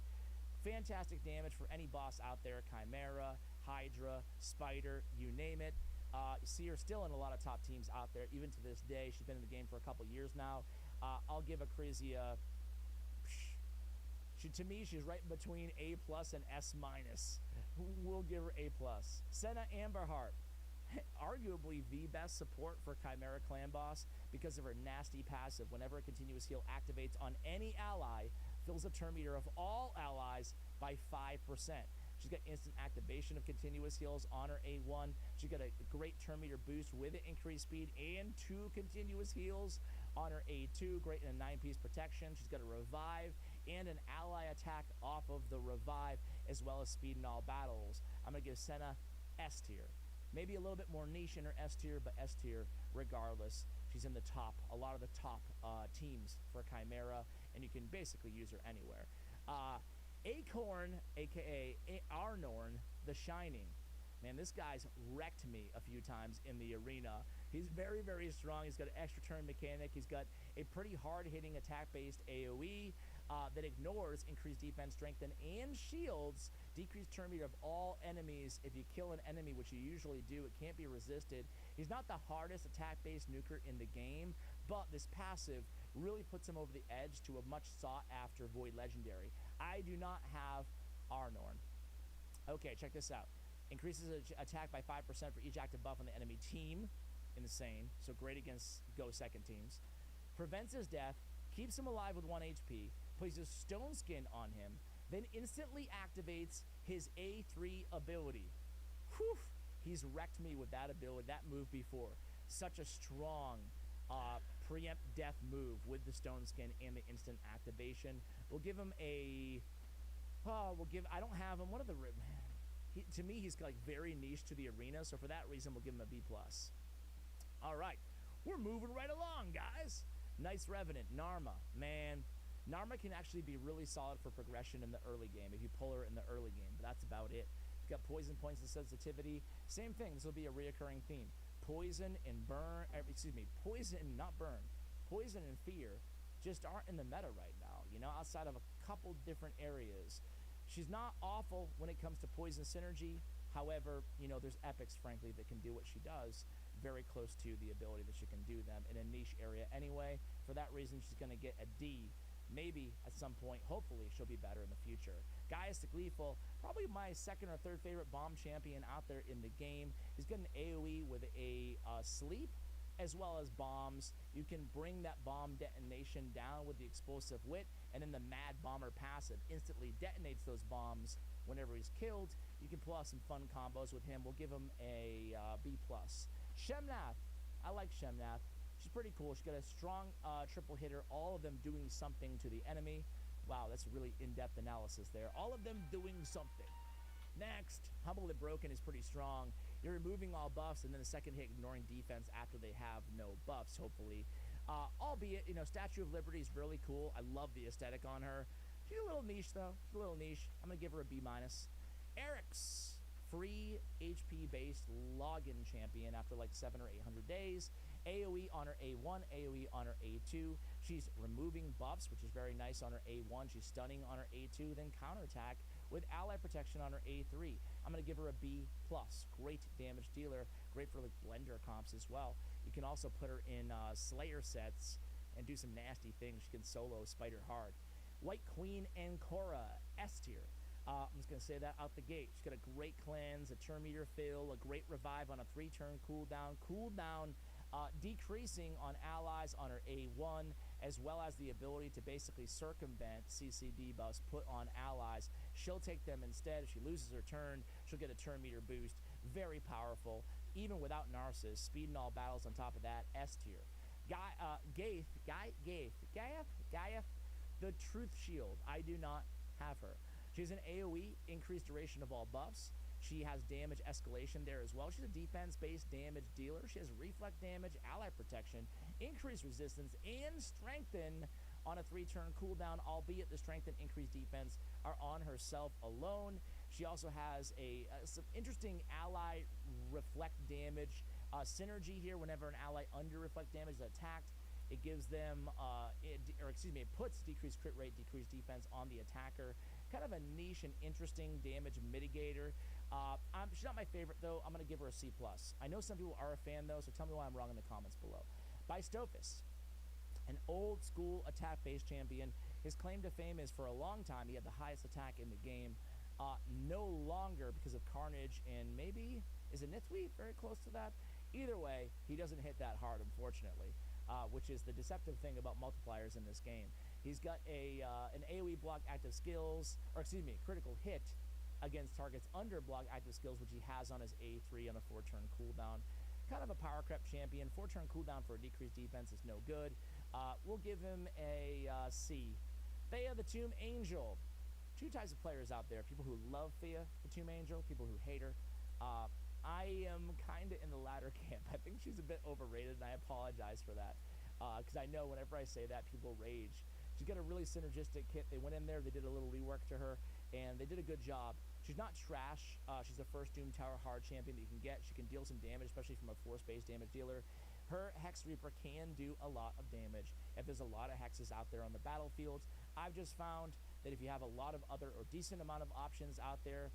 Fantastic damage for any boss out there. Chimera, Hydra, Spider, you name it. You see her still in a lot of top teams out there, even to this day. She's been in the game for a couple years now. I'll give Acrizia... to me, she's right between A+ and S-. We'll give her A+. Senna Amberheart. Arguably the best support for Chimera Clan Boss because of her nasty passive. Whenever a continuous heal activates on any ally, fills the turn meter of all allies by 5%. She's got instant activation of continuous heals on her A1. She's got a great turn meter boost with it, increased speed, and 2 continuous heals on her A2. Great in a 9-piece protection. She's got a revive and an ally attack off of the revive, as well as speed in all battles. I'm going to give Senna S tier. Maybe a little bit more niche in her S tier, but S tier regardless. She's in the top, a lot of the top teams for Chimera, and you can basically use her anywhere. Acorn, aka Arnorn, the Shining. Man, this guy's wrecked me a few times in the arena. He's very, very strong. He's got an extra turn mechanic. He's got a pretty hard-hitting attack-based AoE that ignores increased defense, strengthen, and shields. Decreased turn meter of all enemies. If you kill an enemy, which you usually do, it can't be resisted. He's not the hardest attack-based nuker in the game, but this passive really puts him over the edge to a much sought-after Void Legendary. I do not have Arnorn. Okay, check this out. Increases attack by 5% for each active buff on the enemy team. Insane. So great against go second teams. Prevents his death. Keeps him alive with 1 HP. Places Stone Skin on him. Then instantly activates his A3 ability. Whew. He's wrecked me with that ability, that move before. Such a strong preempt death move with the Stone Skin and the instant activation. We'll give him a... I don't have him. What are the... to me, he's like very niche to the arena, so for that reason, we'll give him a B+. All right, we're moving right along, guys. Nice Revenant, Narma. Man, Narma can actually be really solid for progression in the early game if you pull her in the early game, but that's about it. She's got poison points and sensitivity. Same thing, this will be a reoccurring theme. Poison and burn, poison, not burn. Poison and Fear just aren't in the meta right now, you know, outside of a couple different areas. She's not awful when it comes to poison synergy. However, you know, there's epics, frankly, that can do what she does very close to the ability that she can do them in a niche area anyway. For that reason, she's going to get a D. Maybe at some point, hopefully, she'll be better in the future. Gaius the Gleeful, probably my second or third favorite bomb champion out there in the game. He's got an AoE with a sleep, as well as bombs. You can bring that bomb detonation down with the explosive wit, and then the Mad Bomber passive instantly detonates those bombs whenever he's killed. You can pull out some fun combos with him. We'll give him a B+. Shemnath, I like Shemnath. She's pretty cool. She's got a strong triple hitter, all of them doing something to the enemy. Wow, that's a really in-depth analysis there. All of them doing something. Next, Humble the Broken is pretty strong. You're removing all buffs, and then the second hit ignoring defense after they have no buffs, hopefully. Albeit, you know, Statue of Liberty is really cool. I love the aesthetic on her. She's a little niche, though. She's a little niche. I'm going to give her a B-. Eric's free HP-based login champion after like 700 or 800 days. AoE on her A1, AoE on her A2. She's removing buffs, which is very nice on her A1. She's stunning on her A2, then counterattack with ally protection on her A3. I'm going to give her a B+. Great damage dealer. Great for like blender comps as well. You can also put her in Slayer sets and do some nasty things. She can solo Spider hard. White Queen Ancora, S tier. I'm just going to say that out the gate. She's got a great cleanse, a turn meter fill, a great revive on a 3-turn cooldown. Decreasing on allies on her A1, as well as the ability to basically circumvent CC debuffs put on allies. She'll take them instead. If she loses her turn, she'll get a turn meter boost. Very powerful, even without Narcissus. Speed in all battles on top of that, S tier. Gaeth, the Truth Shield. I do not have her. She has an AoE, increased duration of all buffs. She has damage escalation there as well. She's a defense-based damage dealer. She has reflect damage, ally protection, increased resistance, and strengthen on a 3-turn cooldown, albeit the strength and increased defense are on herself alone. She also has some interesting ally reflect damage synergy here. Whenever an ally under reflect damage is attacked, it gives them, it puts decreased crit rate, decreased defense on the attacker. Kind of a niche and interesting damage mitigator. She's not my favorite, though. I'm going to give her a C+. I know some people are a fan, though, so tell me why I'm wrong in the comments below. Bystophis, an old-school attack-based champion. His claim to fame is for a long time he had the highest attack in the game. No longer because of Carnage and maybe, is it Nithweed? Very close to that. Either way, he doesn't hit that hard, unfortunately. Which is the deceptive thing about multipliers in this game. He's got an AoE block active skills, critical hit against targets under block active skills, which he has on his A3 on a 4-turn cooldown. Kind of a power creep champion. 4-turn cooldown for a decreased defense is no good. We'll give him a C. Thea the Tomb Angel. Two types of players out there. People who love Thea the Tomb Angel, people who hate her. I am kind of in the latter camp. I think she's a bit overrated, and I apologize for that. Because I know whenever I say that, people rage. She's got a really synergistic kit. They went in there, they did a little rework to her, and they did a good job. She's not trash. She's the first Doom Tower hard champion that you can get. She can deal some damage, especially from a force-based damage dealer. Her Hex Reaper can do a lot of damage if there's a lot of hexes out there on the battlefield. I've just found that if you have a lot of other or decent amount of options out there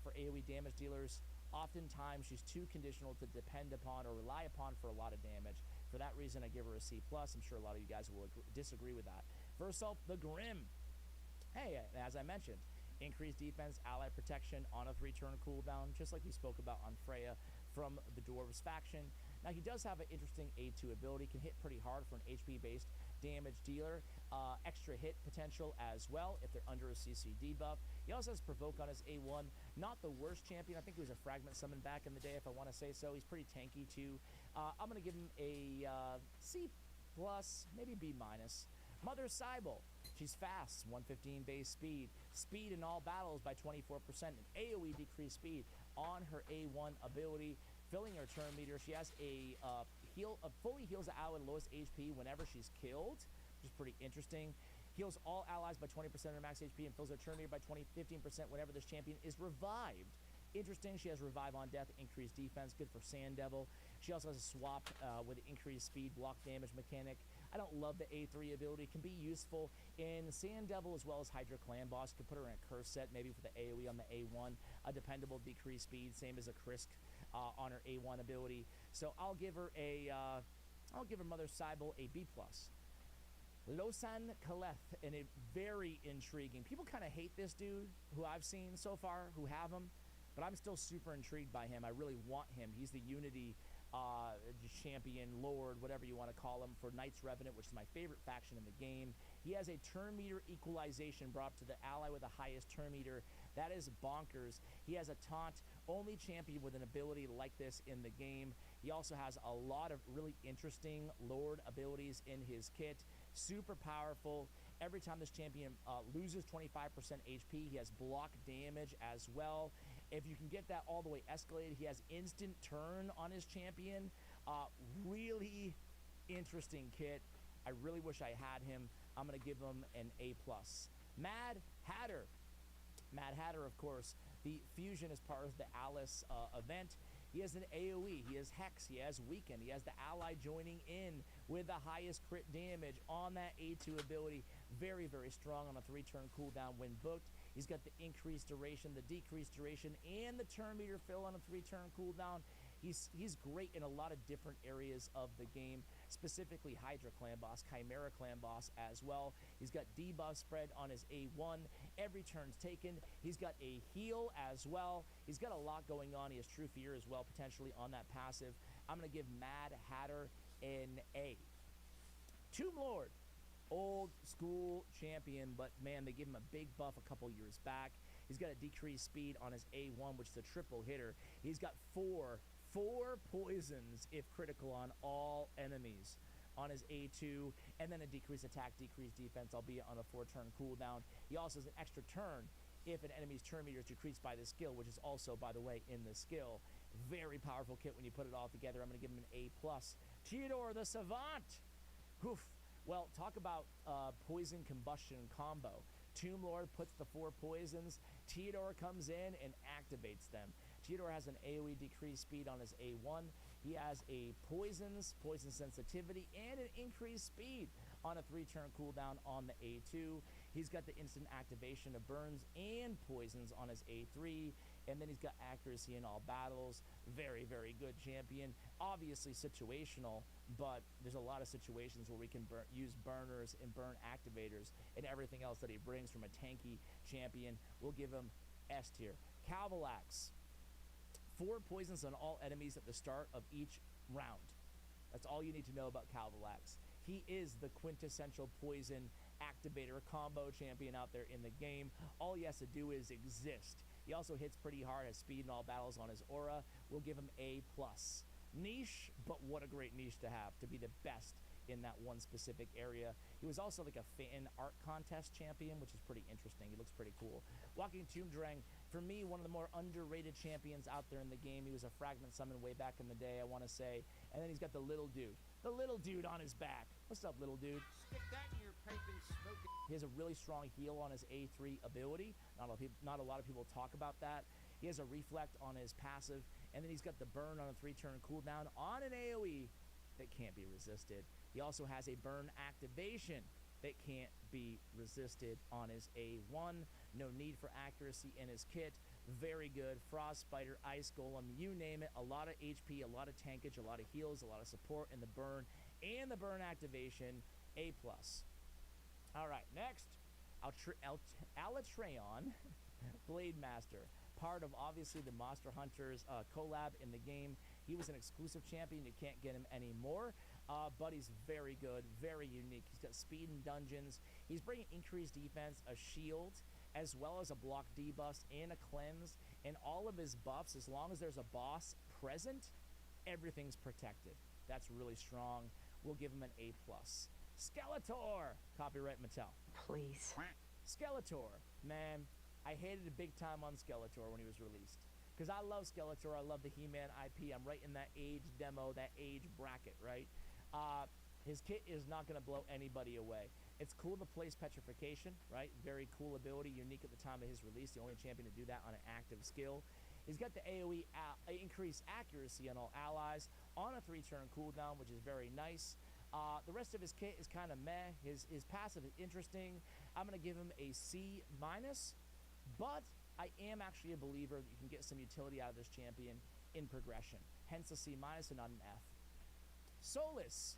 for AoE damage dealers, oftentimes she's too conditional to depend upon or rely upon for a lot of damage. For that reason, I give her a C+. I'm sure a lot of you guys will disagree with that. First off, the Grim. Hey, as I mentioned, increased defense, ally protection on a 3-turn cooldown, just like we spoke about on Freya from the Dwarves faction. Now, he does have an interesting A2 ability, can hit pretty hard for an HP-based damage dealer. Extra hit potential as well if they're under a CC debuff. He also has Provoke on his A1. Not the worst champion. I think he was a Fragment Summon back in the day, if I want to say so. He's pretty tanky, too. I'm going to give him a C+, maybe B-. Mother Cybele. She's fast, 115 base speed. Speed in all battles by 24%. And AoE decreased speed on her A1 ability. Filling her turn meter. She has a fully heals the ally at lowest HP whenever she's killed, which is pretty interesting. Heals all allies by 20% of their max HP and fills her turn meter by 15% whenever this champion is revived. Interesting, she has Revive on Death, increased defense, good for Sand Devil. She also has a swap with increased speed, block damage mechanic. I don't love the A3 ability. It can be useful in Sand Devil as well as Hydra Clan Boss. You could put her in a curse set, maybe for the AoE on the A1, a dependable decreased speed, same as a Krisk on her A1 ability. So I'll give her Mother Cybele a B+. Losan Kaleth, and a very intriguing. People kind of hate this dude who I've seen so far, who have him, but I'm still super intrigued by him. I really want him. He's the Unity champion, lord, whatever you want to call him, for Knights Revenant, which is my favorite faction in the game. He has a turn meter equalization brought to the ally with the highest turn meter. That is bonkers. He has a taunt, only champion with an ability like this in the game. He also has a lot of really interesting lord abilities in his kit. Super powerful. Every time this champion loses 25% HP, he has block damage as well. If you can get that all the way escalated, he has instant turn on his champion. Really interesting kit. I really wish I had him. I'm going to give him an A+. Mad Hatter. Mad Hatter, of course, the fusion is part of the Alice event. He has an AoE, he has Hex, he has Weaken, he has the ally joining in with the highest crit damage on that A2 ability. Very, very strong on a 3-turn cooldown when booked. He's got the increased duration, the decreased duration, and the turn meter fill on a 3-turn cooldown. He's great in a lot of different areas of the game, specifically Hydra Clan Boss, Chimera Clan Boss as well. He's got debuff spread on his A1. Every turn's taken. He's got a heal as well. He's got a lot going on. He has True Fear as well, potentially on that passive. I'm going to give Mad Hatter an A. Tomb Lord. Old school champion, but man, they give him a big buff a couple years back. He's got a decreased speed on his A1, which is a triple hitter. He's got four poisons if critical on all enemies on his A2, and then a decreased attack, decreased defense, albeit on a 4-turn cooldown. He also has an extra turn if an enemy's turn meter is decreased by the skill, which is also, by the way, in the skill. Very powerful kit when you put it all together. I'm going to give him an A+. Theodore the Savant. Oof. Well, talk about poison combustion combo. Tomb Lord puts the 4 poisons. Theodore comes in and activates them. Theodore has an AoE decreased speed on his A1. He has a poison sensitivity, and an increased speed on a 3-turn cooldown on the A2. He's got the instant activation of burns and poisons on his A3, and then he's got accuracy in all battles. Very, very good champion. Obviously situational, but there's a lot of situations where we can use burners and burn activators and everything else that he brings from a tanky champion. We'll give him S tier. Calvalax. 4 poisons on all enemies at the start of each round. That's all you need to know about Calvalax. He is the quintessential poison activator combo champion out there in the game. All he has to do is exist. He also hits pretty hard, has speed in all battles on his aura. We'll give him A+. Niche, but what a great niche to have, to be the best in that one specific area. He was also like a fan art contest champion, which is pretty interesting. He looks pretty cool. Walking Tomb Drang, for me, one of the more underrated champions out there in the game. He was a fragment summon way back in the day, I want to say. And then he's got the little dude on his back. What's up, little dude? Stick that in your pipe and smoke it. He has a really strong heal on his A3 ability. Not a lot of people talk about that. He has a reflect on his passive, and then he's got the burn on a 3-turn cooldown on an AoE that can't be resisted. He also has a burn activation that can't be resisted on his A1. No need for accuracy in his kit. Very good. Frost Spider, Ice Golem, you name it. A lot of HP, a lot of tankage, a lot of heals, a lot of support in the burn and the burn activation. A+. All right, next, Alatreon, Blade Master. Part of, obviously, the Monster Hunters collab in the game. He was an exclusive champion. You can't get him anymore, but he's very good, very unique. He's got speed in dungeons. He's bringing increased defense, a shield, as well as a block debuff and a cleanse. And all of his buffs, as long as there's a boss present, everything's protected. That's really strong. We'll give him an A+. Skeletor, copyright Mattel. Please. Skeletor, man, I hated it big time on Skeletor when he was released. Because I love Skeletor, I love the He-Man IP. I'm right in that age demo, that age bracket, right? His kit is not going to blow anybody away. It's cool to place Petrification, right? Very cool ability, unique at the time of his release. The only champion to do that on an active skill. He's got the AoE increased accuracy on all allies on a 3-turn cooldown, which is very nice. The rest of his kit is kind of meh. His passive is interesting. I'm going to give him a C minus, but I am actually a believer that you can get some utility out of this champion in progression. Hence a C minus and not an F. Solus.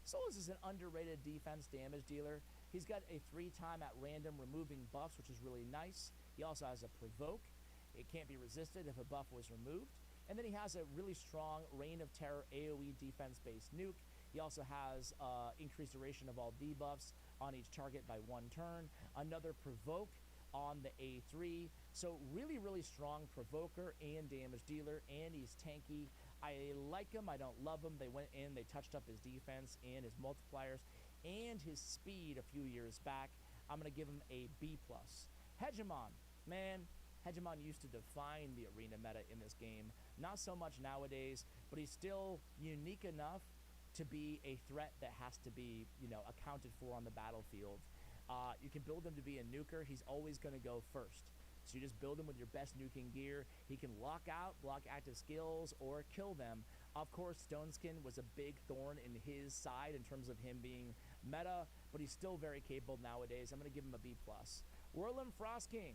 Solus is an underrated defense damage dealer. He's got a 3-time at random removing buffs, which is really nice. He also has a provoke. It can't be resisted if a buff was removed. And then he has a really strong Reign of Terror AoE defense-based nuke. He also has increased duration of all debuffs on each target by 1 turn. Another provoke on the A3. So really, really strong provoker and damage dealer, and he's tanky. I like him. I don't love him. They went in, they touched up his defense and his multipliers and his speed a few years back. I'm going to give him a B+. Hegemon. Man, Hegemon used to define the arena meta in this game. Not so much nowadays, but he's still unique enough to be a threat that has to be, accounted for on the battlefield. You can build him to be a nuker. He's always going to go first. So you just build him with your best nuking gear. He can lock out, block active skills, or kill them. Of course, Stoneskin was a big thorn in his side in terms of him being meta, but he's still very capable nowadays. I'm going to give him a B+. Whirlin Frost King.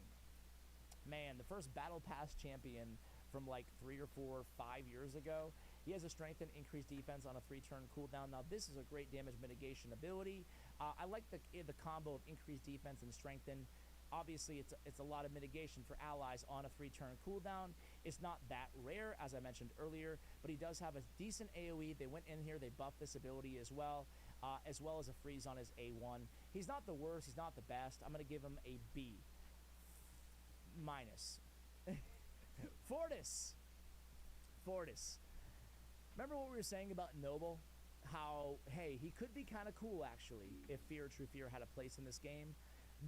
Man, the first Battle Pass champion from like 3 or 4 or 5 years ago. He has a strength and increased defense on a 3-turn cooldown. Now, this is a great damage mitigation ability. I like the combo of increased defense and strengthen. Obviously, it's a lot of mitigation for allies on a 3-turn cooldown. It's not that rare, as I mentioned earlier, but he does have a decent AoE. They went in here, they buffed this ability as well as a freeze on his A1. He's not the worst, he's not the best. I'm going to give him a B-. Fortis. Remember what we were saying about Noble? How, hey, he could be kind of cool, actually, if True Fear had a place in this game.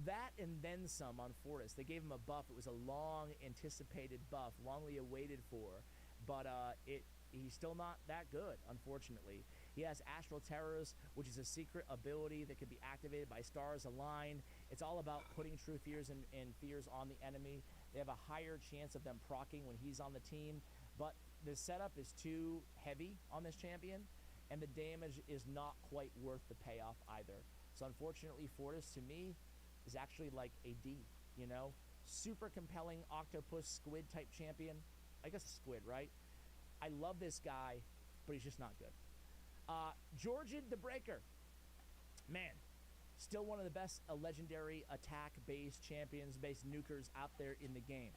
That and then some on Fortis. They gave him a buff. It was a long-anticipated buff, longly awaited for, but he's still not that good, unfortunately. He has Astral Terrors, which is a secret ability that can be activated by stars aligned. It's all about putting True Fears and fears on the enemy. They have a higher chance of them proccing when he's on the team, but the setup is too heavy on this champion, and the damage is not quite worth the payoff either. So unfortunately, Fortis, to me, is actually like a D, Super compelling octopus squid type champion. I guess squid, right? I love this guy, but he's just not good. Georgian the Breaker. Man, still one of the best legendary attack-based champions-based nukers out there in the game.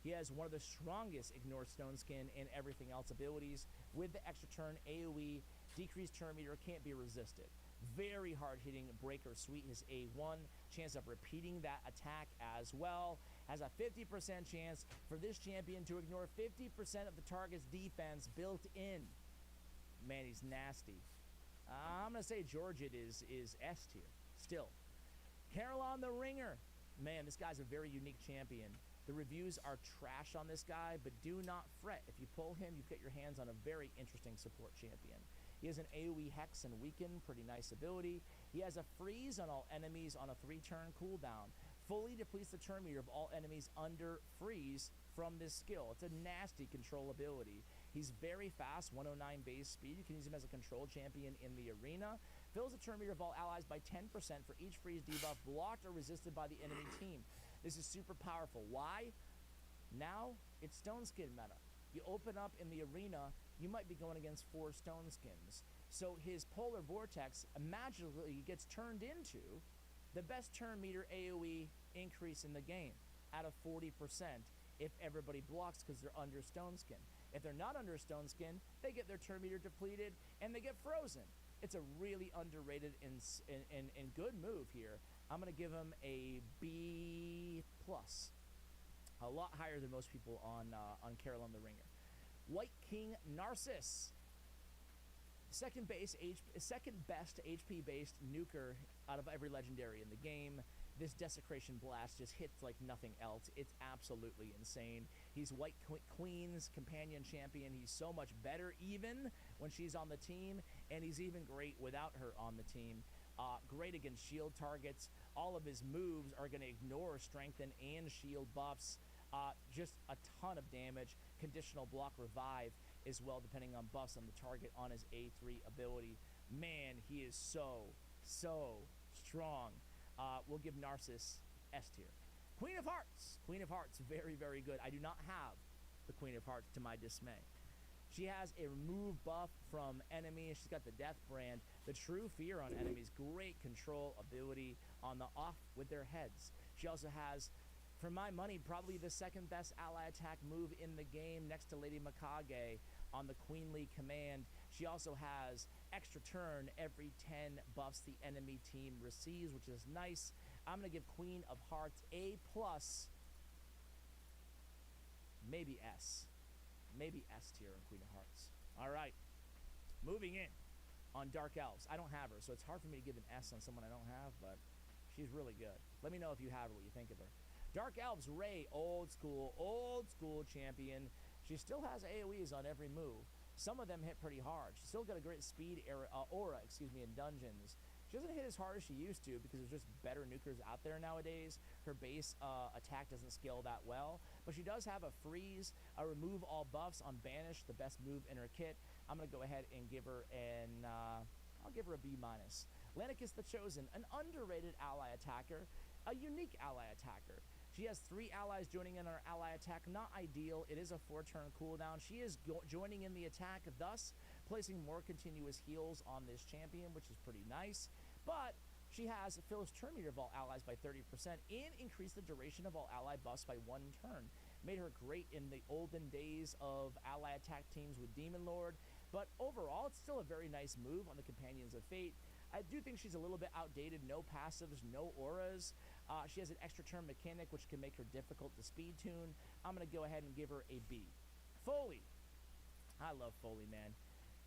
He has one of the strongest Ignore Stoneskin and everything else abilities with the extra turn AoE, decreased turn meter, can't be resisted. Very hard-hitting Breaker Suite, his A1, chance of repeating that attack as well. Has a 50% chance for this champion to ignore 50% of the target's defense built in. Man, he's nasty. I'm going to say Georgid is S tier, still. Carolon the Ringer. Man, this guy's a very unique champion. The reviews are trash on this guy, but do not fret. If you pull him, you've got your hands on a very interesting support champion. He has an AoE Hex and Weaken, pretty nice ability. He has a freeze on all enemies on a 3-turn cooldown. Fully depletes the turn meter of all enemies under freeze from this skill. It's a nasty control ability. He's very fast, 109 base speed. You can use him as a control champion in the arena. Fills the turn meter of all allies by 10% for each freeze debuff blocked or resisted by the enemy team. This is super powerful. Why? Now, it's Stoneskin meta. You open up in the arena, you might be going against 4 Stoneskins. So his Polar Vortex magically gets turned into the best turn meter AoE increase in the game out of 40% if everybody blocks because they're under Stoneskin. If they're not under Stoneskin, they get their turn meter depleted and they get frozen. It's a really underrated and good move here. I'm going to give him a B+. A lot higher than most people on Carolyn the Ringer. White King Narcissus. Second best HP-based nuker out of every legendary in the game. This Desecration Blast just hits like nothing else. It's absolutely insane. He's White Queen's companion champion. He's so much better even when she's on the team, and he's even great without her on the team. Great against shield targets. All of his moves are going to ignore strengthen and shield buffs. Just a ton of damage. Conditional block revive as well, depending on buffs on the target on his A3 ability. Man, he is so strong. We'll give Narcissus S tier. Queen of Hearts. Queen of Hearts, very, very good. I do not have the Queen of Hearts to my dismay. She has a remove buff from enemies. She's got the Death Brand, the True Fear on enemies, great control ability on the off with their heads. She also has, for my money, probably the second best ally attack move in the game next to Lady Mikage on the Queenly Command. She also has extra turn every 10 buffs the enemy team receives, which is nice. I'm going to give Queen of Hearts A+, maybe S. Maybe S tier on Queen of Hearts. All right. Moving in on Dark Elves. I don't have her, so it's hard for me to give an S on someone I don't have, but she's really good. Let me know if you have her, what you think of her. Dark Elves, Ray, old school champion. She still has AoEs on every move. Some of them hit pretty hard. She's still got a great speed aura in dungeons. She doesn't hit as hard as she used to because there's just better nukers out there nowadays. Her base attack doesn't scale that well, but she does have a freeze, a remove all buffs on Banish, the best move in her kit. I'm going to go ahead and give her an, I'll give her a B-. Lenicus the Chosen, an underrated ally attacker, a unique ally attacker. She has 3 allies joining in our ally attack. Not ideal. It is a 4-turn cooldown. She is joining in the attack, thus placing more continuous heals on this champion, which is pretty nice. But she has fills turn meter of all allies by 30% and increased the duration of all ally buffs by 1 turn. Made her great in the olden days of ally attack teams with Demon Lord. But overall, it's still a very nice move on the Companions of Fate. I do think she's a little bit outdated. No passives, no auras. She has an extra turn mechanic, which can make her difficult to speed tune. I'm going to go ahead and give her a B. Foley. I love Foley, man.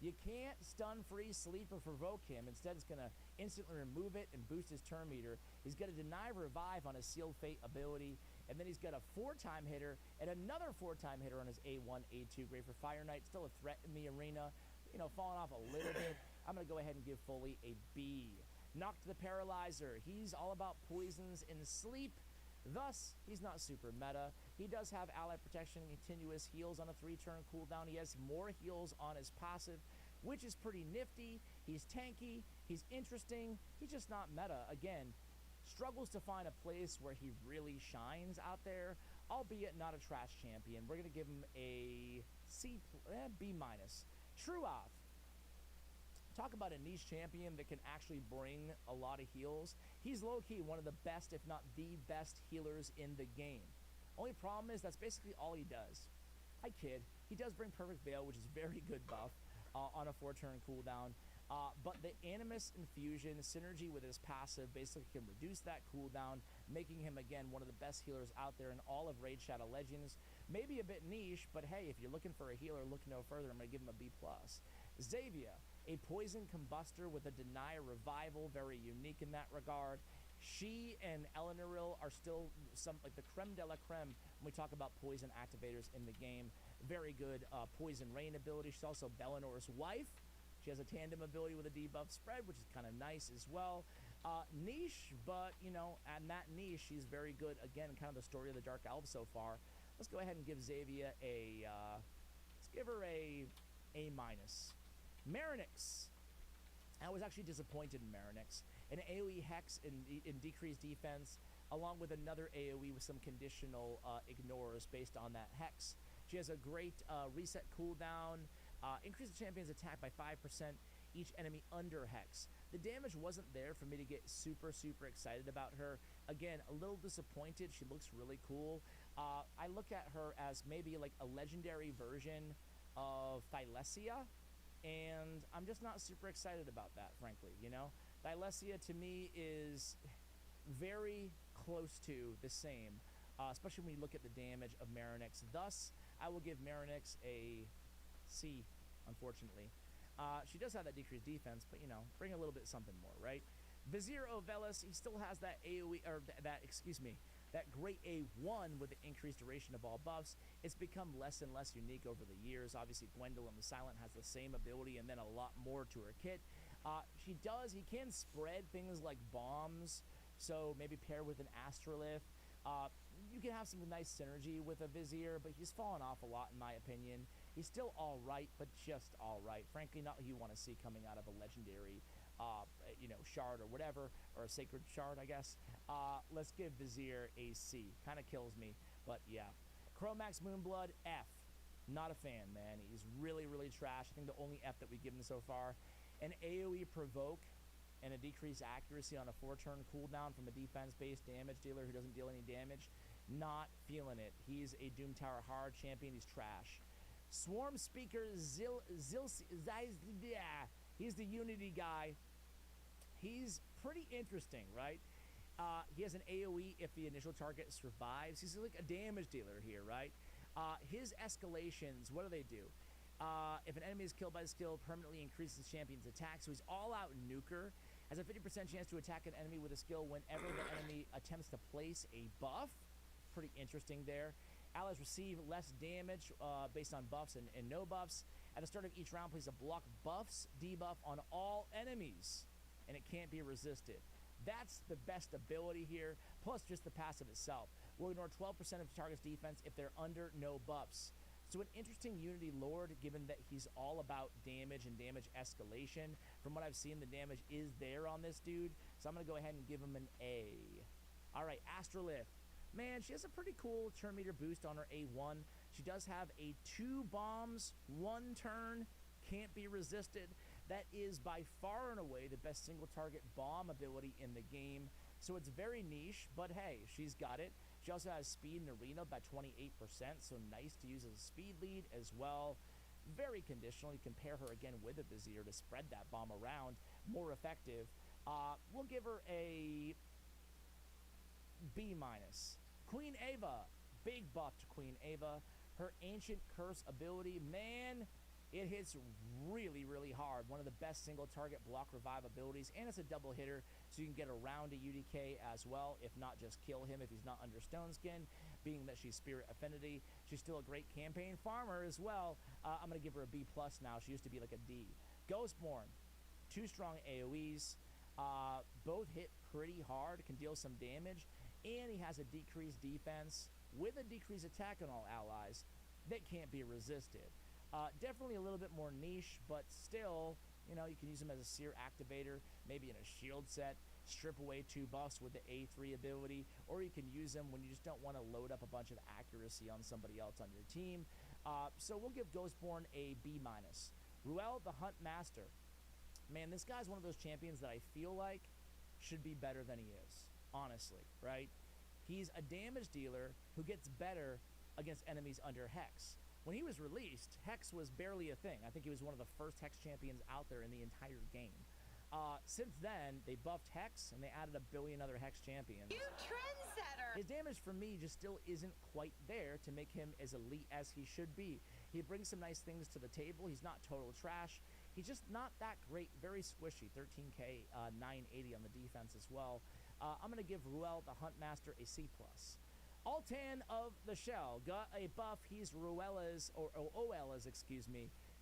You can't stun, freeze, sleep, or provoke him. Instead, it's going to instantly remove it and boost his turn meter. He's going to deny revive on his Sealed Fate ability. And then he's got a 4-time hitter and another 4-time hitter on his A1, A2. Great for Fire Knight. Still a threat in the arena. You know, falling off a little bit. I'm going to go ahead and give Foley a B. Noct the Paralyzer. He's all about poisons and sleep. Thus, he's not super meta. He does have ally protection and continuous heals on a 3-turn cooldown. He has more heals on his passive, which is pretty nifty. He's tanky. He's interesting. He's just not meta. Again, struggles to find a place where he really shines out there, albeit not a trash champion. We're going to give him a B-. Truoth. Talk about a niche champion that can actually bring a lot of heals. He's low-key one of the best, if not the best, healers in the game. Only problem is that's basically all he does. I kid. He does bring Perfect Veil, which is very good buff on a 4-turn cooldown. But the Animus Infusion, synergy with his passive, basically can reduce that cooldown, making him, again, one of the best healers out there in all of Raid Shadow Legends. Maybe a bit niche, but hey, if you're looking for a healer, look no further. I'm going to give him a B+. Xavier, a poison combustor with a deny revival, very unique in that regard. She and Eleanoril are still some like the creme de la creme when we talk about poison activators in the game. Very good poison rain ability. She's also Belenor's wife. She has a tandem ability with a debuff spread, which is kind of nice as well. Niche, but, you know, and that niche, she's very good. Again, kind of the story of the Dark Elves so far. Let's go ahead and give Xavier a, let's give her a A-. Marinix. I was actually disappointed in Marinix. An AoE Hex in decreased defense, along with another AoE with some conditional ignores based on that Hex. She has a great reset cooldown, increase the champion's attack by 5%, each enemy under Hex. The damage wasn't there for me to get super excited about her. Again, a little disappointed. She looks really cool. I look at her as maybe like a legendary version of Thylesia, and I'm just not super excited about that, frankly, you know? Thylesia to me is very close to the same, especially when you look at the damage of Marinix. Thus, I will give Marinix a C, unfortunately. She does have that decreased defense, but, you know, bring a little bit something more, right? Vizier Ovelis, he still has that AoE, or that great A1 with the increased duration of all buffs. It's become less and less unique over the years. Obviously, Gwendolyn the Silent has the same ability and then a lot more to her kit. He can spread things like bombs, so maybe pair with an Astrolith. You can have some nice synergy with a Vizier, but he's fallen off a lot in my opinion. He's still all right, but just all right. Frankly, not who you want to see coming out of a legendary, shard or whatever, or a sacred shard, I guess. Let's give Vizier a C. Kind of kills me, but yeah. Chromax Moonblood, F. Not a fan, man. He's really, really trash. I think the only F that we give him so far. An AoE provoke and a decreased accuracy on a 4-turn cooldown from a defense-based damage dealer who doesn't deal any damage. Not feeling it. He's a Doom Tower hard champion. He's trash. Swarm Speaker he's the Unity guy. He's pretty interesting, right? He has an AoE if the initial target survives. He's like a damage dealer here, right? His escalations, what do? If an enemy is killed by the skill, permanently increases the champion's attack. So he's all-out nuker. Has a 50% chance to attack an enemy with a skill whenever the enemy attempts to place a buff. Pretty interesting there. Allies receive less damage based on buffs and no buffs. At the start of each round, place a block buffs debuff on all enemies, and it can't be resisted. That's the best ability here, plus just the passive itself. Will ignore 12% of the target's defense if they're under no buffs. So an interesting Unity Lord, given that he's all about damage and damage escalation. From what I've seen, the damage is there on this dude, so I'm going to go ahead and give him an A. All right, Astrolith. Man, she has a pretty cool turn meter boost on her A1. She does have a 2 bombs, 1 turn, can't be resisted. That is by far and away the best single target bomb ability in the game. So it's very niche, but hey, she's got it. She also has speed in arena by 28%, so nice to use as a speed lead as well. Very conditional. You can pair her again with a Vizier to spread that bomb around. More effective. We'll give her a B-. Queen Ava. Big buff to Queen Ava. Her Ancient Curse ability, man, it hits really, really hard. One of the best single target block revive abilities, and it's a double hitter, so you can get around a UDK as well, if not just kill him if he's not under Stone Skin. Being that she's Spirit Affinity, she's still a great campaign farmer as well. I'm going to give her a B+ now. She used to be like a D. Ghostborn, 2 strong AoEs. Both hit pretty hard, can deal some damage, and he has a decreased defense with a decreased attack on all allies that can't be resisted. Definitely a little bit more niche, but still, you can use him as a Seer Activator, maybe in a shield set, strip away 2 buffs with the A3 ability, or you can use him when you just don't want to load up a bunch of accuracy on somebody else on your team. So we'll give Ghostborn a B-. Ruel, the Hunt Master. Man, this guy's one of those champions that I feel like should be better than he is, honestly, right? He's a damage dealer who gets better against enemies under Hex. When he was released, Hex was barely a thing. I think he was one of the first Hex champions out there in the entire game. Since then, they buffed Hex, and they added a billion other Hex champions. You trendsetter! His damage for me just still isn't quite there to make him as elite as he should be. He brings some nice things to the table. He's not total trash. He's just not that great. Very squishy. 13k, 980 on the defense as well. I'm going to give Ruel, the Hunt Master, a C+. Altan of the Shell got a buff. He's Ruela's, or Oela's,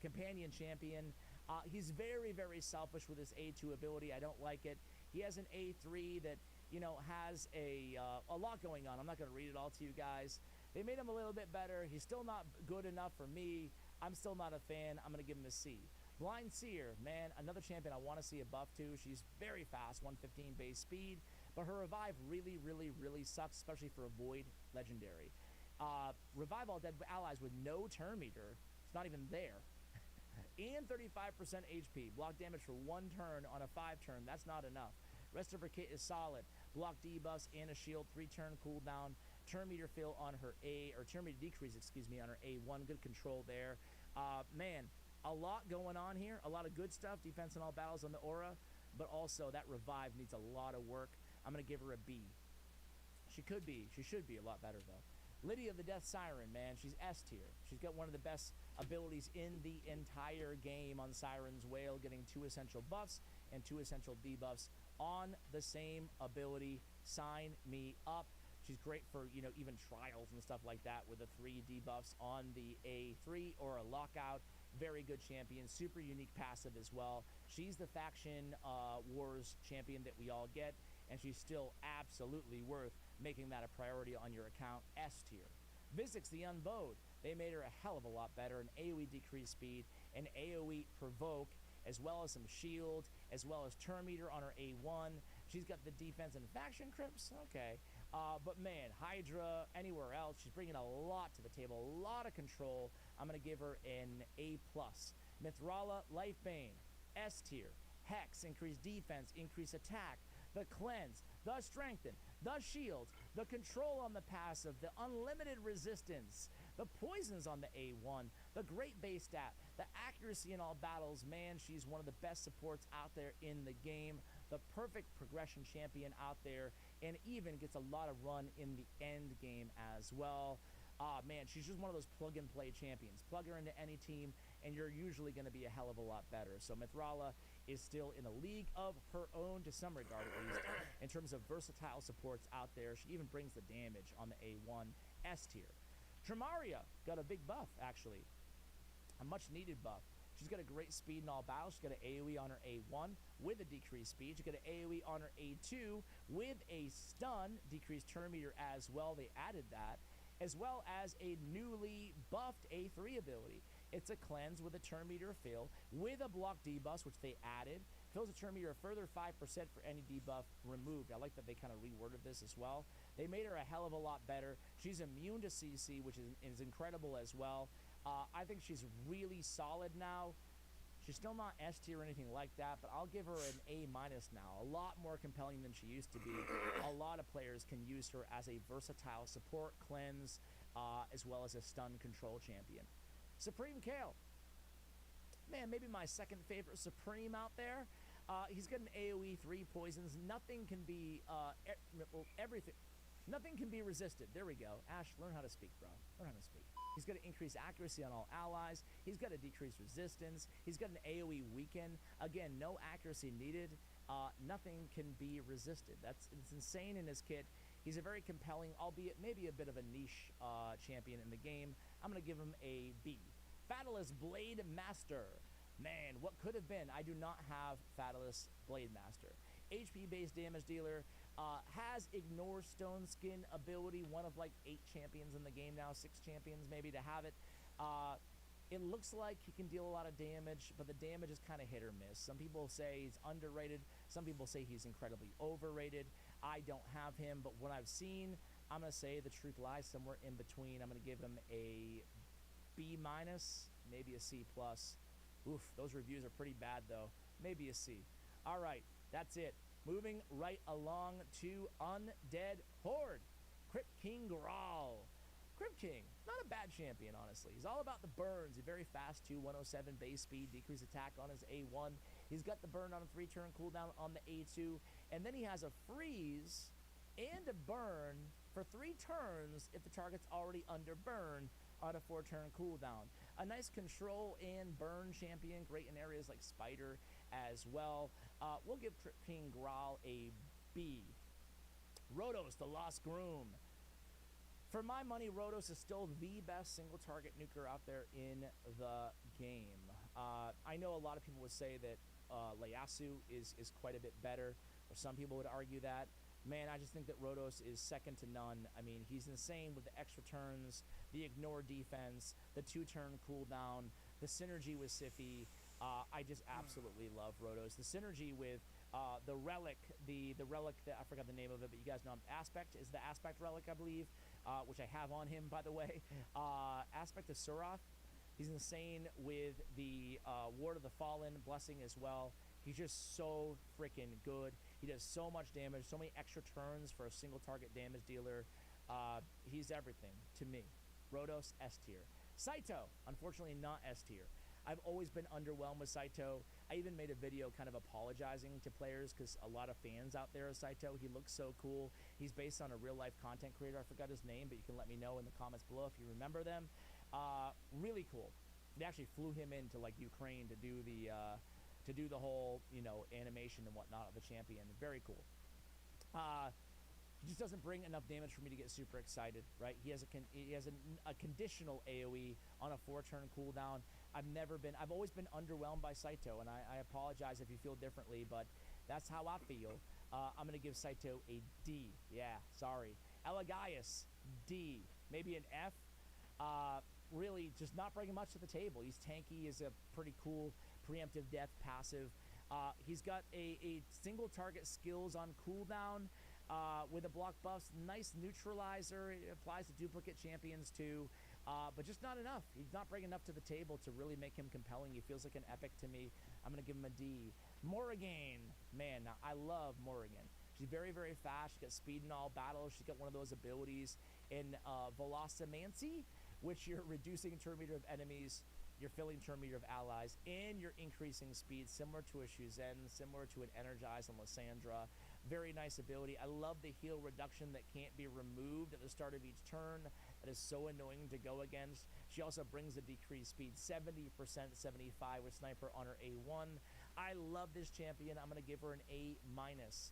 companion champion. He's very, very selfish with his A2 ability. I don't like it. He has an A3 that, has a lot going on. I'm not going to read it all to you guys. They made him a little bit better. He's still not good enough for me. I'm still not a fan. I'm going to give him a C. Blind Seer, man, another champion I want to see a buff to. She's very fast, 115 base speed, but her revive really, really, really sucks, especially for a Void legendary. Revive all dead allies with no turn meter. It's not even there. And 35% HP. Block damage for 1 turn on a 5-turn. That's not enough. Rest of her kit is solid. Block debuffs and a shield, 3-turn cooldown. Turn meter fill on her turn meter decrease, on her A1. Good control there. Man, a lot going on here. A lot of good stuff. Defense in all battles on the aura. But also, that revive needs a lot of work. I'm going to give her a B. She should be a lot better, though. Lydia the Death Siren, man, she's S tier. She's got one of the best abilities in the entire game on Siren's Wail, getting 2 essential buffs and 2 essential debuffs on the same ability. Sign me up. She's great for, even trials and stuff like that with the 3 debuffs on the A3 or a lockout. Very good champion. Super unique passive as well. She's the faction wars champion that we all get, and she's still absolutely worth making that a priority on your account. S tier. Visix the Unbowed. They made her a hell of a lot better. An AoE decrease speed, an AoE provoke, as well as some shield, as well as turn meter on her A1. She's got the defense and faction crypts. Okay. But man, Hydra, anywhere else, she's bringing a lot to the table, a lot of control. I'm going to give her an A+. Mithrala, Lifebane, S tier. Hex, increase defense, increase attack. The cleanse, the strengthen, the shield, the control on the passive, the unlimited resistance, the poisons on the A1, the great base stat, the accuracy in all battles. Man, she's one of the best supports out there in the game, the perfect progression champion out there, and even gets a lot of run in the end game as well. Man, she's just one of those plug-and-play champions. Plug her into any team, and you're usually going to be a hell of a lot better. So Mithrala is still in a league of her own, to some regard at least, in terms of versatile supports out there. She even brings the damage on the A1 S tier. Tremaria got a big buff, actually. A much-needed buff. She's got a great speed in all battles. She's got an AoE on her A1 with a decreased speed. She's got an AoE on her A2 with a stun, decreased turn meter as well. They added that, as well as a newly buffed A3 ability. It's a cleanse with a turn meter fill with a block debuff, which they added. Fills a turn meter a further 5% for any debuff removed. I like that they kind of reworded this as well. They made her a hell of a lot better. She's immune to CC, which is incredible as well. I think she's really solid now. She's still not S tier or anything like that, but I'll give her an A- now. A lot more compelling than she used to be. A lot of players can use her as a versatile support, cleanse, as well as a stun control champion. Supreme Kale. Man, maybe my second favorite Supreme out there. He's got an AoE 3 poisons. Nothing can be, everything. Nothing can be resisted. There we go. Ash, learn how to speak, bro. Learn how to speak. He's got to increase accuracy on all allies. He's got to decrease resistance. He's got an AoE weaken. Again, no accuracy needed. Nothing can be resisted. It's insane in his kit. He's a very compelling, albeit maybe a bit of a niche champion in the game. I'm going to give him a B. Fatalist Blade Master. Man, what could have been? I do not have Fatalist Blade Master. HP-based damage dealer. Has Ignore Stone Skin ability, one of like 8 champions in the game now, 6 champions maybe to have it. It looks like he can deal a lot of damage, but the damage is kind of hit or miss. Some people say he's underrated. Some people say he's incredibly overrated. I don't have him, but what I've seen, I'm going to say the truth lies somewhere in between. I'm going to give him a B-, maybe a C+. Oof, those reviews are pretty bad though. Maybe a C. All right, that's it. Moving right along to Undead Horde. Crypt King Grawl. Crypt King, not a bad champion, honestly. He's all about the burns. He's very fast, too. 107 base speed, decreased attack on his A1. He's got the burn on a 3-turn cooldown on the A2. And then he has a freeze and a burn for 3 turns if the target's already under burn on a 4-turn cooldown. A nice control and burn champion, great in areas like Spider as well. We'll give Crypt King Grawl a B. Rotos, the Lost Groom. For my money, Rotos is still the best single-target nuker out there in the game. I know a lot of people would say that Ieyasu is quite a bit better, or some people would argue that. Man, I just think that Rotos is second to none. I mean, he's insane with the extra turns, the ignore defense, the 2-turn cooldown, the synergy with Siphi. I just absolutely love Rotos. The synergy with the relic, the relic that I forgot the name of it, but you guys know Aspect is the Aspect relic, I believe, which I have on him, by the way. Aspect of Suroth. He's insane with the Ward of the Fallen blessing as well. He's just so freaking good. He does so much damage, so many extra turns for a single target damage dealer. He's everything to me. Rotos, S tier. Saito, unfortunately not S tier. I've always been underwhelmed with Saito. I even made a video kind of apologizing to players because a lot of fans out there of Saito. He looks so cool. He's based on a real-life content creator. I forgot his name, but you can let me know in the comments below if you remember them. Really cool. They actually flew him into like Ukraine to do the whole, animation and whatnot of the champion. Very cool. He just doesn't bring enough damage for me to get super excited, right? He has a conditional AoE on a 4-turn cooldown. I've always been underwhelmed by Saito, and I apologize if you feel differently, but that's how I feel. I'm going to give Saito a D. Yeah, sorry. Elagaius, D. Maybe an F. really just not bringing much to the table. He's tanky, is a pretty cool preemptive death passive. He's got a single target skills on cooldown with a block buffs. Nice neutralizer. It applies to duplicate champions too. But just not enough. He's not bringing enough to the table to really make him compelling. He feels like an epic to me. I'm going to give him a D. Morrigan. Man, now I love Morrigan. She's very, very fast. She's got speed in all battles. She's got one of those abilities in Velocimancy, which you're reducing turn meter of enemies, you're filling turn meter of allies, and you're increasing speed, similar to a Shuzen, similar to an Energize on Lysandra. Very nice ability. I love the heal reduction that can't be removed at the start of each turn. That is so annoying to go against. She also brings a decreased speed, 70%, 75 with Sniper on her A1. I love this champion. I'm going to give her an A-.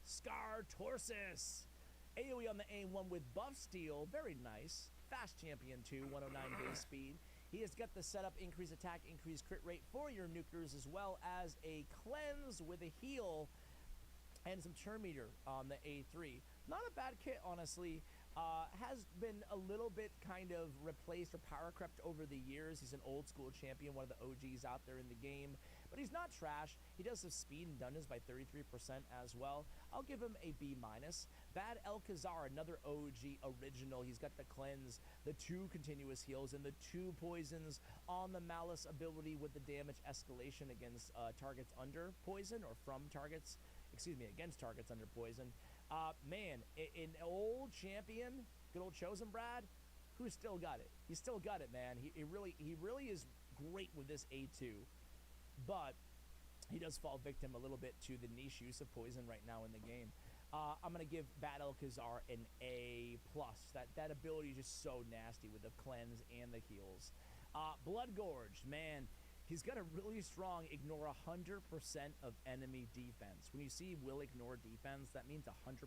Scar Torsus. AoE on the A1 with buff steal. Very nice. Fast champion too, 109 base speed. He has got the setup, increase attack, increase crit rate for your nukers, as well as a cleanse with a heal and some turn meter on the A3. Not a bad kit, honestly. Has been a little bit kind of replaced or power crept over the years. He's an old school champion, one of the OGs out there in the game, but he's not trash. He does have speed in dungeons by 33% as well. I'll give him a B-. Bad Elkazar, another OG original. He's got the cleanse, the 2 continuous heals, and the 2 poisons on the Malice ability with the damage escalation against targets under poison, or from targets, against targets under poison. Man, an old champion, good old Chosen Brad, who's still got it. He's still got it, man. He really is great with this A2, but he does fall victim a little bit to the niche use of poison right now in the game. I'm going to give Bad Elkazar an A+. That ability is just so nasty with the cleanse and the heals. Blood Gorge, man. He's got a really strong ignore 100% of enemy defense. When you see will ignore defense, that means 100%,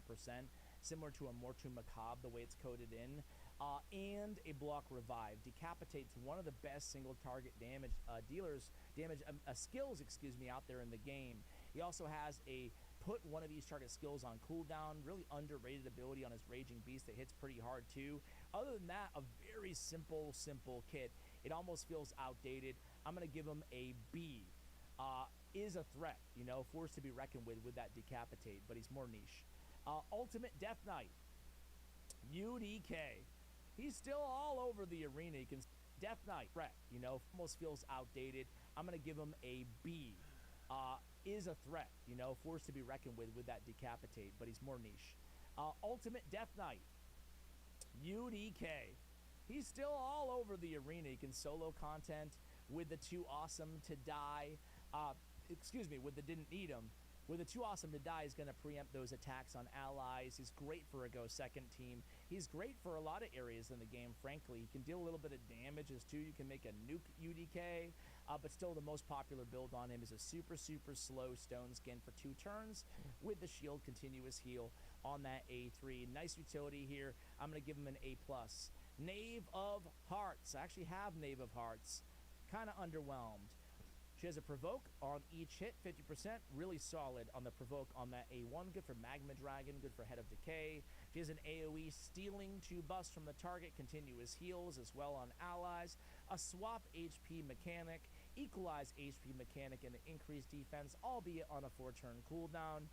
similar to a Mortu Macabre, the way it's coded in. And a block revive. Decapitates one of the best single target damage skills, out there in the game. He also has a put one of these target skills on cooldown, really underrated ability on his Raging Beast that hits pretty hard too. Other than that, a very simple kit. It almost feels outdated. I'm going to give him a B. Is a threat, force to be reckoned with that decapitate, but he's more niche. Ultimate Death Knight, UDK. He's still all over the arena. He can Death Knight, threat, almost feels outdated. I'm going to give him a B. Is a threat, force to be reckoned with that decapitate, but he's more niche. Ultimate Death Knight, UDK. He's still all over the arena. He can solo content with the Too Awesome to Die. With the Didn't Need Him. With the Too Awesome to Die, he's going to preempt those attacks on allies. He's great for a go second team. He's great for a lot of areas in the game, frankly. He can deal a little bit of damages too. You can make a nuke UDK, but still the most popular build on him is a super slow stone skin for 2 turns with the shield continuous heal on that A3. Nice utility here. I'm going to give him an A+. Knave of Hearts. I actually have Knave of Hearts. Kind of underwhelmed. She has a provoke on each hit, 50%, really solid on the provoke on that A1. Good for Magma Dragon, good for Head of Decay. She has an AoE stealing 2 buffs from the target, continuous heals as well on allies. A swap HP mechanic, equalize HP mechanic, and an increased defense, albeit on a 4-turn cooldown.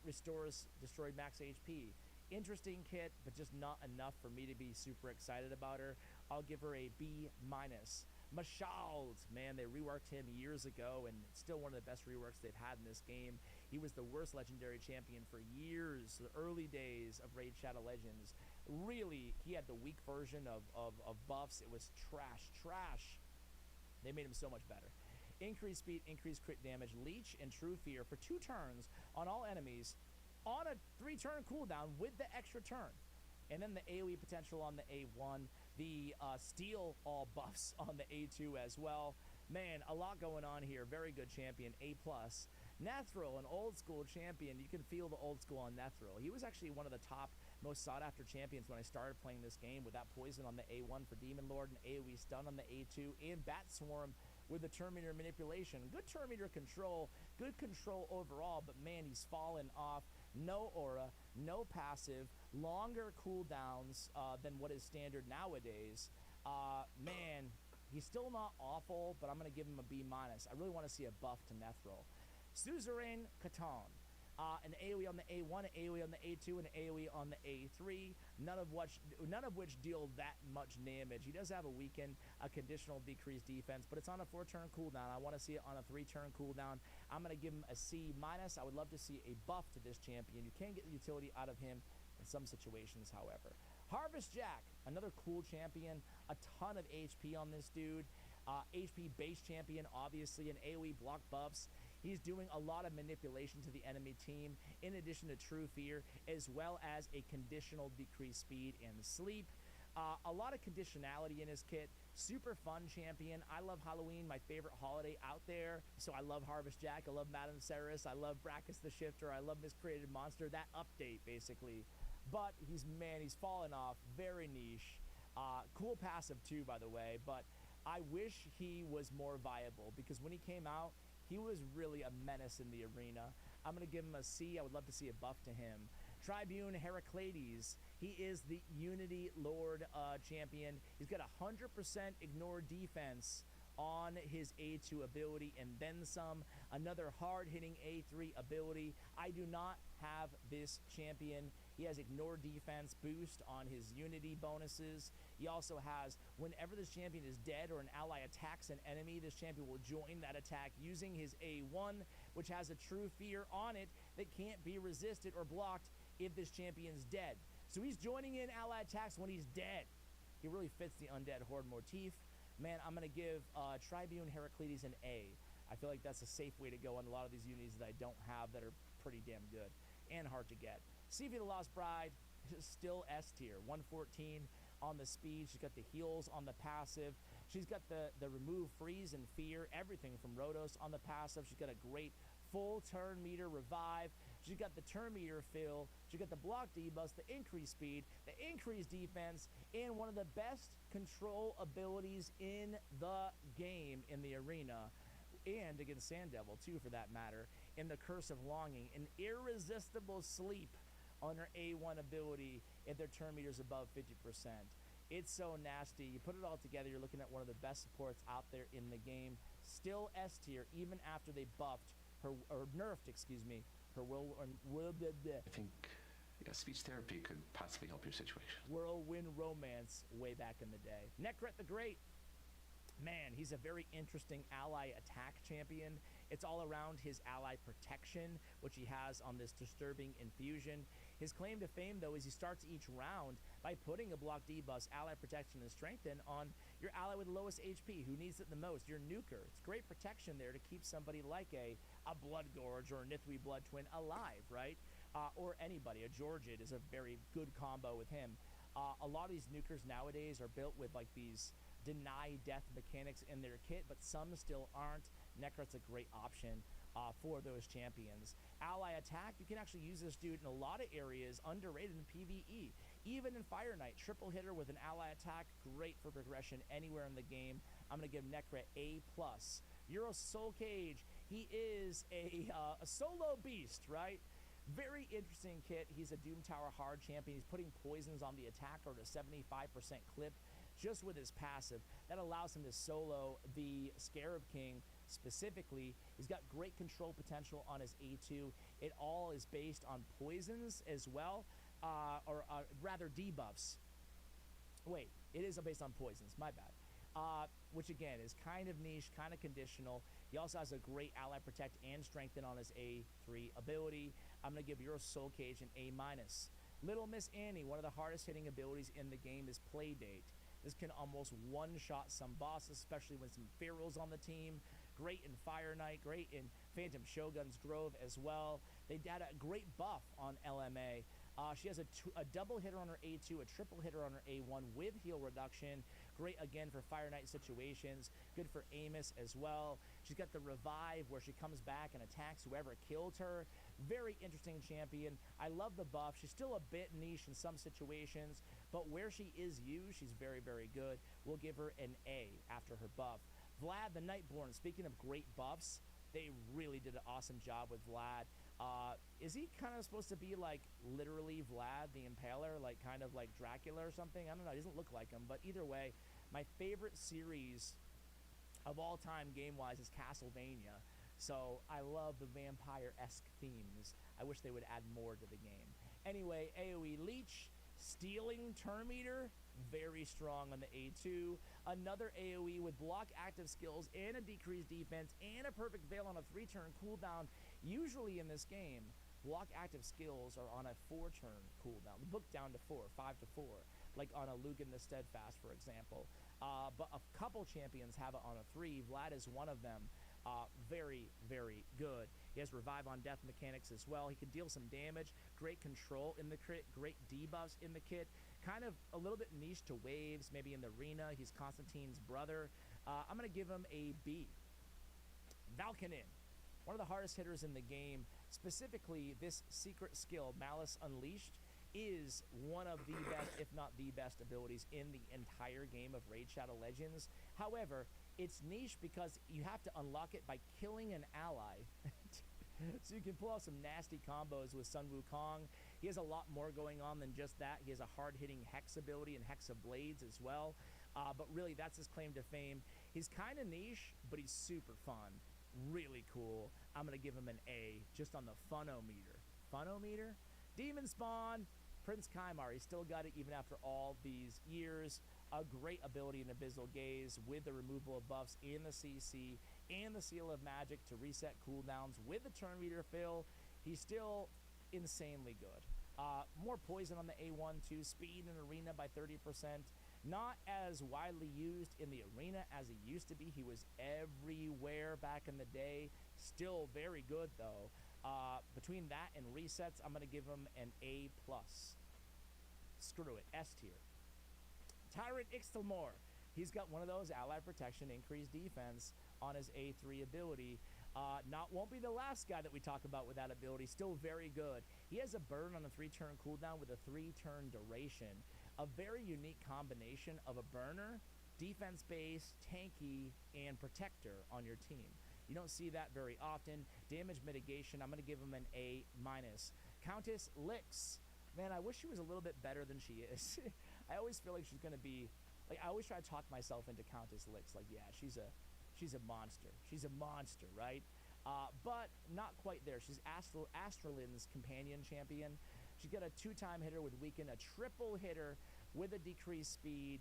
Restores destroyed max HP. Interesting kit, but just not enough for me to be super excited about her. I'll give her a B-. Mashald, man, they reworked him years ago, and it's still one of the best reworks they've had in this game. He was the worst legendary champion for years, the early days of Raid Shadow Legends. Really, he had the weak version of buffs. It was trash. They made him so much better. Increased speed, increased crit damage, leech, and true fear for 2 turns on all enemies on a 3-turn cooldown with the extra turn. And then the AoE potential on the A1, the steal all buffs on the A2 as well. Man, a lot going on here. Very good champion, A+. Nethril, an old school champion. You can feel the old school on Nethril. He was actually one of the top most sought after champions when I started playing this game, with that poison on the A1 for Demon Lord and AoE stun on the A2, and Bat Swarm with the turn meter manipulation. Good turn meter control, good control overall, but man, he's fallen off. No aura, no passive, longer cooldowns than what is standard nowadays. Man, he's still not awful, but I'm going to give him a B-. I really want to see a buff to Nethril. Suzerain Catan. An AoE on the A1, an AoE on the A2, and an AoE on the A3, none of which deal that much damage. He does have a weaken, a conditional decreased defense, but it's on a 4-turn cooldown. I want to see it on a 3-turn cooldown. I'm going to give him a C-. I would love to see a buff to this champion. You can get the utility out of him in some situations, however. Harvest Jack, another cool champion, a ton of HP on this dude. HP base champion, obviously, and AoE block buffs. He's doing a lot of manipulation to the enemy team, in addition to True Fear, as well as a conditional decreased speed and sleep. A lot of conditionality in his kit. Super fun champion. I love Halloween, my favorite holiday out there. So I love Harvest Jack. I love Madame Ceres. I love Brachus the Shifter. I love Miscreated Monster. That update, basically. But he's fallen off. Very niche. Cool passive, too, by the way. But I wish he was more viable, because when he came out, he was really a menace in the arena. I'm going to give him a C. I would love to see a buff to him. Tribune Heracleides. He is the Unity Lord champion. He's got 100% ignore defense on his A2 ability and then some. Another hard-hitting A3 ability. I do not have this champion. He has ignore defense boost on his Unity bonuses. He also has, whenever this champion is dead or an ally attacks an enemy, this champion will join that attack using his A1, which has a True Fear on it that can't be resisted or blocked if this champion's dead. So he's joining in ally attacks when he's dead. He really fits the Undead Horde motif. Man, I'm going to give Tribune Heracleides an A. I feel like that's a safe way to go on a lot of these unities that I don't have that are pretty damn good and hard to get. Sevie the Lost Bride is still S tier, 114 on the speed. She's got the heals on the passive. She's got the remove, freeze, and fear, everything from Rhodos on the passive. She's got a great full turn meter revive. She's got the turn meter fill. She's got the block debuffs, the increased speed, the increased defense, and one of the best control abilities in the game in the arena, and against Sand Devil too, for that matter, in the Curse of Longing, an irresistible sleep on her A1 ability if their turn meter is above 50%. It's so nasty. You put it all together, you're looking at one of the best supports out there in the game. Still S tier, even after they buffed her, or nerfed, excuse me, her I think speech therapy could possibly help your situation. Whirlwind Romance way back in the day. Nekret the Great. Man, he's a very interesting ally attack champion. It's all around his ally protection, which he has on this Disturbing Infusion. His claim to fame, though, is he starts each round by putting a block debuff, ally protection, and strengthen on your ally with the lowest HP, who needs it the most, your nuker. It's great protection there to keep somebody like a Blood Gorge or a Nithwi Blood Twin alive, right? Or anybody. A Georgid is a very good combo with him. A lot of these nukers nowadays are built with like these deny death mechanics in their kit, but some still aren't. Nekret's a great option for those champions. Ally attack, you can actually use this dude in a lot of areas, underrated in PvE. Even in Fire Knight, triple hitter with an ally attack, great for progression anywhere in the game. I'm going to give Nekret A+. Euro Soul Cage, he is a solo beast, right? Very interesting kit. He's a Doom Tower hard champion. He's putting poisons on the attacker at a 75% clip just with his passive. That allows him to solo the Scarab King specifically. He's got great control potential on his A2. It all is based on poisons as well, or rather debuffs. Wait, it is based on poisons, my bad. Which again is kind of niche, kind of conditional. He also has a great ally protect and strengthen on his A3 ability. I'm going to give your Soul Cage an A-. Little Miss Annie, one of the hardest hitting abilities in the game is Playdate. This can almost one-shot some bosses, especially when some Pharaohs on the team. Great in Fire Knight, great in Phantom Shogun's Grove as well. They had a great buff on LMA. She has a double hitter on her A2, a triple hitter on her A1 with heal reduction. Great, again, for Fire Knight situations. Good for Amos as well. She's got the revive where she comes back and attacks whoever killed her. Very interesting champion. I love the buff. She's still a bit niche in some situations, but where she is used, she's very, very good. We'll give her an A after her buff. Vlad the Nightborn, speaking of great buffs, they really did an awesome job with Vlad. Is he kind of supposed to be like literally Vlad the Impaler, like kind of like Dracula or something? I don't know. He doesn't look like him, but either way, My favorite series of all time game-wise is Castlevania. So I love the vampire-esque themes. I wish they would add more to the game. Anyway, AoE Leech, Stealing Term Eater, very strong on the A2. Another AoE with block active skills and a decreased defense and a perfect veil on a 3-turn cooldown. Usually in this game, block active skills are on a 4-turn cooldown. Book down to 4, 5 to 4, like on a Lugan the Steadfast, for example. But a couple champions have it on a 3. Vlad is one of them. Very, very good. He has Revive on Death mechanics as well. He can deal some damage. Great control in the crit. Great debuffs in the kit. Kind of a little bit niche to waves, maybe in the arena. He's Constantine's brother. I'm going to give him a B. Valkanin, one of the hardest hitters in the game. Specifically, this secret skill, Malice Unleashed, is one of the best, if not the best, abilities in the entire game of Raid Shadow Legends. However, it's niche because you have to unlock it by killing an ally. So you can pull off some nasty combos with Sun Wukong. He has a lot more going on than just that. He has a hard-hitting Hex ability and Hex of Blades as well. But really, that's his claim to fame. He's kind of niche, but he's super fun. Really cool. I'm going to give him an A just on the funometer. Funometer? Demon Spawn, Prince Kymar. He still got it even after all these years. A great ability in Abyssal Gaze with the removal of buffs in the CC and the Seal of Magic to reset cooldowns with the turn meter fill. He's still insanely good. More poison on the A1 too. Speed in arena by 30%. Not as widely used in the arena as he used to be. He was everywhere back in the day. Still very good though. Between that and resets, I'm going to give him an A+. Screw it, S tier. Tyrant Ixtalmor. He's got one of those ally protection, increased defense on his A3 ability. Won't be the last guy that we talk about with that ability. Still very good. He has a burn on a 3-turn cooldown with a 3-turn duration. A very unique combination of a burner, defense-based, tanky, and protector on your team. You don't see that very often. Damage mitigation, I'm going to give him an A-. Countess Lix. Man, I wish she was a little bit better than she is. I always feel like she's going to be... Like, I always try to talk myself into Countess Lix. Like, yeah, she's a monster. She's a monster, right? But not quite there. She's Astralin's companion champion. She's got a 2-time hitter with Weaken, a triple hitter with a decreased speed,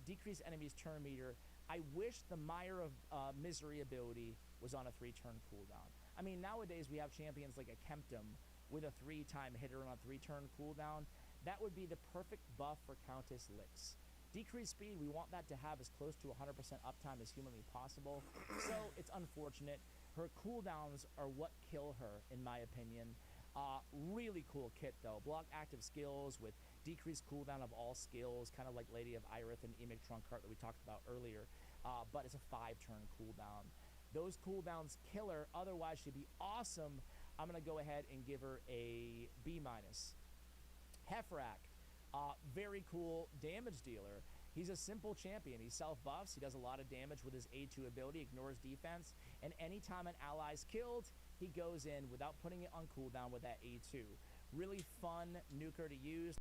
decreased enemies turn meter. I wish the Mire of Misery ability was on a 3-turn cooldown. I mean, nowadays we have champions like a Kemptum with a 3-time hitter on a 3-turn cooldown. That would be the perfect buff for Countess Lix. Decreased speed, we want that to have as close to 100% uptime as humanly possible. So it's unfortunate. Her cooldowns are what kill her, in my opinion. Really cool kit, though. Block active skills with decreased cooldown of all skills, kind of like Lady of Irith and Emic Trunkheart that we talked about earlier. But it's a 5-turn cooldown. Those cooldowns kill her. Otherwise, she'd be awesome. I'm going to go ahead and give her a B-. Hefrak. Very cool damage dealer. He's a simple champion. He self-buffs. He does a lot of damage with his A2 ability, ignores defense, and anytime an ally's killed, he goes in without putting it on cooldown with that A2. Really fun nuker to use.